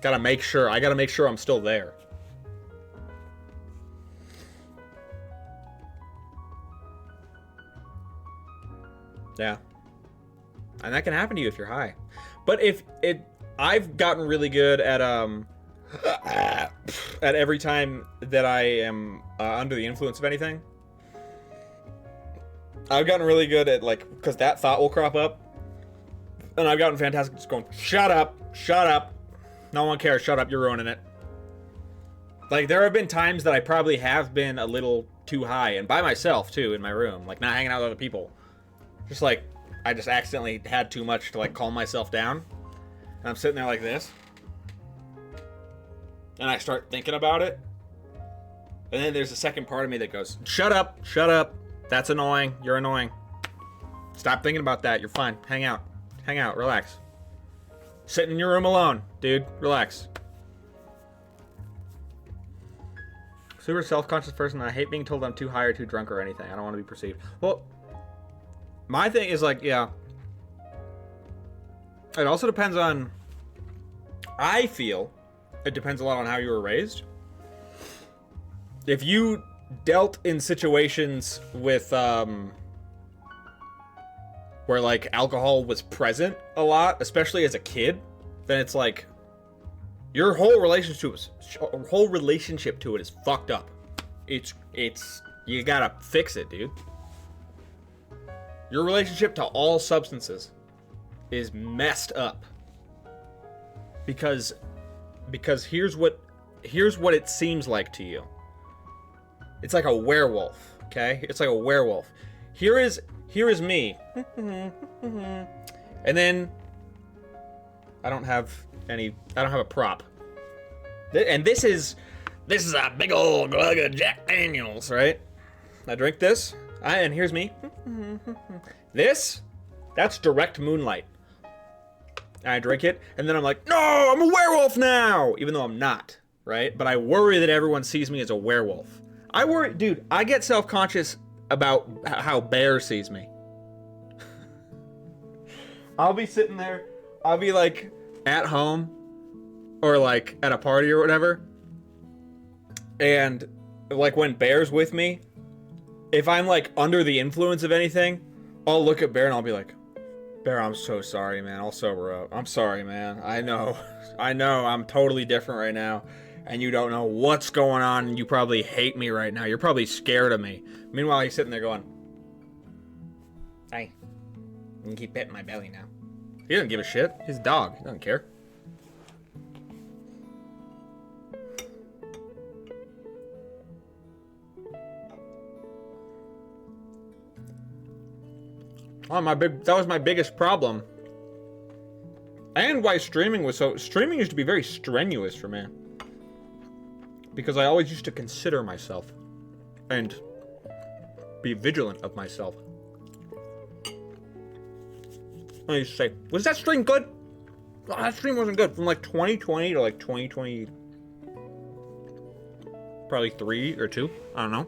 Speaker 2: Gotta make sure. I gotta make sure I'm still there. Yeah. And that can happen to you if you're high. But if it... I've gotten really good at every time that I am under the influence of anything. I've gotten really good at, like, because that thought will crop up. And I've gotten fantastic just going, shut up, shut up. No one cares, shut up, you're ruining it. Like, there have been times that I probably have been a little too high, and by myself, too, in my room. Like, not hanging out with other people. Just, like, I just accidentally had too much to, like, calm myself down. And I'm sitting there like this. And I start thinking about it. And then there's a second part of me that goes, shut up, shut up. That's annoying, you're annoying. Stop thinking about that, you're fine. Hang out, relax. Sitting in your room alone, dude. Relax. Super self-conscious person. I hate being told I'm too high or too drunk or anything. I don't want to be perceived. Well, my thing is like, yeah. It also depends on... I feel it depends a lot on how you were raised. If you dealt in situations with, where, like, alcohol was present a lot, especially as a kid, then it's like your whole relationship to it is fucked up. It's you gotta fix it, dude. Your relationship to all substances is messed up. Because here's what it seems like to you. It's like a werewolf, okay? It's like a werewolf. Here is me. And then I don't have a prop. And this is a big old glug of Jack Daniels, right? I drink this, and here's me. That's direct moonlight. And I drink it, and then I'm like, no, I'm a werewolf now! Even though I'm not, right? But I worry that everyone sees me as a werewolf. I worry, dude, I get self-conscious about how Bear sees me. I'll be sitting there, I'll be like at home or like at a party or whatever. And like when Bear's with me, if I'm like under the influence of anything, I'll look at Bear and I'll be like, Bear, I'm so sorry, man. I'll sober up. I'm sorry, man. I know. I'm totally different right now. and you don't know what's going on, and you probably hate me right now. You're probably scared of me. Meanwhile, he's sitting there going, "Hey, you can keep petting my belly now." He doesn't give a shit. He's a dog. He doesn't care. Oh, that was my biggest problem. And why streaming used to be very strenuous for me. Because I always used to consider myself. And be vigilant of myself. I used to say, was that stream good? Oh, that stream wasn't good. From like 2020 to like 2020. Probably 3 or 2. I don't know.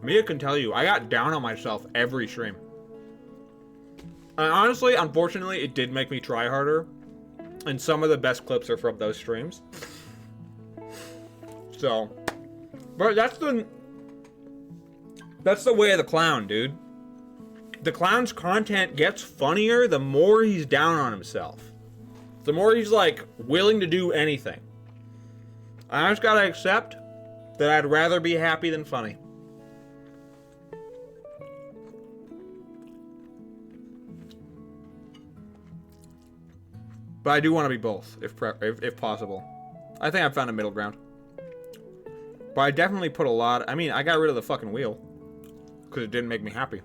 Speaker 2: Mia can tell you, I got down on myself every stream. And honestly, unfortunately, it did make me try harder. And some of the best clips are from those streams. So, but that's the way of the clown, dude. The clown's content gets funnier the more he's down on himself. The more he's like willing to do anything. I just gotta accept that I'd rather be happy than funny. But I do want to be both, if possible. I think I've found a middle ground. But I definitely put a lot... I mean, I got rid of the fucking wheel. Because it didn't make me happy.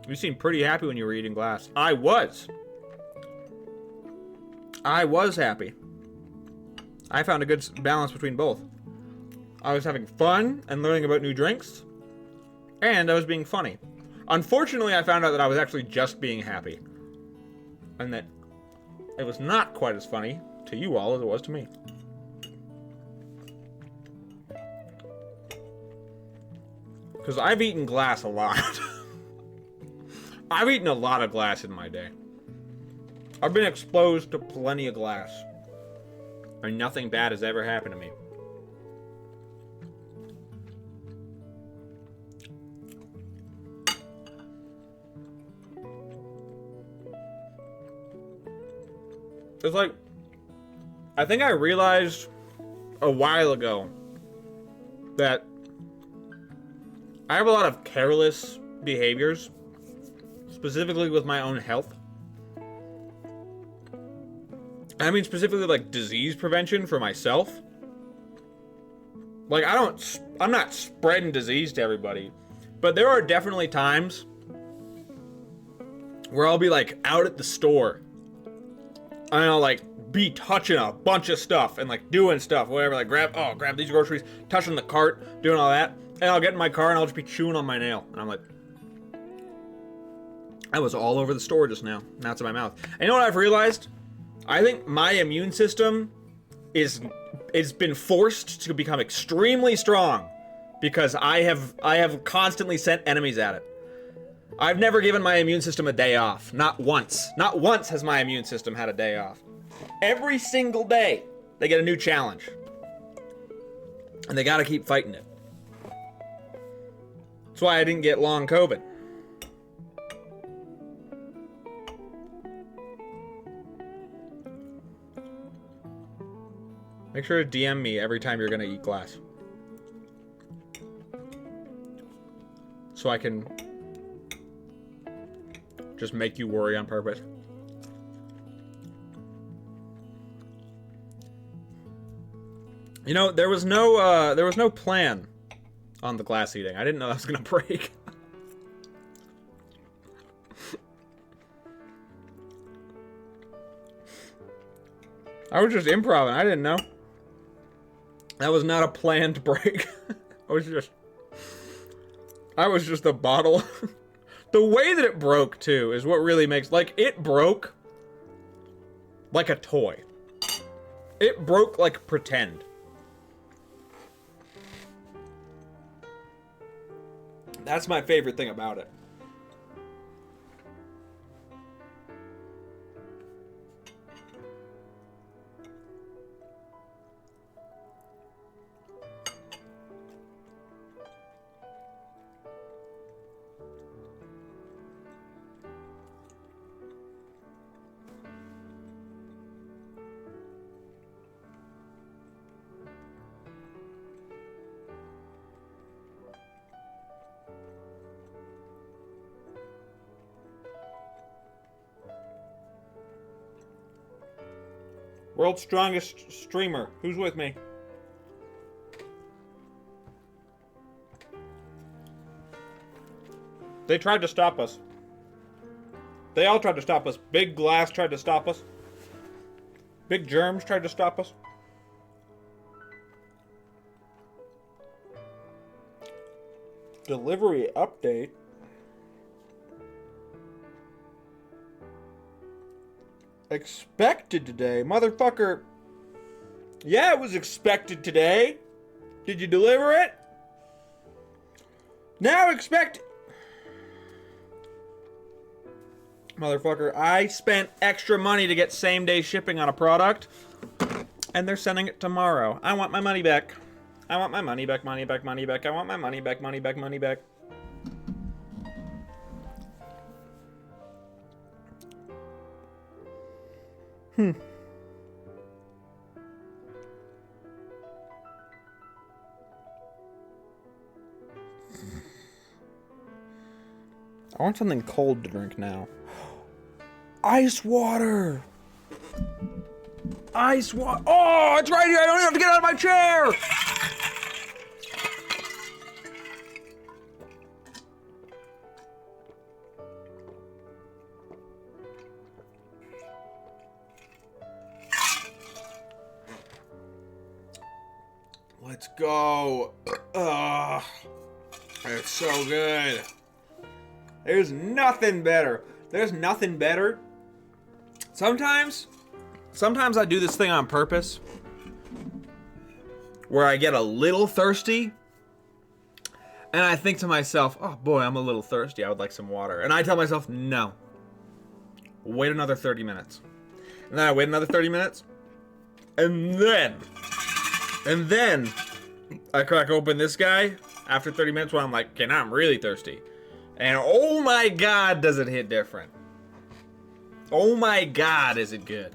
Speaker 2: You seemed pretty happy when you were eating glass. I was. I was happy. I found a good balance between both. I was having fun and learning about new drinks. And I was being funny. Unfortunately, I found out that I was actually just being happy. And that it was not quite as funny to you all as it was to me. Because I've eaten glass a lot. I've eaten a lot of glass in my day. I've been exposed to plenty of glass. And nothing bad has ever happened to me. It's like, I think I realized a while ago that I have a lot of careless behaviors, specifically with my own health. I mean specifically like disease prevention for myself. Like I'm not spreading disease to everybody, but there are definitely times where I'll be like out at the store and I'll like be touching a bunch of stuff and like doing stuff, whatever, like grab these groceries, touching the cart, doing all that, and I'll get in my car and I'll just be chewing on my nail. And I'm like, I was all over the store just now. Now it's in my mouth. And you know what I've realized? I think my immune system it's been forced to become extremely strong because I have constantly sent enemies at it. I've never given my immune system a day off. Not once. Not once has my immune system had a day off. Every single day, they get a new challenge. And they gotta keep fighting it. That's why I didn't get long COVID. Make sure to DM me every time you're gonna eat glass. So I can just make you worry on purpose. You know, there was no plan on the glass eating. I didn't know that was gonna break. I was just improvising. I didn't know. That was not a planned break. I was just the bottle. The way that it broke, too, is what really makes... Like, it broke like a toy. It broke like pretend. That's my favorite thing about it. World's strongest streamer. Who's with me? They tried to stop us. They all tried to stop us. Big Glass tried to stop us. Big Germs tried to stop us. Delivery update. Expected today. Motherfucker. Yeah, it was expected today. Did you deliver it? Now expect... Motherfucker, I spent extra money to get same-day shipping on a product, and they're sending it tomorrow. I want my money back. I want my money back, money back, money back. I want my money back, money back, money back. I want something cold to drink now. Ice water! Ice water! Oh, it's right here! I don't even have to get out of my chair! Let's go. It's so good. There's nothing better. There's nothing better. Sometimes I do this thing on purpose where I get a little thirsty and I think to myself, oh boy, I'm a little thirsty. I would like some water. And I tell myself, no. Wait another 30 minutes. And then I wait another 30 minutes. And then I crack open this guy after 30 minutes when I'm like, okay, now I'm really thirsty. And oh my God, does it hit different. Oh my God, is it good.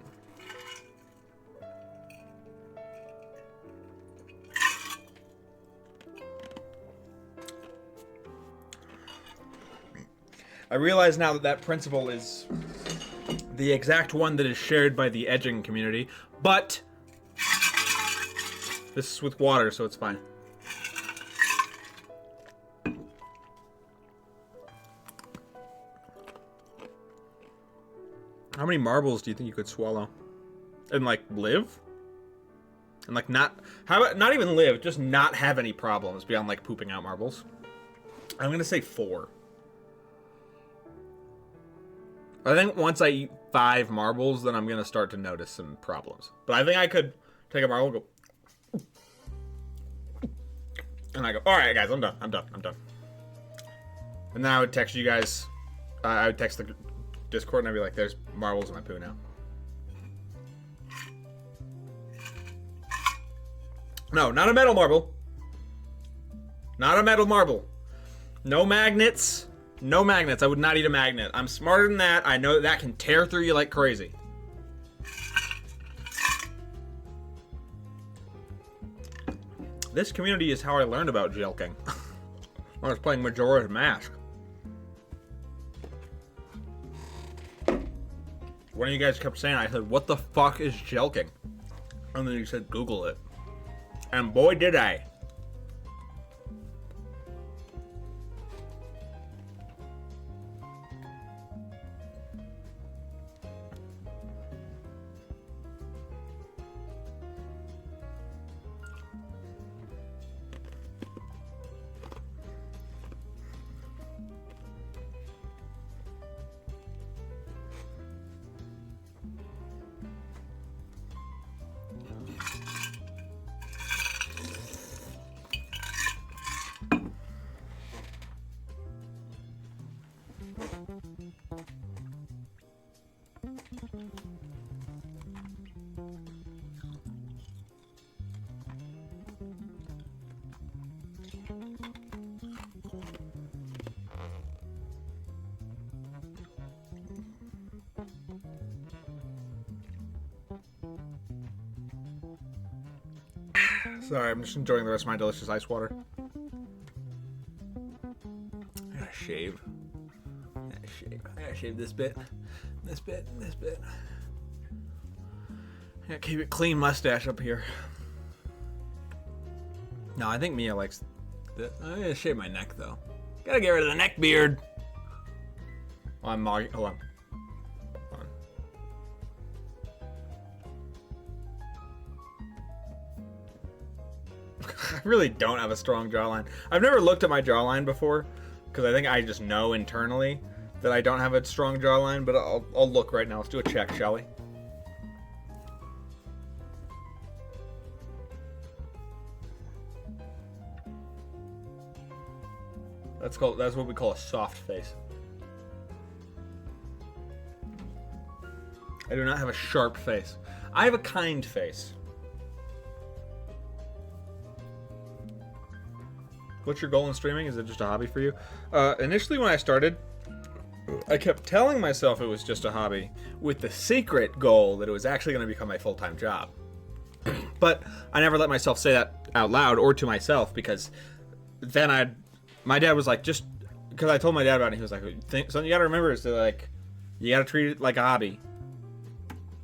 Speaker 2: I realize now that that principle is the exact one that is shared by the edging community, but this is with water, so it's fine. How many marbles do you think you could swallow? And like live? And like not, how about not even live, just not have any problems beyond like pooping out marbles? I'm gonna say 4. I think once I eat 5 marbles, then I'm gonna start to notice some problems. But I think I could take a marble, go, and I go, all right, guys, I'm done. And then I would text you guys. I would text the Discord and I'd be like, there's marbles in my poo now. No, not a metal marble. Not a metal marble. No magnets. No magnets. I would not eat a magnet. I'm smarter than that. I know that can tear through you like crazy. This community is how I learned about jelking. When I was playing Majora's Mask. One of you guys kept saying, I said, what the fuck is jelking? And then you said, Google it. And boy, did I. Sorry, I'm just enjoying the rest of my delicious ice water. I gotta shave. I gotta shave this bit. This bit. Yeah, keep it clean mustache up here. No, I think Mia likes this. I'm gonna shave my neck though. Gotta get rid of the neck beard. Oh, hold on. Hold on. I really don't have a strong jawline. I've never looked at my jawline before because I think I just know internally that I don't have a strong jawline, but I'll look right now. Let's do a check, shall we? That's what we call a soft face. I do not have a sharp face. I have a kind face. What's your goal in streaming? Is it just a hobby for you? Initially when I started, I kept telling myself it was just a hobby with the secret goal that it was actually going to become my full-time job. But I never let myself say that out loud or to myself because then my dad was like, just because I told my dad about it, he was like, something you got to remember is that like, you got to treat it like a hobby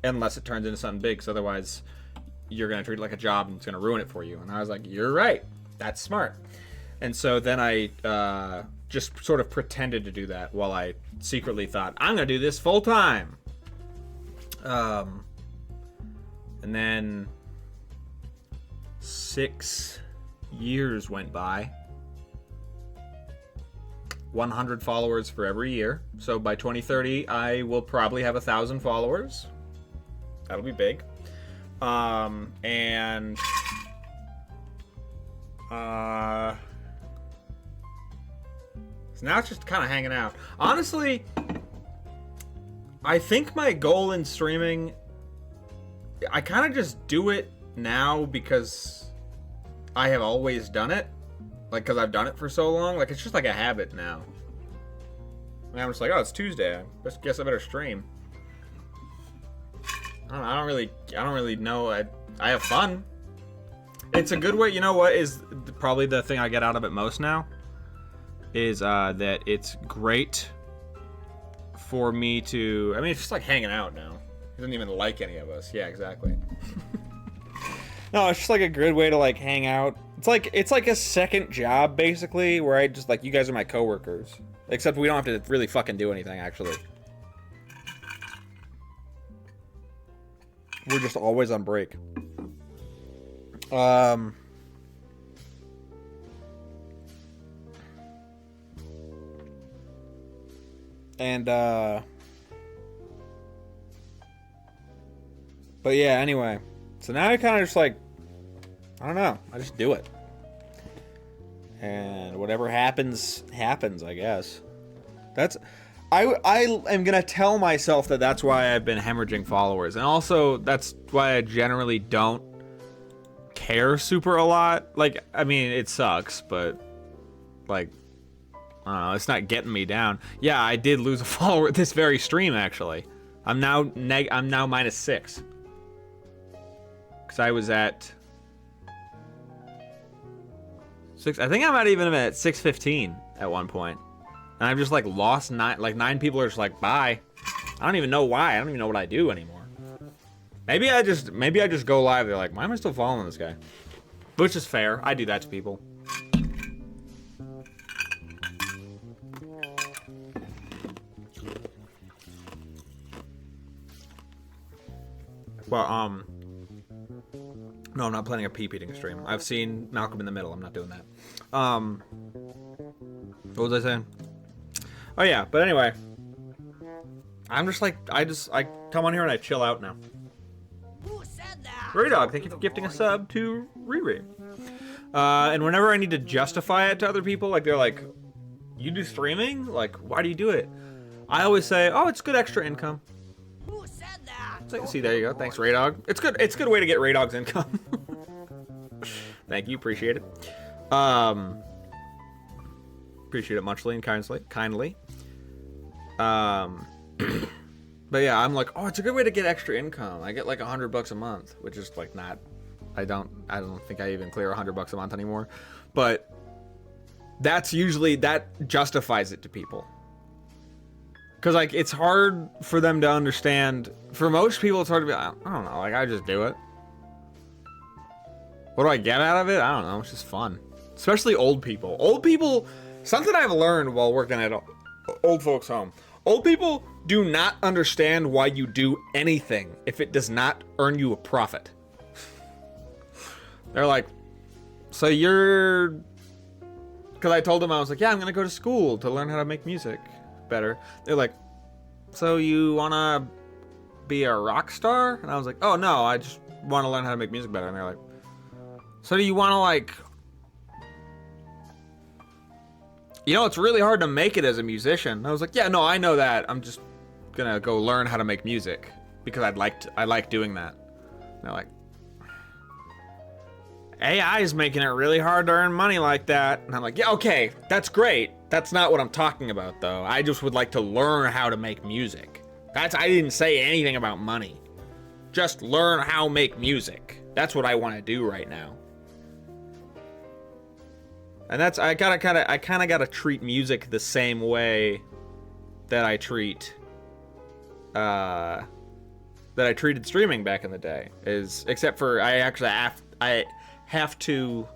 Speaker 2: unless it turns into something big. So otherwise you're going to treat it like a job and it's going to ruin it for you. And I was like, you're right. That's smart. And so then I just sort of pretended to do that while I secretly thought, I'm going to do this full time. And then 6 years went by. 100 followers for every year. So by 2030, I will probably have 1,000 followers. That'll be big. And so now it's just kind of hanging out. Honestly, I think my goal in streaming, I kind of just do it now because I have always done it. Like, because I've done it for so long. Like, it's just like a habit now. And I'm just like, oh, it's Tuesday. I guess I better stream. I don't really know. I have fun. It's a good way. You know what is probably the thing I get out of it most now? Is that it's great for me to... I mean, it's just like hanging out now. He doesn't even like any of us. Yeah, exactly. No, it's just like a good way to like hang out. It's like a second job basically, where I just like, you guys are my coworkers. Except we don't have to really fucking do anything actually. We're just always on break. But yeah, anyway. So now I kind of just like, I don't know. I just do it. And whatever happens, happens, I guess. I am going to tell myself that that's why I've been hemorrhaging followers. And also, that's why I generally don't care super a lot. Like, I mean, it sucks, but like, I don't know, it's not getting me down. Yeah, I did lose a follower at this very stream, actually. I'm now -6. Because I was at 6. I think I might even have been at 615 at one point. And I've just like lost 9. Like 9 people are just like, bye. I don't even know why. I don't even know what I do anymore. Maybe I just go live. They're like, why am I still following this guy? Which is fair. I do that to people. Well, no, I'm not planning a peep eating stream. I've seen Malcolm in the Middle. I'm not doing that. What was I saying? Oh yeah, but anyway, I'm just like, I come on here and I chill out now.
Speaker 3: Who said that?
Speaker 2: Ray Dog, thank you for gifting a sub to Riri. And whenever I need to justify it to other people, like they're like, you do streaming? Like, why do you do it? I always say, oh, it's good extra income.
Speaker 3: Who said that?
Speaker 2: So, see, there you go. Thanks, Ray Dog. It's good. It's a good way to get Ray Dog's income. Thank you. Appreciate it. Appreciate it muchly and kindly. But yeah, I'm like, oh, it's a good way to get extra income. I get like $100 a month, which is like not. I don't think I even clear $100 a month anymore. But that's usually, that justifies it to people. Because, like, it's hard for them to understand. For most people, it's hard to be like, I don't know, like, I just do it. What do I get out of it? I don't know, it's just fun. Especially old people. Old people, something I've learned while working at old folks' home. Old people do not understand why you do anything if it does not earn you a profit. They're like, so you're... Because I told them, I was like, yeah, I'm going to go to school to learn how to make music better. They're like, so you want to be a rock star? And I was like, oh, no, I just want to learn how to make music better. And they're like, so do you want to, like... You know, it's really hard to make it as a musician. I was like, yeah, no, I know that. I'm just going to go learn how to make music because I like doing that. And they're like, AI is making it really hard to earn money like that. And I'm like, yeah, okay, that's great. That's not what I'm talking about, though. I just would like to learn how to make music. I didn't say anything about money. Just learn how to make music. That's what I want to do right now. And that's, I kind of gotta treat music the same way that I treat, that I treated streaming back in the day. Except for I have to,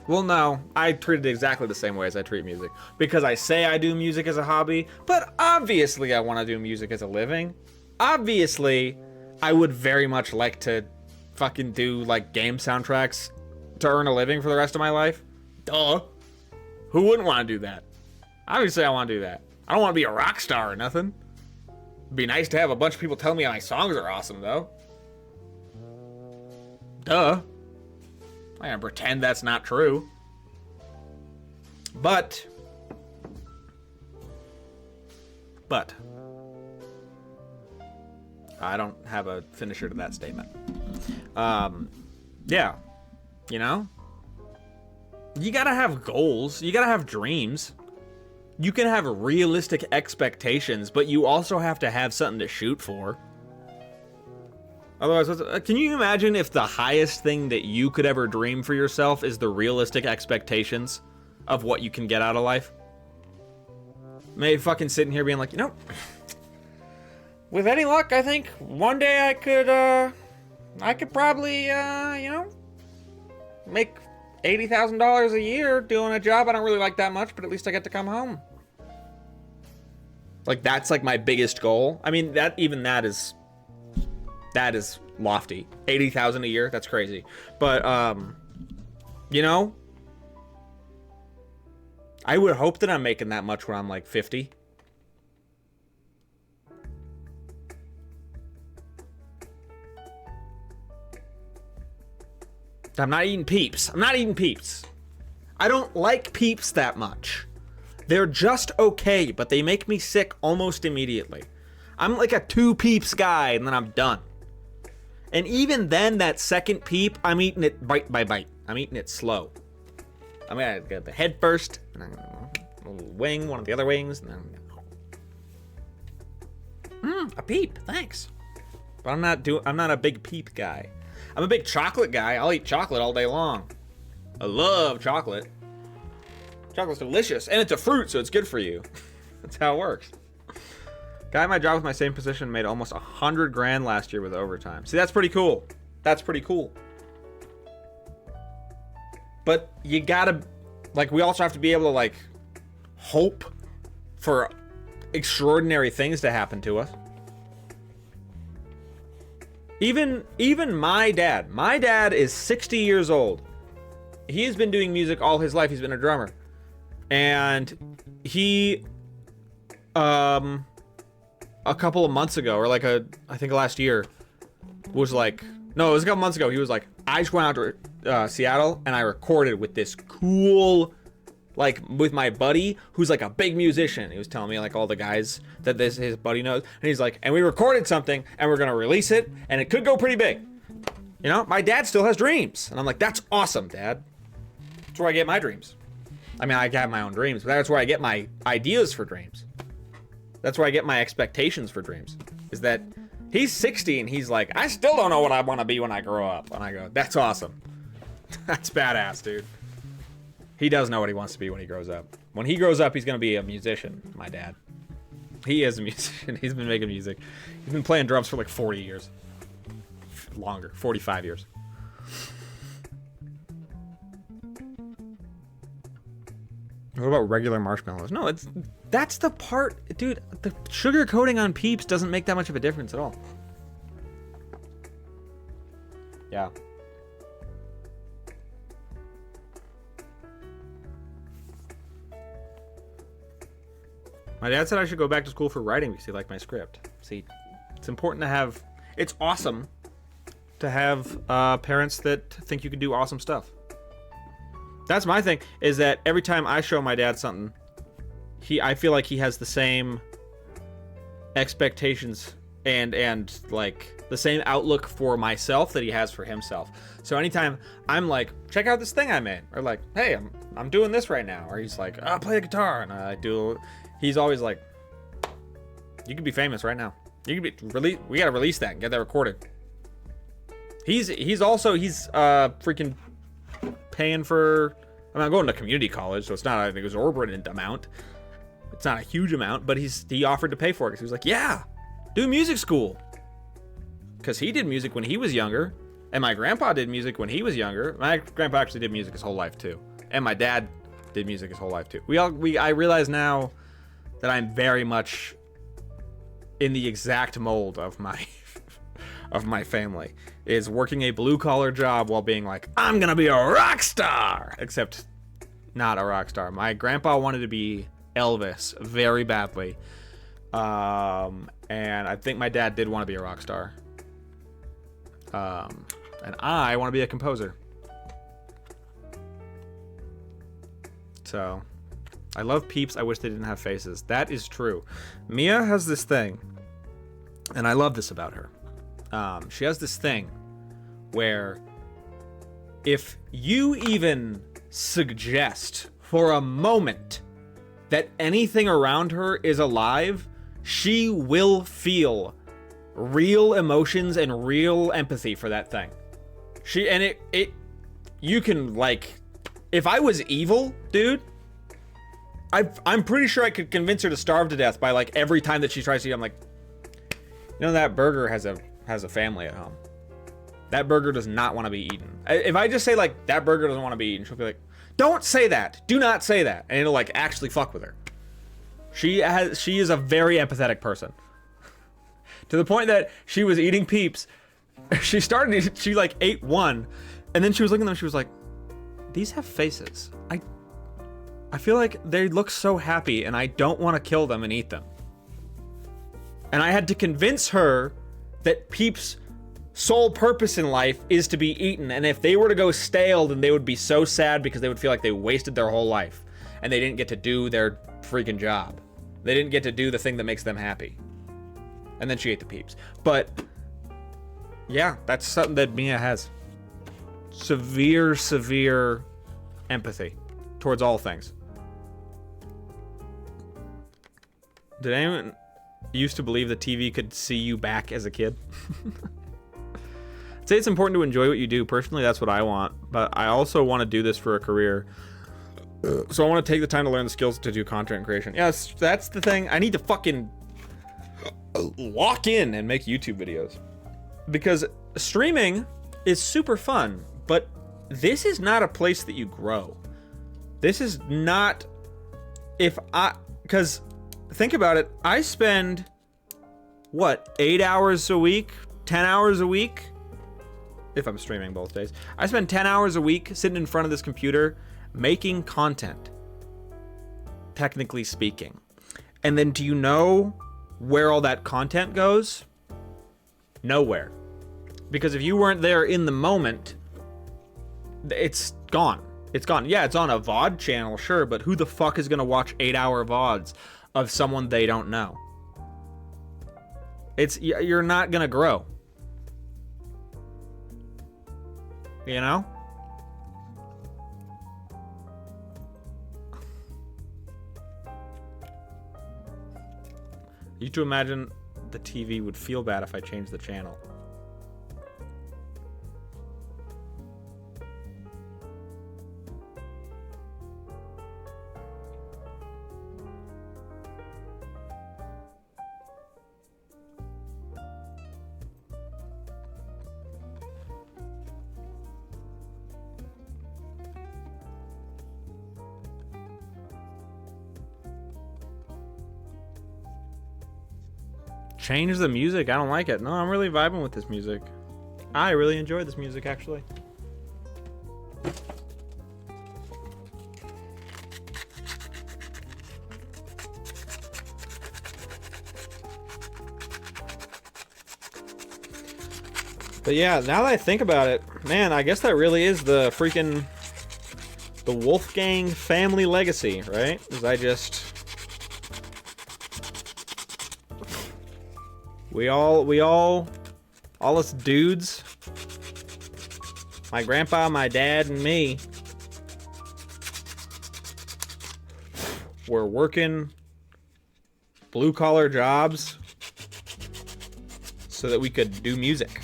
Speaker 2: well, no, I treat it exactly the same way as I treat music. Because I say I do music as a hobby, but obviously I want to do music as a living. Obviously, I would very much like to fucking do, like, game soundtracks to earn a living for the rest of my life. Duh. Who wouldn't want to do that? Obviously, I want to do that. I don't want to be a rock star or nothing. It'd be nice to have a bunch of people tell me my songs are awesome, though. Duh. I can't pretend that's not true. But. I don't have a finisher to that statement. Yeah. You know? You gotta have goals. You gotta have dreams. You can have realistic expectations, but you also have to have something to shoot for. Otherwise, can you imagine if the highest thing that you could ever dream for yourself is the realistic expectations of what you can get out of life? Maybe fucking sitting here being like, you know, with any luck, I think one day I could probably, you know, make $80,000 a year doing a job I don't really like that much, but at least I get to come home. Like, that's like my biggest goal. I mean, that is lofty. 80,000 a year, that's crazy. But you know, I would hope that I'm making that much when I'm like 50. I'm not eating Peeps. I'm not eating Peeps. I don't like Peeps that much. They're just okay, but they make me sick almost immediately. I'm like a 2 Peeps guy, and then I'm done. And even then, that second Peep, I'm eating it bite by bite. I'm eating it slow. I'm gonna get the head first, and then a little wing, one of the other wings, and then a Peep, thanks. But I'm not a big Peep guy. I'm a big chocolate guy. I'll eat chocolate all day long. I love chocolate. Chocolate's delicious, and it's a fruit, so it's good for you. That's how it works. Guy at my job with my same position made almost $100,000 last year with overtime. See, that's pretty cool. That's pretty cool. But you gotta, like, we also have to be able to, like, hope for extraordinary things to happen to us. Even my dad is 60 years old. He's been doing music all his life. He's been a drummer. And he, a couple of months ago, or like I think last year, was like, no, it was a couple months ago. He was like, I just went out to Seattle and I recorded with this cool, like, with my buddy who's like a big musician. He was telling me like all the guys that his buddy knows, and he's like, and we recorded something and we're gonna release it and it could go pretty big. You know, my dad still has dreams, and I'm like, that's awesome, Dad. That's where I get my dreams. I mean, I have my own dreams, but that's where I get my ideas for dreams. That's where I get my expectations for dreams. Is that he's 60 and he's like, I still don't know what I want to be when I grow up. And I go, that's awesome. That's badass, dude. He does know what he wants to be when he grows up. When he grows up, he's going to be a musician, my dad. He is a musician. He's been making music. He's been playing drums for like 40 years. Longer. 45 years. What about regular marshmallows? No, that's the part, dude. The sugar coating on Peeps doesn't make that much of a difference at all. Yeah. My dad said I should go back to school for writing because he liked my script. See, it's important to have... It's awesome to have parents that think you can do awesome stuff. That's my thing, is that every time I show my dad something, I feel like he has the same expectations and like the same outlook for myself that he has for himself. So anytime I'm like, check out this thing I made, or like, hey, I'm doing this right now, or he's like, oh, play the guitar, and I do. He's always like, you could be famous right now. You could be we gotta release that and get that recorded. He's freaking paying for. I mean, I'm going to community college, so it's not an exorbitant amount. It's not a huge amount, but he offered to pay for it because he was like, yeah, do music school. Because he did music when he was younger, and my grandpa did music when he was younger. My grandpa actually did music his whole life too, and my dad did music his whole life too. I realize now that I'm very much in the exact mold of my family, is working a blue-collar job while being like, I'm gonna be a rock star! Except not a rock star. My grandpa wanted to be Elvis very badly. And I think my dad did want to be a rock star. And I want to be a composer. So, I love Peeps. I wish they didn't have faces. That is true. Mia has this thing, and I love this about her. She has this thing where if you even suggest for a moment that anything around her is alive, she will feel real emotions and real empathy for that thing. You can, like, if I was evil, dude, I'm pretty sure I could convince her to starve to death by, like, every time that she tries to eat. I'm like, you know, that burger has a family at home. That burger does not want to be eaten. If I just say, like, that burger doesn't want to be eaten, she'll be like, don't say that. Do not say that. And it'll, like, actually fuck with her. She is a very empathetic person. To the point that she was eating Peeps. She like ate one, and then she was looking at them, she was like, these have faces. I feel like they look so happy, and I don't want to kill them and eat them. And I had to convince her that Peeps' sole purpose in life is to be eaten, and if they were to go stale, then they would be so sad because they would feel like they wasted their whole life, and they didn't get to do their freaking job. They didn't get to do the thing that makes them happy. And then she ate the Peeps. But yeah, that's something that Mia has. Severe empathy towards all things. Did anyone used to believe that TV could see you back as a kid? I'd say it's important to enjoy what you do. Personally, that's what I want. But I also want to do this for a career. So I want to take the time to learn the skills to do content creation. Yes, that's the thing. I need to fucking lock in and make YouTube videos. Because streaming is super fun, but this is not a place that you grow. This is not... Because think about it. I spend, 8 hours a week? 10 hours a week? If I'm streaming both days. I spend 10 hours a week sitting in front of this computer making content. Technically speaking. And then do you know where all that content goes? Nowhere. Because if you weren't there in the moment, it's gone. It's gone. Yeah, it's on a VOD channel, sure, but who the fuck is gonna watch 8-hour VODs of someone they don't know? You're not gonna grow. You know? You to imagine the TV would feel bad if I changed the channel. Change the music. I don't like it. No, I'm really vibing with this music. I really enjoy this music, actually. But yeah, now that I think about it, man, I guess that really is the freaking... the Wolfgang family legacy, right? Is we all us dudes, my grandpa, my dad, and me, were working blue-collar jobs so that we could do music.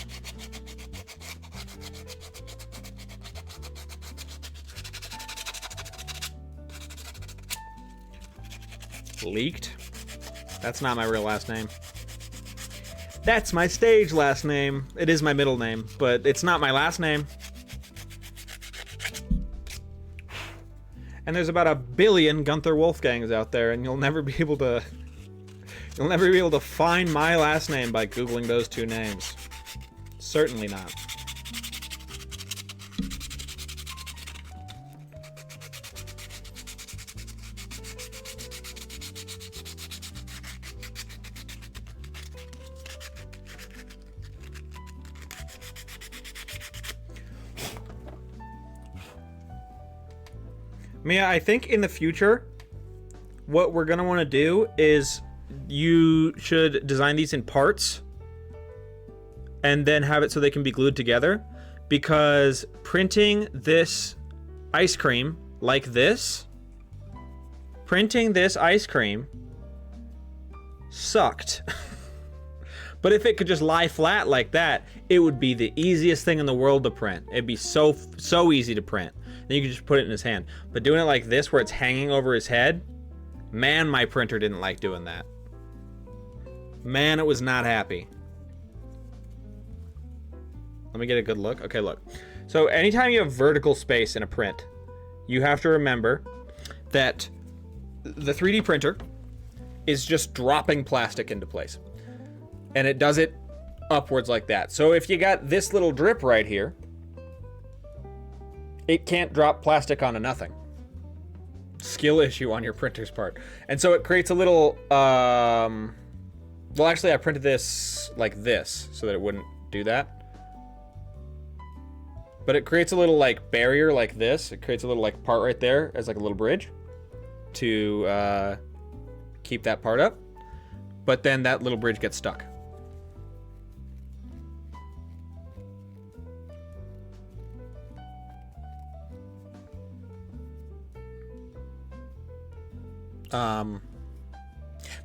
Speaker 2: Leaked? That's not my real last name. That's my stage last name. It is my middle name, but it's not my last name. And there's about 1 billion Gunther Wolfgangs out there, and you'll never be able to find my last name by Googling those two names. Certainly not. Mia, I think in the future, what we're going to want to do is you should design these in parts and then have it so they can be glued together, because printing this ice cream like this, printing this ice cream sucked. But if it could just lie flat like that, it would be the easiest thing in the world to print. It'd be so easy to print. Then you could just put it in his hand. But doing it like this, where it's hanging over his head, man, my printer didn't like doing that. Man, it was not happy. Let me get a good look. Okay, look. So anytime you have vertical space in a print, you have to remember that the 3D printer is just dropping plastic into place. And it does it upwards like that. So if you got this little drip right here, it can't drop plastic onto nothing. Skill issue on your printer's part. And so it creates a little, well, actually I printed this like this so that it wouldn't do that. But it creates a little like barrier like this. It creates a little like part right there as like a little bridge to keep that part up. But then that little bridge gets stuck.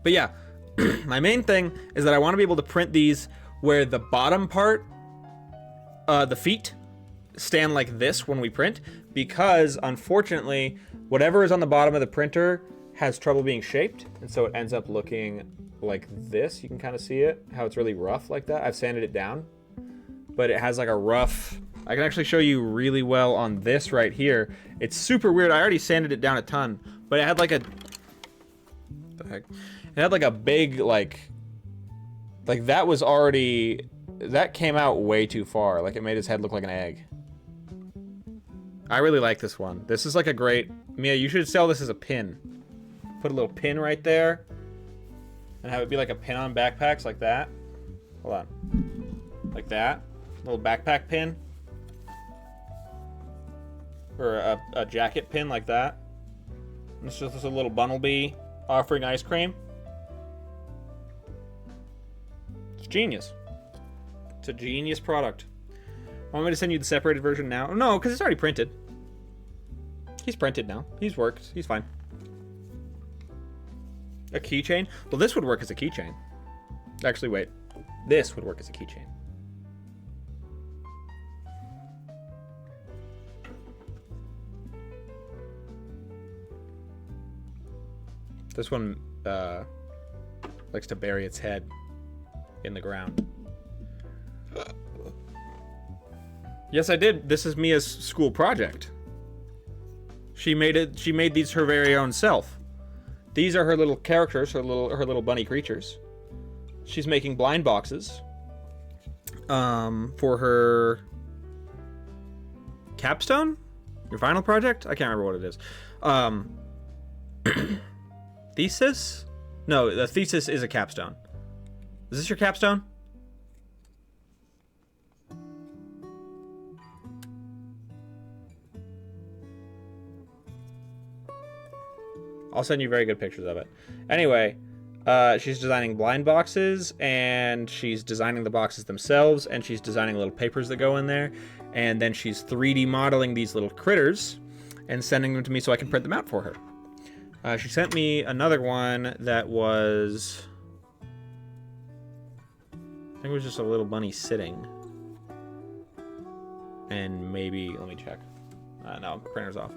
Speaker 2: But yeah, my main thing is that I want to be able to print these where the bottom part, the feet, stand like this when we print, because unfortunately, whatever is on the bottom of the printer has trouble being shaped, and so it ends up looking like this. You can kind of see it, how it's really rough like that. I've sanded it down, but it has like a rough... I can actually show you really well on this right here. It's super weird. I already sanded it down a ton, but it had like a... What the heck? It had like a big, like that was already... That came out way too far. Like, it made his head look like an egg. I really like this one. This is like a great... Mia, you should sell this as a pin. Put a little pin right there. And have it be like a pin-on backpacks like that. Hold on. Like that. Little backpack pin. Or a jacket pin like that. And it's just a little Bunnelby offering ice cream. It's genius. It's a genius product. Want me to send you the separated version now? No, because it's already printed. He's printed now. He's worked. He's fine. A keychain? Well, this would work as a keychain. Actually, wait. This would work as a keychain. This one likes to bury its head in the ground. Yes, I did. This is Mia's school project. She made it. She made these her very own self. These are her little characters, her little bunny creatures. she's making blind boxes for her capstone? Your final project? I can't remember what it is. Thesis? No, the thesis is a capstone. Is this your capstone? I'll send you very good pictures of it. Anyway, she's designing blind boxes, and she's designing the boxes themselves, and she's designing little papers that go in there, and then she's 3D modeling these little critters and sending them to me so I can print them out for her. She sent me another one that was... I think it was just a little bunny sitting. And maybe... Let me check. No, printer's off.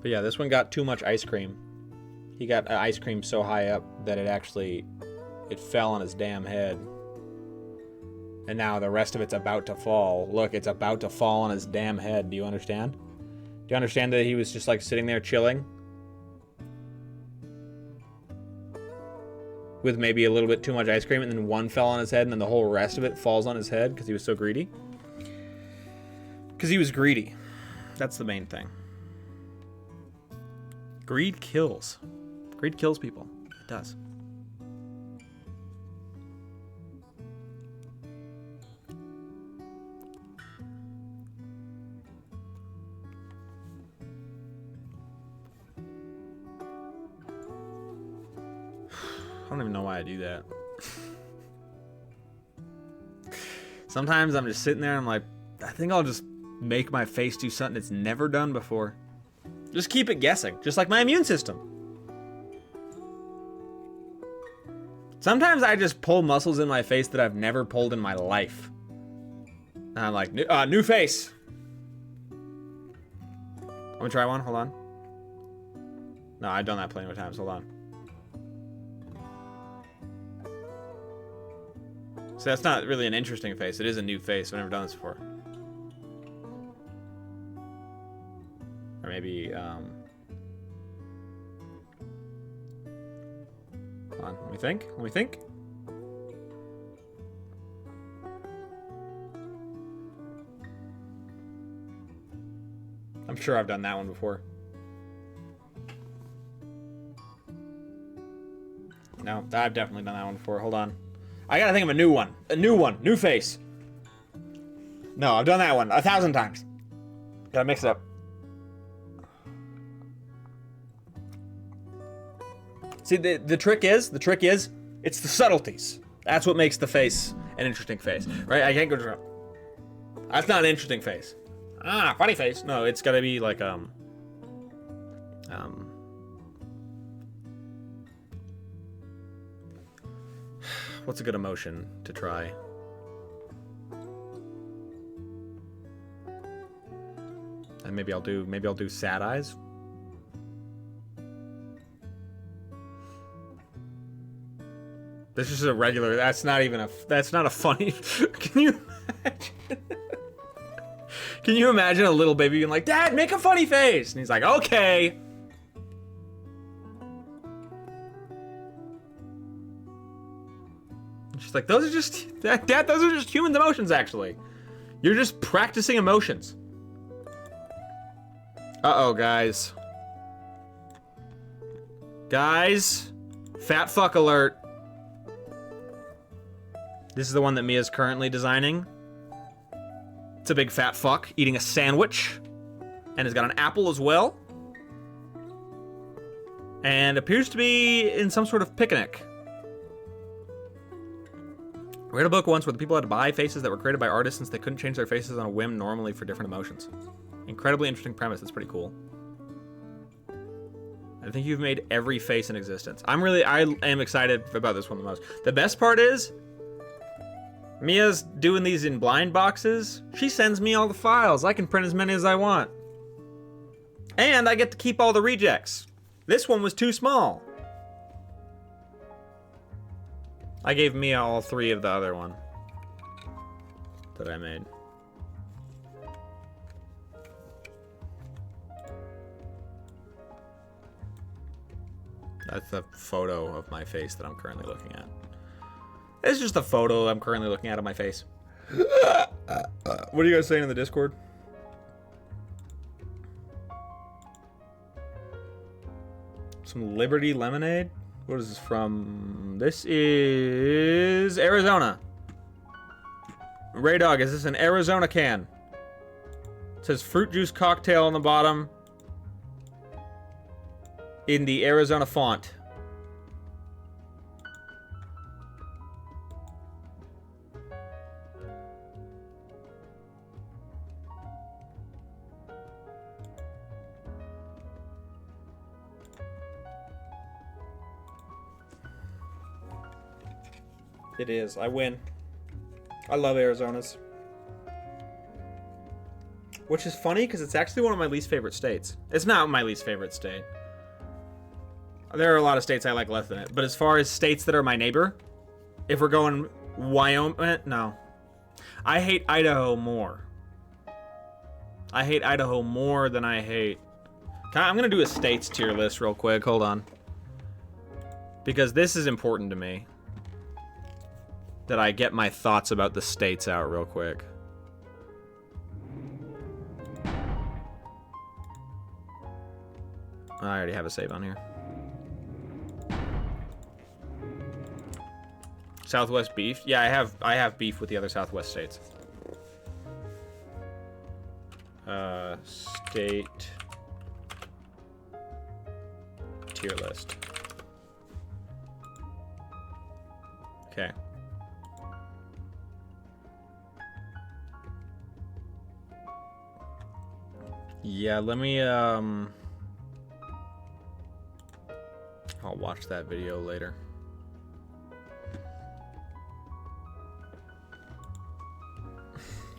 Speaker 2: But yeah, this one got too much ice cream. He got ice cream so high up that it fell on his damn head. And now the rest of it's about to fall. Look, it's about to fall on his damn head. Do you understand? Do you understand that he was just like sitting there chilling? With maybe a little bit too much ice cream, and then one fell on his head, and then the whole rest of it falls on his head because he was so greedy? Because he was greedy. That's the main thing. Greed kills. Greed kills people. It does. I don't even know why I do that. Sometimes I'm just sitting there and I'm like, I think I'll just make my face do something it's never done before. Just keep it guessing, just like my immune system. Sometimes I just pull muscles in my face that I've never pulled in my life. And I'm like, new face. Let me try one, hold on. No, I've done that plenty of times, hold on. So that's not really an interesting face, it is a new face, I've never done this before. Or maybe, hold on, let me think. I'm sure I've done that one before. No, I've definitely done that one before, hold on. I gotta think of a new one, new face. No, I've done that one 1,000 times. Gotta mix it up. See, the trick is, it's the subtleties. That's what makes the face an interesting face, right? I can't go to... That's not an interesting face. Ah, funny face. No, it's gotta be like, what's a good emotion to try? And maybe I'll do sad eyes. This is a regular. That's not a funny. Can you imagine? Can you imagine a little baby being like, "Dad, make a funny face," and he's like, "Okay." And she's like, "Those are just, Dad. Those are just human emotions. Actually, you're just practicing emotions." Uh-oh, guys. Guys, fat fuck alert. This is the one that Mia's currently designing. It's a big fat fuck eating a sandwich. And has got an apple as well. And appears to be in some sort of picnic. I read a book once where the people had to buy faces that were created by artists since they couldn't change their faces on a whim normally for different emotions. Incredibly interesting premise. That's pretty cool. I think you've made every face in existence. I am excited about this one the most. The best part is, Mia's doing these in blind boxes. She sends me all the files. I can print as many as I want. And I get to keep all the rejects. This one was too small. I gave Mia all 3 of the other one that I made. That's the photo of my face that I'm currently looking at. It's just a photo I'm currently looking at of my face. What are you guys saying in the Discord? Some Liberty Lemonade? What is this from? This is Arizona. Ray Dog, is this an Arizona can? It says fruit juice cocktail on the bottom in the Arizona font. It is. I win. I love Arizona's. Which is funny because it's actually one of my least favorite states. It's not my least favorite state. There are a lot of states I like less than it. But as far as states that are my neighbor, if we're going Wyoming, no. I hate Idaho more. I hate Idaho more than I hate... I'm going to do a states tier list real quick. Hold on. Because this is important to me. That I get my thoughts about the states out real quick. I already have a save on here. Southwest beef? Yeah, I have beef with the other Southwest states. State tier list. Okay. Yeah, let me, I'll watch that video later.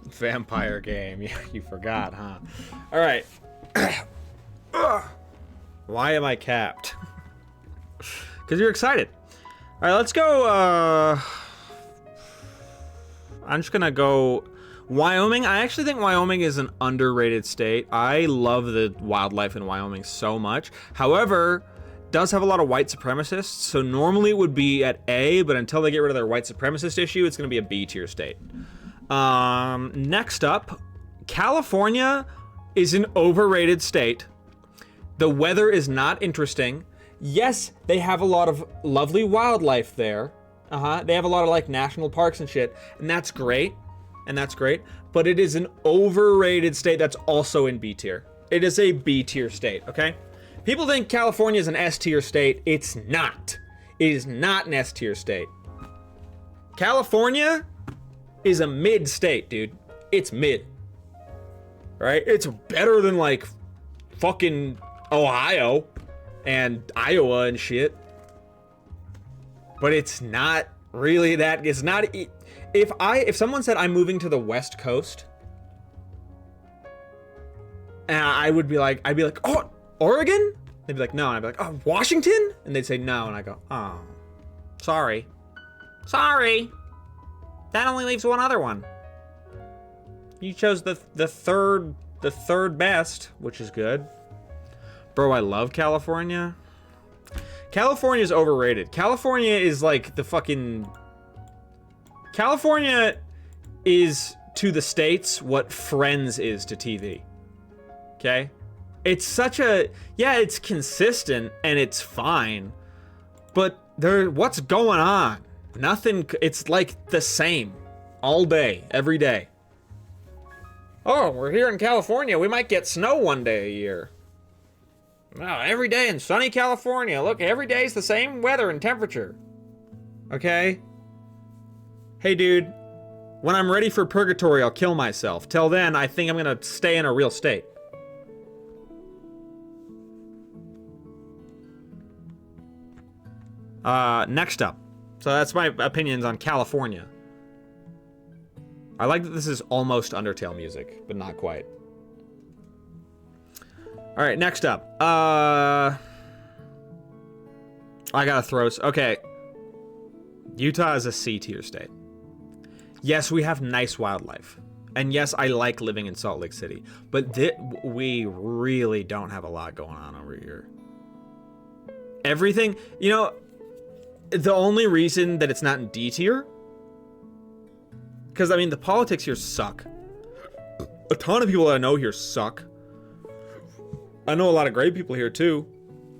Speaker 2: Vampire game. Yeah, you forgot, huh? Alright. Why am I capped? Because you're excited. Alright, let's go, I'm just gonna go... Wyoming, I actually think Wyoming is an underrated state. I love the wildlife in Wyoming so much. However, does have a lot of white supremacists, so normally it would be at A, but until they get rid of their white supremacist issue, it's going to be a B tier state. Next up, California is an overrated state. The weather is not interesting. Yes, they have a lot of lovely wildlife there. They have a lot of like national parks and shit, and that's great. But it is an overrated state that's also in B tier. It is a B tier state, okay? People think California is an S tier state. It's not. It is not an S tier state. California is a mid state, dude. It's mid. Right? It's better than like fucking Ohio and Iowa and shit. But it's not really that. It's not. If someone said I'm moving to the West Coast, and I'd be like, oh, Oregon? They'd be like, no, and I'd be like, oh, Washington? And they'd say no, and I go, oh, sorry. That only leaves one other one. You chose the third best, which is good. Bro, I love California. California is overrated. California is like the fucking... California is to the States what Friends is to TV. Okay? It's such a... Yeah, it's consistent and it's fine. But what's going on? Nothing... It's like the same. All day. Every day. Oh, we're here in California. We might get snow one day a year. Wow, every day in sunny California. Look, every day is the same weather and temperature. Okay? Hey, dude. When I'm ready for purgatory, I'll kill myself. Till then, I think I'm gonna stay in a real state. Next up. So that's my opinions on California. I like that this is almost Undertale music, but not quite. Alright, next up. I gotta throw... Okay. Utah is a C tier state. Yes, we have nice wildlife. And yes, I like living in Salt Lake City. But we really don't have a lot going on over here. everything, you know, the only reason that it's not in D tier, because I mean the politics here suck. A ton of people that I know here suck. I know a lot of great people here too,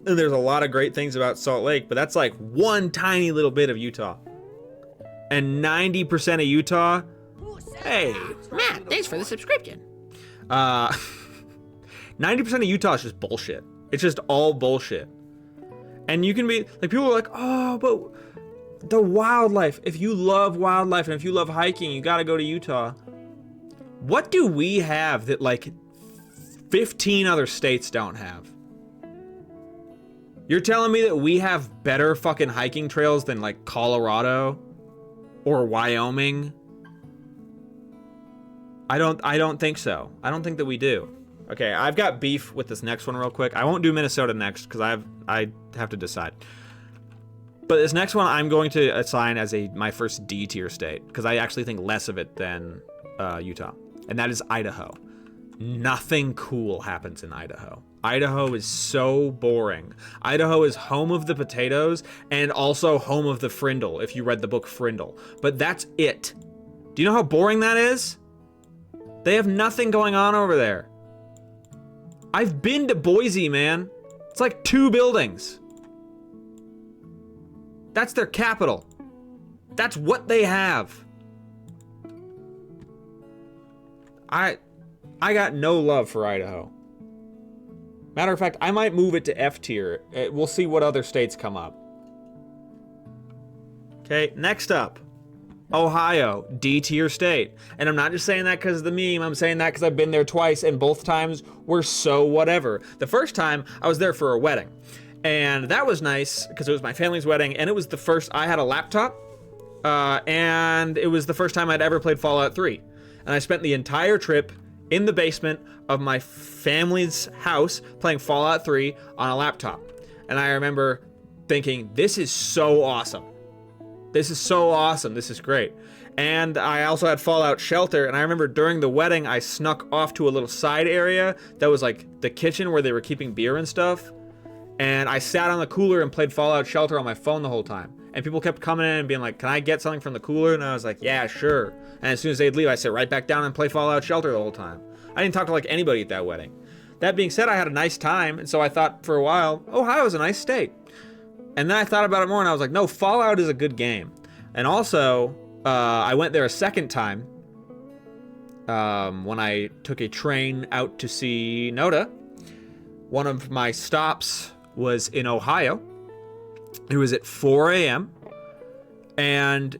Speaker 2: and there's a lot of great things about Salt Lake, but that's like one tiny little bit of Utah. And 90% of Utah, hey,
Speaker 15: Matt, thanks for the subscription.
Speaker 2: 90% of Utah is just bullshit. It's just all bullshit. And you can be, like, people are like, oh, but the wildlife. If you love wildlife and if you love hiking, you gotta go to Utah. What do we have that, like, 15 other states don't have? You're telling me that we have better fucking hiking trails than, like, Colorado or Wyoming? I don't think so. I don't think that we do. Okay, I've got beef with this next one real quick. I won't do Minnesota next because I have to decide. But this next one I'm going to assign as my first D tier state because I actually think less of it than Utah, and that is Idaho. Nothing cool happens in Idaho. Idaho is so boring. Idaho is home of the potatoes and also home of the Frindle, if you read the book Frindle. But that's it. Do you know how boring that is? They have nothing going on over there. I've been to Boise, man. It's like 2 buildings. That's their capital. That's what they have. I got no love for Idaho. Matter of fact, I might move it to F tier. We'll see what other states come up. Okay, next up. Ohio, D tier state. And I'm not just saying that because of the meme, I'm saying that because I've been there twice and both times were so whatever. The first time, I was there for a wedding. And that was nice because it was my family's wedding and it was the first, I had a laptop and it was the first time I'd ever played Fallout 3. And I spent the entire trip in the basement of my family's house playing Fallout 3 on a laptop. And I remember thinking, this is so awesome. This is so awesome. This is great. And I also had Fallout Shelter, and I remember during the wedding, I snuck off to a little side area that was like the kitchen where they were keeping beer and stuff. And I sat on the cooler and played Fallout Shelter on my phone the whole time. And people kept coming in and being like, can I get something from the cooler? And I was like, yeah, sure. And as soon as they'd leave, I sit right back down and play Fallout Shelter the whole time. I didn't talk to like anybody at that wedding. That being said, I had a nice time, and so I thought for a while, Ohio's a nice state. And then I thought about it more, and I was like, no, Fallout is a good game. And also, I went there a second time when I took a train out to see Noda. One of my stops was in Ohio. It was at 4 a.m. And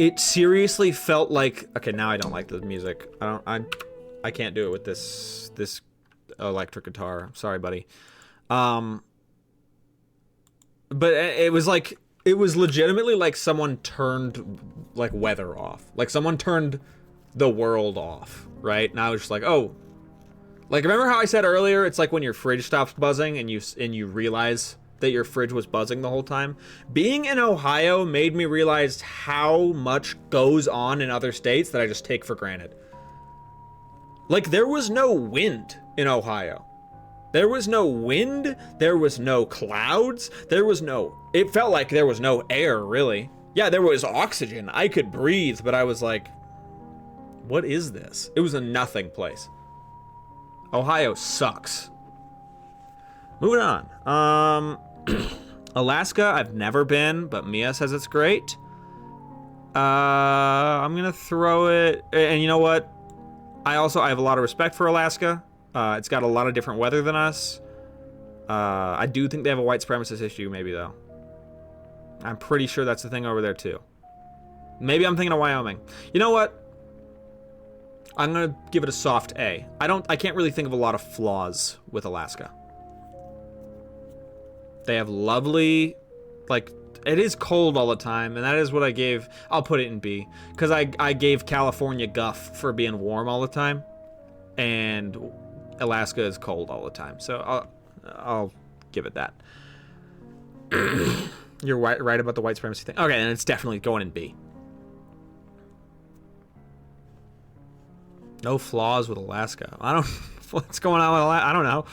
Speaker 2: it seriously felt like, okay, now I don't like the music. I can't do it with this electric guitar. Sorry, buddy. But it was like, it was legitimately like someone turned like weather off. Like someone turned the world off, right? And I was just like, oh. Like, remember how I said earlier, it's like when your fridge stops buzzing and you realize that your fridge was buzzing the whole time? Being in Ohio made me realize how much goes on in other states that I just take for granted. Like, there was no wind in Ohio. There was no wind, there was no clouds, it felt like there was no air, really. Yeah, there was oxygen, I could breathe, but I was like, what is this? It was a nothing place. Ohio sucks. Moving on. Alaska, I've never been, but Mia says it's great. I'm gonna throw it, and you know what? I have a lot of respect for Alaska. It's got a lot of different weather than us. I do think they have a white supremacist issue, maybe, though. I'm pretty sure that's the thing over there, too. Maybe I'm thinking of Wyoming. You know what? I'm gonna give it a soft A. I can't really think of a lot of flaws with Alaska. They have lovely, like, it is cold all the time, and that is what I'll put it in B. Because I gave California guff for being warm all the time. And Alaska is cold all the time, so I'll give it that. You're right about the white supremacy thing. Okay, and it's definitely going in B. No flaws with Alaska. I don't. What's going on with Alaska? I don't know.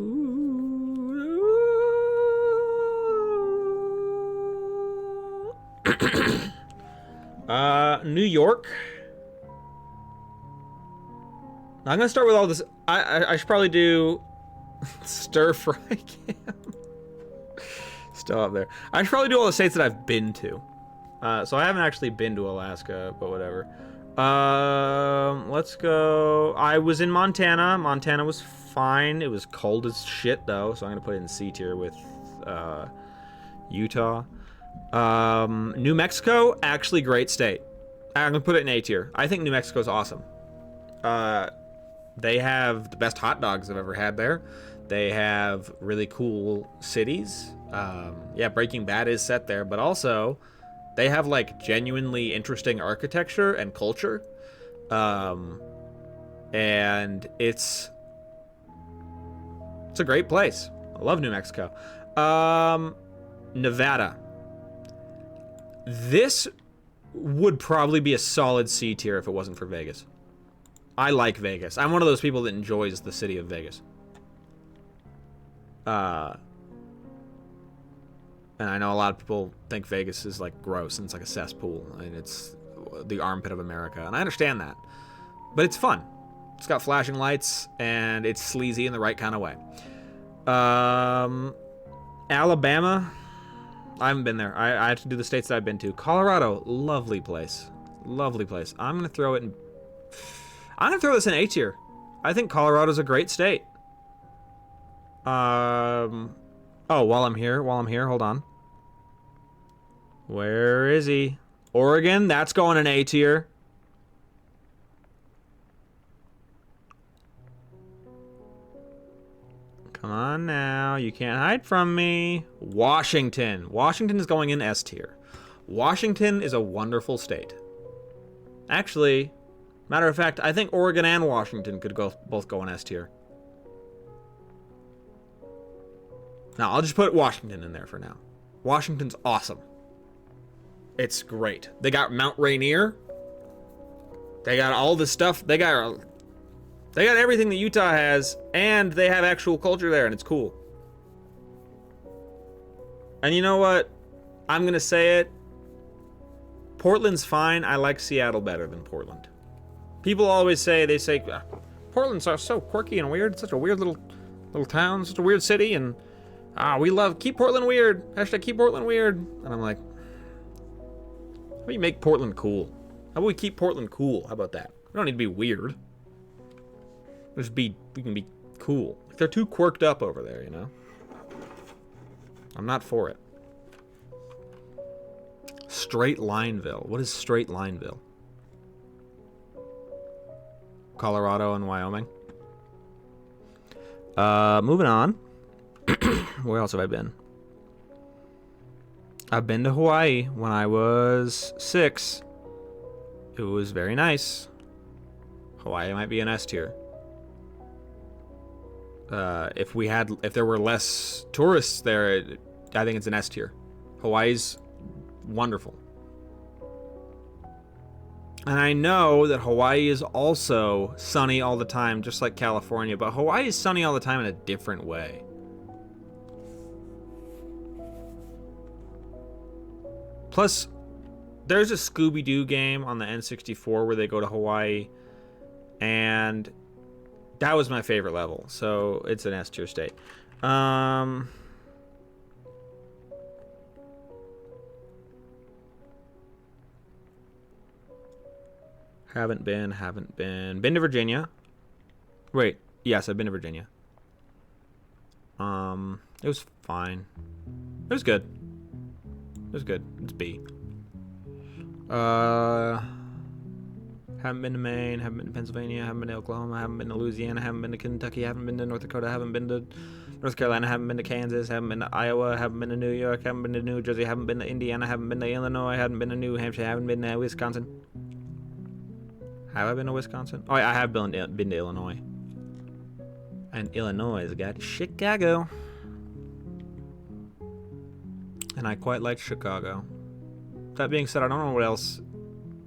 Speaker 2: Ooh. New York. I'm gonna start with all this. I should probably do stir fry camp. Still up there. I should probably do all the states that I've been to. So I haven't actually been to Alaska, but whatever. Let's go. I was in Montana. Montana was fine. It was cold as shit though, so I'm gonna put it in C tier with Utah. New Mexico, actually great state. I'm gonna put it in A tier. I think New Mexico's awesome. They have the best hot dogs I've ever had there. They have really cool cities. Yeah, Breaking Bad is set there, but also they have like genuinely interesting architecture and culture. And it's a great place. I love New Mexico. Nevada. This would probably be a solid C tier if it wasn't for Vegas. I like Vegas. I'm one of those people that enjoys the city of Vegas. And I know a lot of people think Vegas is like gross and it's like a cesspool and it's the armpit of America. And I understand that. But it's fun. It's got flashing lights and it's sleazy in the right kind of way. Alabama. I haven't been there. I have to do the states that I've been to. Colorado, lovely place. Lovely place. I'm going to throw this in A tier. I think Colorado's a great state. Oh, while I'm here, hold on. Where is he? Oregon, that's going in A tier. Come on now, you can't hide from me. Washington. Washington is going in S tier. Washington is a wonderful state. Actually, matter of fact, I think Oregon and Washington could both go in S tier. Now, I'll just put Washington in there for now. Washington's awesome. It's great. They got Mount Rainier. They got all the stuff. They got everything that Utah has, and they have actual culture there, and it's cool. And you know what? I'm going to say it. Portland's fine. I like Seattle better than Portland. People always say, Portland's so quirky and weird. It's such a weird little town, such a weird city, and we keep Portland weird. Hashtag keep Portland weird. And I'm like, how about you make Portland cool? How about we keep Portland cool? How about that? We don't need to be weird. We can be cool. Like, they're too quirked up over there, you know? I'm not for it. Straight Lineville. What is Straight Lineville? Colorado and Wyoming. Moving on. Where else have I been? I've been to Hawaii when I was 6. It was very nice. Hawaii might be an S tier. If there were less tourists there, I think it's an S tier. Hawaii's wonderful. And I know that Hawaii is also sunny all the time, just like California, but Hawaii is sunny all the time in a different way. Plus, there's a Scooby-Doo game on the N64 where they go to Hawaii, and that was my favorite level, so it's an S tier state. Haven't been. Been to Virginia. Wait, yes, I've been to Virginia. It was fine. It was good. It's B. Haven't been to Maine, haven't been to Pennsylvania, haven't been to Oklahoma, haven't been to Louisiana, haven't been to Kentucky, haven't been to North Dakota, haven't been to North Carolina, haven't been to Kansas, haven't been to Iowa, haven't been to New York, haven't been to New Jersey, haven't been to Indiana, haven't been to Illinois, haven't been to New Hampshire, haven't been to Wisconsin. Have I been to Wisconsin? Oh, I have been to Illinois. And Illinois has got Chicago. And I quite like Chicago. That being said, I don't know what else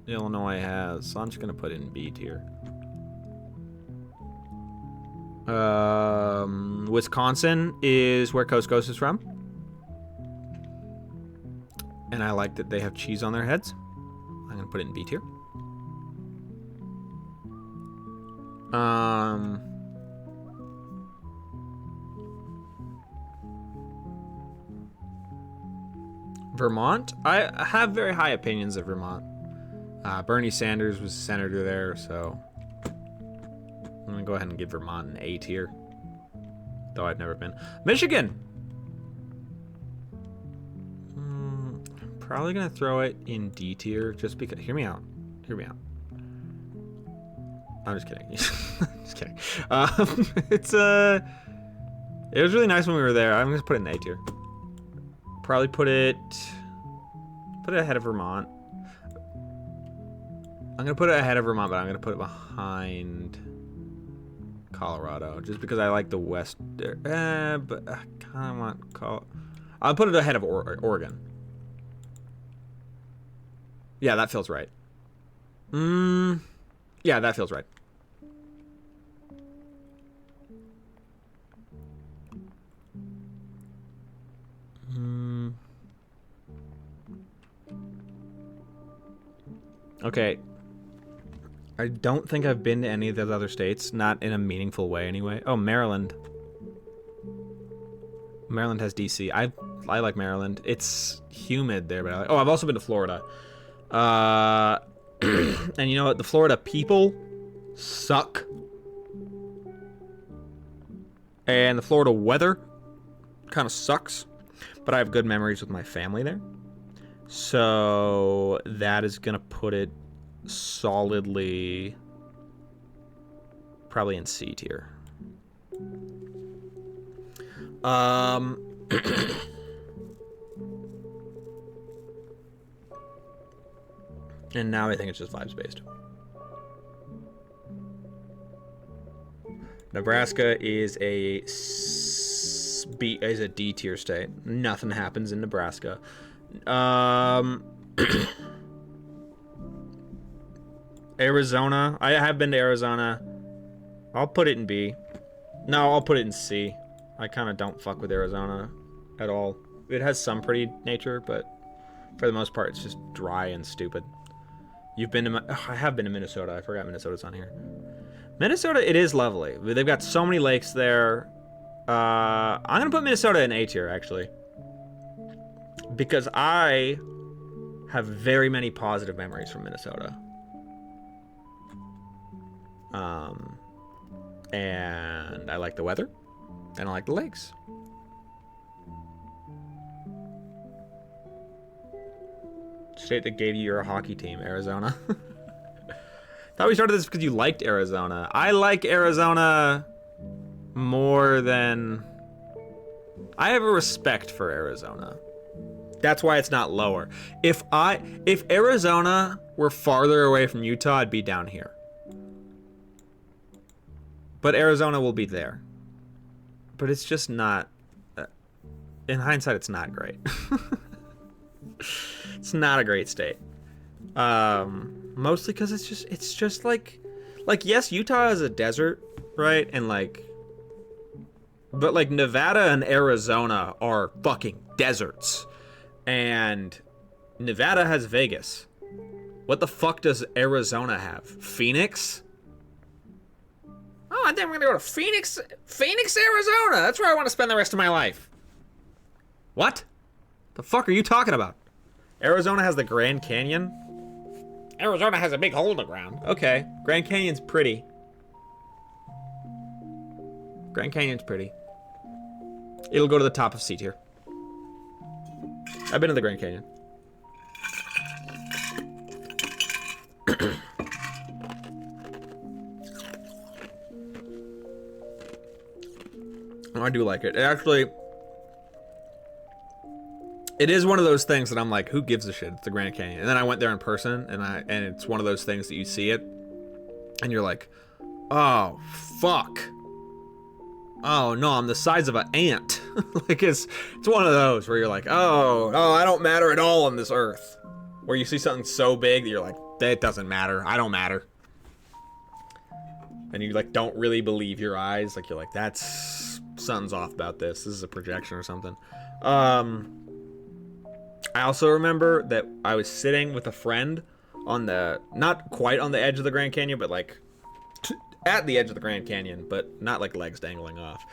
Speaker 2: Illinois has, so I'm just going to put it in B tier. Wisconsin is where Coast Ghost is from. And I like that they have cheese on their heads. I'm going to gonna put it in B tier. Vermont? I have very high opinions of Vermont. Bernie Sanders was senator there, so I'm gonna go ahead and give Vermont an A tier. Though I've never been. Michigan! Probably gonna throw it in D tier just because. Hear me out. Hear me out. I'm just kidding. Just kidding. It was really nice when we were there. I'm gonna put it in A tier. Probably put it ahead of Vermont. I'm gonna put it ahead of Vermont, but I'm gonna put it behind Colorado just because I like the West. But I kind of want I'll put it ahead of Oregon. Yeah, that feels right. Yeah, that feels right. Okay. I don't think I've been to any of those other states, not in a meaningful way anyway. Oh, Maryland. Maryland has DC. I like Maryland. It's humid there, but I've also been to Florida. And you know what? The Florida people suck. And the Florida weather kind of sucks. But I have good memories with my family there. So that is going to put it solidly probably in C tier. And now I think it's just vibes based. Nebraska is a D tier state. Nothing happens in Nebraska. Arizona. I have been to Arizona. I'll put it in B. No, I'll put it in C. I kind of don't fuck with Arizona at all. It has some pretty nature, but for the most part, it's just dry and stupid. You've been to... I have been to Minnesota. I forgot Minnesota's on here. Minnesota, it is lovely. They've got so many lakes there. I'm going to put Minnesota in A tier, actually. Because I have very many positive memories from Minnesota. And I like the weather. And I like the lakes. State that gave you your hockey team, Arizona. Thought we started this because you liked Arizona. I like Arizona more than... I have a respect for Arizona. That's why it's not lower. If Arizona were farther away from Utah, I'd be down here. But Arizona will be there. But it's just not... in hindsight, it's not great. It's not a great state. Mostly because it's just like yes, Utah is a desert, right? And but like Nevada and Arizona are fucking deserts. And Nevada has Vegas. What the fuck does Arizona have? Phoenix? Oh, I think I'm gonna go to Phoenix, Arizona. That's where I want to spend the rest of my life. What? The fuck are you talking about? Arizona has the Grand Canyon? Arizona has a big hole in the ground. Okay, Grand Canyon's pretty. Grand Canyon's pretty. It'll go to the top of C tier. I've been to the Grand Canyon. I do like it. It actually... It is one of those things that I'm like, who gives a shit? It's the Grand Canyon. And then I went there in person, and it's one of those things that you see it, and you're like, oh, fuck. Oh, no, I'm the size of an ant. Like, it's one of those where you're like, oh, I don't matter at all on this earth. Where you see something so big that you're like, that doesn't matter. I don't matter. And you, like, don't really believe your eyes. Like, you're like, something's off about this. This is a projection or something. I also remember that I was sitting with a friend on the, not quite on the edge of the Grand Canyon, but like at the edge of the Grand Canyon, but not like legs dangling off.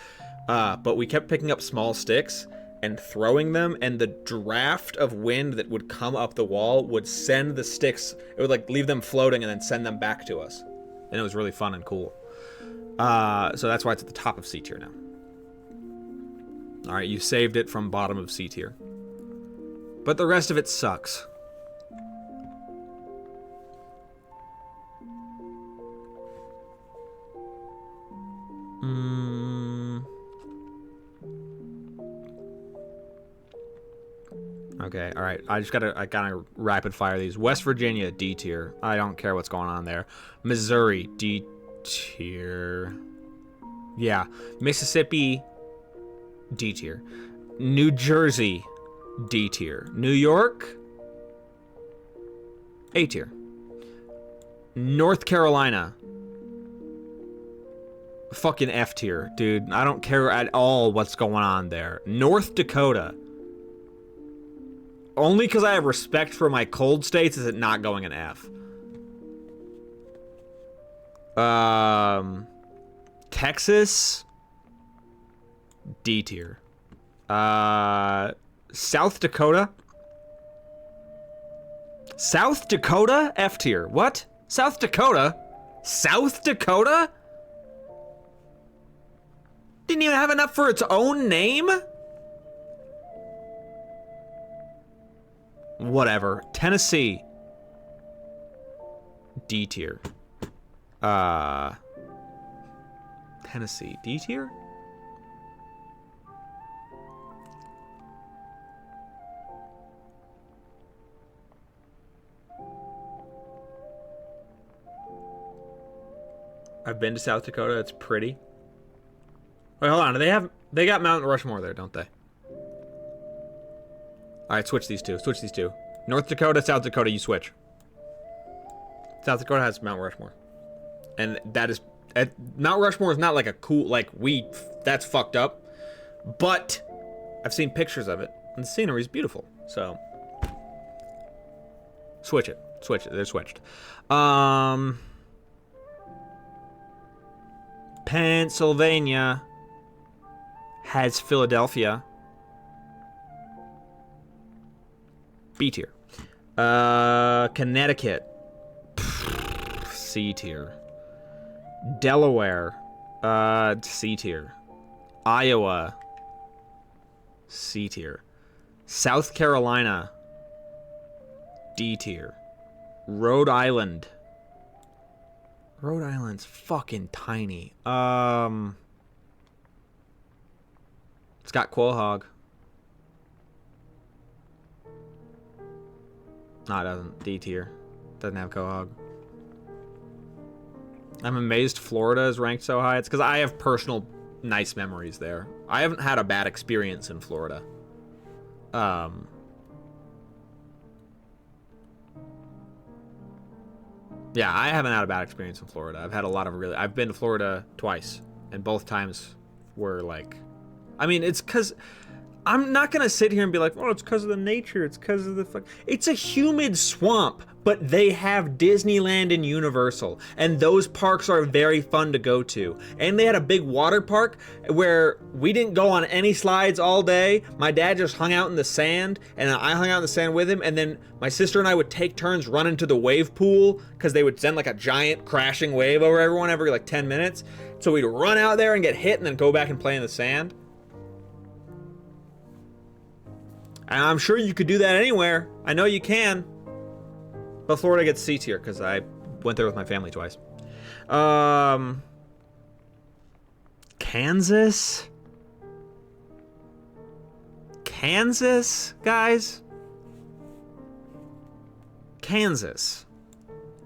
Speaker 2: But we kept picking up small sticks and throwing them, and the draft of wind that would come up the wall would send the sticks, it would like leave them floating and then send them back to us. And it was really fun and cool. So that's why it's at the top of C tier now. Alright, you saved it from bottom of C tier. But the rest of it sucks. Okay, alright. I gotta rapid fire these. West Virginia, D tier. I don't care what's going on there. Missouri, D tier. Yeah. Mississippi, D tier. New Jersey, D tier. New York, A tier. North Carolina, fucking F tier, dude. I don't care at all what's going on there. North Dakota, only because I have respect for my cold states is it not going an F. Texas, D tier. South Dakota, F tier. What? South Dakota? Didn't even have enough for its own name? Whatever. Tennessee, D tier. Tennessee, D tier? I've been to South Dakota. It's pretty. Wait, hold on. They got Mount Rushmore there, don't they? All right, switch these two. Switch these two. North Dakota, South Dakota, you switch. South Dakota has Mount Rushmore. And that is... Mount Rushmore is not like a cool... Like, that's fucked up. But I've seen pictures of it. And the scenery is beautiful. So... Switch it. Switch it. They're switched. Pennsylvania has Philadelphia. B tier. Connecticut, C tier. Delaware, C tier. Iowa, C tier. South Carolina, D tier. Rhode Island's fucking tiny. It's got Quahog. No, it doesn't. D tier. Doesn't have Quahog. I'm amazed Florida is ranked so high. It's because I have personal nice memories there. I haven't had a bad experience in Florida. Yeah, I haven't had a bad experience in Florida. I've had a lot of I've been to Florida twice, and both times were like... I mean, it's because... I'm not going to sit here and be like, oh, it's because of the nature. It's because of the It's a humid swamp, but they have Disneyland and Universal, and those parks are very fun to go to. And they had a big water park where we didn't go on any slides all day. My dad just hung out in the sand, and I hung out in the sand with him, and then my sister and I would take turns running to the wave pool because they would send like a giant crashing wave over everyone every like 10 minutes. So we'd run out there and get hit and then go back and play in the sand. And I'm sure you could do that anywhere. I know you can. But Florida gets C tier because I went there with my family twice. Kansas? Kansas, guys? Kansas.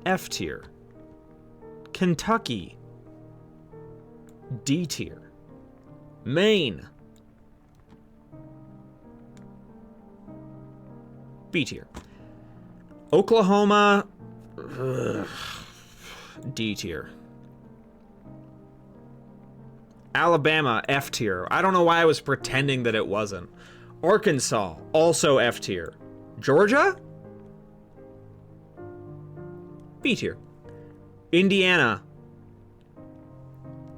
Speaker 2: F tier. Kentucky. D tier. Maine. B tier. Oklahoma, D tier. Alabama, F tier. I don't know why I was pretending that it wasn't. Arkansas, also F tier. Georgia? B tier. Indiana,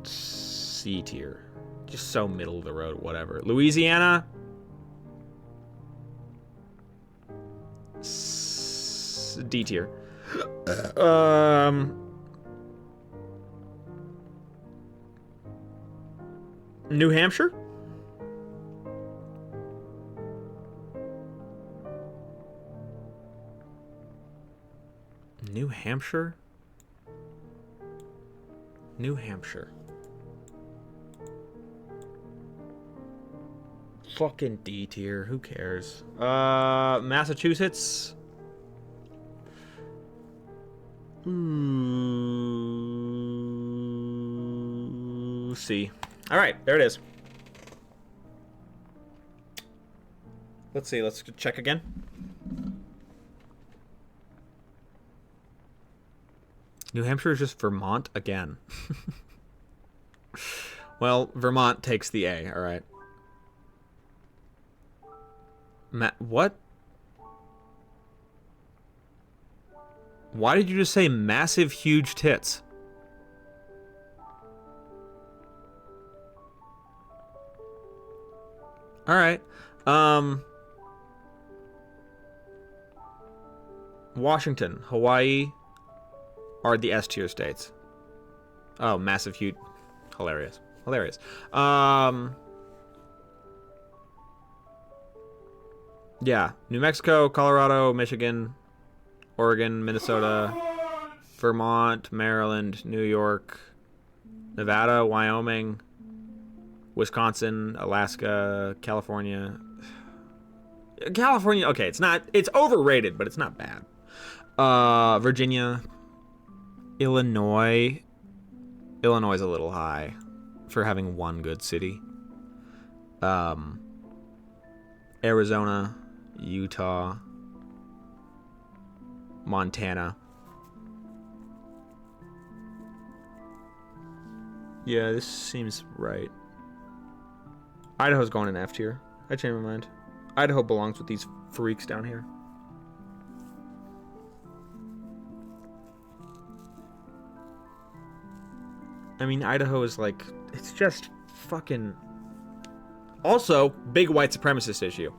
Speaker 2: C tier. Just so middle of the road, whatever. Louisiana, D tier. New Hampshire? New Hampshire? New Hampshire. Fucking D tier. Who cares? Massachusetts? C. All right, there it is. Let's see. Let's check again. New Hampshire is just Vermont again. Well, Vermont takes the A. All right. What? Why did you just say massive, huge tits? All right. Washington, Hawaii are the S tier states. Oh, massive, huge. Hilarious. Hilarious. Yeah. New Mexico, Colorado, Michigan, Oregon, Minnesota, Vermont, Maryland, New York, Nevada, Wyoming, Wisconsin, Alaska, California. California, okay, it's overrated, but it's not bad. Virginia, Illinois. Illinois is a little high for having one good city. Arizona, Utah, Montana. Yeah, this seems right. Idaho's going in F tier. I changed my mind. Idaho belongs with these freaks down here. I mean, Idaho is like, it's just fucking... Also, big white supremacist issue.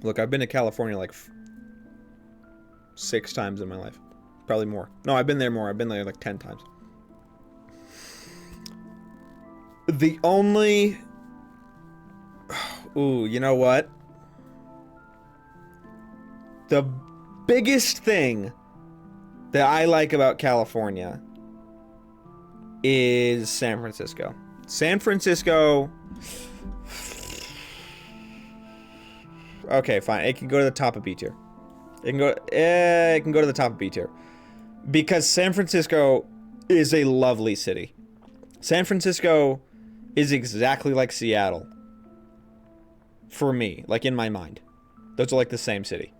Speaker 2: Look, I've been to California like 6 times in my life. Probably more. No, I've been there more. I've been there like 10 times. The only... Ooh, you know what? The biggest thing that I like about California is San Francisco. San Francisco... Okay, fine. It can go to the top of B tier. It can go to the top of B tier. Because San Francisco is a lovely city. San Francisco is exactly like Seattle. For me, like in my mind. Those are like the same city.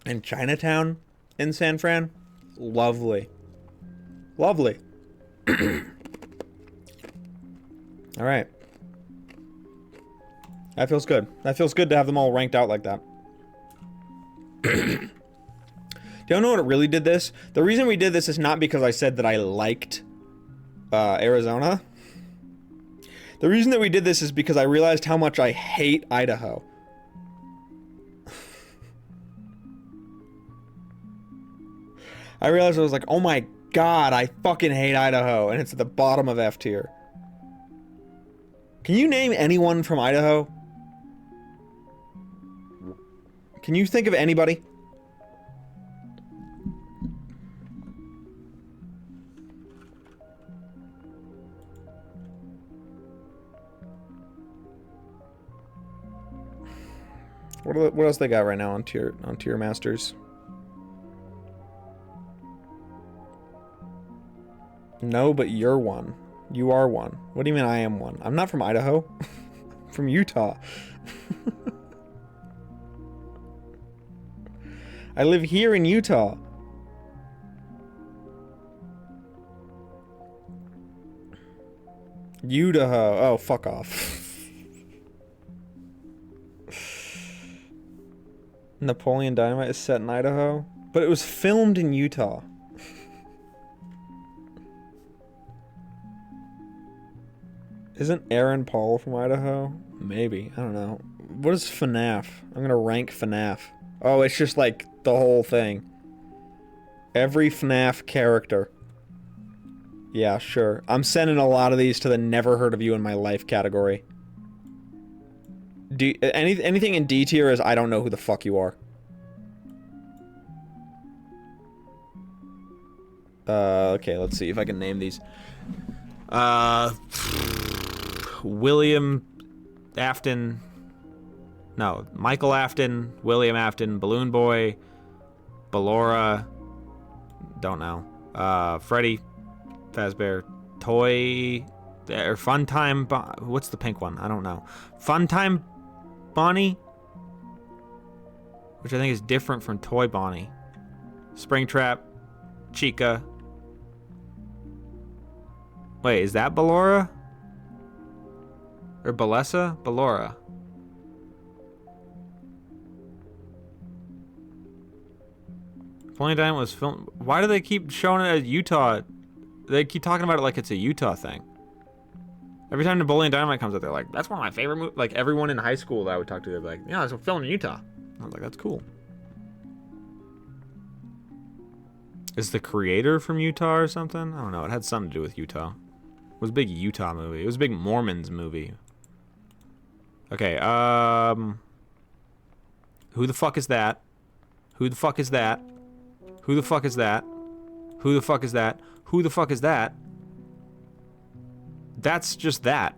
Speaker 2: And Chinatown in San Fran, lovely. Lovely. All right. That feels good. That feels good to have them all ranked out like that. Do you know what really did this? The reason we did this is not because I said that I liked Arizona. The reason that we did this is because I realized how much I hate Idaho. I realized I was like, oh my God, I fucking hate Idaho, and it's at the bottom of F tier. Can you name anyone from Idaho? Can you think of anybody? What else they got right now on tier masters? No, but you're one. You are one. What do you mean I am one? I'm not from Idaho. I'm from Utah. I live here in Utah. Idaho. Oh, fuck off. Napoleon Dynamite is set in Idaho, but it was filmed in Utah. Isn't Aaron Paul from Idaho? Maybe. I don't know. What is FNAF? I'm gonna rank FNAF. Oh, it's just like the whole thing. Every FNAF character. Yeah, sure. I'm sending a lot of these to the never heard of you in my life category. Anything in D tier is I don't know who the fuck you are. Okay, let's see if I can name these. William Afton. No, Michael Afton, William Afton, Balloon Boy, Ballora. Don't know. Freddy Fazbear, Toy, or Funtime. What's the pink one? I don't know. Funtime Bonnie, which I think is different from Toy Bonnie. Springtrap, Chica. Wait, is that Ballora? Or Ballessa? Ballora. Napoleon Dynamite was filmed. Why do they keep showing it as Utah? They keep talking about it like it's a Utah thing. Every time Napoleon Dynamite comes out, they're like, that's one of my favorite movies. Like, everyone in high school that I would talk to, they'd be like, yeah, it's filmed in Utah. I was like, that's cool. Is the creator from Utah or something? I don't know. It had something to do with Utah. It was a big Utah movie. It was a big Mormons movie. Okay, who the fuck is that? Who the fuck is that? Who the fuck is that? Who the fuck is that? Who the fuck is that? That's just that.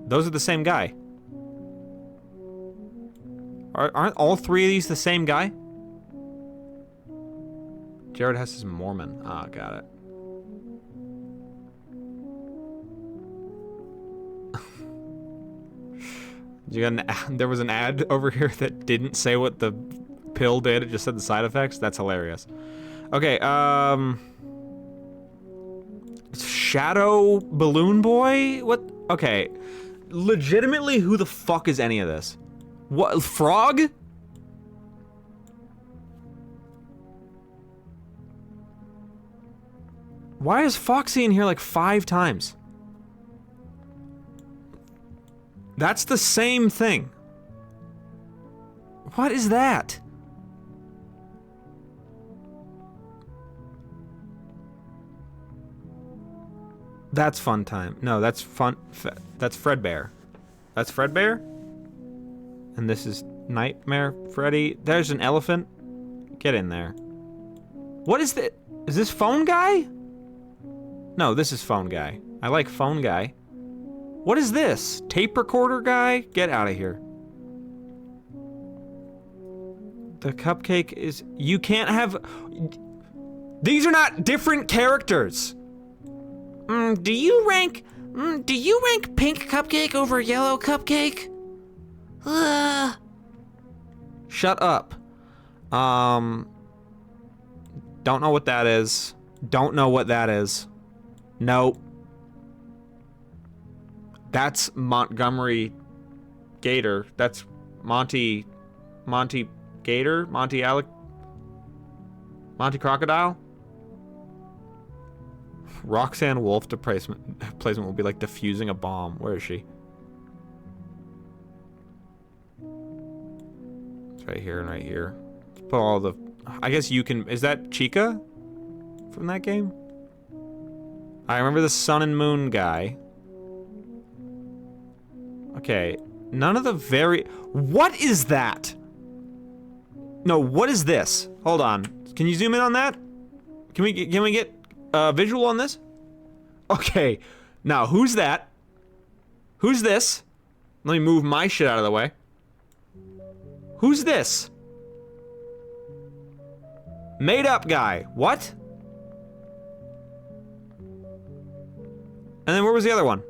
Speaker 2: Those are the same guy. Aren't all three of these the same guy? Jared Hess is Mormon. Ah, got it. There was an ad over here that didn't say what the pill did. It just said the side effects. That's hilarious. Okay, Shadow Balloon Boy? What? Okay. Legitimately, who the fuck is any of this? What? Frog? Why is Foxy in here like 5 times? That's the same thing. What is that? That's Fun Time. No, that's that's Fredbear. That's Fredbear? And this is Nightmare Freddy. There's an elephant. Get in there. What is that? Is this Phone Guy? No, this is Phone Guy. I like Phone Guy. What is this? Tape recorder guy? Get out of here. The cupcake is... You can't have... These are not different characters. Do you rank pink cupcake over yellow cupcake? Shut up. Don't know what that is. Don't know what that is. Nope. That's Montgomery Gator. That's Monty Gator? Monty Crocodile? Roxanne Wolf placement will be like defusing a bomb. Where is she? It's right here and right here. Let's put all the... I guess you can... Is that Chica? From that game? I remember the Sun and Moon guy. Okay. None of the very... What is that? No, what is this? Hold on. Can you zoom in on that? Can we get visual on this? Okay. Now, who's that? Who's this? Let me move my shit out of the way. Who's this? Made up guy. What? And then where was the other one?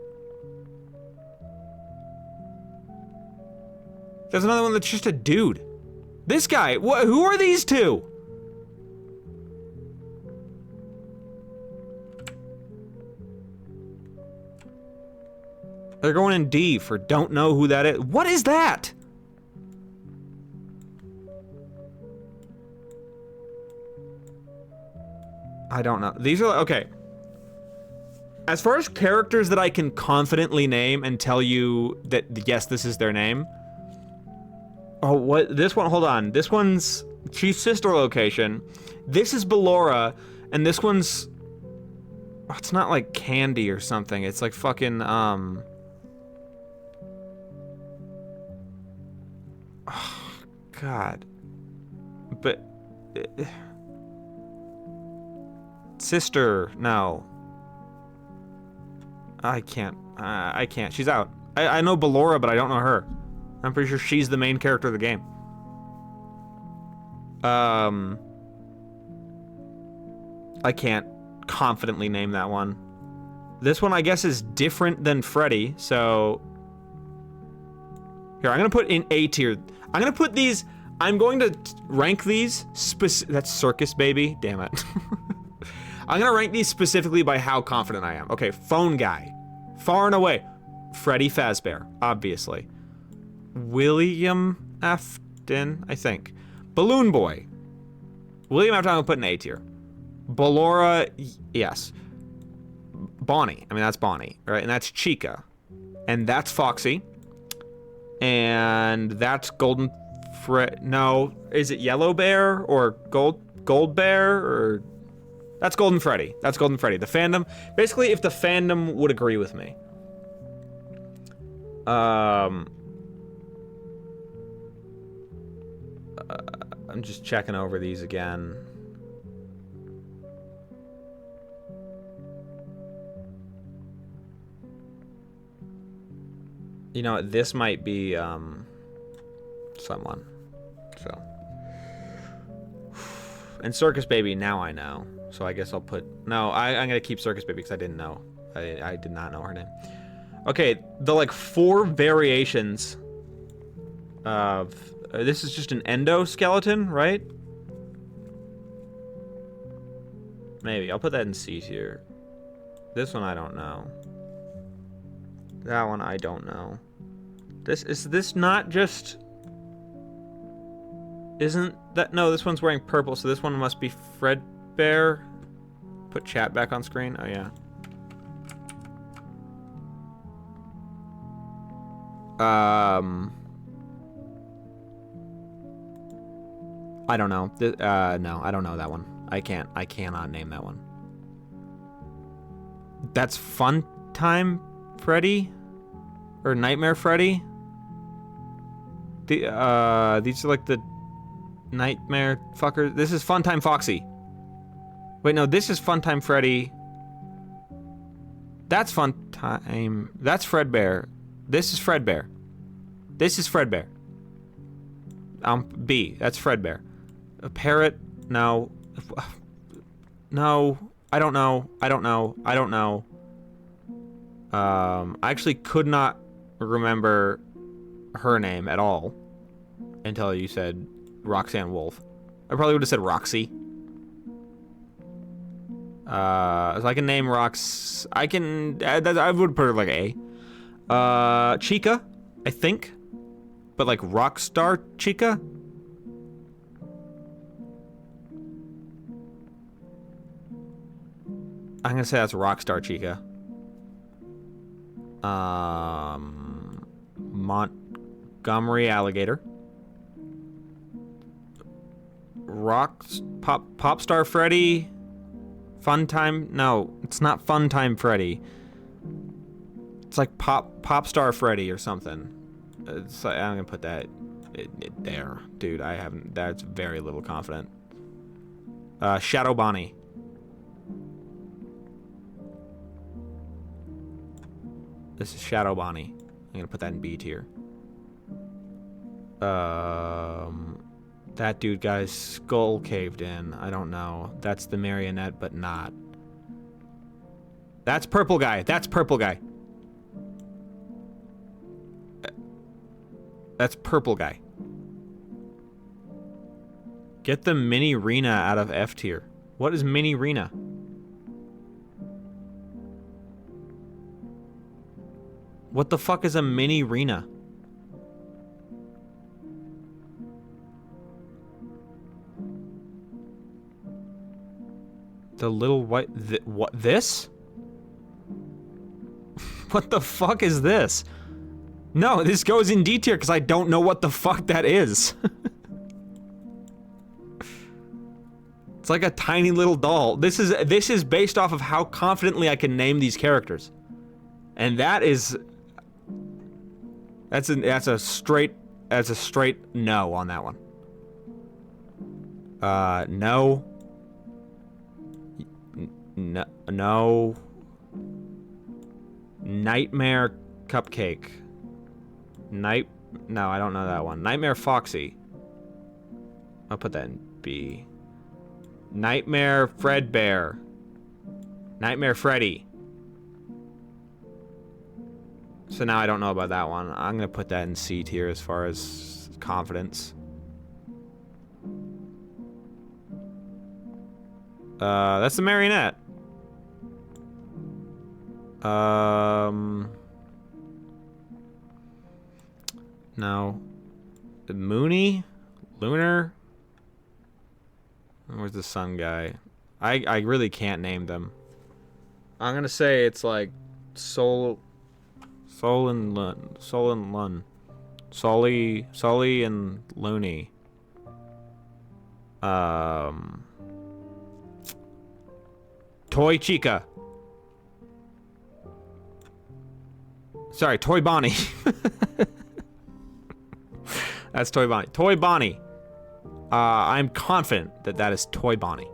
Speaker 2: There's another one that's just a dude. This guy, who are these two? They're going in D for don't know who that is. What is that? I don't know. These are, okay. As far as characters that I can confidently name and tell you that, yes, this is their name. Oh, what? This one, hold on. This one's Chief's sister location. This is Ballora, and this one's... Oh, it's not like Candy or something. It's like fucking, Oh, God. But... Sister, no. I can't. I can't. She's out. I know Ballora, but I don't know her. I'm pretty sure she's the main character of the game. I can't confidently name that one. This one, I guess, is different than Freddy, so... Here, I'm gonna put in A tier. I'm gonna put these... I'm going to rank these That's Circus Baby. Damn it. I'm gonna rank these specifically by how confident I am. Okay, Phone Guy. Far and away. Freddy Fazbear, obviously. William Afton, I think. Balloon Boy. William Afton, I'm gonna put in A tier. Ballora, yes. Bonnie, I mean, that's Bonnie, right? And that's Chica. And that's Foxy. And that's Golden no, is it Yellow Bear or Gold Bear or... That's Golden Freddy. That's Golden Freddy. The fandom, basically, if the fandom would agree with me. I'm just checking over these again. You know, this might be, someone. So. And Circus Baby, now I know. So I guess I'll put... No, I'm gonna keep Circus Baby because I didn't know. I did not know her name. Okay, the, like, 4 variations of... this is just an endoskeleton, right? Maybe. I'll put that in C tier. This one I don't know. That one I don't know. Is this not just... Isn't that... No, this one's wearing purple, so this one must be Fredbear. Put chat back on screen. Oh, yeah. I don't know. No, I don't know that one. I cannot name that one. That's Funtime Freddy? Or Nightmare Freddy? These are like the Nightmare fuckers. This is Funtime Foxy. Wait, no, this is Funtime Freddy. That's Funtime. That's Fredbear. This is Fredbear. This is Fredbear. B. That's Fredbear. A parrot? No. No. I don't know. I don't know. I don't know. I actually could not remember her name at all until you said Roxanne Wolf. I probably would have said Roxy. So I can name Rox. I can. I would put her like A. Chica, I think, but like Rockstar Chica. I'm gonna say that's Rockstar Chica. Montgomery Alligator. Popstar Freddy. Funtime. No, it's not Funtime Freddy. It's like Popstar Freddy or something. It's like, I'm gonna put that there, dude. I haven't. That's very little confident. Shadow Bonnie. This is Shadow Bonnie. I'm gonna put that in B tier. That dude guy's skull caved in. I don't know. That's the marionette, but not. That's purple guy. That's purple guy. That's purple guy. Get the mini Rena out of F tier. What is mini Rena? What the fuck is a mini Rena? The little white... what? This? What the fuck is this? No, this goes in D tier because I don't know what the fuck that is. It's like a tiny little doll. This is based off of how confidently I can name these characters. And that is... That's a straight no on that one. No. No. Nightmare Cupcake. No, I don't know that one. Nightmare Foxy. I'll put that in B. Nightmare Fredbear. Nightmare Freddy. So now I don't know about that one. I'm gonna put that in C tier as far as confidence. That's the marionette. No. The Mooney? Lunar? Where's the sun guy? I really can't name them. I'm gonna say it's like Sully and Looney. Toy Chica. Sorry, Toy Bonnie. That's Toy Bonnie. Toy Bonnie. I'm confident that that is Toy Bonnie.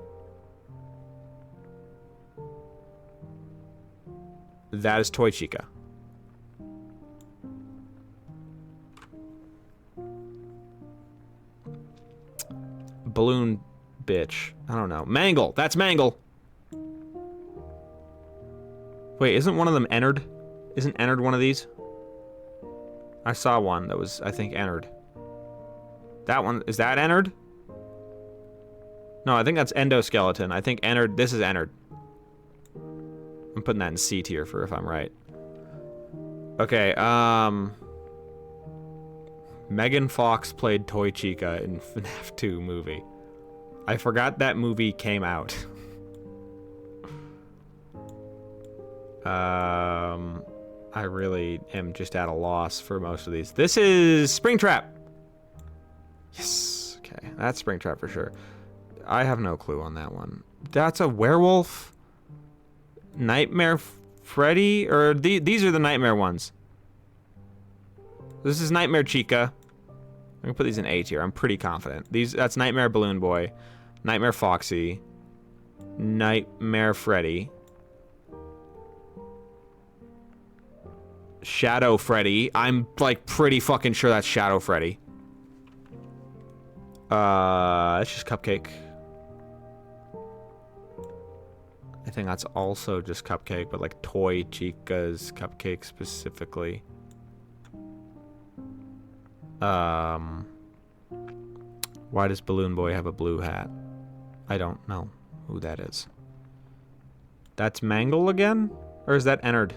Speaker 2: That is Toy Chica. Balloon bitch. I don't know. Mangle. That's Mangle. Wait, isn't one of them Ennard? Isn't Ennard one of these? I saw one that was, I think, Ennard. That one, is that Ennard? No, I think that's Endoskeleton. I think Ennard, this is Ennard. I'm putting that in C tier for if I'm right. Okay, Megan Fox played Toy Chica in FNAF 2 movie. I forgot that movie came out. I really am just at a loss for most of these. This is Springtrap. Yes. Okay, that's Springtrap for sure. I have no clue on that one. That's a werewolf? Nightmare Freddy? Or these are the Nightmare ones. This is Nightmare Chica. I'm gonna put these in A tier. I'm pretty confident. That's Nightmare Balloon Boy, Nightmare Foxy, Nightmare Freddy, Shadow Freddy. I'm like pretty fucking sure that's Shadow Freddy. It's just Cupcake. I think that's also just Cupcake, but like Toy Chica's Cupcake specifically. Why does Balloon Boy have a blue hat? I don't know who that is. That's Mangle again? Or is that Ennard?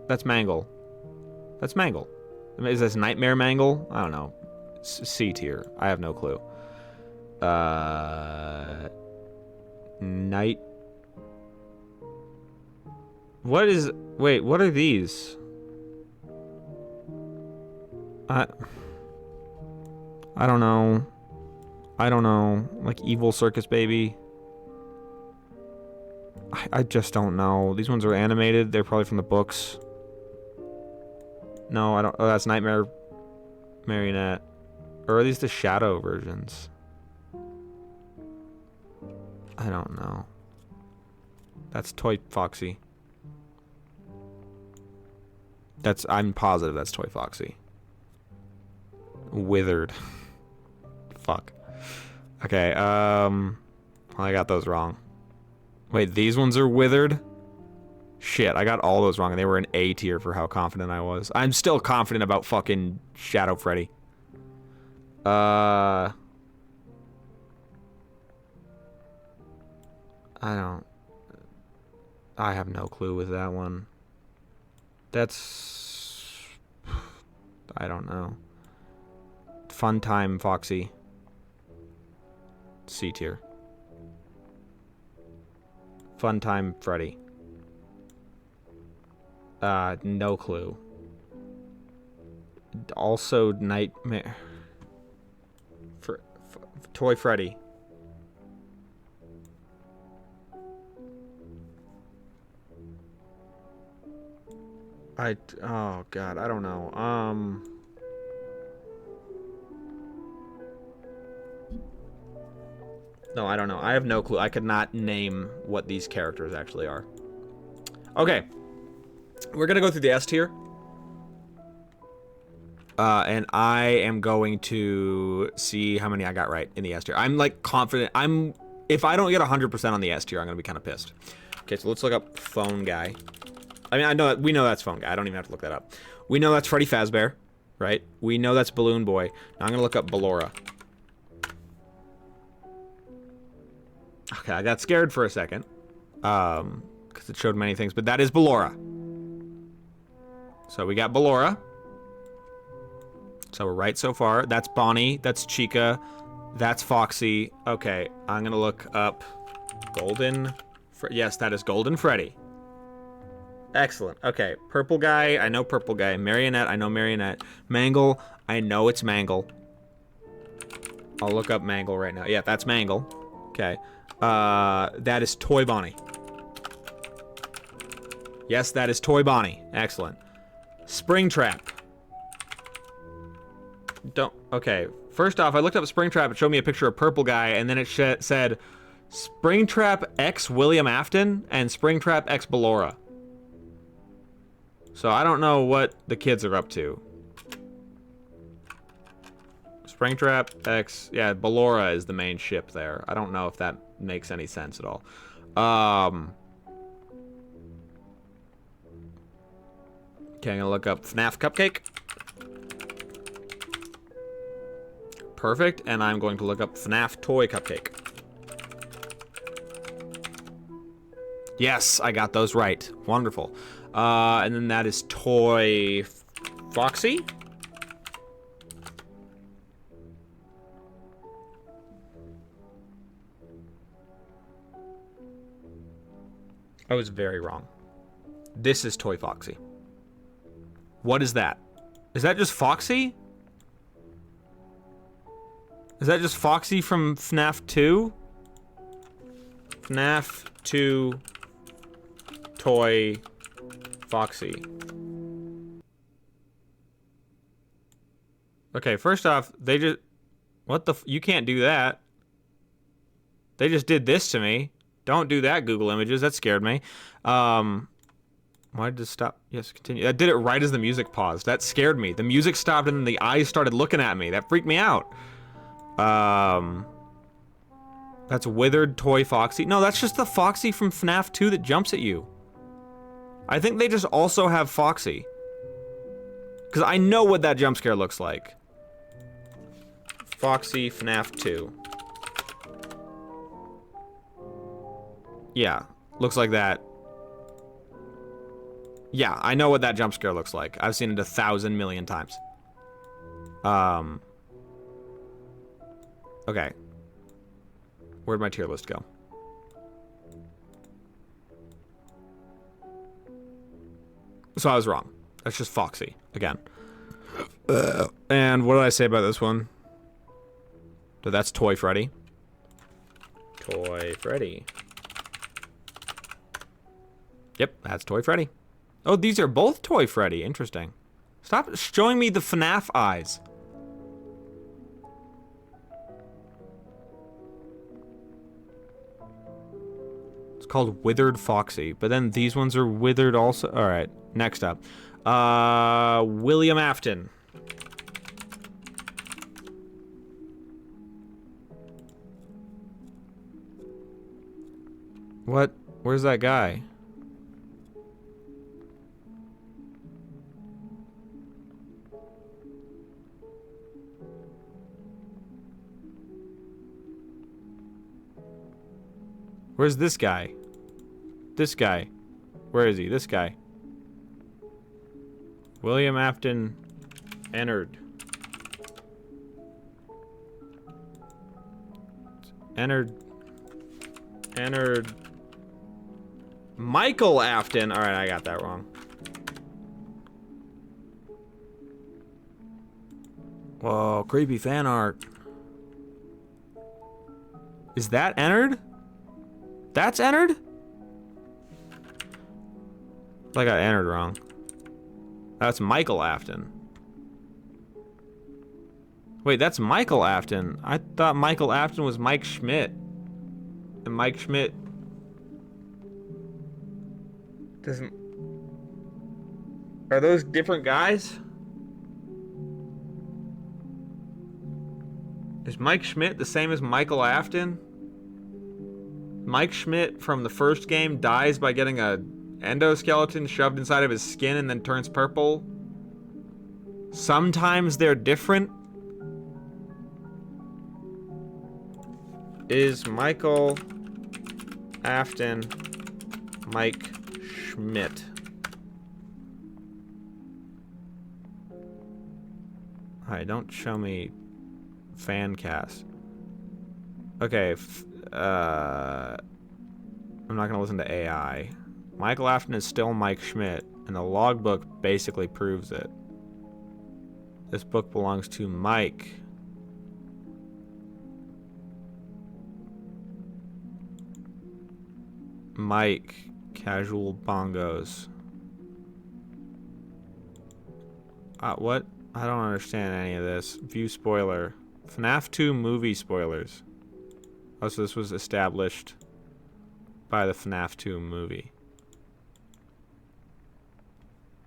Speaker 2: That's Mangle. That's Mangle. Is this Nightmare Mangle? I don't know. C tier. I have no clue. Night. What is... Wait, what are these? I don't know. I don't know. Like Evil Circus Baby. I just don't know. These ones are animated. They're probably from the books. No, I don't. Oh, that's Nightmare Marionette. Or are these the shadow versions? I don't know. That's Toy Foxy. I'm positive that's Toy Foxy. Withered. Fuck. Okay, I got those wrong. Wait, these ones are withered? Shit, I got all those wrong, and they were in A tier for how confident I was. I'm still confident about fucking Shadow Freddy. I have no clue with that one. That's... I don't know. Fun Time Foxy. C tier. Fun Time Freddy. No clue. Also Nightmare. Toy Freddy. Oh god, I don't know. No, I don't know. I have no clue. I could not name what these characters actually are. Okay. We're gonna go through the S tier. And I am going to see how many I got right in the S tier. I'm like confident. If I don't get 100% on the S tier, I'm gonna be kind of pissed. Okay, so let's look up Phone Guy. I mean, we know that's Phone Guy. I don't even have to look that up. We know that's Freddy Fazbear, right? We know that's Balloon Boy. Now I'm gonna look up Ballora. Okay, I got scared for a second. Because it showed many things, but that is Ballora. So we got Ballora. So we're right so far. That's Bonnie. That's Chica. That's Foxy. Okay, I'm gonna look up Golden. Yes, that is Golden Freddy. Excellent. Okay, Purple Guy. I know Purple Guy. Marionette. I know Marionette. Mangle. I know it's Mangle. I'll look up Mangle right now. Yeah, that's Mangle. Okay. That is Toy Bonnie. Yes, that is Toy Bonnie. Excellent. Springtrap. Okay. First off, I looked up Springtrap. It showed me a picture of Purple Guy, and then it said Springtrap X William Afton and Springtrap X Ballora. So I don't know what the kids are up to. Springtrap X, yeah, Ballora is the main ship there. I don't know if that makes any sense at all. Okay, I'm gonna look up FNAF Cupcake. Perfect, and I'm going to look up FNAF Toy Cupcake. Yes, I got those right. Wonderful. And then that is Toy Foxy. I was very wrong. This is Toy Foxy. What is that? Is that just Foxy? Is that just Foxy from FNAF 2? FNAF 2 Toy Foxy. Okay, first off, they just... What the... You can't do that. They just did this to me. Don't do that, Google Images. That scared me. Why did it stop? Yes, continue. That did it right as the music paused. That scared me. The music stopped and then the eyes started looking at me. That freaked me out. That's Withered Toy Foxy. No, that's just the Foxy from FNAF 2 that jumps at you. I think they just also have Foxy. Because I know what that jump scare looks like. Foxy FNAF 2. Yeah, looks like that. Yeah, I know what that jump scare looks like. I've seen it 1,000 million times. Okay. Where'd my tier list go? So I was wrong. That's just Foxy, again. And what did I say about this one? So that's Toy Freddy. Toy Freddy. Yep, that's Toy Freddy. Oh, these are both Toy Freddy. Interesting. Stop showing me the FNAF eyes. It's called Withered Foxy, but then these ones are withered also. All right, next up. William Afton. What? Where's that guy? Where's this guy? This guy. Where is he? This guy. William Afton entered. Entered. Michael Afton. Alright, I got that wrong. Whoa, creepy fan art. Is that entered? That's entered? I got entered wrong. That's Michael Afton. Wait, that's Michael Afton. I thought Michael Afton was Mike Schmidt. And Mike Schmidt doesn't... Are those different guys? Is Mike Schmidt the same as Michael Afton? Mike Schmidt from the first game dies by getting a endoskeleton shoved inside of his skin and then turns purple. Sometimes they're different. Is Michael Afton Mike Schmidt? Alright, don't show me fan cast. Okay, I'm not gonna listen to AI. Michael Afton is still Mike Schmidt, and the logbook basically proves it. This book belongs to Mike. Mike, casual bongos. What? I don't understand any of this. View spoiler. FNAF 2 movie spoilers. Oh, so this was established by the FNAF 2 movie.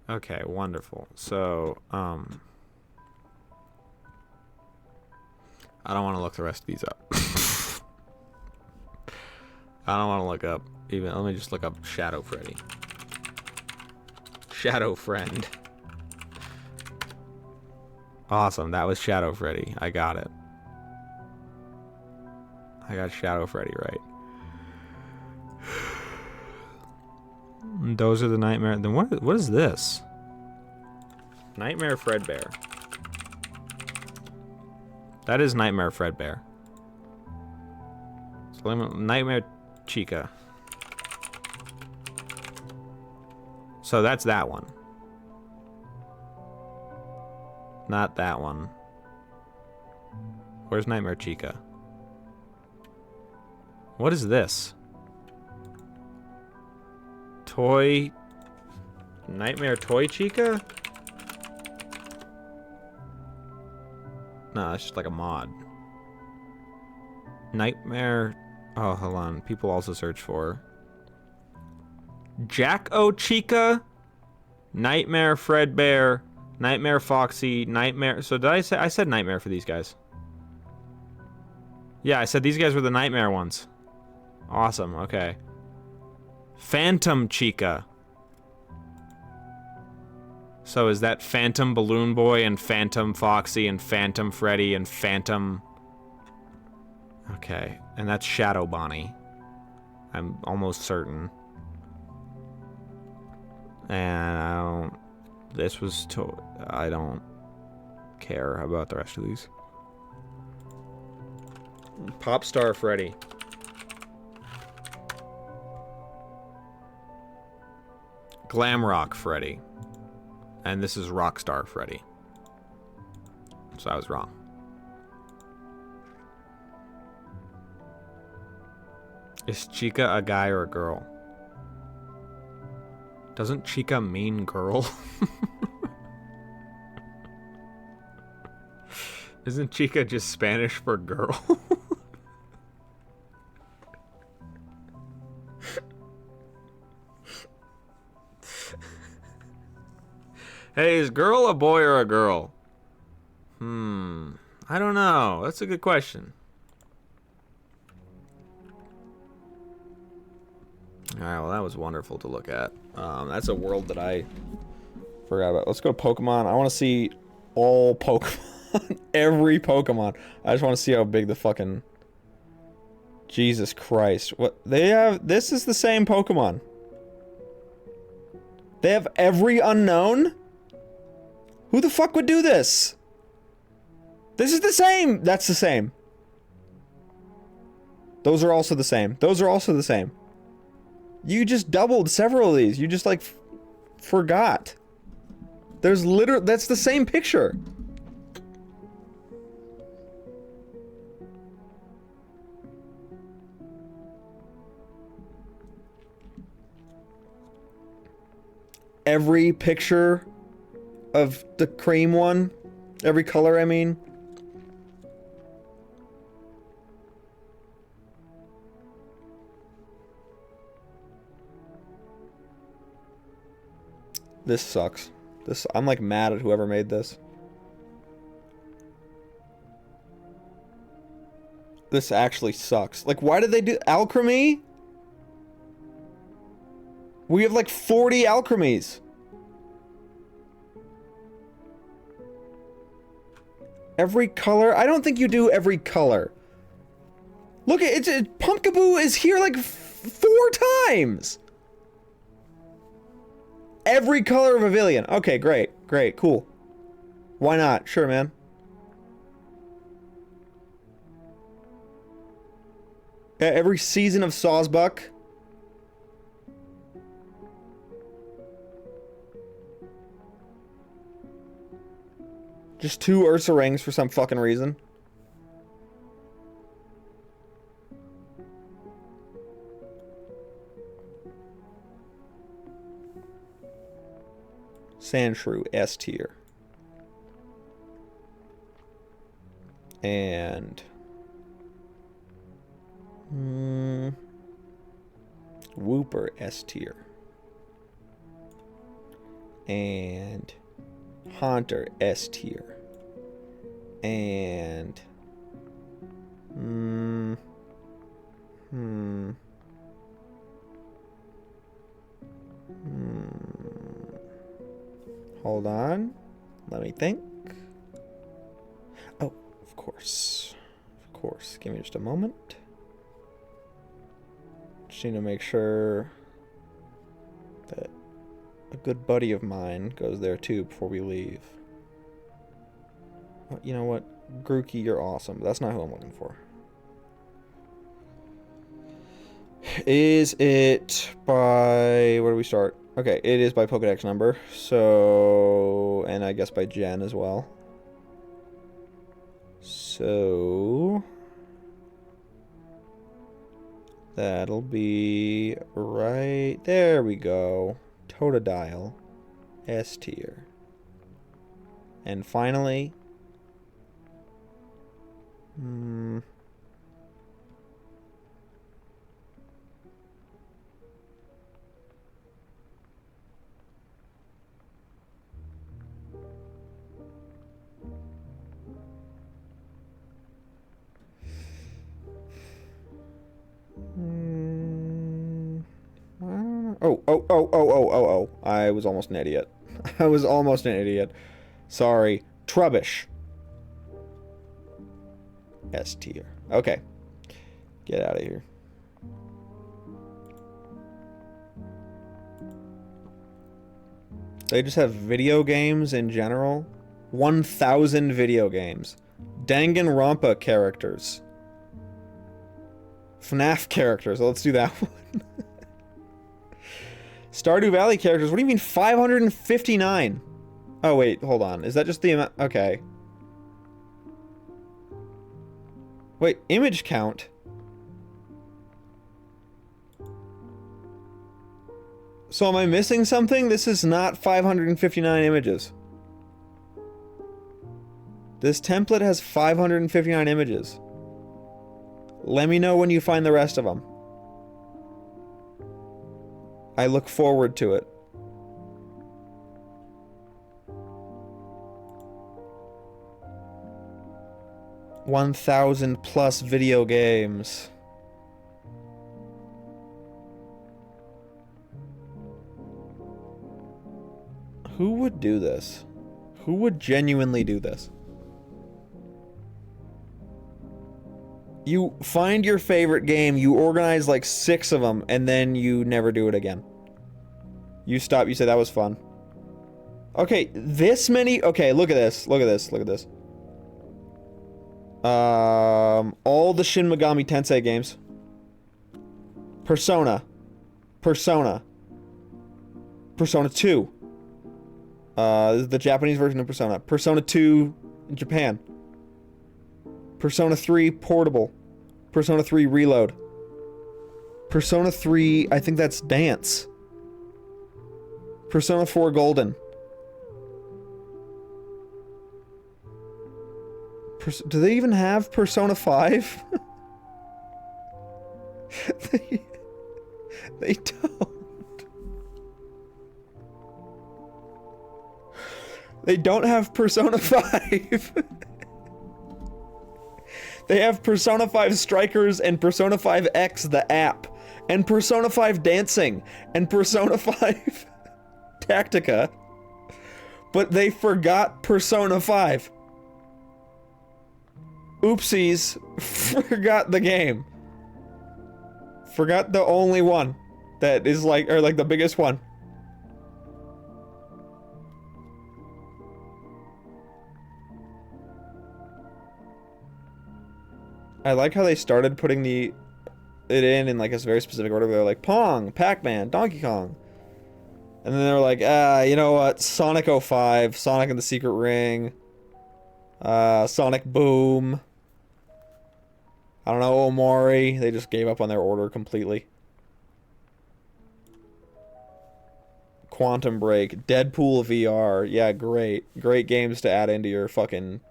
Speaker 2: Okay, wonderful. So, I don't want to look the rest of these up. I don't want to look up even. Let me just look up Shadow Freddy. Shadow Friend. Awesome, that was Shadow Freddy. I got it. I got Shadow Freddy right. Those are the nightmare. Then what is this? Nightmare Fredbear. That is Nightmare Fredbear. So Nightmare Chica. So that's that one. Not that one. Where's Nightmare Chica? What is this? Toy... Nightmare Toy Chica? No, it's just like a mod. Nightmare... Oh, hold on. People also search for... Jack-O Chica? Nightmare Fredbear... Nightmare Foxy, Nightmare... So did I say... I said Nightmare for these guys. Yeah, I said these guys were the Nightmare ones. Awesome, okay. Phantom Chica. So is that Phantom Balloon Boy and Phantom Foxy and Phantom Freddy and Phantom... Okay, and that's Shadow Bonnie. I'm almost certain. And I don't... This was... I don't care about the rest of these. Popstar Freddy. Glamrock Freddy. And this is Rockstar Freddy. So I was wrong. Is Chica a guy or a girl? Doesn't Chica mean girl? Isn't Chica just Spanish for girl? Hey, is girl a boy or a girl? I don't know. That's a good question. Alright, well that was wonderful to look at. That's a world that I forgot about. Let's go to Pokemon. I want to see all Pokemon. Every Pokemon. I just want to see how big the fucking... Jesus Christ. What they have... This is the same Pokemon. They have every unknown? Who the fuck would do this? This is the same! That's the same. Those are also the same. Those are also the same. You just doubled several of these. You just, like, forgot. There's literally... That's the same picture. Every picture of the cream one. Every color, I mean. This sucks. I'm like mad at whoever made this. This actually sucks. Like, why did they do Alchemy? We have like 40 Alchemies. Every color? I don't think you do every color. Look at it. Pumpkaboo is here like 4 times. Every color of Avilion. Okay, great. Great, cool. Why not? Sure, man. Yeah, every season of Sawsbuck. Just 2 Ursa rings for some fucking reason. Sandshrew, S tier. And... Wooper, S tier. And... Haunter, S tier. And... Hold on. Let me think. Oh, of course. Of course. Give me just a moment. Just need to make sure that a good buddy of mine goes there too before we leave. You know what? Grookey, you're awesome. That's not who I'm looking for. Is it by... Where do we start? Okay, it is by Pokedex number. So... And I guess by gen as well. So... That'll be right... There we go. Totodile. S tier. And finally... Oh. I was almost an idiot. I was almost an idiot. Sorry. Trubbish. S tier. Okay. Get out of here. They just have video games in general. 1,000 video games. Danganronpa characters. FNAF characters. Let's do that one. Stardew Valley characters. What do you mean 559? Oh, wait. Hold on. Is that just the amount? Okay. Wait. Image count? So am I missing something? This is not 559 images. This template has 559 images. Let me know when you find the rest of them. I look forward to it. +1,000 video games. Who would do this? Who would genuinely do this? You find your favorite game, you organize like 6 of them, and then you never do it again. You stop, you say that was fun. Okay, this many, okay, look at this, look at this, look at this. All the Shin Megami Tensei games. Persona. Persona 2. This is the Japanese version of Persona. Persona 2 in Japan. Persona 3 Portable. Persona 3 Reload. Persona 3, I think that's Dance. Persona 4 Golden. Do they even have Persona 5? They don't. They don't have Persona 5. They have Persona 5 Strikers and Persona 5 X, the app, and Persona 5 Dancing, and Persona 5 Tactica. But they forgot Persona 5. Oopsies. Forgot the game. Forgot the only one that is like, or like the biggest one. I like how they started putting it in like a very specific order. They're like Pong, Pac-Man, Donkey Kong. And then they're like, you know what? Sonic 05, Sonic and the Secret Ring, Sonic Boom. I don't know, Omori. They just gave up on their order completely. Quantum Break, Deadpool VR. Yeah, great. Great games to add into your fucking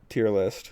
Speaker 2: tier list.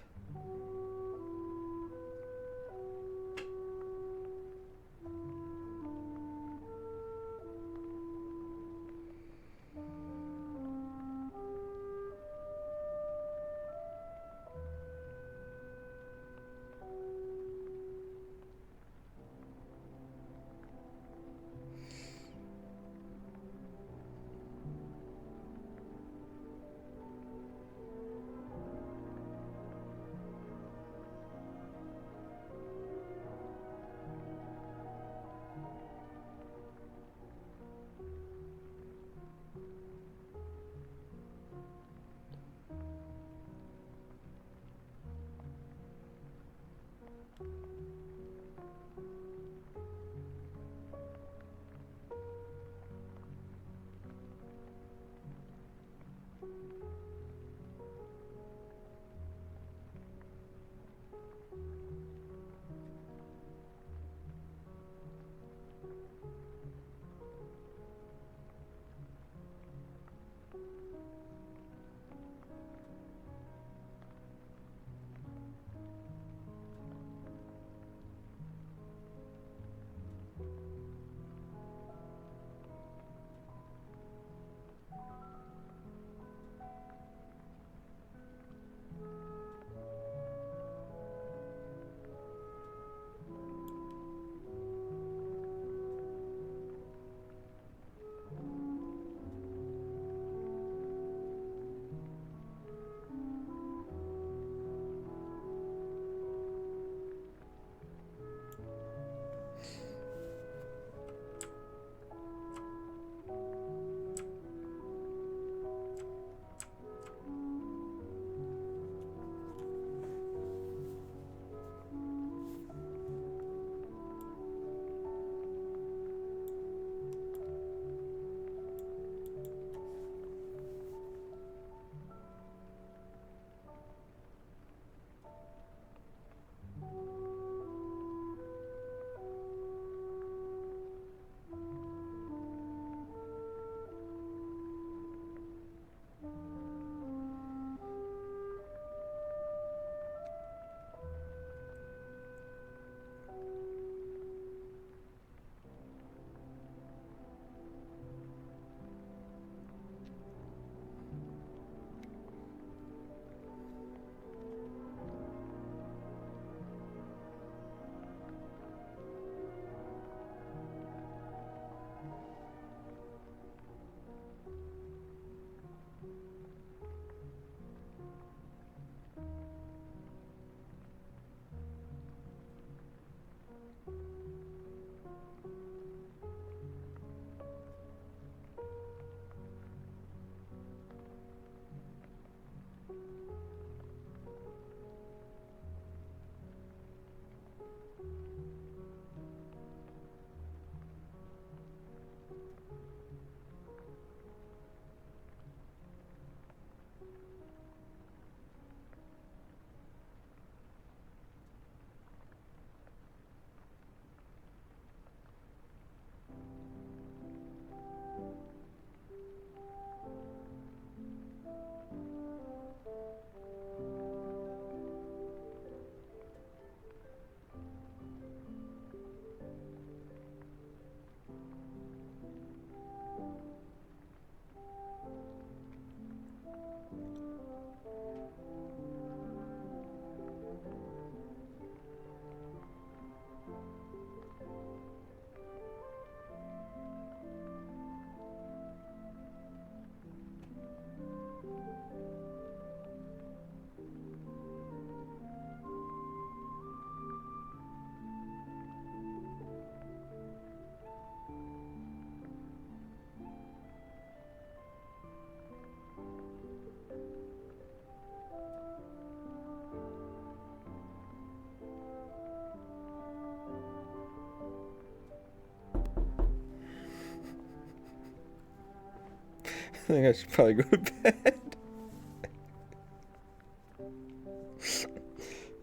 Speaker 2: I think I should probably go to bed.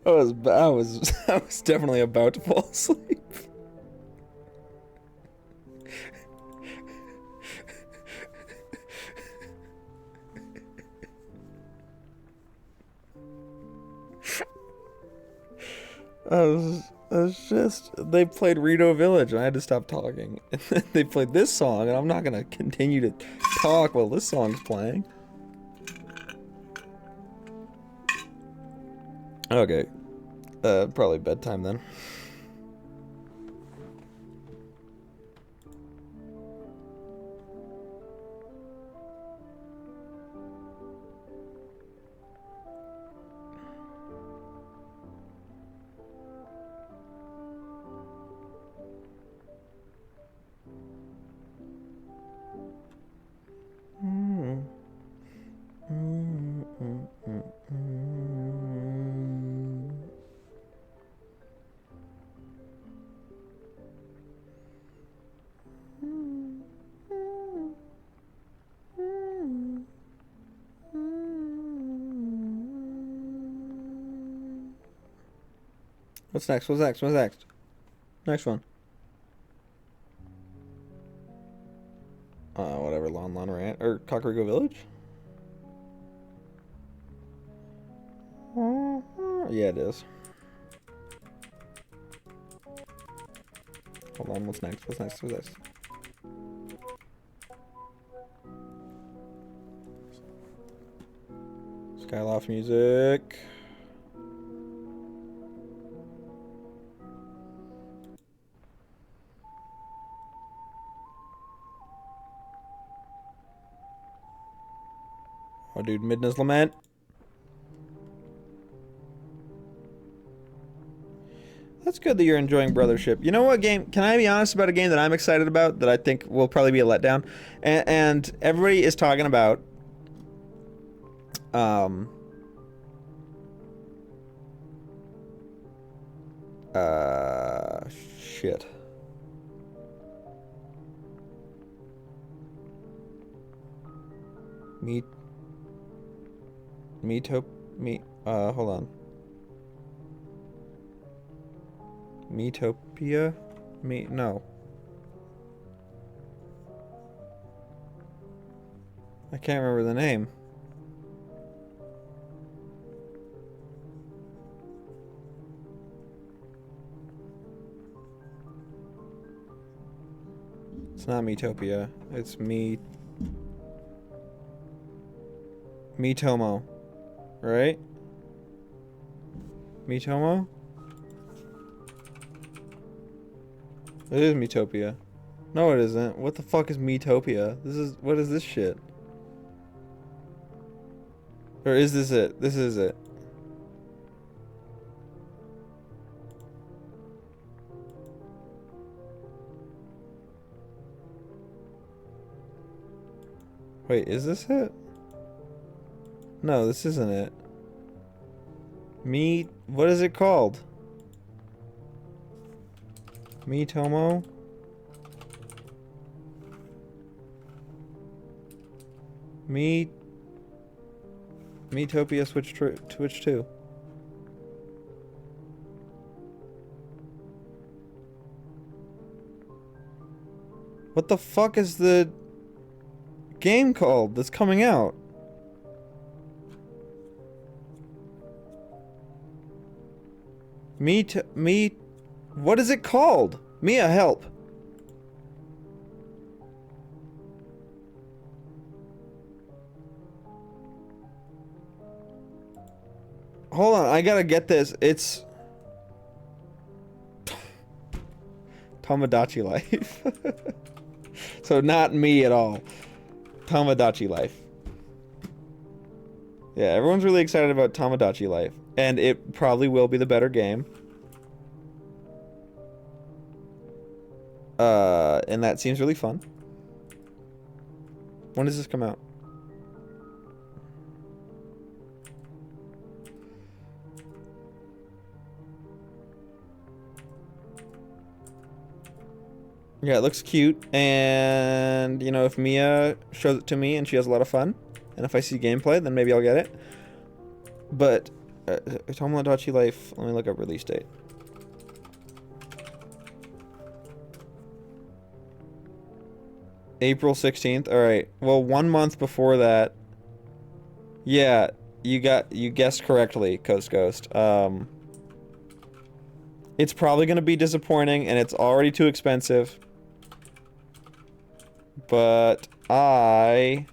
Speaker 2: I was definitely about to fall asleep. They played Rito Village and I had to stop talking. And then they played this song and I'm not gonna continue to talk while this song's playing. Okay. Probably bedtime then. What's next? What's next? What's next? Next one. Whatever. Lon Lon Rant or Kakariko Village. Yeah, it is. Hold on. What's next? What's next? What's next? Skyloft music. Oh, dude, Midna's Lament. That's good that you're enjoying Brothership. You know what game? Can I be honest about a game that I'm excited about that I think will probably be a letdown? And everybody is talking about shit. Hold on. Metopia? No. I can't remember the name. It's not Metopia. It's Mitomo. Right? Mitomo? It is Metopia. No, it isn't. What the fuck is Metopia? What is this shit? Or is this it? This is it. Wait, is this it? No, this isn't it. What is it called? Miitomo? Miitopia Switch 2. What the fuck is the game called that's coming out? What is it called? Mia, help. Hold on, I gotta get this. It's Tomodachi Life. So not me at all. Tomodachi Life. Yeah, everyone's really excited about Tomodachi Life. And it probably will be the better game. And that seems really fun. When does this come out? Yeah, it looks cute, and, you know, if Mia shows it to me and she has a lot of fun, and if I see gameplay, then maybe I'll get it. But, Tomodachi Life, let me look up release date. April 16th, alright. Well, 1 month before that, yeah, you guessed correctly, Coast Ghost. It's probably going to be disappointing, and it's already too expensive. But I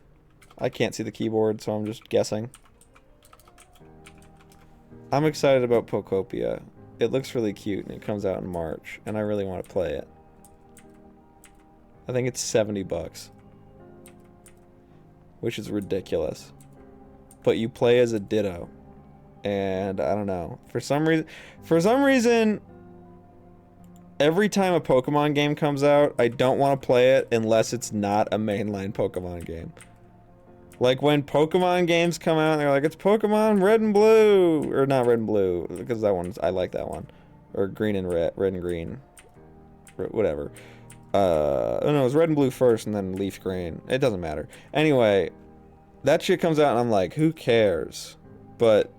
Speaker 2: can't see the keyboard, so I'm just guessing. I'm excited about Pokopia. It looks really cute, and it comes out in March, and I really want to play it. I think it's $70, which is ridiculous. But you play as a Ditto, and I don't know. For some reason, every time a Pokemon game comes out, I don't want to play it unless it's not a mainline Pokemon game. Like when Pokemon games come out, they're like, it's Pokemon Red and Blue, or not Red and Blue, because that one's, I like that one, or Green and Red and Green, whatever. No, it was Red and Blue first, and then Leaf Green. It doesn't matter. Anyway, that shit comes out, and I'm like, who cares? But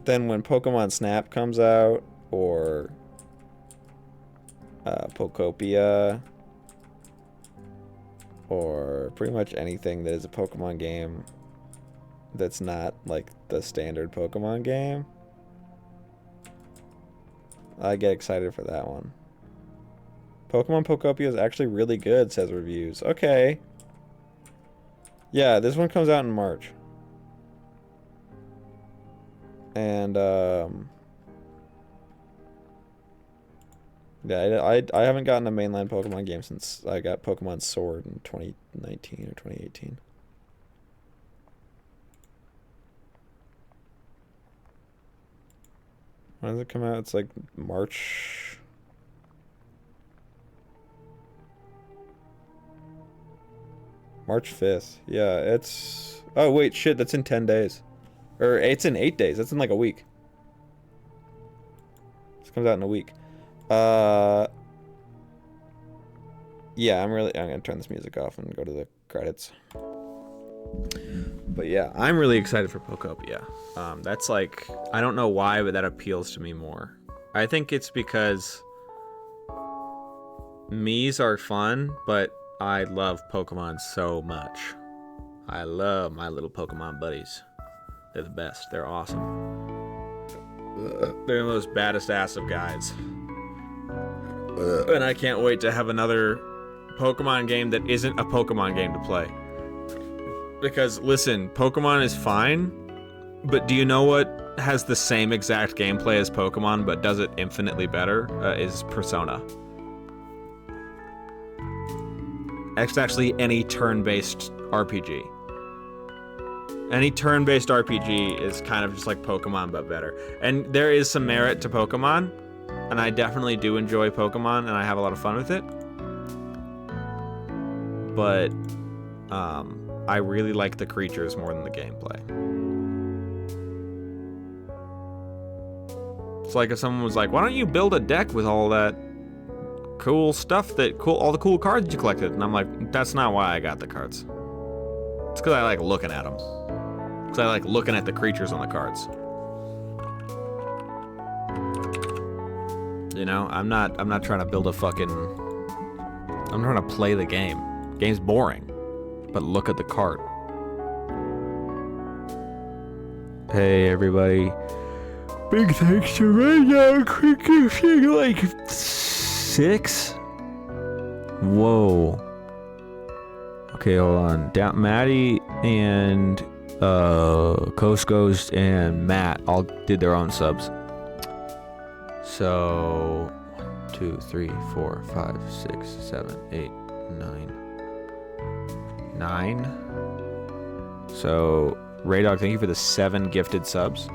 Speaker 2: then when Pokemon Snap comes out, or Pokopia, or pretty much anything that is a Pokemon game that's not like the standard Pokemon game, I get excited for that one. Pokemon Pokopia is actually really good, says reviews. Okay. Yeah, this one comes out in March. And, yeah, I haven't gotten a mainline Pokemon game since I got Pokemon Sword in 2019 or 2018. When does it come out? It's like March. March 5th. Yeah, it's... Oh, wait, shit, that's in 10 days. Or, it's in 8 days. That's in like a week. This comes out in a week. Yeah, I'm gonna turn this music off and go to the credits. But yeah, I'm really excited for Pokopia. That's like, I don't know why, but that appeals to me more. I think it's because Miis are fun, but I love Pokemon so much. I love my little Pokemon buddies. They're the best. They're awesome. They're the most baddest ass of guys. And I can't wait to have another Pokemon game that isn't a Pokemon game to play. Because, listen, Pokemon is fine, but do you know what has the same exact gameplay as Pokemon, but does it infinitely better? Is Persona. It's actually any turn-based RPG. Any turn-based RPG is kind of just like Pokemon, but better. And there is some merit to Pokemon, and I definitely do enjoy Pokemon, and I have a lot of fun with it. But, I really like the creatures more than the gameplay. It's like if someone was like, why don't you build a deck with all that cool stuff all the cool cards you collected. And I'm like, that's not why I got the cards. It's because I like looking at them. Because I like looking at the creatures on the cards. You know, I'm not trying to build a fucking... I'm trying to play the game. The game's boring. But look at the card. Hey, everybody. Big thanks to Radar Quick like 6? Whoa. Okay, hold on. Maddie and Coast Ghost and Matt all did their own subs. So 1, 2, 3, 4, 5, 6, 7, 8, 9. So Raydog, thank you for the 7 gifted subs.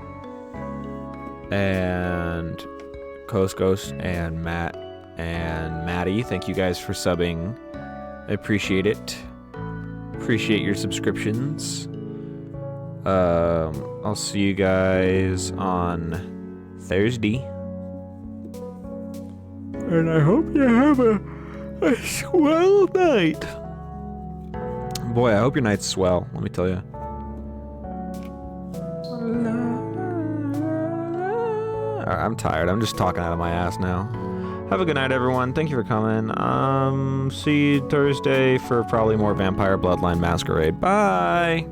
Speaker 2: And Coast Ghost and Matt and Maddie, thank you guys for subbing. I appreciate it. Appreciate your subscriptions. I'll see you guys on Thursday. And I hope you have a swell night. Boy, I hope your night's swell, let me tell you. I'm tired. I'm just talking out of my ass now. Have a good night, everyone. Thank you for coming. See you Thursday for probably more Vampire Bloodline Masquerade. Bye!